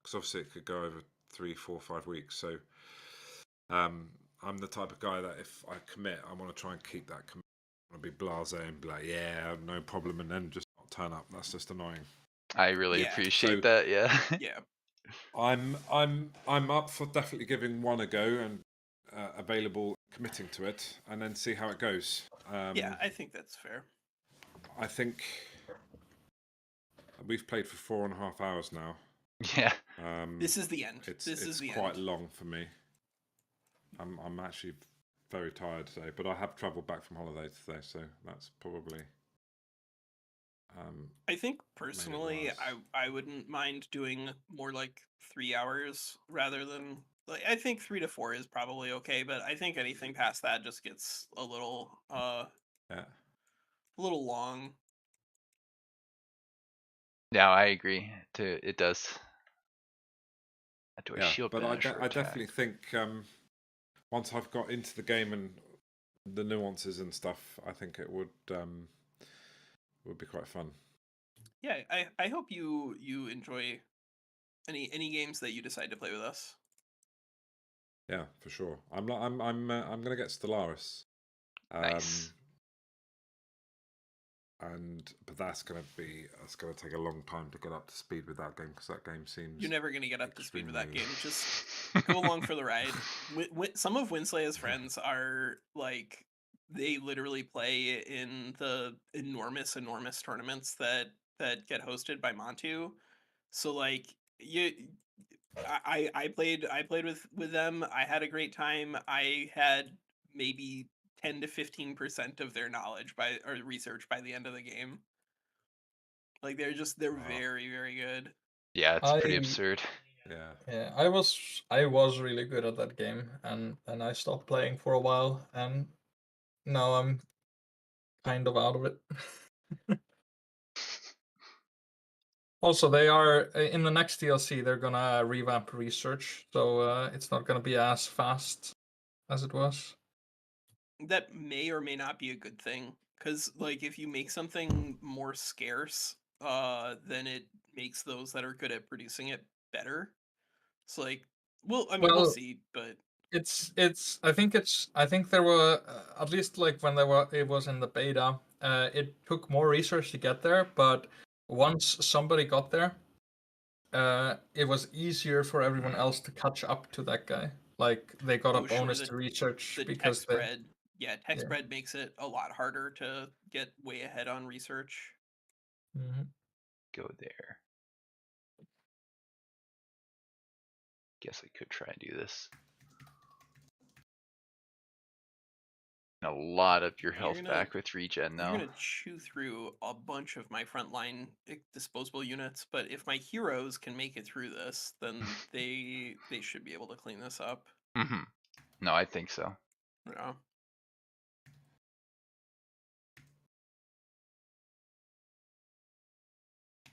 because obviously it could go over 3, 4, 5 weeks. So I'm the type of guy that if I commit, I want to try and keep that commit. I want to be blasé and be like, yeah, no problem, and then just not turn up. That's just annoying. I really Yeah. appreciate So- that, yeah. Yeah. I'm up for definitely giving one a go and available, committing to it, and then see how it goes. Yeah, I think that's fair. I think we've played for 4.5 hours now. Yeah. This is the end. It's This is the quite end. long for me. I'm actually very tired today, but I have travelled back from holiday today, so that's probably. I think personally, worse. I wouldn't mind doing more like 3 hours rather than like I think 3 to 4 is probably okay, but I think anything past that just gets a little Yeah. a little long. Yeah, I agree. It does. Do I Yeah, shield but banish or I attack? definitely think once I've got into the game and the nuances and stuff, I think it would be quite fun. Yeah, I hope you enjoy any games that you decide to play with us. Yeah, for sure. I'm gonna get Stellaris. Nice. But that's gonna take a long time to get up to speed with that game, because that game seems. You're never gonna get up to speed with that extremely- game. Just go along for the ride. Some of Winslay's friends are like they literally play in the enormous tournaments that get hosted by Montu. So like I played with them. I had a great time. I had maybe 10 to 15% of their knowledge or research by the end of the game. Like they're Wow. very, very good. Yeah, it's pretty absurd. Yeah. Yeah, I was really good at that game, and I stopped playing for a while, and now I'm kind of out of it. Also, they are in the next DLC. They're gonna revamp research, so it's not gonna be as fast as it was. That may or may not be a good thing, because like if you make something more scarce, then it makes those that are good at producing it better. So like, we'll Well, see, but I think there were at least like when it was in the beta, it took more research to get there, but once somebody got there, it was easier for everyone else to catch up to that guy. Like they got a bonus to research the because tech spread, tech spread makes it a lot harder to get way ahead on research. Mm-hmm. go there. Guess I could try and do this. A lot of your You're health gonna- back with regen You're now. gonna chew through a bunch of my frontline disposable units, but if my heroes can make it through this, then they should be able to clean this up. Mm-hmm. No, I think so. Yeah.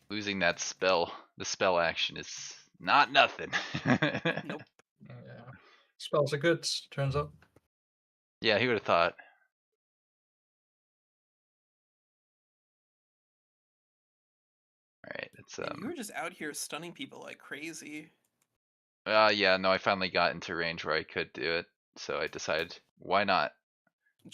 Losing that spell, the spell action is not nothing. Nope. Yeah. Spells are good, turns out. Yeah, he would have thought. Alright, it's And you were just out here stunning people like crazy. yeah, no, I finally got into range where I could do it, so I decided, why not?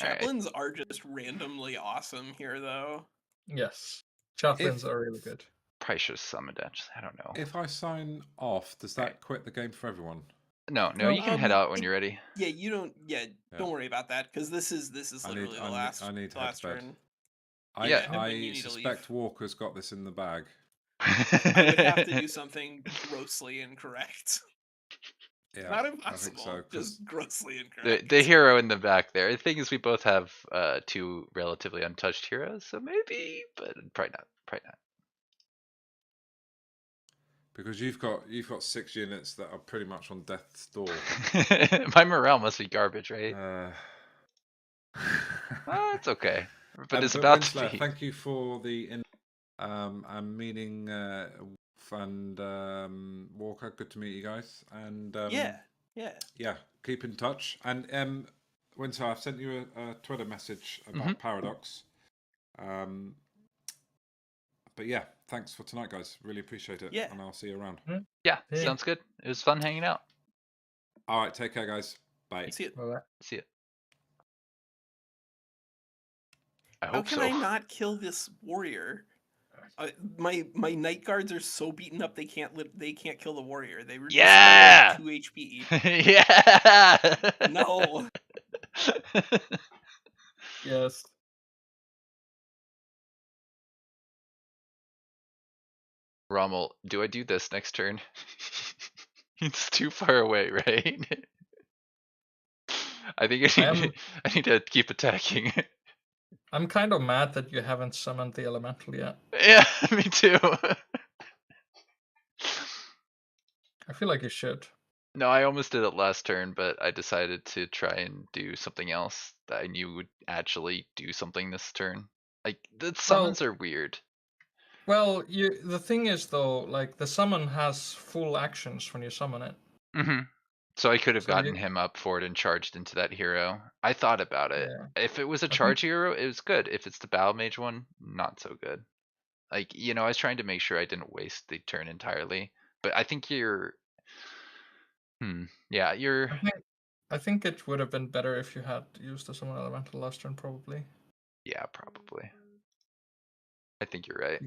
Alright. Chaplains are just randomly awesome here, though. Yes. Chaplains are really good. Probably should have summoned it, I don't know. If I sign off, does that quit the game for everyone? No, No, you can head out when you're ready. Yeah, you don't. Yeah, don't worry about that because this is literally the last I need to last head to bed. turn. Yeah. and you I need to suspect leave. Walker's got this in the bag. I would have to do something grossly incorrect. Yeah, Not I think impossible, so. 'Cause just grossly incorrect. The hero in the back there. The thing is, we both have 2 relatively untouched heroes, so maybe, but probably not. Probably not. because you've got 6 units that are pretty much on death's door. My morale must be garbage, right? It's okay, but it's about to Winsler, be. thank you for the. I'm meeting and Walker. Good to meet you guys. And yeah, keep in touch. And Winsler, I've sent you a Twitter message about Paradox. But yeah, thanks for tonight, guys. Really appreciate it. Yeah. And I'll see you around. Yeah, Yeah. sounds good. It was fun hanging out. All right, take care, guys. Bye. See it. Bye-bye. See ya. I How hope can so. I not kill this warrior? My night guards are so beaten up they can't kill the warrior. They were Yeah! just 2 HP. Yeah! No. Yes. Rommel, do I do this next turn? It's too far away, right? I think I need to keep attacking. I'm kind of mad that you haven't summoned the elemental yet. Yeah, me too. I feel like you should. No, I almost did it last turn, but I decided to try and do something else that I knew would actually do something this turn. Like, the summons are weird. Well, the thing is though, like the summon has full actions when you summon it. So I could have So gotten him up for it and charged into that hero. I thought about it. Yeah. If it was a think- charge hero, it was good. If it's the battle mage one, not so good. Like, I was trying to make sure I didn't waste the turn entirely. But I think you're... Yeah, you're... I think it would have been better if you had used the summon elemental last turn, probably. Yeah, probably. I think you're right.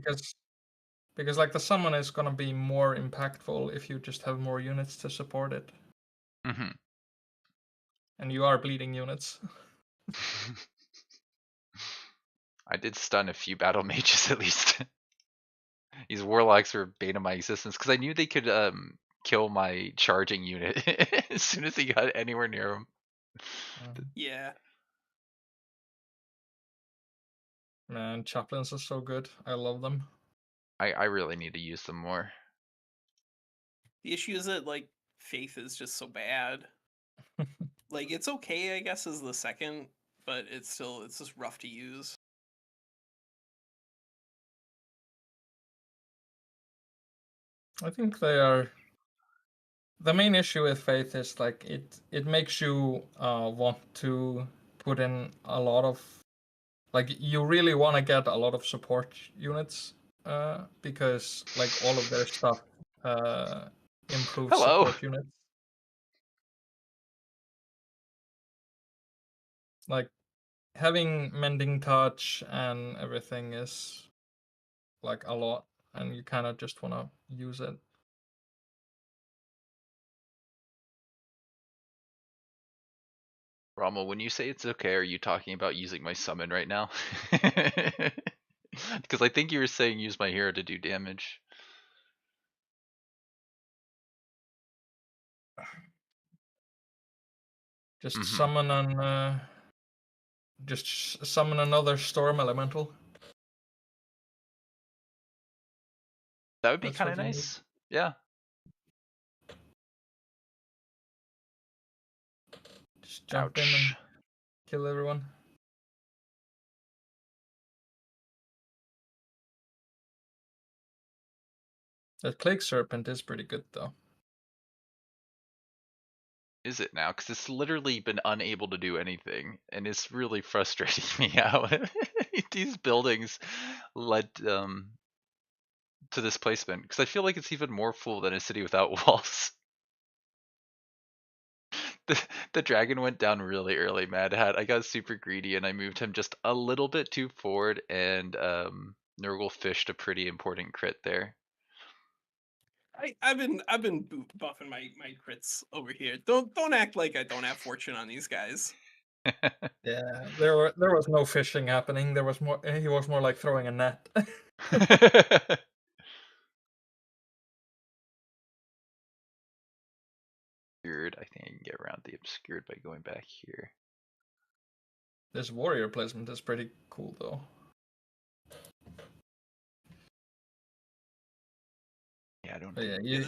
Because like the summon is gonna be more impactful if you just have more units to support it. And you are bleeding units. I did stun a few battle mages at least. These warlocks were bane of my existence because I knew they could kill my charging unit as soon as he got anywhere near them. Yeah. Man, chaplains are so good. I love them. I really need to use them more. The issue is that like faith is just so bad. Like it's okay, I guess, as the second, but it's just rough to use. I think they are. The main issue with faith is like it makes you want to put in a lot of, like you really want to get a lot of support units because like all of their stuff improves Hello. support units. Like having mending touch and everything is like a lot, and you kind of just want to use it. Rommel, when you say it's okay, are you talking about using my summon right now? Because I think you were saying use my hero to do damage. Just Mhm. summon an. Just summon another storm elemental. That would be That's kind of what you need. nice. Yeah. Just jump in and Ouch. kill everyone. That Plague Serpent is pretty good though. Is it now? Because it's literally been unable to do anything, and it's really frustrating me out. These buildings led to this placement, because I feel like it's even more full than a city without walls. The dragon went down really early, Mad Hat. I got super greedy and I moved him just a little bit too forward, and Nurgle fished a pretty important crit there. I've been buffing my crits over here. Don't act like I don't have fortune on these guys. Yeah, there was no fishing happening. There was more. He was more like throwing a net. Obscured. I think I can get around the obscured by going back here. This warrior placement is pretty cool though. Yeah, I don't. Yeah, Yeah,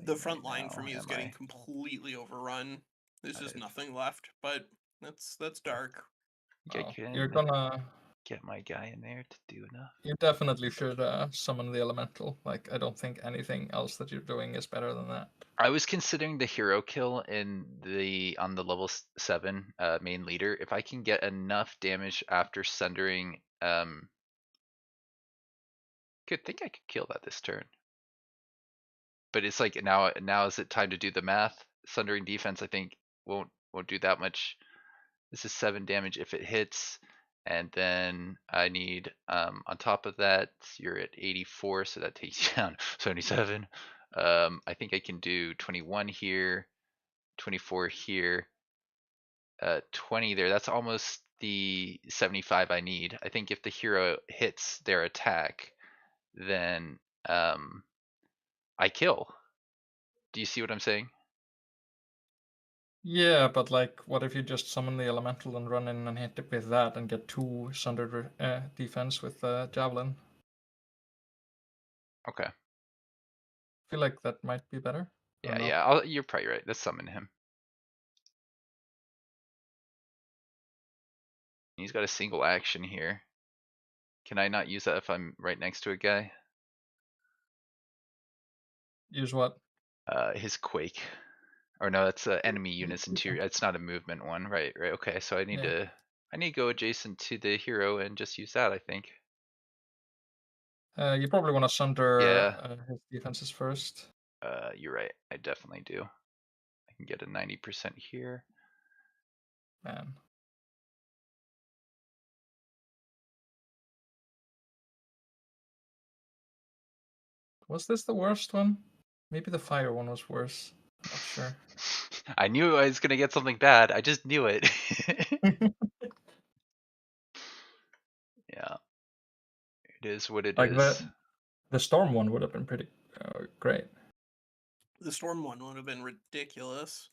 the front line now, for me is am getting I? completely overrun. There's just I've- nothing left, but that's dark. I can you're gonna. get my guy in there to do enough. You definitely should summon the elemental. Like, I don't think anything else that you're doing is better than that. I was considering the hero kill in on the level 7 main leader. If I can get enough damage after sundering, could think I could kill that this turn. But it's like now is it time to do the math? Sundering defense, I think won't do that much. This is 7 damage if it hits, and then I need on top of that you're at 84, so that takes you down 77. I think I can do 21 here, 24 here, 20 there. That's almost the 75 I need. I think if the hero hits their attack, then I kill. Do you see what I'm saying? Yeah, but like, what if you just summon the elemental and run in and hit it with that and get 2 sundered defense with javelin? Okay. I feel like that might be better. Yeah. You're probably right. Let's summon him. He's got a single action here. Can I not use that if I'm right next to a guy? Use what? His quake. Or no, that's enemy units interior. It's not a movement one, right? Okay, so I need to go adjacent to the hero and just use that, I think. You probably want to sunder his defenses first. You're right. I definitely do. I can get a 90% here. Man. Was this the worst one? Maybe the fire one was worse. I'm not sure. I knew I was gonna get something bad. I just knew it. Yeah. It is what it like is. the storm one would have been pretty great. The storm one would have been ridiculous.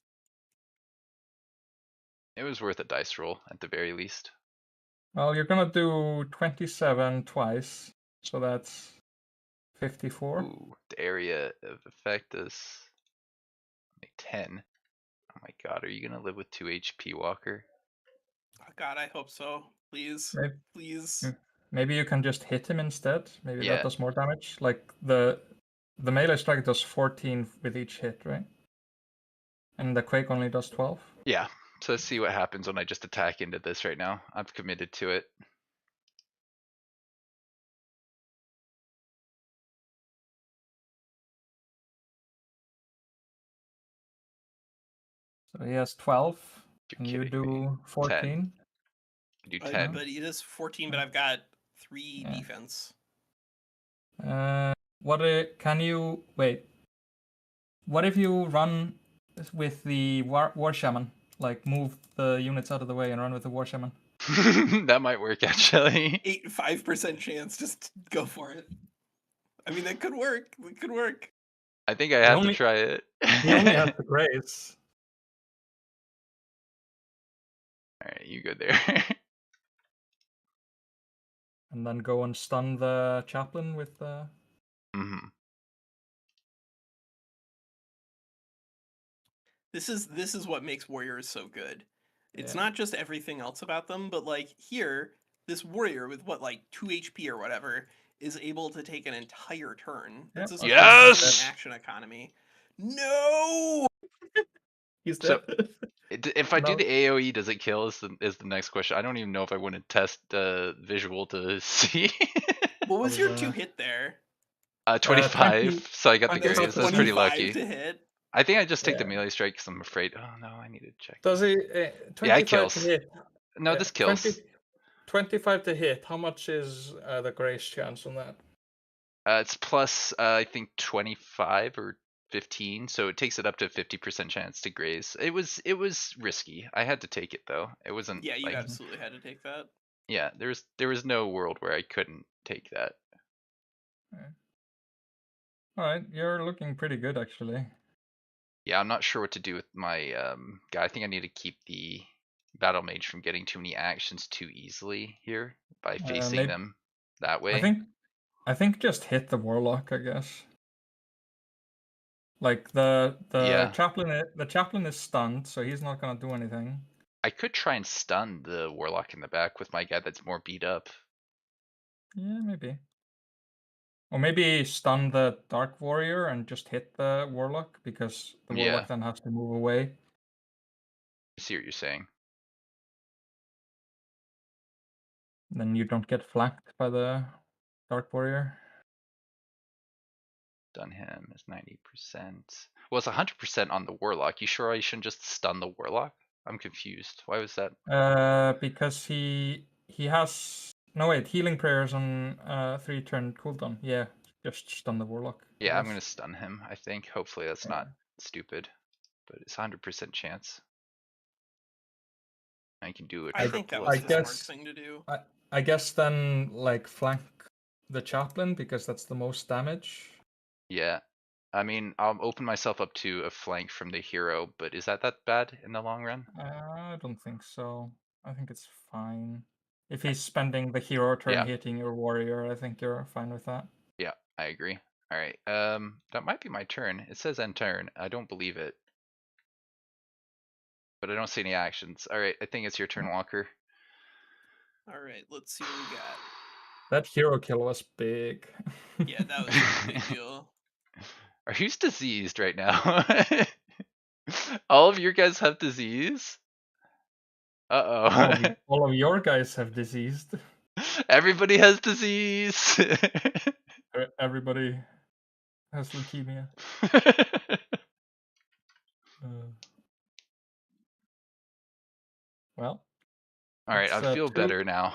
It was worth a dice roll at the very least. Well, you're gonna do 27 twice, so that's 54. Ooh, the area of effect is like 10. Oh my god, are you gonna live with 2 HP, Walker? Oh God, I hope so. Please, please. Maybe you can just hit him instead. Maybe Yeah. that does more damage. Like the melee strike does 14 with each hit, right? And the quake only does 12. Yeah. So let's see what happens when I just attack into this right now. I've committed to it. So he has 12, You're and you kidding me. do 14. 10. I do 10. But it is 14, but I've got 3 defense. Can you wait? What if you run with the war shaman? Like move the units out of the way and run with the war shaman. That might work actually. 5% chance. Just go for it. I mean, that could work. It could work. I think I have to try it. He only has the grace. Alright, you go there. And then go and stun the chaplain with the... Mm-hmm. This is what makes warriors so good. It's Yeah. not just everything else about them, but like here, this warrior with what, like 2 HP or whatever is able to take an entire turn. That's Yep. a Yes! action economy. No. He's So- dead. If I do No. the AoE, does it kill? Is the next question. I don't even know if I want to test the visual to see. What was your 2 hit there? 25. 20 So I got the 25 graze. That's pretty 25 lucky. to hit. I think I just take the Yeah. melee strike because I'm afraid. Oh no, I need to check. Does he... 25 it kills. to hit. No, this kills. 25 to hit. How much is the grace chance on that? It's plus I think 25 or 15, so it takes it up to 50% chance to graze. It was risky. I had to take it though. It wasn't. Yeah, you like, absolutely had to take that. Yeah, there was no world where I couldn't take that. Alright, you're looking pretty good actually. Yeah, I'm not sure what to do with my guy. I think I need to keep the battle mage from getting too many actions too easily here by facing maybe- them that way. I think just hit the warlock, I guess. Like the Yeah. chaplain is stunned, so he's not gonna do anything. I could try and stun the warlock in the back with my guy that's more beat up. Yeah, maybe. Or maybe stun the dark warrior and just hit the warlock, because the warlock Yeah. then has to move away. I see what you're saying. Then you don't get flanked by the dark warrior. Stun him is 90%. Well, it's 100% on the warlock. You sure I shouldn't just stun the warlock? I'm confused. Why was that? Because he has no wait, healing prayers on 3-turn cooldown. Yeah, just stun the warlock. I Yeah, I'm guess. gonna stun him, I think. Hopefully that's not stupid. But it's 100% chance. I can do it. I think that was I the smart guess- thing to do. I guess then like flank the chaplain because that's the most damage. Yeah. I mean, I'll open myself up to a flank from the hero, but is that bad in the long run? I don't think so. I think it's fine. If he's spending the hero turn Yeah. hitting your warrior, I think you're fine with that. Yeah, I agree. All right. That might be my turn. It says end turn. I don't believe it. But I don't see any actions. All right, I think it's your turn, Walker. All right, let's see what we got. That hero kill was big. Yeah, that was a big deal. Are you diseased right now? All of your guys have disease? Uh-oh. all of your guys have diseased. Everybody has disease. Everybody has leukemia. Well. All right, I feel better now.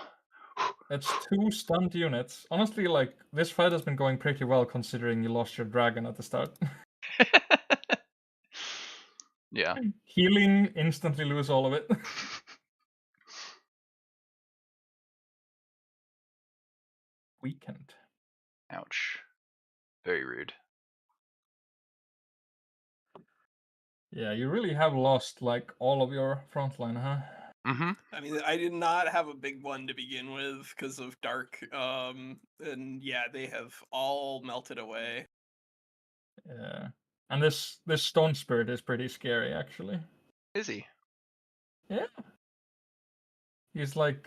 It's 2 stunned units. Honestly, like, this fight has been going pretty well considering you lost your dragon at the start. Yeah. Healing, instantly lose all of it. Weakened. Ouch. Very rude. Yeah, you really have lost, like, all of your frontline, huh? Mm-hmm. I mean, I did not have a big one to begin with because of Dark. And yeah, they have all melted away. Yeah. And this stone spirit is pretty scary, actually. Is he? Yeah. He's like...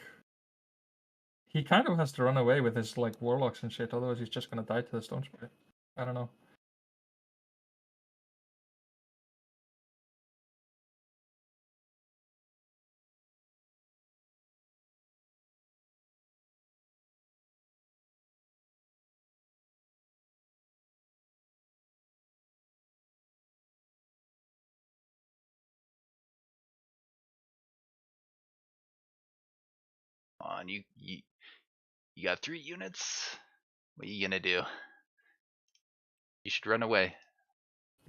He kind of has to run away with his, like, warlocks and shit, otherwise he's just gonna die to the stone spirit. I don't know. On, you got 3 units? What are you gonna do? You should run away.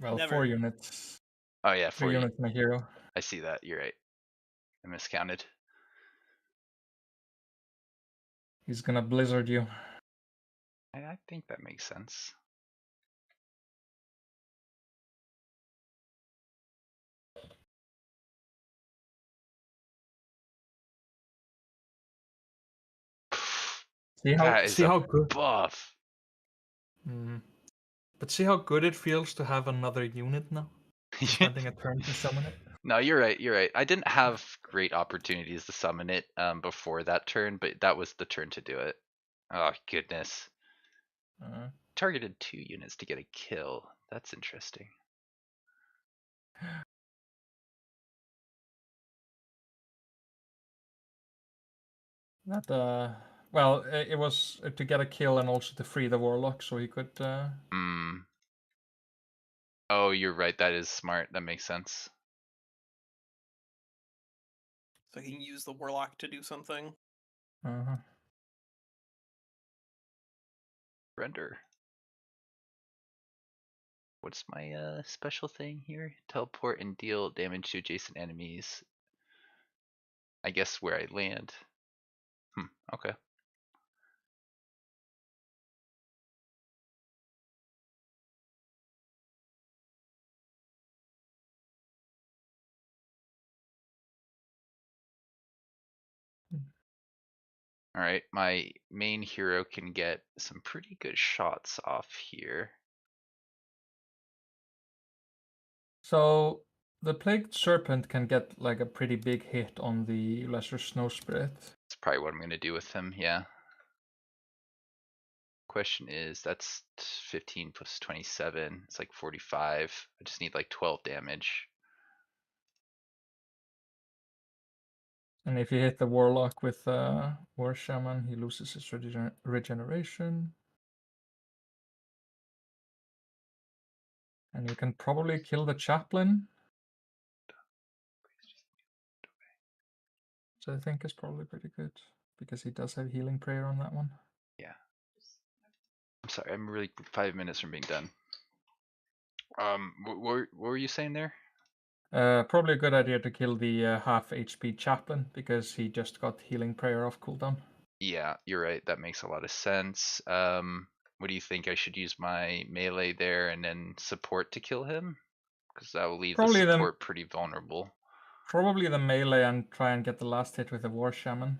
Well, Never. 4 units. Oh yeah, 3 4 units and a hero. I see that. You're right. I miscounted. He's gonna blizzard you. I think that makes sense. See That is how a good. buff. But see how good it feels to have another unit now. Spending a turn to summon it. No, you're right. You're right. I didn't have great opportunities to summon it before that turn, but that was the turn to do it. Oh goodness! Targeted 2 units to get a kill. That's interesting. That well, it was to get a kill and also to free the warlock, so he could. Oh, you're right. That is smart. That makes sense. So he can use the warlock to do something. Render. What's my special thing here? Teleport and deal damage to adjacent enemies. I guess where I land. Okay. Alright, my main hero can get some pretty good shots off here. So the Plagued Serpent can get like a pretty big hit on the Lesser Snow Spirit. That's probably what I'm gonna do with him, yeah. Question is, that's 15 plus 27, it's like 45. I just need like 12 damage. And if you hit the Warlock with War Shaman, he loses his regeneration. And you can probably kill the Chaplain. So I think is probably pretty good, because he does have Healing Prayer on that one. Yeah. I'm sorry, I'm really 5 minutes from being done. What were you saying there? Probably a good idea to kill the half HP Chaplain, because he just got Healing Prayer off cooldown. Yeah, you're right. That makes a lot of sense. What do you think? I should use my melee there and then support to kill him? Because that will leave Probably the support pretty vulnerable. Probably the melee and try and get the last hit with the War Shaman.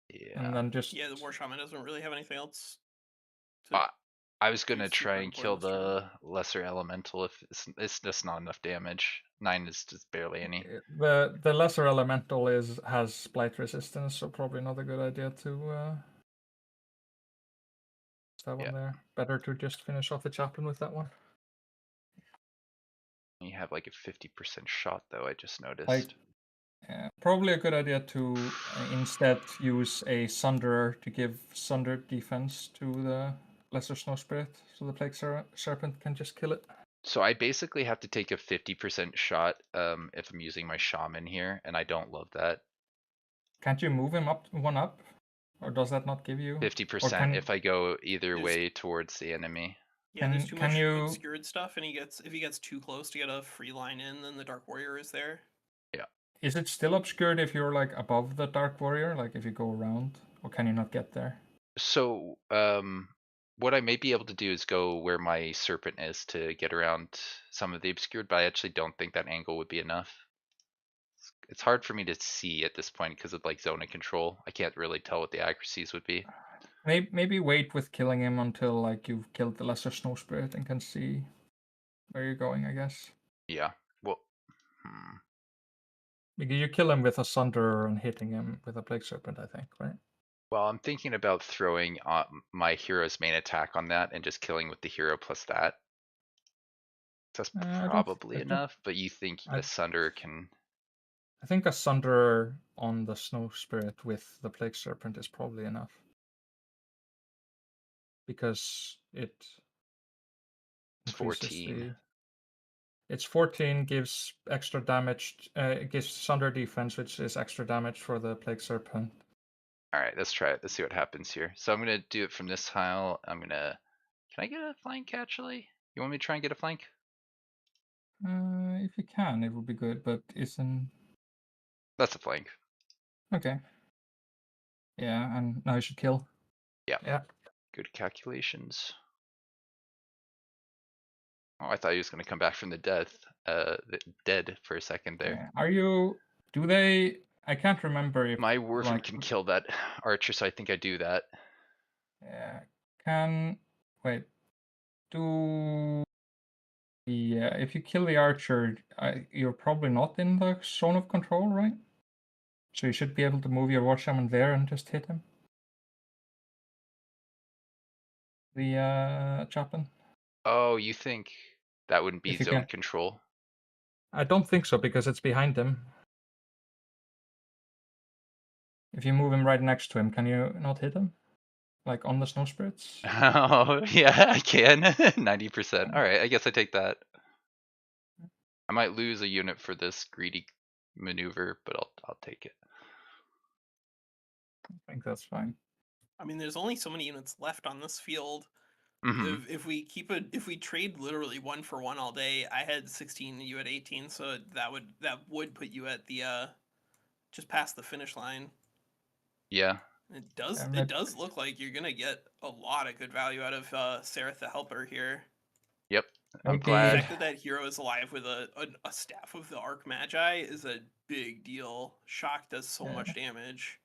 Yeah. And then just... Yeah, the War Shaman doesn't really have anything else. I was gonna try and kill the lesser elemental if it's just not enough damage. 9 is just barely any. The lesser elemental has blight resistance, so probably not a good idea to that one there. Better to just finish off the Chaplain with that one. You have like a 50% shot though, I just noticed. Probably a good idea to instead use a Sunderer to give Sunder defense to the Lesser Snow Spirit, so the Plague Serpent can just kill it. So I basically have to take a 50% shot if I'm using my Shaman here, and I don't love that. Can't you move him up one up? Or does that not give you 50% if I go either way towards the enemy. Yeah, there's too much obscured stuff, and if he gets too close to get a free line in, then the Dark Warrior is there. Yeah. Is it still obscured if you're like above the Dark Warrior, like if you go around, or can you not get there? So what I may be able to do is go where my Serpent is to get around some of the obscured, but I actually don't think that angle would be enough. It's hard for me to see at this point because of like zone of control. I can't really tell what the accuracies would be. Maybe wait with killing him until like you've killed the Lesser Snow Spirit and can see where you're going, I guess. Yeah. Well, Because you kill him with a Sunderer and hitting him with a Plague Serpent, I think, right? Well, I'm thinking about throwing my hero's main attack on that and just killing with the hero plus that. That's probably enough, but you think a Sunderer can... I think a Sunderer on the Snow Spirit with the Plague Serpent is probably enough. Because it's 14. It's 14, gives extra damage, it gives Sunder defense, which is extra damage for the Plague Serpent. Alright, let's try it. Let's see what happens here. So I'm going to do it from this tile. Can I get a flank actually? You want me to try and get a flank? If you can, it would be good, but isn't... That's a flank. Okay. Yeah, and now he should kill. Yeah. Yeah. Good calculations. Oh, I thought he was going to come back from the dead for a second there. Are you? Do they? I can't remember if My Wyvern like, can kill that archer, so I think I do that. Yeah. Can wait. Do yeah? If you kill the archer, you're probably not in the zone of control, right? So you should be able to move your war shaman there and just hit him. The chaplain. Oh, you think that wouldn't be If you zone can. control? I don't think so because it's behind him. If you move him right next to him, can you not hit him? Like on the snow spirits? Oh, yeah, I can. 90%. All right, I guess I take that. I might lose a unit for this greedy maneuver, but I'll take it. I think that's fine. I mean, there's only so many units left on this field. Mhm. If we trade literally 1-for-1 all day, I had 16, you had 18, so that would put you at the just past the finish line. Yeah. It does look like you're gonna get a lot of good value out of Sereth the Helper here. Yep. I'm Okay. The glad. fact that hero is alive with a staff of the Arc Magi is a big deal. Shock does so much damage.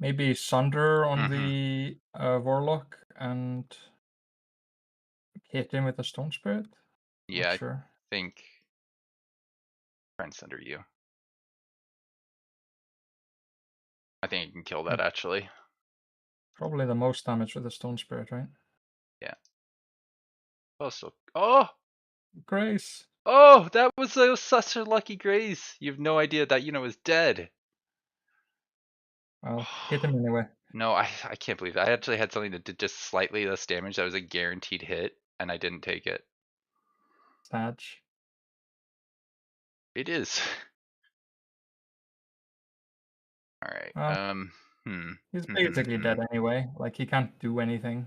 Maybe Sunder on Mhm. the Warlock and hit him with a Stone Spirit? Yeah, Not sure. I think try and center you. I think you can kill that actually. Probably the most damage with the Stone Spirit, right? Yeah. Oh, so Grace! oh, that was such a lucky grace. You have no idea that unit was dead. Well, hit him anyway. No, I can't believe that. I actually had something that did just slightly less damage. That was a guaranteed hit, and I didn't take it. Sad. It is. All right. He's basically dead anyway. Like, he can't do anything.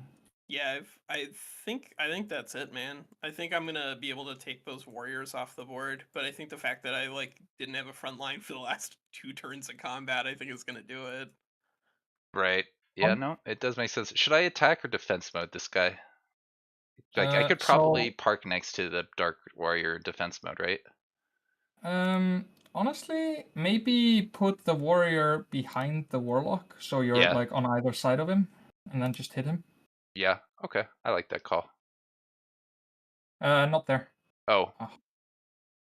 Yeah, I think that's it, man. I think I'm gonna be able to take those warriors off the board, but I think the fact that I didn't have a front line for the last 2 turns of combat, I think is gonna do it. Right. Yeah, no, it does make sense. Should I attack or defense mode this guy? Like, I could probably park next to the Dark Warrior defense mode, right? Honestly, maybe put the warrior behind the warlock, so you're like on either side of him, and then just hit him. Yeah. Okay. I like that call. Not there. Oh.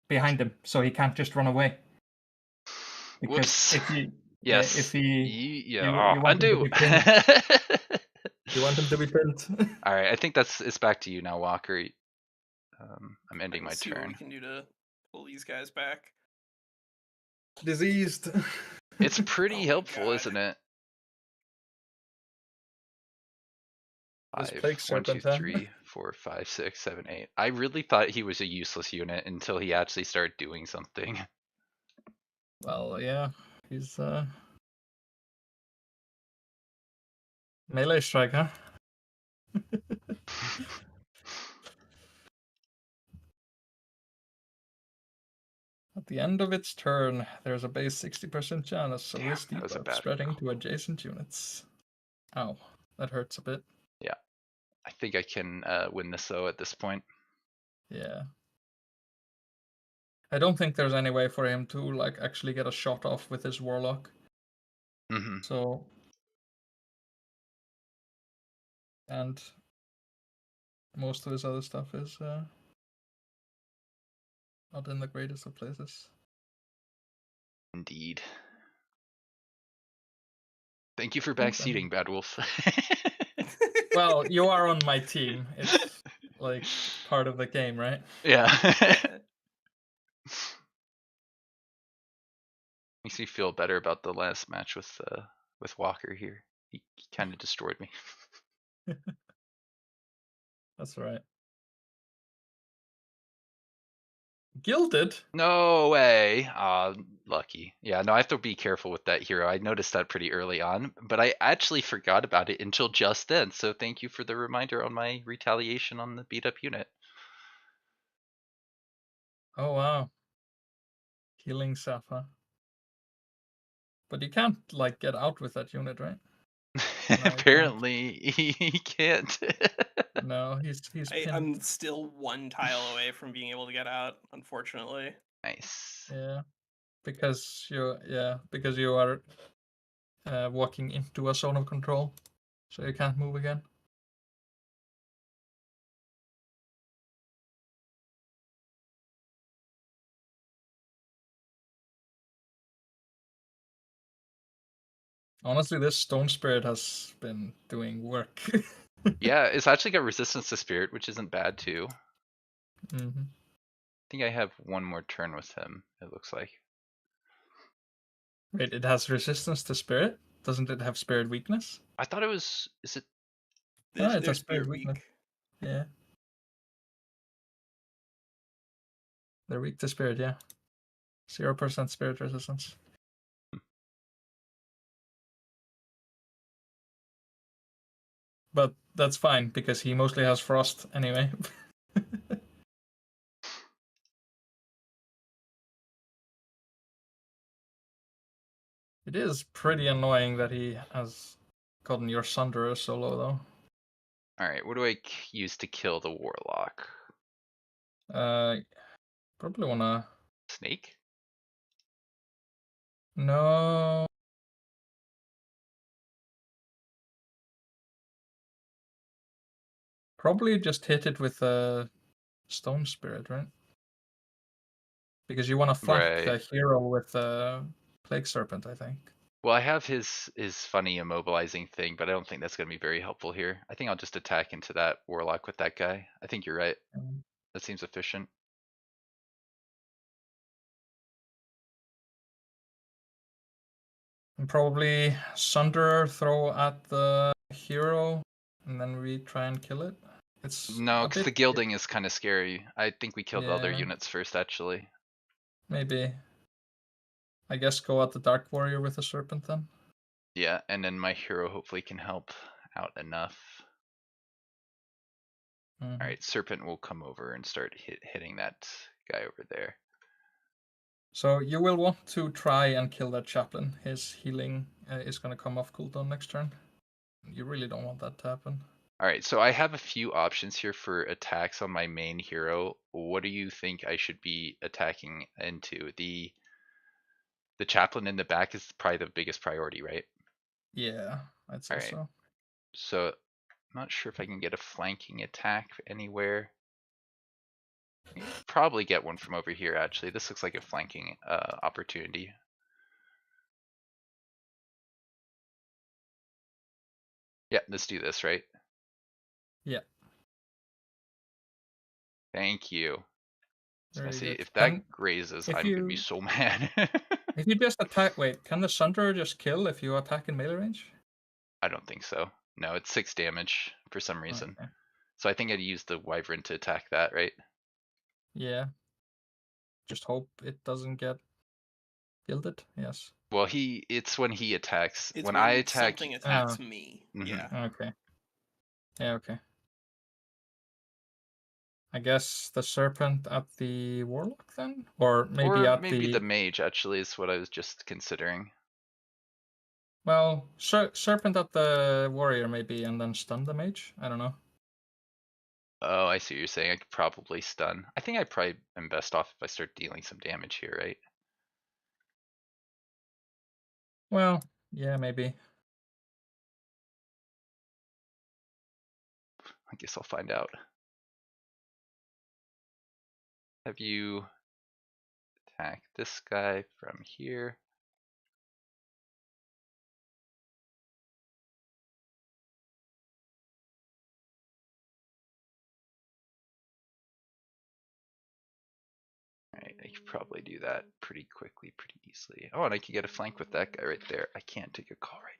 Behind him, so he can't just run away. Because Whoops. if he, yes. if he, you want undo. him to be pinned. You want him to be pinned. All right. I think it's back to you now, Walker. I'm ending my see turn. what we can do to pull these guys back. Diseased. It's pretty helpful, isn't it? 5, 1, 2, 3, 4, 5, 6, 7, 8. I really thought he was a useless unit until he actually started doing something. Well, yeah, he's melee striker. At the end of its turn, there's a base 60% chance of this debuff spreading to adjacent units. Ow, that hurts a bit. Yeah, I think I can win this though at this point. Yeah. I don't think there's any way for him to actually get a shot off with his warlock. Mm-hmm. So, and most of his other stuff is not in the greatest of places. Indeed. Thank you for backseating, Bad Wolf. Well, you are on my team. It's part of the game, right? Yeah. Makes me feel better about the last match with Walker here. He kind of destroyed me. That's right. Gilded? No way. Lucky. Yeah, no, I have to be careful with that hero. I noticed that pretty early on, but I actually forgot about it until just then. So thank you for the reminder on my retaliation on the beat up unit. Oh, wow. Healing Safa. But you can't, get out with that unit, right? Apparently, he can't. No, he's pinned. I'm still one tile away from being able to get out, unfortunately. Nice. Yeah, because you are walking into a zone of control, so you can't move again. Honestly, this stone spirit has been doing work. Yeah, it's actually got resistance to spirit, which isn't bad too. Mm-hmm. I think I have one more turn with him, it looks like. Wait, it has resistance to spirit? Doesn't it have spirit weakness? I thought it was, is it? No, it's a There's spirit spirit weakness. weak. Yeah. They're weak to spirit, yeah. 0% spirit resistance. But that's fine, because he mostly has frost anyway. It is pretty annoying that he has gotten your Sunderer solo, though. Alright, what do I use to kill the warlock? Probably wanna... Snake? No... Probably just hit it with a Stone Spirit, right? Because you want to flank the Right. hero with a Plague Serpent, I think. Well, I have his funny immobilizing thing, but I don't think that's going to be very helpful here. I think I'll just attack into that warlock with that guy. I think you're right. Um, That seems efficient. And probably Sunderer throw at the hero, and then we try and kill it. It's No, a because the bit... gilding is kind of scary. I think we killed the other Yeah. units first, actually. Maybe. I guess go at the Dark Warrior with the Serpent then. Yeah, and then my hero hopefully can help out enough. Mhm. Alright, Serpent will come over and start hitting that guy over there. So you will want to try and kill that Chaplain. His healing is going to come off cooldown next turn. You really don't want that to happen. Alright, so I have a few options here for attacks on my main hero. What do you think I should be attacking into? The chaplain in the back is probably the biggest priority, right? Yeah, I'd say Alright. so. So I'm not sure if I can get a flanking attack anywhere. Probably get one from over here, actually. This looks like a flanking opportunity. Yeah, let's do this, right? Yeah. Thank you. Very See, good. if that grazes, I'm gonna be so mad. If you just attack... Wait, can the Sunderer just kill if you attack in melee range? I don't think so. No, it's 6 damage for some reason. Okay. So I think I'd use the Wyvern to attack that, right? Yeah. Just hope it doesn't get gilded. Yes. Well, it's when he attacks. It's when when I attack, something attacks me. Mhm. Yeah. Okay. Yeah, okay. I guess the Serpent at the Warlock then? Or maybe or at maybe the... the mage actually is what I was just considering. Well, Serpent at the Warrior maybe, and then stun the Mage? I don't know. Oh, I see what you're saying. I could probably stun. I think I probably am best off if I start dealing some damage here, right? Well, yeah, maybe. I guess I'll find out. Have you attack this guy from here? Alright, I could probably do that pretty quickly, pretty easily. Oh, and I could get a flank with that guy right there. I can't take a call right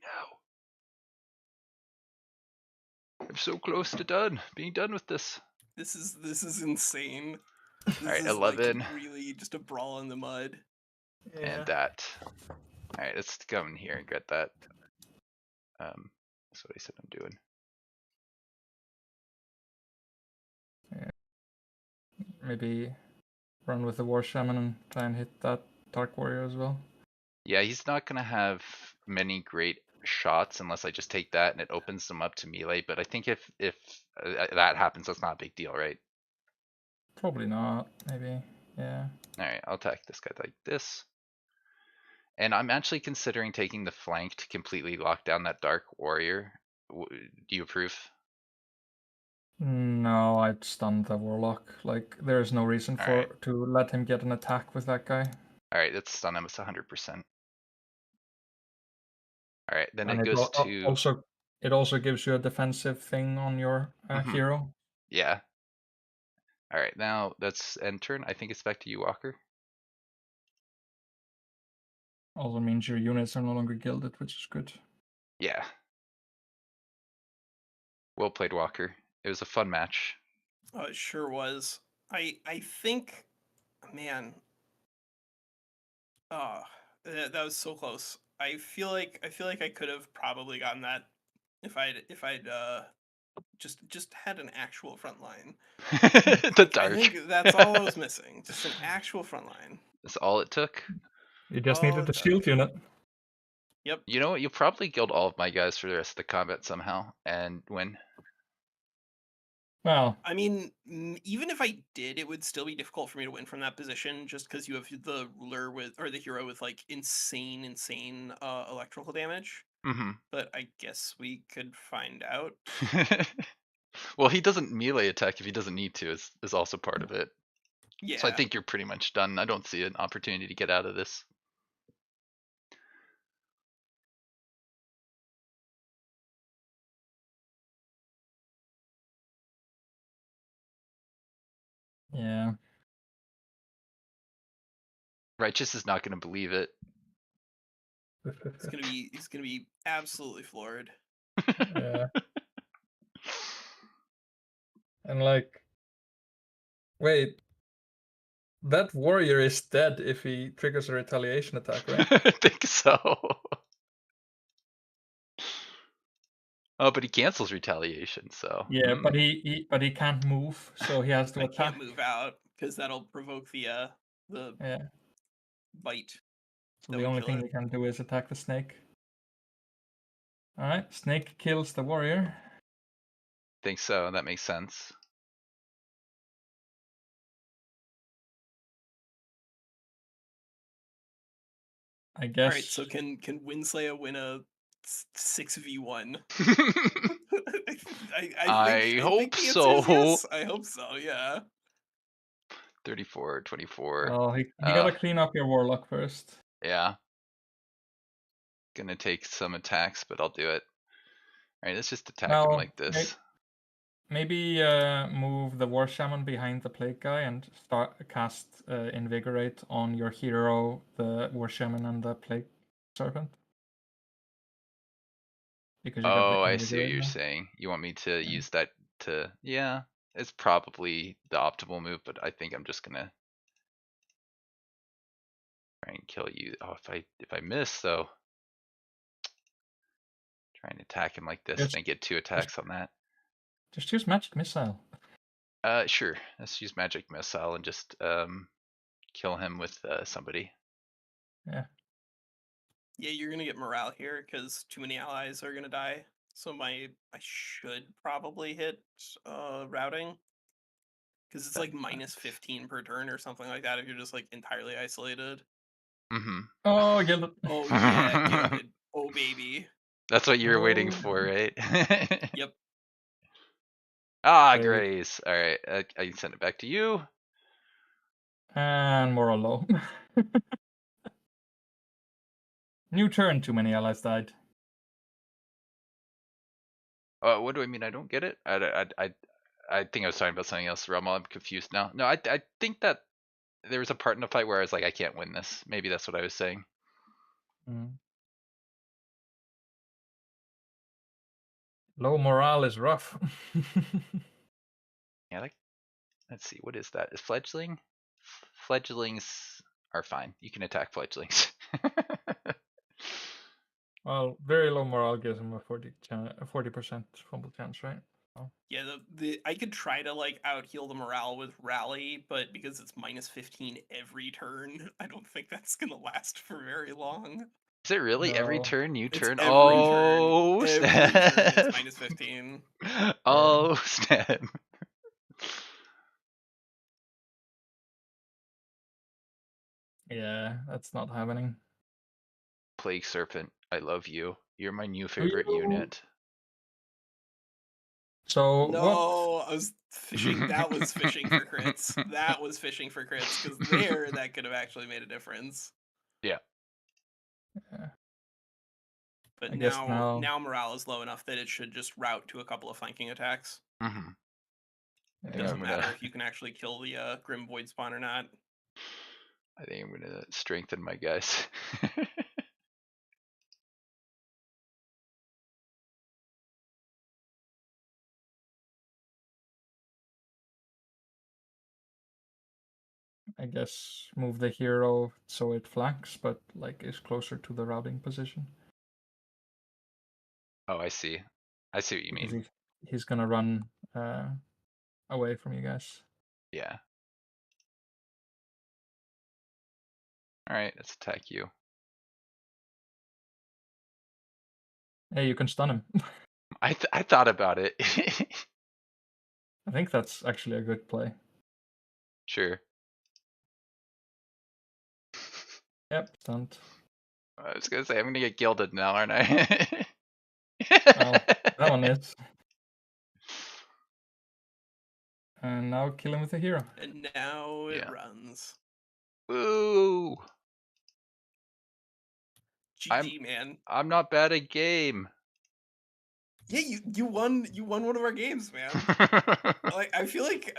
now. I'm so close to being done with this. This is insane. This Alright, is 11. like really just a brawl in the mud. And that. Alright, let's come in here and get that. That's what I said I'm doing. Maybe run with the War Shaman and try and hit that Dark Warrior as well. Yeah, he's not gonna have many great shots unless I just take that and it opens them up to melee. But I think if that happens, that's not a big deal, right? Probably not. Maybe. Yeah. All right, I'll attack this guy like this. And I'm actually considering taking the flank to completely lock down that Dark Warrior. Do you approve? No, I'd stun the Warlock. Like, there's no reason to let him get an attack with that guy. All right, let's stun him. It's 100%. All right, then And it goes to... it also gives you a defensive thing on your hero. Yeah. All right, now that's end turn. I think it's back to you, Walker. Also means your units are no longer gilded, which is good. Yeah. Well played, Walker. It was a fun match. Oh, it sure was. I think, man. Oh, that was so close. I feel like I could have probably gotten that if I'd just had an actual front line. The Dark. I think that's all I was missing. Just an actual front line. That's all it took. You just needed a shield unit. Yep. You know what? You'll probably guild all of my guys for the rest of the combat somehow and win. Well, I mean, even if I did, it would still be difficult for me to win from that position, just because you have the ruler or the hero with like insane electrical damage. But I guess we could find out. Well, he doesn't melee attack if he doesn't need to. Is also part of it. Yeah. So I think you're pretty much done. I don't see an opportunity to get out of this. Yeah. Righteous is not going to believe it. He's gonna be absolutely floored. Yeah. And like, wait, that warrior is dead if he triggers a retaliation attack, right? I think so. Oh, but he cancels retaliation, so. Yeah, but he can't move, so he has to attack. Can't move out because that'll provoke the bite. So the only thing we can do is attack the snake. All right, snake kills the warrior. Think so. That makes sense. I guess. All right, so can Winslaya win a 6v1? I hope so. Yes. I hope so. Yeah. 34, 24. Oh, he gotta clean up your warlock first. Yeah. Gonna take some attacks, but I'll do it. All right, let's just attack him like this. Maybe move the war shaman behind the plague guy and cast invigorate on your hero, the war shaman, and the plague serpent. Because I see what you're saying. You want me to use that to... Yeah, it's probably the optimal move, but I think I'm just gonna try and kill you. Oh, if I miss though, try and attack him like this and get 2 attacks on that. Just use magic missile. Sure. Let's use magic missile and just kill him with somebody. Yeah. Yeah, you're gonna get morale here because too many allies are gonna die. So I should probably hit routing because it's like minus 15 per turn or something like that if you're just like entirely isolated. Oh, gilded. Oh yeah, gilded. Oh baby. That's what you were waiting for, right? Yep. Grace. All right, I can send it back to you. And moral low. New turn. Too many allies died. What do I mean? I don't get it. I think I was talking about something else, Rommel. I'm confused now. No, I think that there was a part in the fight where I was like, I can't win this. Maybe that's what I was saying. Low morale is rough. Yeah, let's see. What is that? Is fledgling? Fledglings are fine. You can attack fledglings. Well, very low morale gives him a 40% fumble chance, right? Oh. Yeah, I could try to like out heal the morale with rally, but because it's minus 15 every turn, I don't think that's gonna last for very long. Is it really every No. turn you It's turn? every Oh, turn. Every turn it's snap. minus 15. Oh, snap. Yeah, that's not happening. Plague Serpent, I love you. You're my new Oh, favorite unit. So what? No, I was fishing. That was fishing for crits. That was fishing for crits because there that could have actually made a difference. Yeah. Yeah. But I guess now- now morale is low enough that it should just route to a couple of flanking attacks. Mm-hmm. Yeah, It doesn't I'm matter gonna- if you can actually kill the Grim Void Spawn or not. I think I'm gonna strengthen my guys. I guess move the hero so it flanks, but like is closer to the routing position. Oh, I see. I see what you Because mean. he's gonna run away from you guys. Yeah. Alright, let's attack you. Hey, you can stun him. I thought about it. I think that's actually a good play. Sure. Yep, stunned. I was gonna say I'm gonna get gilded now, aren't I? Well, that one is. And now kill him with a hero. And now it Yeah. runs. Ooh. GG, man. I'm not bad at game. Yeah, you won one of our games, man. Like I feel like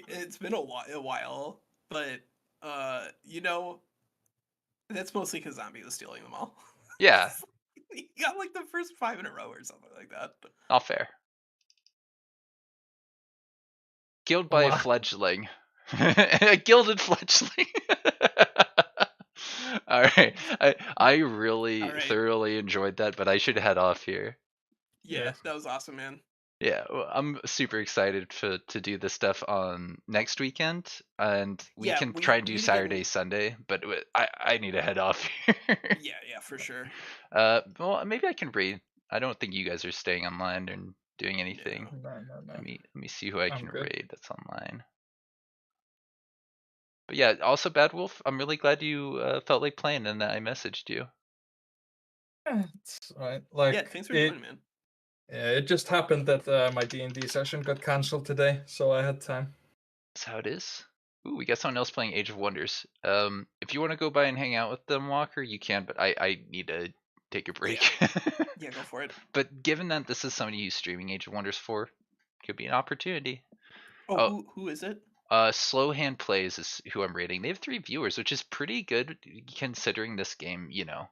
it's been a while, but you know, that's mostly because Zombie was stealing them all. Yeah, He got like the first 5 in a row or something like that. not fair. Killed by a Wow. fledgling. A gilded fledgling. Alright. I really All right. thoroughly enjoyed that, but I should head off here. Yeah, Yes. that was awesome, man. Yeah, well, I'm super excited to do this stuff on next weekend, and we Yeah, can we- try and we do need to get Saturday, Sunday, but I need to head off here. Yeah, for sure. Well, maybe I can raid. I don't think you guys are staying online and doing anything. No. Let me see who I I'm can good. raid that's online. But yeah, also Bad Wolf, I'm really glad you felt like playing and that I messaged you. It's right. Like Yeah, thanks for it, joining, man. yeah, it just happened that my D&D session got cancelled today, so I had time. That's how it is. Ooh, we got someone else playing Age of Wonders. If you want to go by and hang out with them, Walker, you can, but I need to take a break. Yeah, go for it. But given that this is somebody who's streaming Age of Wonders for, could be an opportunity. Oh, Oh. who is it? Slow Hand Plays is who I'm rating. They have 3 viewers, which is pretty good considering this game, you know,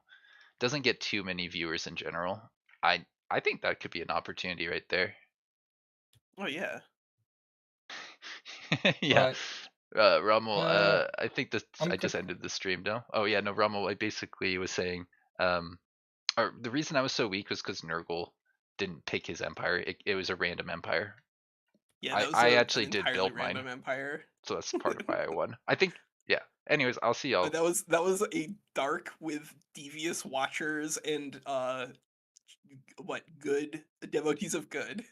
doesn't get too many viewers in general. I think that could be an opportunity right there. Oh yeah. Yeah. Right. Rommel, I think that I'm I just quick- ended the stream now. Oh yeah, no, Rommel, I basically was saying, or the reason I was so weak was because Nurgle didn't pick his empire. It was a random empire. Yeah, that was I an actually did entirely build random mine, empire. so that's part of why I won. I think, yeah. Anyways, I'll see y'all. That was a dark with devious watchers and what good devotees of good.